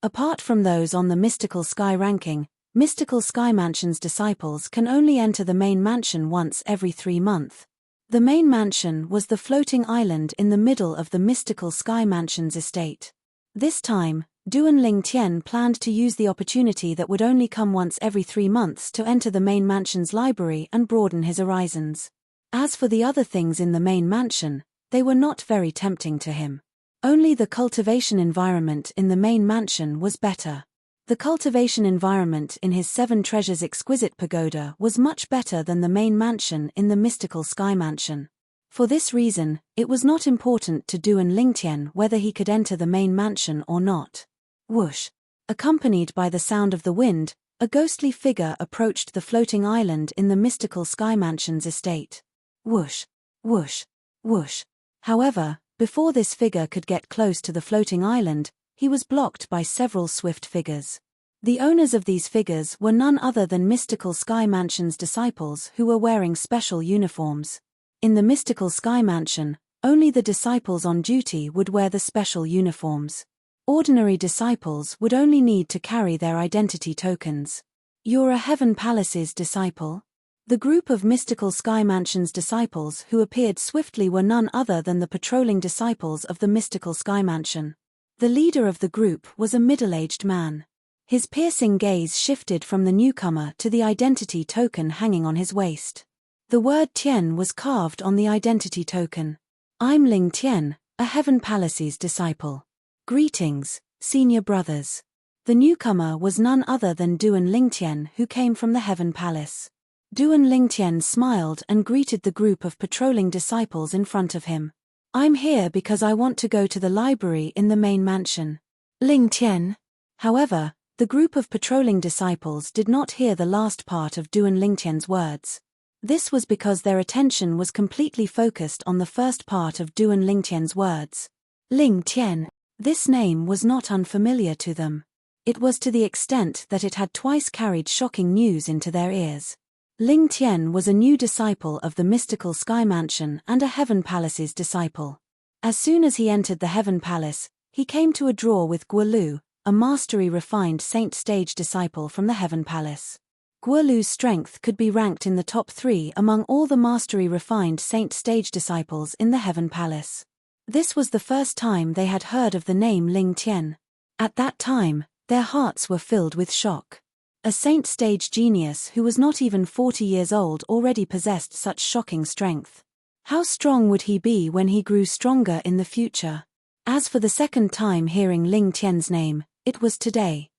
Apart from those on the Mystical Sky ranking, Mystical Sky Mansion's disciples can only enter the main mansion once every 3 months. The main mansion was the floating island in the middle of the Mystical Sky Mansion's estate. This time, Duan Lingtian planned to use the opportunity that would only come once every 3 months to enter the main mansion's library and broaden his horizons. As for the other things in the main mansion, they were not very tempting to him. Only the cultivation environment in the main mansion was better. The cultivation environment in his 7 Treasures exquisite pagoda was much better than the main mansion in the Mystical Sky Mansion. For this reason, it was not important to Duan Lingtian whether he could enter the main mansion or not. Whoosh! Accompanied by the sound of the wind, a ghostly figure approached the floating island in the Mystical Sky Mansion's estate. Whoosh! Whoosh! Whoosh! However, before this figure could get close to the floating island, he was blocked by several swift figures. The owners of these figures were none other than Mystical Sky Mansion's disciples who were wearing special uniforms. In the Mystical Sky Mansion, only the disciples on duty would wear the special uniforms. Ordinary disciples would only need to carry their identity tokens. "You're a Heaven Palace's disciple?" The group of mystical Sky Mansion's disciples who appeared swiftly were none other than the patrolling disciples of the mystical Sky Mansion. The leader of the group was a middle-aged man. His piercing gaze shifted from the newcomer to the identity token hanging on his waist. The word Tian was carved on the identity token. I'm Ling Tian, a Heaven Palace's disciple. Greetings, senior brothers. The newcomer was none other than Duan Lingtian, who came from the Heaven Palace. Duan Lingtian smiled and greeted the group of patrolling disciples in front of him. I'm here because I want to go to the library in the main mansion. Lingtian. However, the group of patrolling disciples did not hear the last part of Duan Lingtian's words. This was because their attention was completely focused on the first part of Duan Lingtian's words. Lingtian. This name was not unfamiliar to them. It was to the extent that it had twice carried shocking news into their ears. Ling Tian was a new disciple of the mystical Sky Mansion and a Heaven Palace's disciple. As soon as he entered the Heaven Palace, he came to a draw with Guolu, a mastery-refined Saint Stage disciple from the Heaven Palace. Guolu's strength could be ranked in the top 3 among all the mastery-refined Saint Stage disciples in the Heaven Palace. This was the first time they had heard of the name Ling Tian. At that time, their hearts were filled with shock. A Saint Stage genius who was not even 40 years old already possessed such shocking strength. How strong would he be when he grew stronger in the future? As for the second time hearing Ling Tian's name, it was today.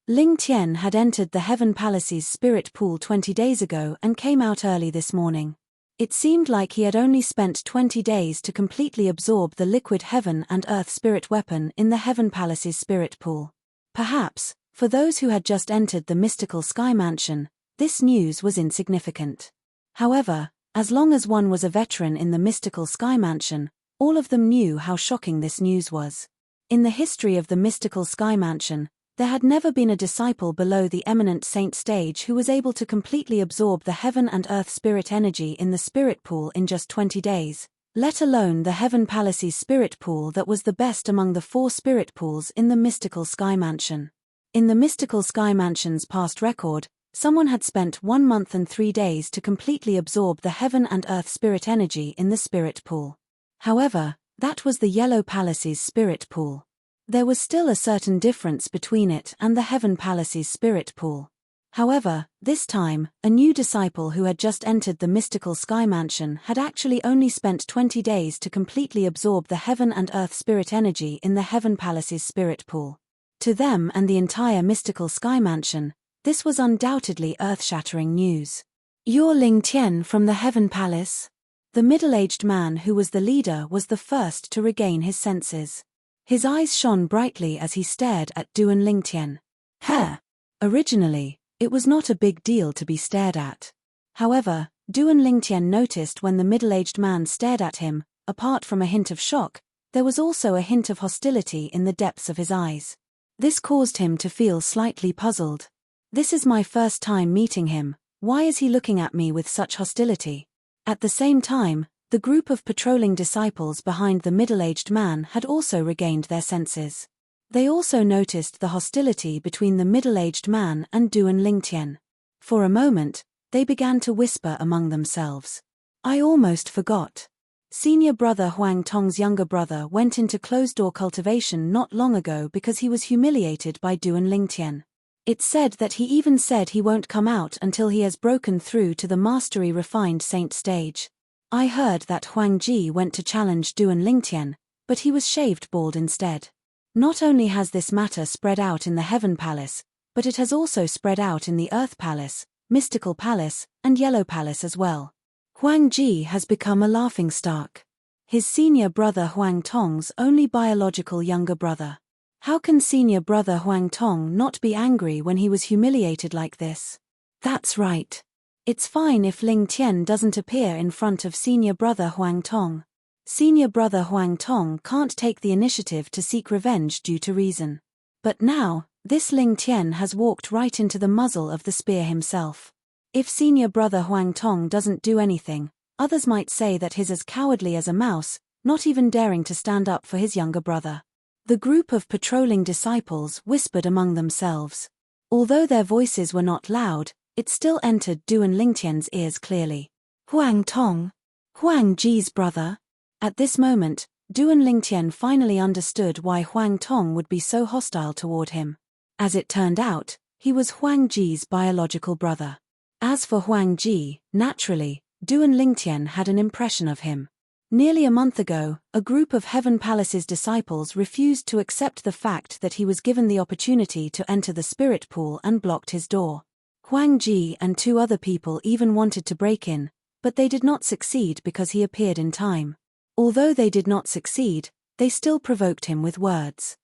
Ling Tian had entered the Heaven Palace's spirit pool 20 days ago and came out early this morning. It seemed like he had only spent 20 days to completely absorb the liquid heaven and earth spirit weapon in the Heaven Palace's spirit pool. Perhaps, for those who had just entered the mystical Sky Mansion, this news was insignificant. However, as long as one was a veteran in the mystical Sky Mansion, all of them knew how shocking this news was. In the history of the mystical Sky Mansion, there had never been a disciple below the eminent Saint Stage who was able to completely absorb the heaven and earth spirit energy in the spirit pool in just 20 days. Let alone the Heaven Palace's spirit pool that was the best among the 4 spirit pools in the mystical Sky Mansion. In the mystical Sky Mansion's past record, someone had spent 1 month and 3 days to completely absorb the heaven and earth spirit energy in the spirit pool. However, that was the Yellow Palace's spirit pool. There was still a certain difference between it and the Heaven Palace's spirit pool. However, this time, a new disciple who had just entered the mystical Sky Mansion had actually only spent 20 days to completely absorb the heaven and earth spirit energy in the Heaven Palace's spirit pool. To them and the entire mystical Sky Mansion, this was undoubtedly earth-shattering news. You're Ling Tian from the Heaven Palace? The middle-aged man who was the leader was the first to regain his senses. His eyes shone brightly as he stared at Duan Lingtian. Originally, it was not a big deal to be stared at. However, Duan Lingtian noticed when the middle-aged man stared at him, apart from a hint of shock, there was also a hint of hostility in the depths of his eyes. This caused him to feel slightly puzzled. This is my first time meeting him, why is he looking at me with such hostility? At the same time, the group of patrolling disciples behind the middle-aged man had also regained their senses. They also noticed the hostility between the middle-aged man and Duan Lingtian. For a moment, they began to whisper among themselves. I almost forgot. Senior brother Huang Tong's younger brother went into closed-door cultivation not long ago because he was humiliated by Duan Lingtian. It's said that he even said he won't come out until he has broken through to the mastery-refined Saint Stage. I heard that Huang Ji went to challenge Duan Lingtian, but he was shaved bald instead. Not only has this matter spread out in the Heaven Palace, but it has also spread out in the Earth Palace, Mystical Palace, and Yellow Palace as well. Huang Ji has become a laughingstock. His senior brother Huang Tong's only biological younger brother. How can senior brother Huang Tong not be angry when he was humiliated like this? That's right. It's fine if Ling Tian doesn't appear in front of senior brother Huang Tong. Senior brother Huang Tong can't take the initiative to seek revenge due to reason. But now, this Ling Tian has walked right into the muzzle of the spear himself. If senior brother Huang Tong doesn't do anything, others might say that he's as cowardly as a mouse, not even daring to stand up for his younger brother. The group of patrolling disciples whispered among themselves. Although their voices were not loud, it still entered Duan Lingtian's ears clearly. Huang Tong. Huang Ji's brother? At this moment, Duan Lingtian finally understood why Huang Tong would be so hostile toward him. As it turned out, he was Huang Ji's biological brother. As for Huang Ji, naturally, Duan Lingtian had an impression of him. Nearly a month ago, a group of Heaven Palace's disciples refused to accept the fact that he was given the opportunity to enter the spirit pool and blocked his door. Huang Ji and 2 other people even wanted to break in, but they did not succeed because he appeared in time. Although they did not succeed, they still provoked him with words.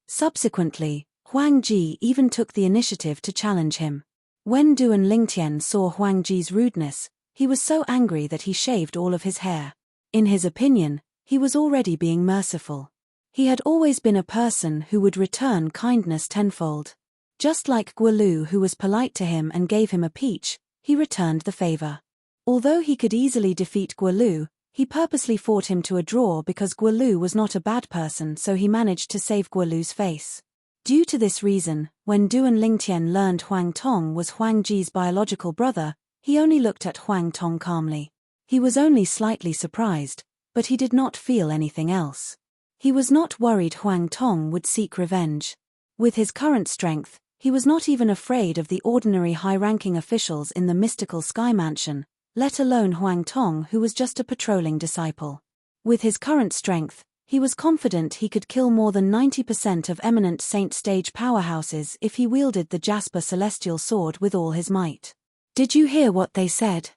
Subsequently, Huang Ji even took the initiative to challenge him. When Duan Lingtian saw Huang Ji's rudeness, he was so angry that he shaved all of his hair. In his opinion, he was already being merciful. He had always been a person who would return kindness tenfold. Just like Guolu, who was polite to him and gave him a peach, he returned the favor. Although he could easily defeat Guolu, he purposely fought him to a draw because Guolu was not a bad person, so he managed to save Guolu's face. Due to this reason, when Duan Lingtian learned Huang Tong was Huang Ji's biological brother, he only looked at Huang Tong calmly. He was only slightly surprised, but he did not feel anything else. He was not worried Huang Tong would seek revenge. With his current strength, he was not even afraid of the ordinary high-ranking officials in the mystical Sky Mansion, let alone Huang Tong, who was just a patrolling disciple. With his current strength, he was confident he could kill more than 90% of eminent saint stage powerhouses if he wielded the Jasper Celestial Sword with all his might. Did you hear what they said?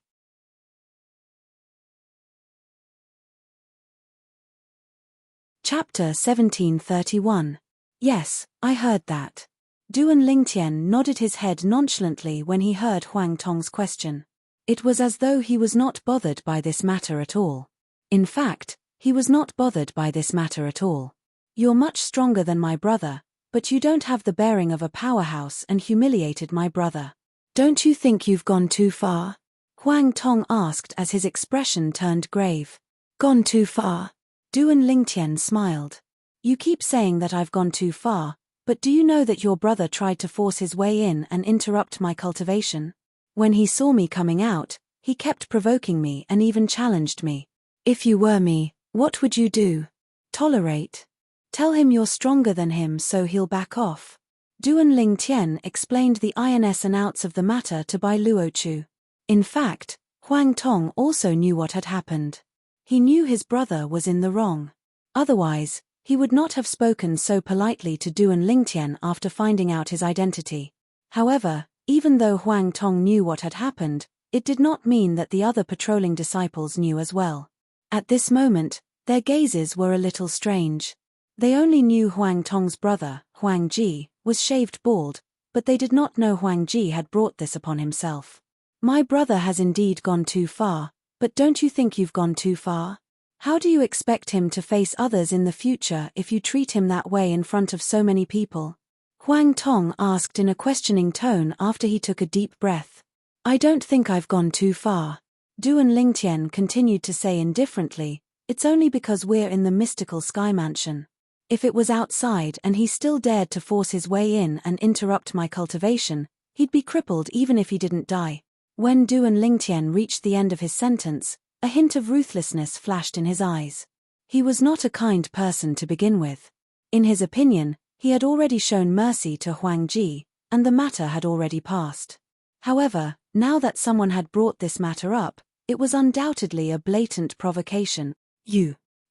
Chapter 1731. Yes, I heard that. Duan Lingtian nodded his head nonchalantly when he heard Huang Tong's question. It was as though he was not bothered by this matter at all. In fact, he was not bothered by this matter at all. You're much stronger than my brother, but you don't have the bearing of a powerhouse and humiliated my brother. Don't you think you've gone too far? Huang Tong asked as his expression turned grave. Gone too far? Duan Lingtian smiled. You keep saying that I've gone too far, but do you know that your brother tried to force his way in and interrupt my cultivation? When he saw me coming out, he kept provoking me and even challenged me. If you were me, what would you do? Tolerate? Tell him you're stronger than him so he'll back off. Duan Lingtian explained the ins and outs of the matter to Bai Luochu. In fact, Huang Tong also knew what had happened. He knew his brother was in the wrong. Otherwise, he would not have spoken so politely to Duan Lingtian after finding out his identity. However, even though Huang Tong knew what had happened, it did not mean that the other patrolling disciples knew as well. At this moment, their gazes were a little strange. They only knew Huang Tong's brother, Huang Ji, was shaved bald, but they did not know Huang Ji had brought this upon himself. My brother has indeed gone too far, but don't you think you've gone too far? How do you expect him to face others in the future if you treat him that way in front of so many people? Huang Tong asked in a questioning tone after he took a deep breath. I don't think I've gone too far. Duan Lingtian continued to say indifferently, it's only because we're in the mystical Sky Mansion. If it was outside and he still dared to force his way in and interrupt my cultivation, he'd be crippled even if he didn't die. When Duan Lingtian reached the end of his sentence, a hint of ruthlessness flashed in his eyes. He was not a kind person to begin with. In his opinion, he had already shown mercy to Huang Ji, and the matter had already passed. However, now that someone had brought this matter up, it was undoubtedly a blatant provocation.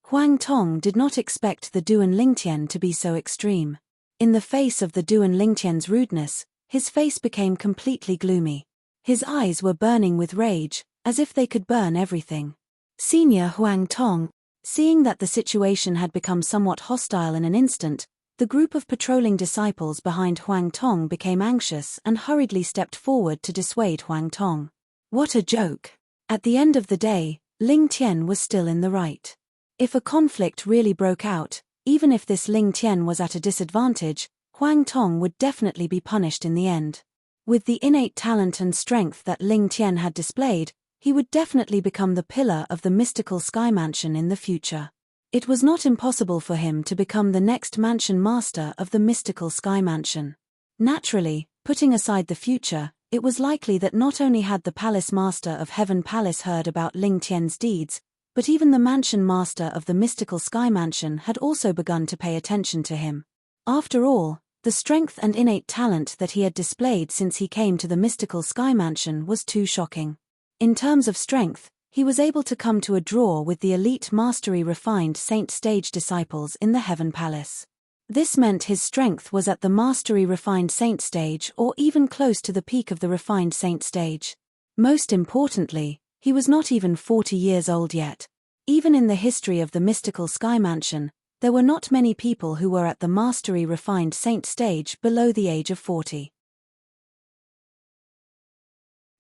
Huang Tong did not expect the Duan Lingtian to be so extreme. In the face of the Duan Lingtian's rudeness, his face became completely gloomy. His eyes were burning with rage, as if they could burn everything. Senior Huang Tong, seeing that the situation had become somewhat hostile in an instant, the group of patrolling disciples behind Huang Tong became anxious and hurriedly stepped forward to dissuade Huang Tong. What a joke! At the end of the day, Ling Tian was still in the right. If a conflict really broke out, even if this Ling Tian was at a disadvantage, Huang Tong would definitely be punished in the end. With the innate talent and strength that Ling Tian had displayed, he would definitely become the pillar of the mystical Sky Mansion in the future. It was not impossible for him to become the next mansion master of the mystical Sky Mansion. Naturally, putting aside the future, it was likely that not only had the palace master of Heaven Palace heard about Ling Tian's deeds, but even the mansion master of the mystical Sky Mansion had also begun to pay attention to him. After all, the strength and innate talent that he had displayed since he came to the mystical Sky Mansion was too shocking. In terms of strength, he was able to come to a draw with the elite mastery refined saint stage disciples in the Heaven Palace. This meant his strength was at the mastery refined saint stage or even close to the peak of the refined saint stage. Most importantly, he was not even 40 years old yet. Even in the history of the mystical Sky Mansion, there were not many people who were at the mastery refined saint stage below the age of 40.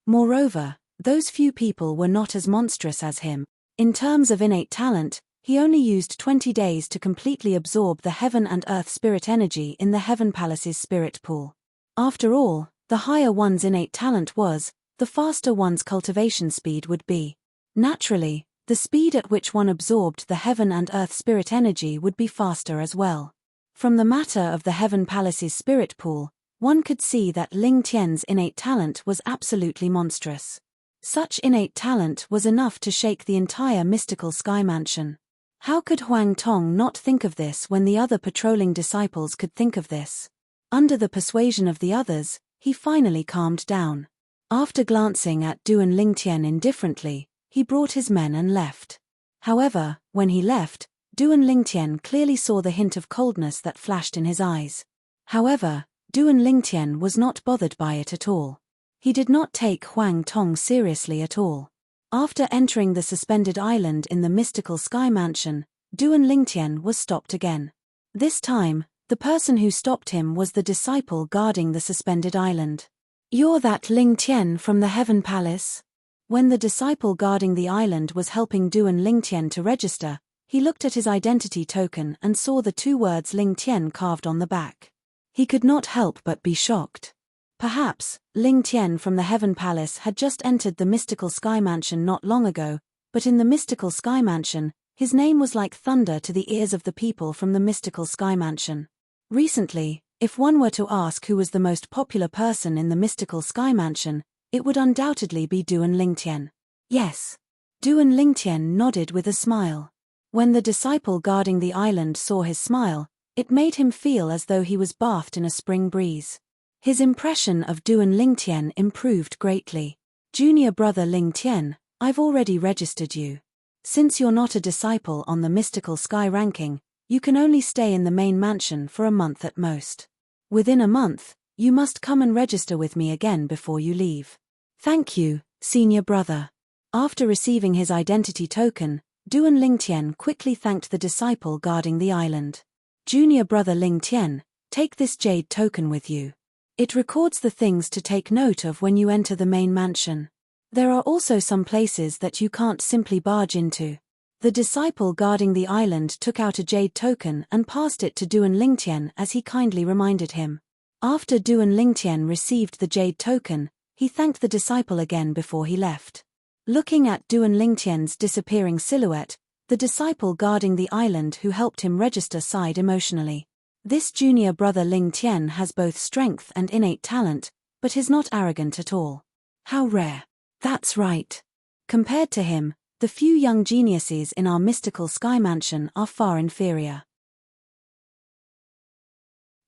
Moreover, those few people were not as monstrous as him. In terms of innate talent, he only used 20 days to completely absorb the heaven and earth spirit energy in the Heaven Palace's spirit pool. After all, the higher one's innate talent was, the faster one's cultivation speed would be. Naturally, the speed at which one absorbed the heaven and earth spirit energy would be faster as well. From the matter of the Heaven Palace's spirit pool, one could see that Ling Tian's innate talent was absolutely monstrous. Such innate talent was enough to shake the entire mystical Sky Mansion. How could Huang Tong not think of this when the other patrolling disciples could think of this? Under the persuasion of the others, he finally calmed down. After glancing at Duan Lingtian indifferently, he brought his men and left. However, when he left, Duan Lingtian clearly saw the hint of coldness that flashed in his eyes. However, Duan Lingtian was not bothered by it at all. He did not take Huang Tong seriously at all. After entering the suspended island in the mystical Sky Mansion, Duan Lingtian was stopped again. This time, the person who stopped him was the disciple guarding the suspended island. "You're that Ling Tian from the Heaven Palace?" When the disciple guarding the island was helping Duan Lingtian to register, he looked at his identity token and saw the two words Ling Tian carved on the back. He could not help but be shocked. Perhaps, Ling Tian from the Heaven Palace had just entered the mystical Sky Mansion not long ago, but in the mystical Sky Mansion, his name was like thunder to the ears of the people from the mystical Sky Mansion. Recently, if one were to ask who was the most popular person in the mystical Sky Mansion, it would undoubtedly be Duan Lingtian. Yes. Duan Lingtian nodded with a smile. When the disciple guarding the island saw his smile, it made him feel as though he was bathed in a spring breeze. His impression of Duan Lingtian improved greatly. "Junior brother Lingtian, I've already registered you. Since you're not a disciple on the mystical sky ranking, you can only stay in the main mansion for a month at most. Within a month, you must come and register with me again before you leave." "Thank you, senior brother." After receiving his identity token, Duan Lingtian quickly thanked the disciple guarding the island. "Junior brother Lingtian, take this jade token with you. It records the things to take note of when you enter the main mansion. There are also some places that you can't simply barge into." The disciple guarding the island took out a jade token and passed it to Duan Lingtian as he kindly reminded him. After Duan Lingtian received the jade token, he thanked the disciple again before he left. Looking at Duan Lingtian's disappearing silhouette, the disciple guarding the island who helped him register sighed emotionally. This junior brother Ling Tian has both strength and innate talent, but is not arrogant at all. How rare. That's right. Compared to him, the few young geniuses in our mystical Sky Mansion are far inferior.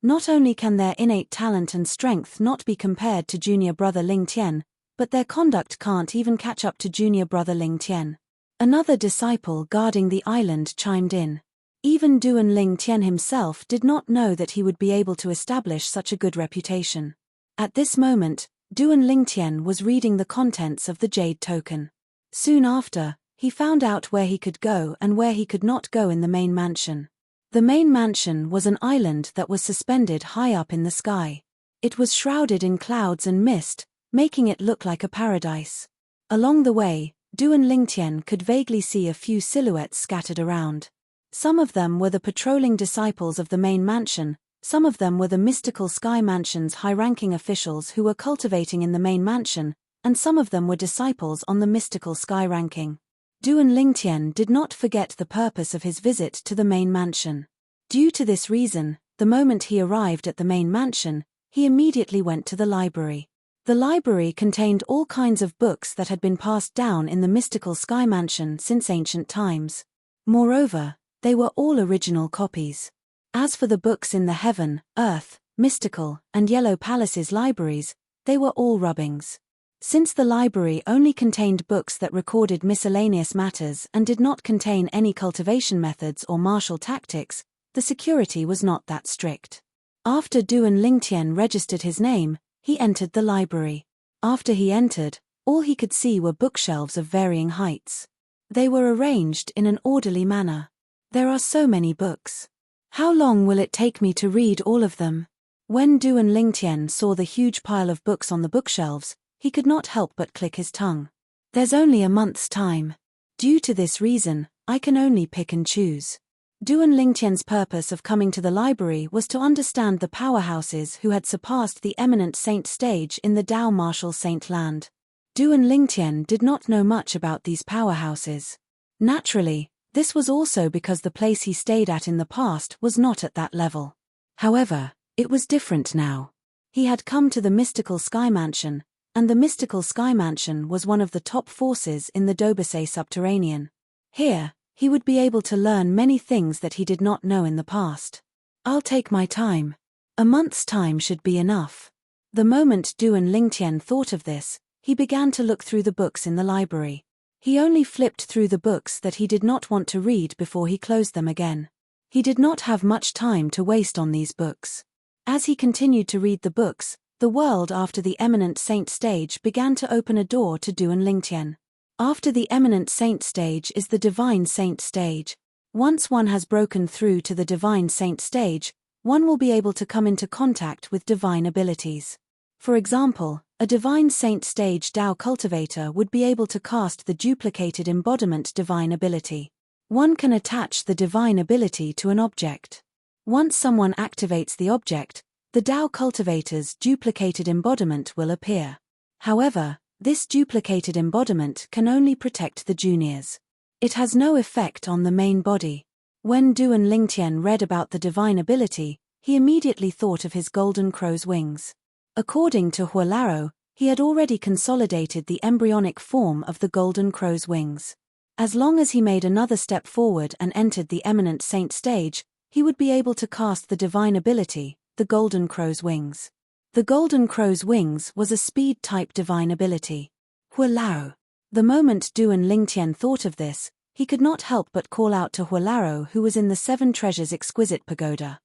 Not only can their innate talent and strength not be compared to junior brother Ling Tian, but their conduct can't even catch up to junior brother Ling Tian. Another disciple guarding the island chimed in. Even Duan Ling Tian himself did not know that he would be able to establish such a good reputation. At this moment, Duan Ling Tian was reading the contents of the jade token. Soon after, he found out where he could go and where he could not go in the main mansion. The main mansion was an island that was suspended high up in the sky. It was shrouded in clouds and mist, making it look like a paradise. Along the way, Duan Ling Tian could vaguely see a few silhouettes scattered around. Some of them were the patrolling disciples of the main mansion, some of them were the mystical Sky Mansion's high-ranking officials who were cultivating in the main mansion, and some of them were disciples on the mystical Sky ranking. Duan Lingtian did not forget the purpose of his visit to the main mansion. Due to this reason, the moment he arrived at the main mansion, he immediately went to the library. The library contained all kinds of books that had been passed down in the mystical sky mansion since ancient times. Moreover, they were all original copies. As for the books in the heaven, earth, mystical, and yellow palaces libraries, they were all rubbings. Since the library only contained books that recorded miscellaneous matters and did not contain any cultivation methods or martial tactics, the security was not that strict. After Duan Lingtian registered his name, he entered the library. After he entered, all he could see were bookshelves of varying heights. They were arranged in an orderly manner. There are so many books. How long will it take me to read all of them? When Duan Lingtian saw the huge pile of books on the bookshelves, he could not help but click his tongue. There's only a month's time. Due to this reason, I can only pick and choose. Duan Lingtian's purpose of coming to the library was to understand the powerhouses who had surpassed the eminent saint stage in the Tao martial saint land. Duan Lingtian did not know much about these powerhouses. Naturally, this was also because the place he stayed at in the past was not at that level. However, it was different now. He had come to the mystical sky mansion, and the mystical sky mansion was one of the top forces in the Dobase subterranean. Here, he would be able to learn many things that he did not know in the past. I'll take my time. A month's time should be enough. The moment Duan Lingtian thought of this, he began to look through the books in the library. He only flipped through the books that he did not want to read before he closed them again. He did not have much time to waste on these books. As he continued to read the books, the world after the eminent saint stage began to open a door to Duan Lingtian. After the eminent saint stage is the divine saint stage. Once one has broken through to the divine saint stage, one will be able to come into contact with divine abilities. For example, a divine saint stage Tao cultivator would be able to cast the duplicated embodiment divine ability. One can attach the divine ability to an object. Once someone activates the object, the Tao cultivator's duplicated embodiment will appear. However, this duplicated embodiment can only protect the juniors. It has no effect on the main body. When Duan Lingtian read about the divine ability, he immediately thought of his golden crow's wings. According to Huolaro, he had already consolidated the embryonic form of the golden crow's wings. As long as he made another step forward and entered the eminent saint stage, he would be able to cast the divine ability, the golden crow's wings. The golden crow's wings was a speed-type divine ability. Huolaro. The moment Duan Lingtian thought of this, he could not help but call out to Huolaro, who was in the Seven Treasures exquisite pagoda.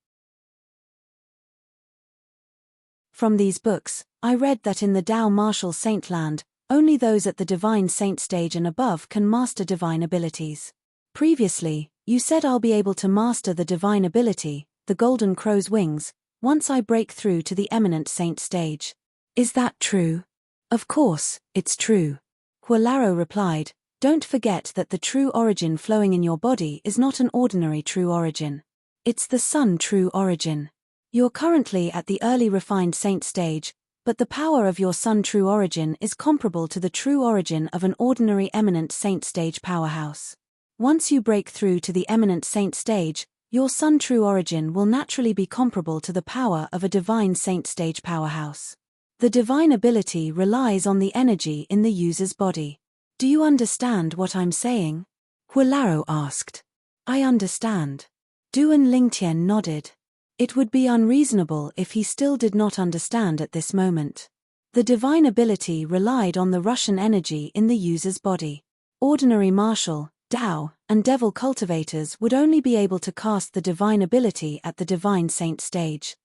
From these books, I read that in the Tao martial saint land, only those at the divine saint stage and above can master divine abilities. Previously, you said I'll be able to master the divine ability, the golden crow's wings, once I break through to the eminent saint stage. Is that true? Of course, it's true. Huolaro replied, don't forget that the true origin flowing in your body is not an ordinary true origin. It's the sun true origin. You're currently at the early refined saint stage, but the power of your sun true origin is comparable to the true origin of an ordinary eminent saint stage powerhouse. Once you break through to the eminent saint stage, your sun true origin will naturally be comparable to the power of a divine saint stage powerhouse. The divine ability relies on the energy in the user's body. Do you understand what I'm saying? Huolaro asked. I understand. Duan Lingtian nodded. It would be unreasonable if he still did not understand at this moment. The divine ability relied on the Russian energy in the user's body. Ordinary martial, Tao, and devil cultivators would only be able to cast the divine ability at the divine saint stage.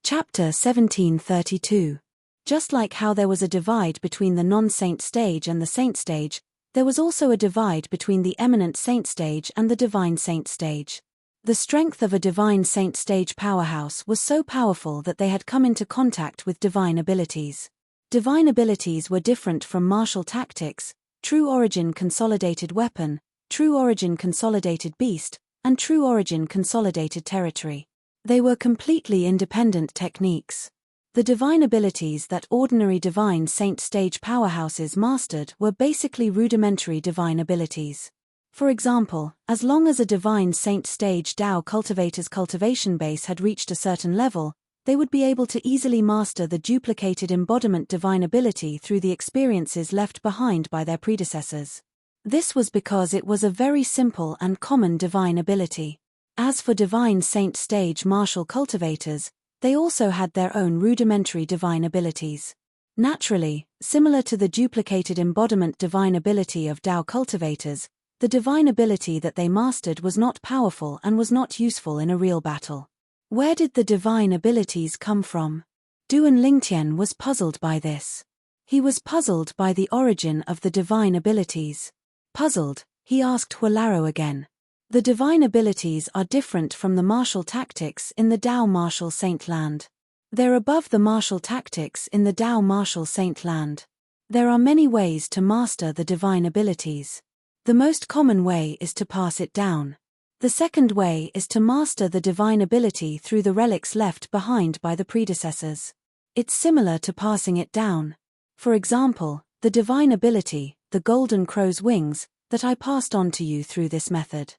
Chapter 1732. Just like how there was a divide between the non-saint stage and the saint stage, there was also a divide between the eminent saint stage and the divine saint stage. The strength of a divine saint stage powerhouse was so powerful that they had come into contact with divine abilities. Divine abilities were different from martial tactics, true origin consolidated weapon, true origin consolidated beast, and true origin consolidated territory. They were completely independent techniques. The divine abilities that ordinary divine saint stage powerhouses mastered were basically rudimentary divine abilities. For example, as long as a divine saint stage Tao cultivator's cultivation base had reached a certain level, they would be able to easily master the duplicated embodiment divine ability through the experiences left behind by their predecessors. This was because it was a very simple and common divine ability. As for divine saint stage martial cultivators, they also had their own rudimentary divine abilities. Naturally, similar to the duplicated embodiment divine ability of Tao cultivators, the divine ability that they mastered was not powerful and was not useful in a real battle. Where did the divine abilities come from? Duan Lingtian was puzzled by this. He was puzzled by the origin of the divine abilities. Puzzled, he asked Huolaro again. The divine abilities are different from the martial tactics in the Tao martial saint land. They're above the martial tactics in the Tao martial saint land. There are many ways to master the divine abilities. The most common way is to pass it down. The second way is to master the divine ability through the relics left behind by the predecessors. It's similar to passing it down. For example, the divine ability, the golden crow's wings, that I passed on to you through this method.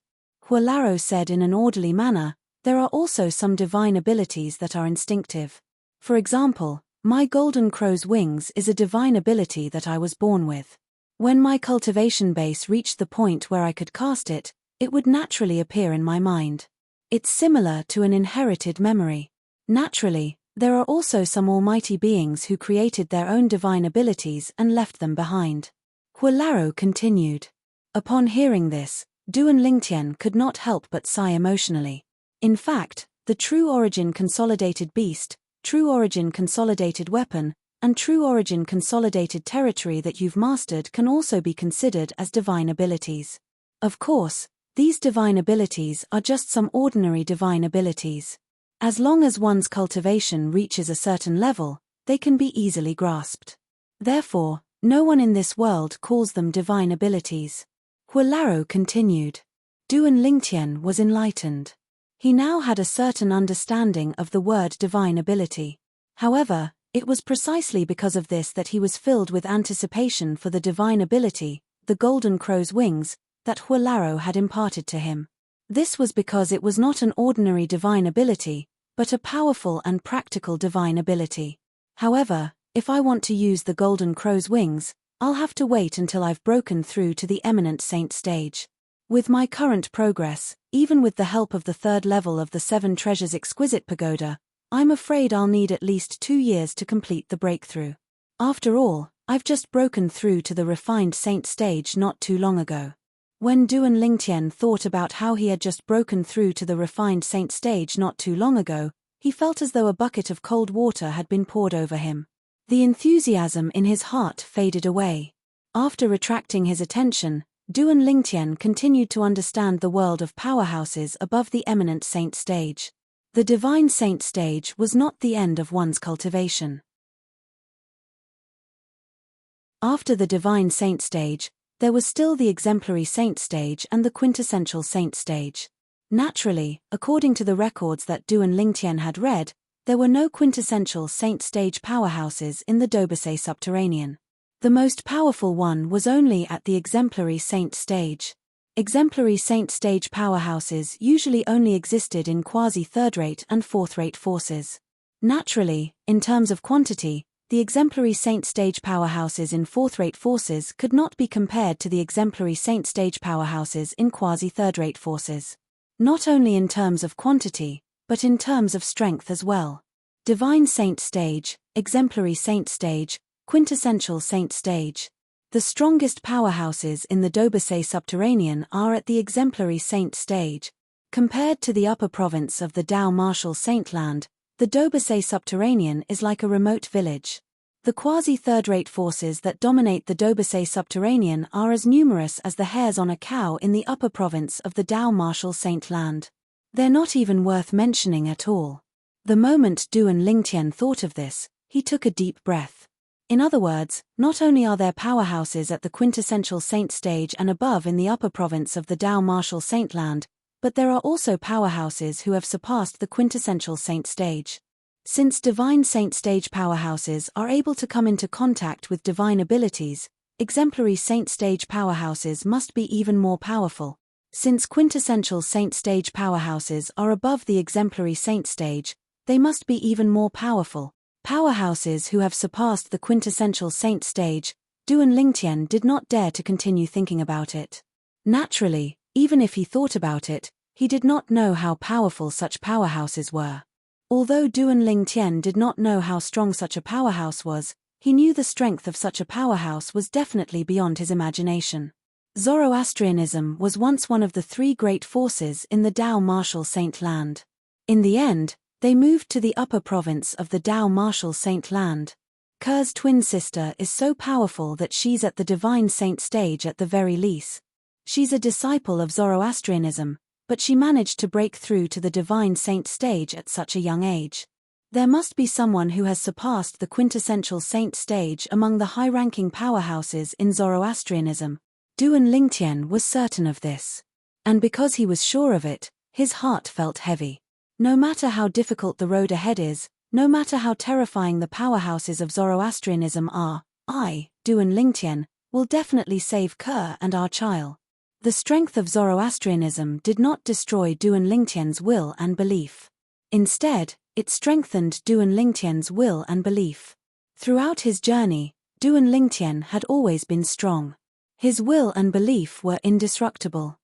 Huolaro said in an orderly manner, there are also some divine abilities that are instinctive. For example, my golden crow's wings is a divine ability that I was born with. When my cultivation base reached the point where I could cast it, it would naturally appear in my mind. It's similar to an inherited memory. Naturally, there are also some almighty beings who created their own divine abilities and left them behind. Huolaro continued. Upon hearing this, Duan Lingtian could not help but sigh emotionally. In fact, the true origin consolidated beast, true origin consolidated weapon, and true origin consolidated territory that you've mastered can also be considered as divine abilities. Of course, these divine abilities are just some ordinary divine abilities. As long as one's cultivation reaches a certain level, they can be easily grasped. Therefore, no one in this world calls them divine abilities. Huolaro continued. Duan Lingtian was enlightened. He now had a certain understanding of the word divine ability. However, it was precisely because of this that he was filled with anticipation for the divine ability, the golden crow's wings, that Huolaro had imparted to him. This was because it was not an ordinary divine ability, but a powerful and practical divine ability. However, if I want to use the golden crow's wings, I'll have to wait until I've broken through to the eminent saint stage. With my current progress, even with the help of the third level of the Seven Treasures Exquisite Pagoda, I'm afraid I'll need at least 2 years to complete the breakthrough. After all, I've just broken through to the refined saint stage not too long ago. When Duan Lingtian thought about how he had just broken through to the refined saint stage not too long ago, he felt as though a bucket of cold water had been poured over him. The enthusiasm in his heart faded away. After retracting his attention, Duan Lingtian continued to understand the world of powerhouses above the eminent saint stage. The divine saint stage was not the end of one's cultivation. After the divine saint stage, there was still the exemplary saint stage and the quintessential saint stage. Naturally, according to the records that Duan Lingtian had read, there were no quintessential saint stage powerhouses in the Dobasay subterranean. The most powerful one was only at the exemplary saint stage. Exemplary saint stage powerhouses usually only existed in quasi-third-rate and fourth-rate forces. Naturally, in terms of quantity, the exemplary saint stage powerhouses in fourth-rate forces could not be compared to the exemplary saint stage powerhouses in quasi-third-rate forces. Not only in terms of quantity, but in terms of strength as well. Divine saint stage, exemplary saint stage, quintessential saint stage. The strongest powerhouses in the Dobasay subterranean are at the exemplary saint stage. Compared to the upper province of the Tao martial saint land, the Dobasay subterranean is like a remote village. The quasi-third-rate forces that dominate the Dobasay subterranean are as numerous as the hairs on a cow in the upper province of the Tao martial saint land. They're not even worth mentioning at all. The moment Duan Lingtian thought of this, he took a deep breath. In other words, not only are there powerhouses at the quintessential saint stage and above in the upper province of the Tao martial saint land, but there are also powerhouses who have surpassed the quintessential saint stage. Since divine saint stage powerhouses are able to come into contact with divine abilities, exemplary saint stage powerhouses must be even more powerful. Since quintessential saint stage powerhouses are above the exemplary saint stage, they must be even more powerful. Powerhouses who have surpassed the quintessential saint stage. Duan Lingtian did not dare to continue thinking about it. Naturally, even if he thought about it, he did not know how powerful such powerhouses were. Although Duan Lingtian did not know how strong such a powerhouse was, he knew the strength of such a powerhouse was definitely beyond his imagination. Zoroastrianism was once one of the three great forces in the Tao martial saint land. In the end, they moved to the upper province of the Tao martial saint land. Ker's twin sister is so powerful that she's at the divine saint stage at the very least. She's a disciple of Zoroastrianism, but she managed to break through to the divine saint stage at such a young age. There must be someone who has surpassed the quintessential saint stage among the high-ranking powerhouses in Zoroastrianism. Duan Lingtian was certain of this. And because he was sure of it, his heart felt heavy. No matter how difficult the road ahead is, no matter how terrifying the powerhouses of Zoroastrianism are, Duan Lingtian, will definitely save Ker and our child. The strength of Zoroastrianism did not destroy Duan Lingtian's will and belief. Instead, it strengthened Duan Lingtian's will and belief. Throughout his journey, Duan Lingtian had always been strong. His will and belief were indestructible.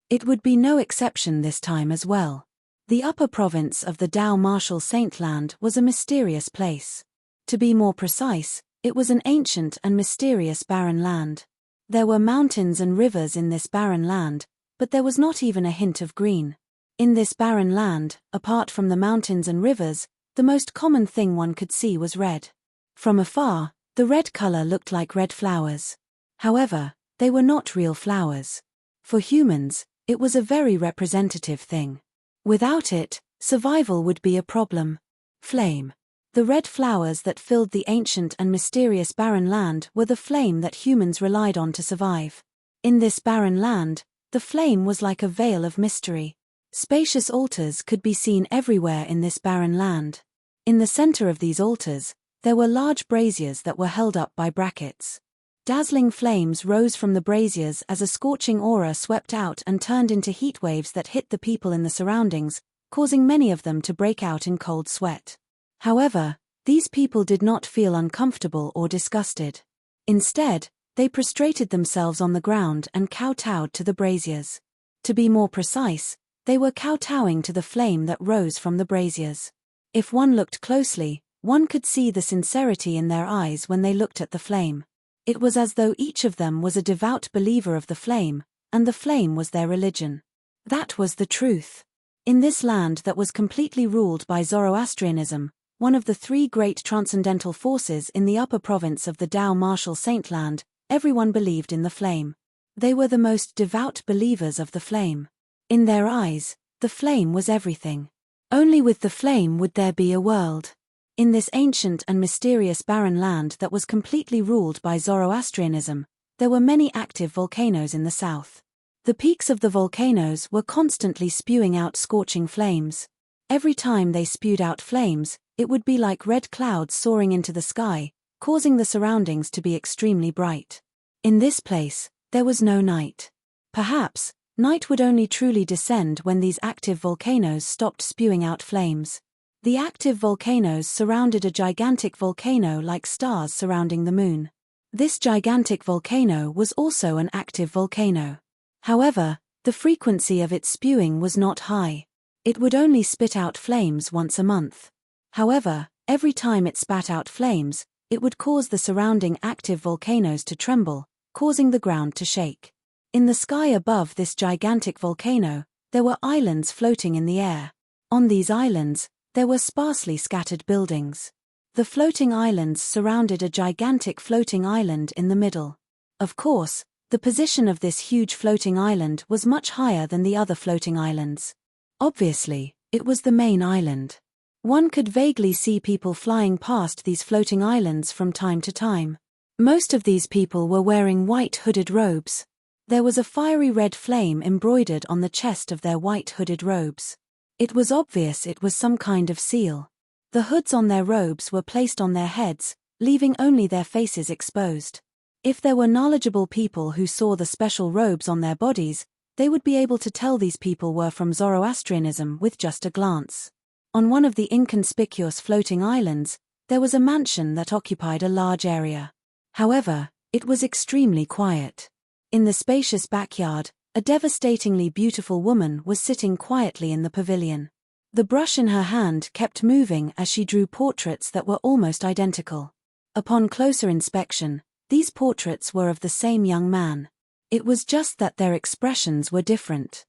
It would be no exception this time as well. The upper province of the Tao martial saint land was a mysterious place. To be more precise, it was an ancient and mysterious barren land. There were mountains and rivers in this barren land, but there was not even a hint of green. In this barren land, apart from the mountains and rivers, the most common thing one could see was red. From afar, the red color looked like red flowers. However, they were not real flowers. For humans, it was a very representative thing. Without it, survival would be a problem. Flame. The red flowers that filled the ancient and mysterious barren land were the flame that humans relied on to survive. In this barren land, the flame was like a veil of mystery. Spacious altars could be seen everywhere in this barren land. In the center of these altars, there were large braziers that were held up by brackets. Dazzling flames rose from the braziers as a scorching aura swept out and turned into heat waves that hit the people in the surroundings, causing many of them to break out in cold sweat. However, these people did not feel uncomfortable or disgusted. Instead, they prostrated themselves on the ground and kowtowed to the braziers. To be more precise, they were kowtowing to the flame that rose from the braziers. If one looked closely, one could see the sincerity in their eyes when they looked at the flame. It was as though each of them was a devout believer of the flame, and the flame was their religion. That was the truth. In this land that was completely ruled by Zoroastrianism, one of the three great transcendental forces in the upper province of the Tao martial saint land, everyone believed in the flame. They were the most devout believers of the flame. In their eyes, the flame was everything. Only with the flame would there be a world. In this ancient and mysterious barren land that was completely ruled by Zoroastrianism, there were many active volcanoes in the south. The peaks of the volcanoes were constantly spewing out scorching flames. Every time they spewed out flames, it would be like red clouds soaring into the sky, causing the surroundings to be extremely bright. In this place, there was no night. Perhaps, night would only truly descend when these active volcanoes stopped spewing out flames. The active volcanoes surrounded a gigantic volcano like stars surrounding the moon. This gigantic volcano was also an active volcano. However, the frequency of its spewing was not high. It would only spit out flames once a month. However, every time it spat out flames, it would cause the surrounding active volcanoes to tremble, causing the ground to shake. In the sky above this gigantic volcano, there were islands floating in the air. On these islands, there were sparsely scattered buildings. The floating islands surrounded a gigantic floating island in the middle. Of course, the position of this huge floating island was much higher than the other floating islands. Obviously, it was the main island. One could vaguely see people flying past these floating islands from time to time. Most of these people were wearing white hooded robes. There was a fiery red flame embroidered on the chest of their white hooded robes. It was obvious it was some kind of seal. The hoods on their robes were placed on their heads, leaving only their faces exposed. If there were knowledgeable people who saw the special robes on their bodies, they would be able to tell these people were from Zoroastrianism with just a glance. On one of the inconspicuous floating islands, there was a mansion that occupied a large area. However, it was extremely quiet. In the spacious backyard, a devastatingly beautiful woman was sitting quietly in the pavilion. The brush in her hand kept moving as she drew portraits that were almost identical. Upon closer inspection, these portraits were of the same young man. It was just that their expressions were different.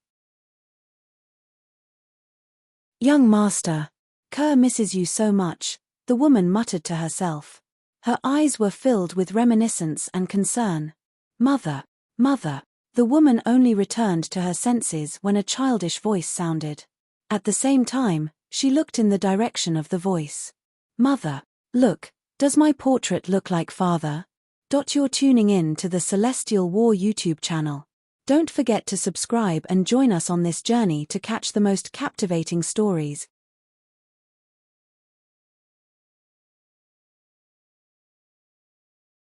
"Young master, Kerr misses you so much," the woman muttered to herself. Her eyes were filled with reminiscence and concern. "Mother, mother." The woman only returned to her senses when a childish voice sounded. At the same time, she looked in the direction of the voice. "Mother, look, does my portrait look like father?" You're tuning in to the Celestial War YouTube channel. Don't forget to subscribe and join us on this journey to catch the most captivating stories,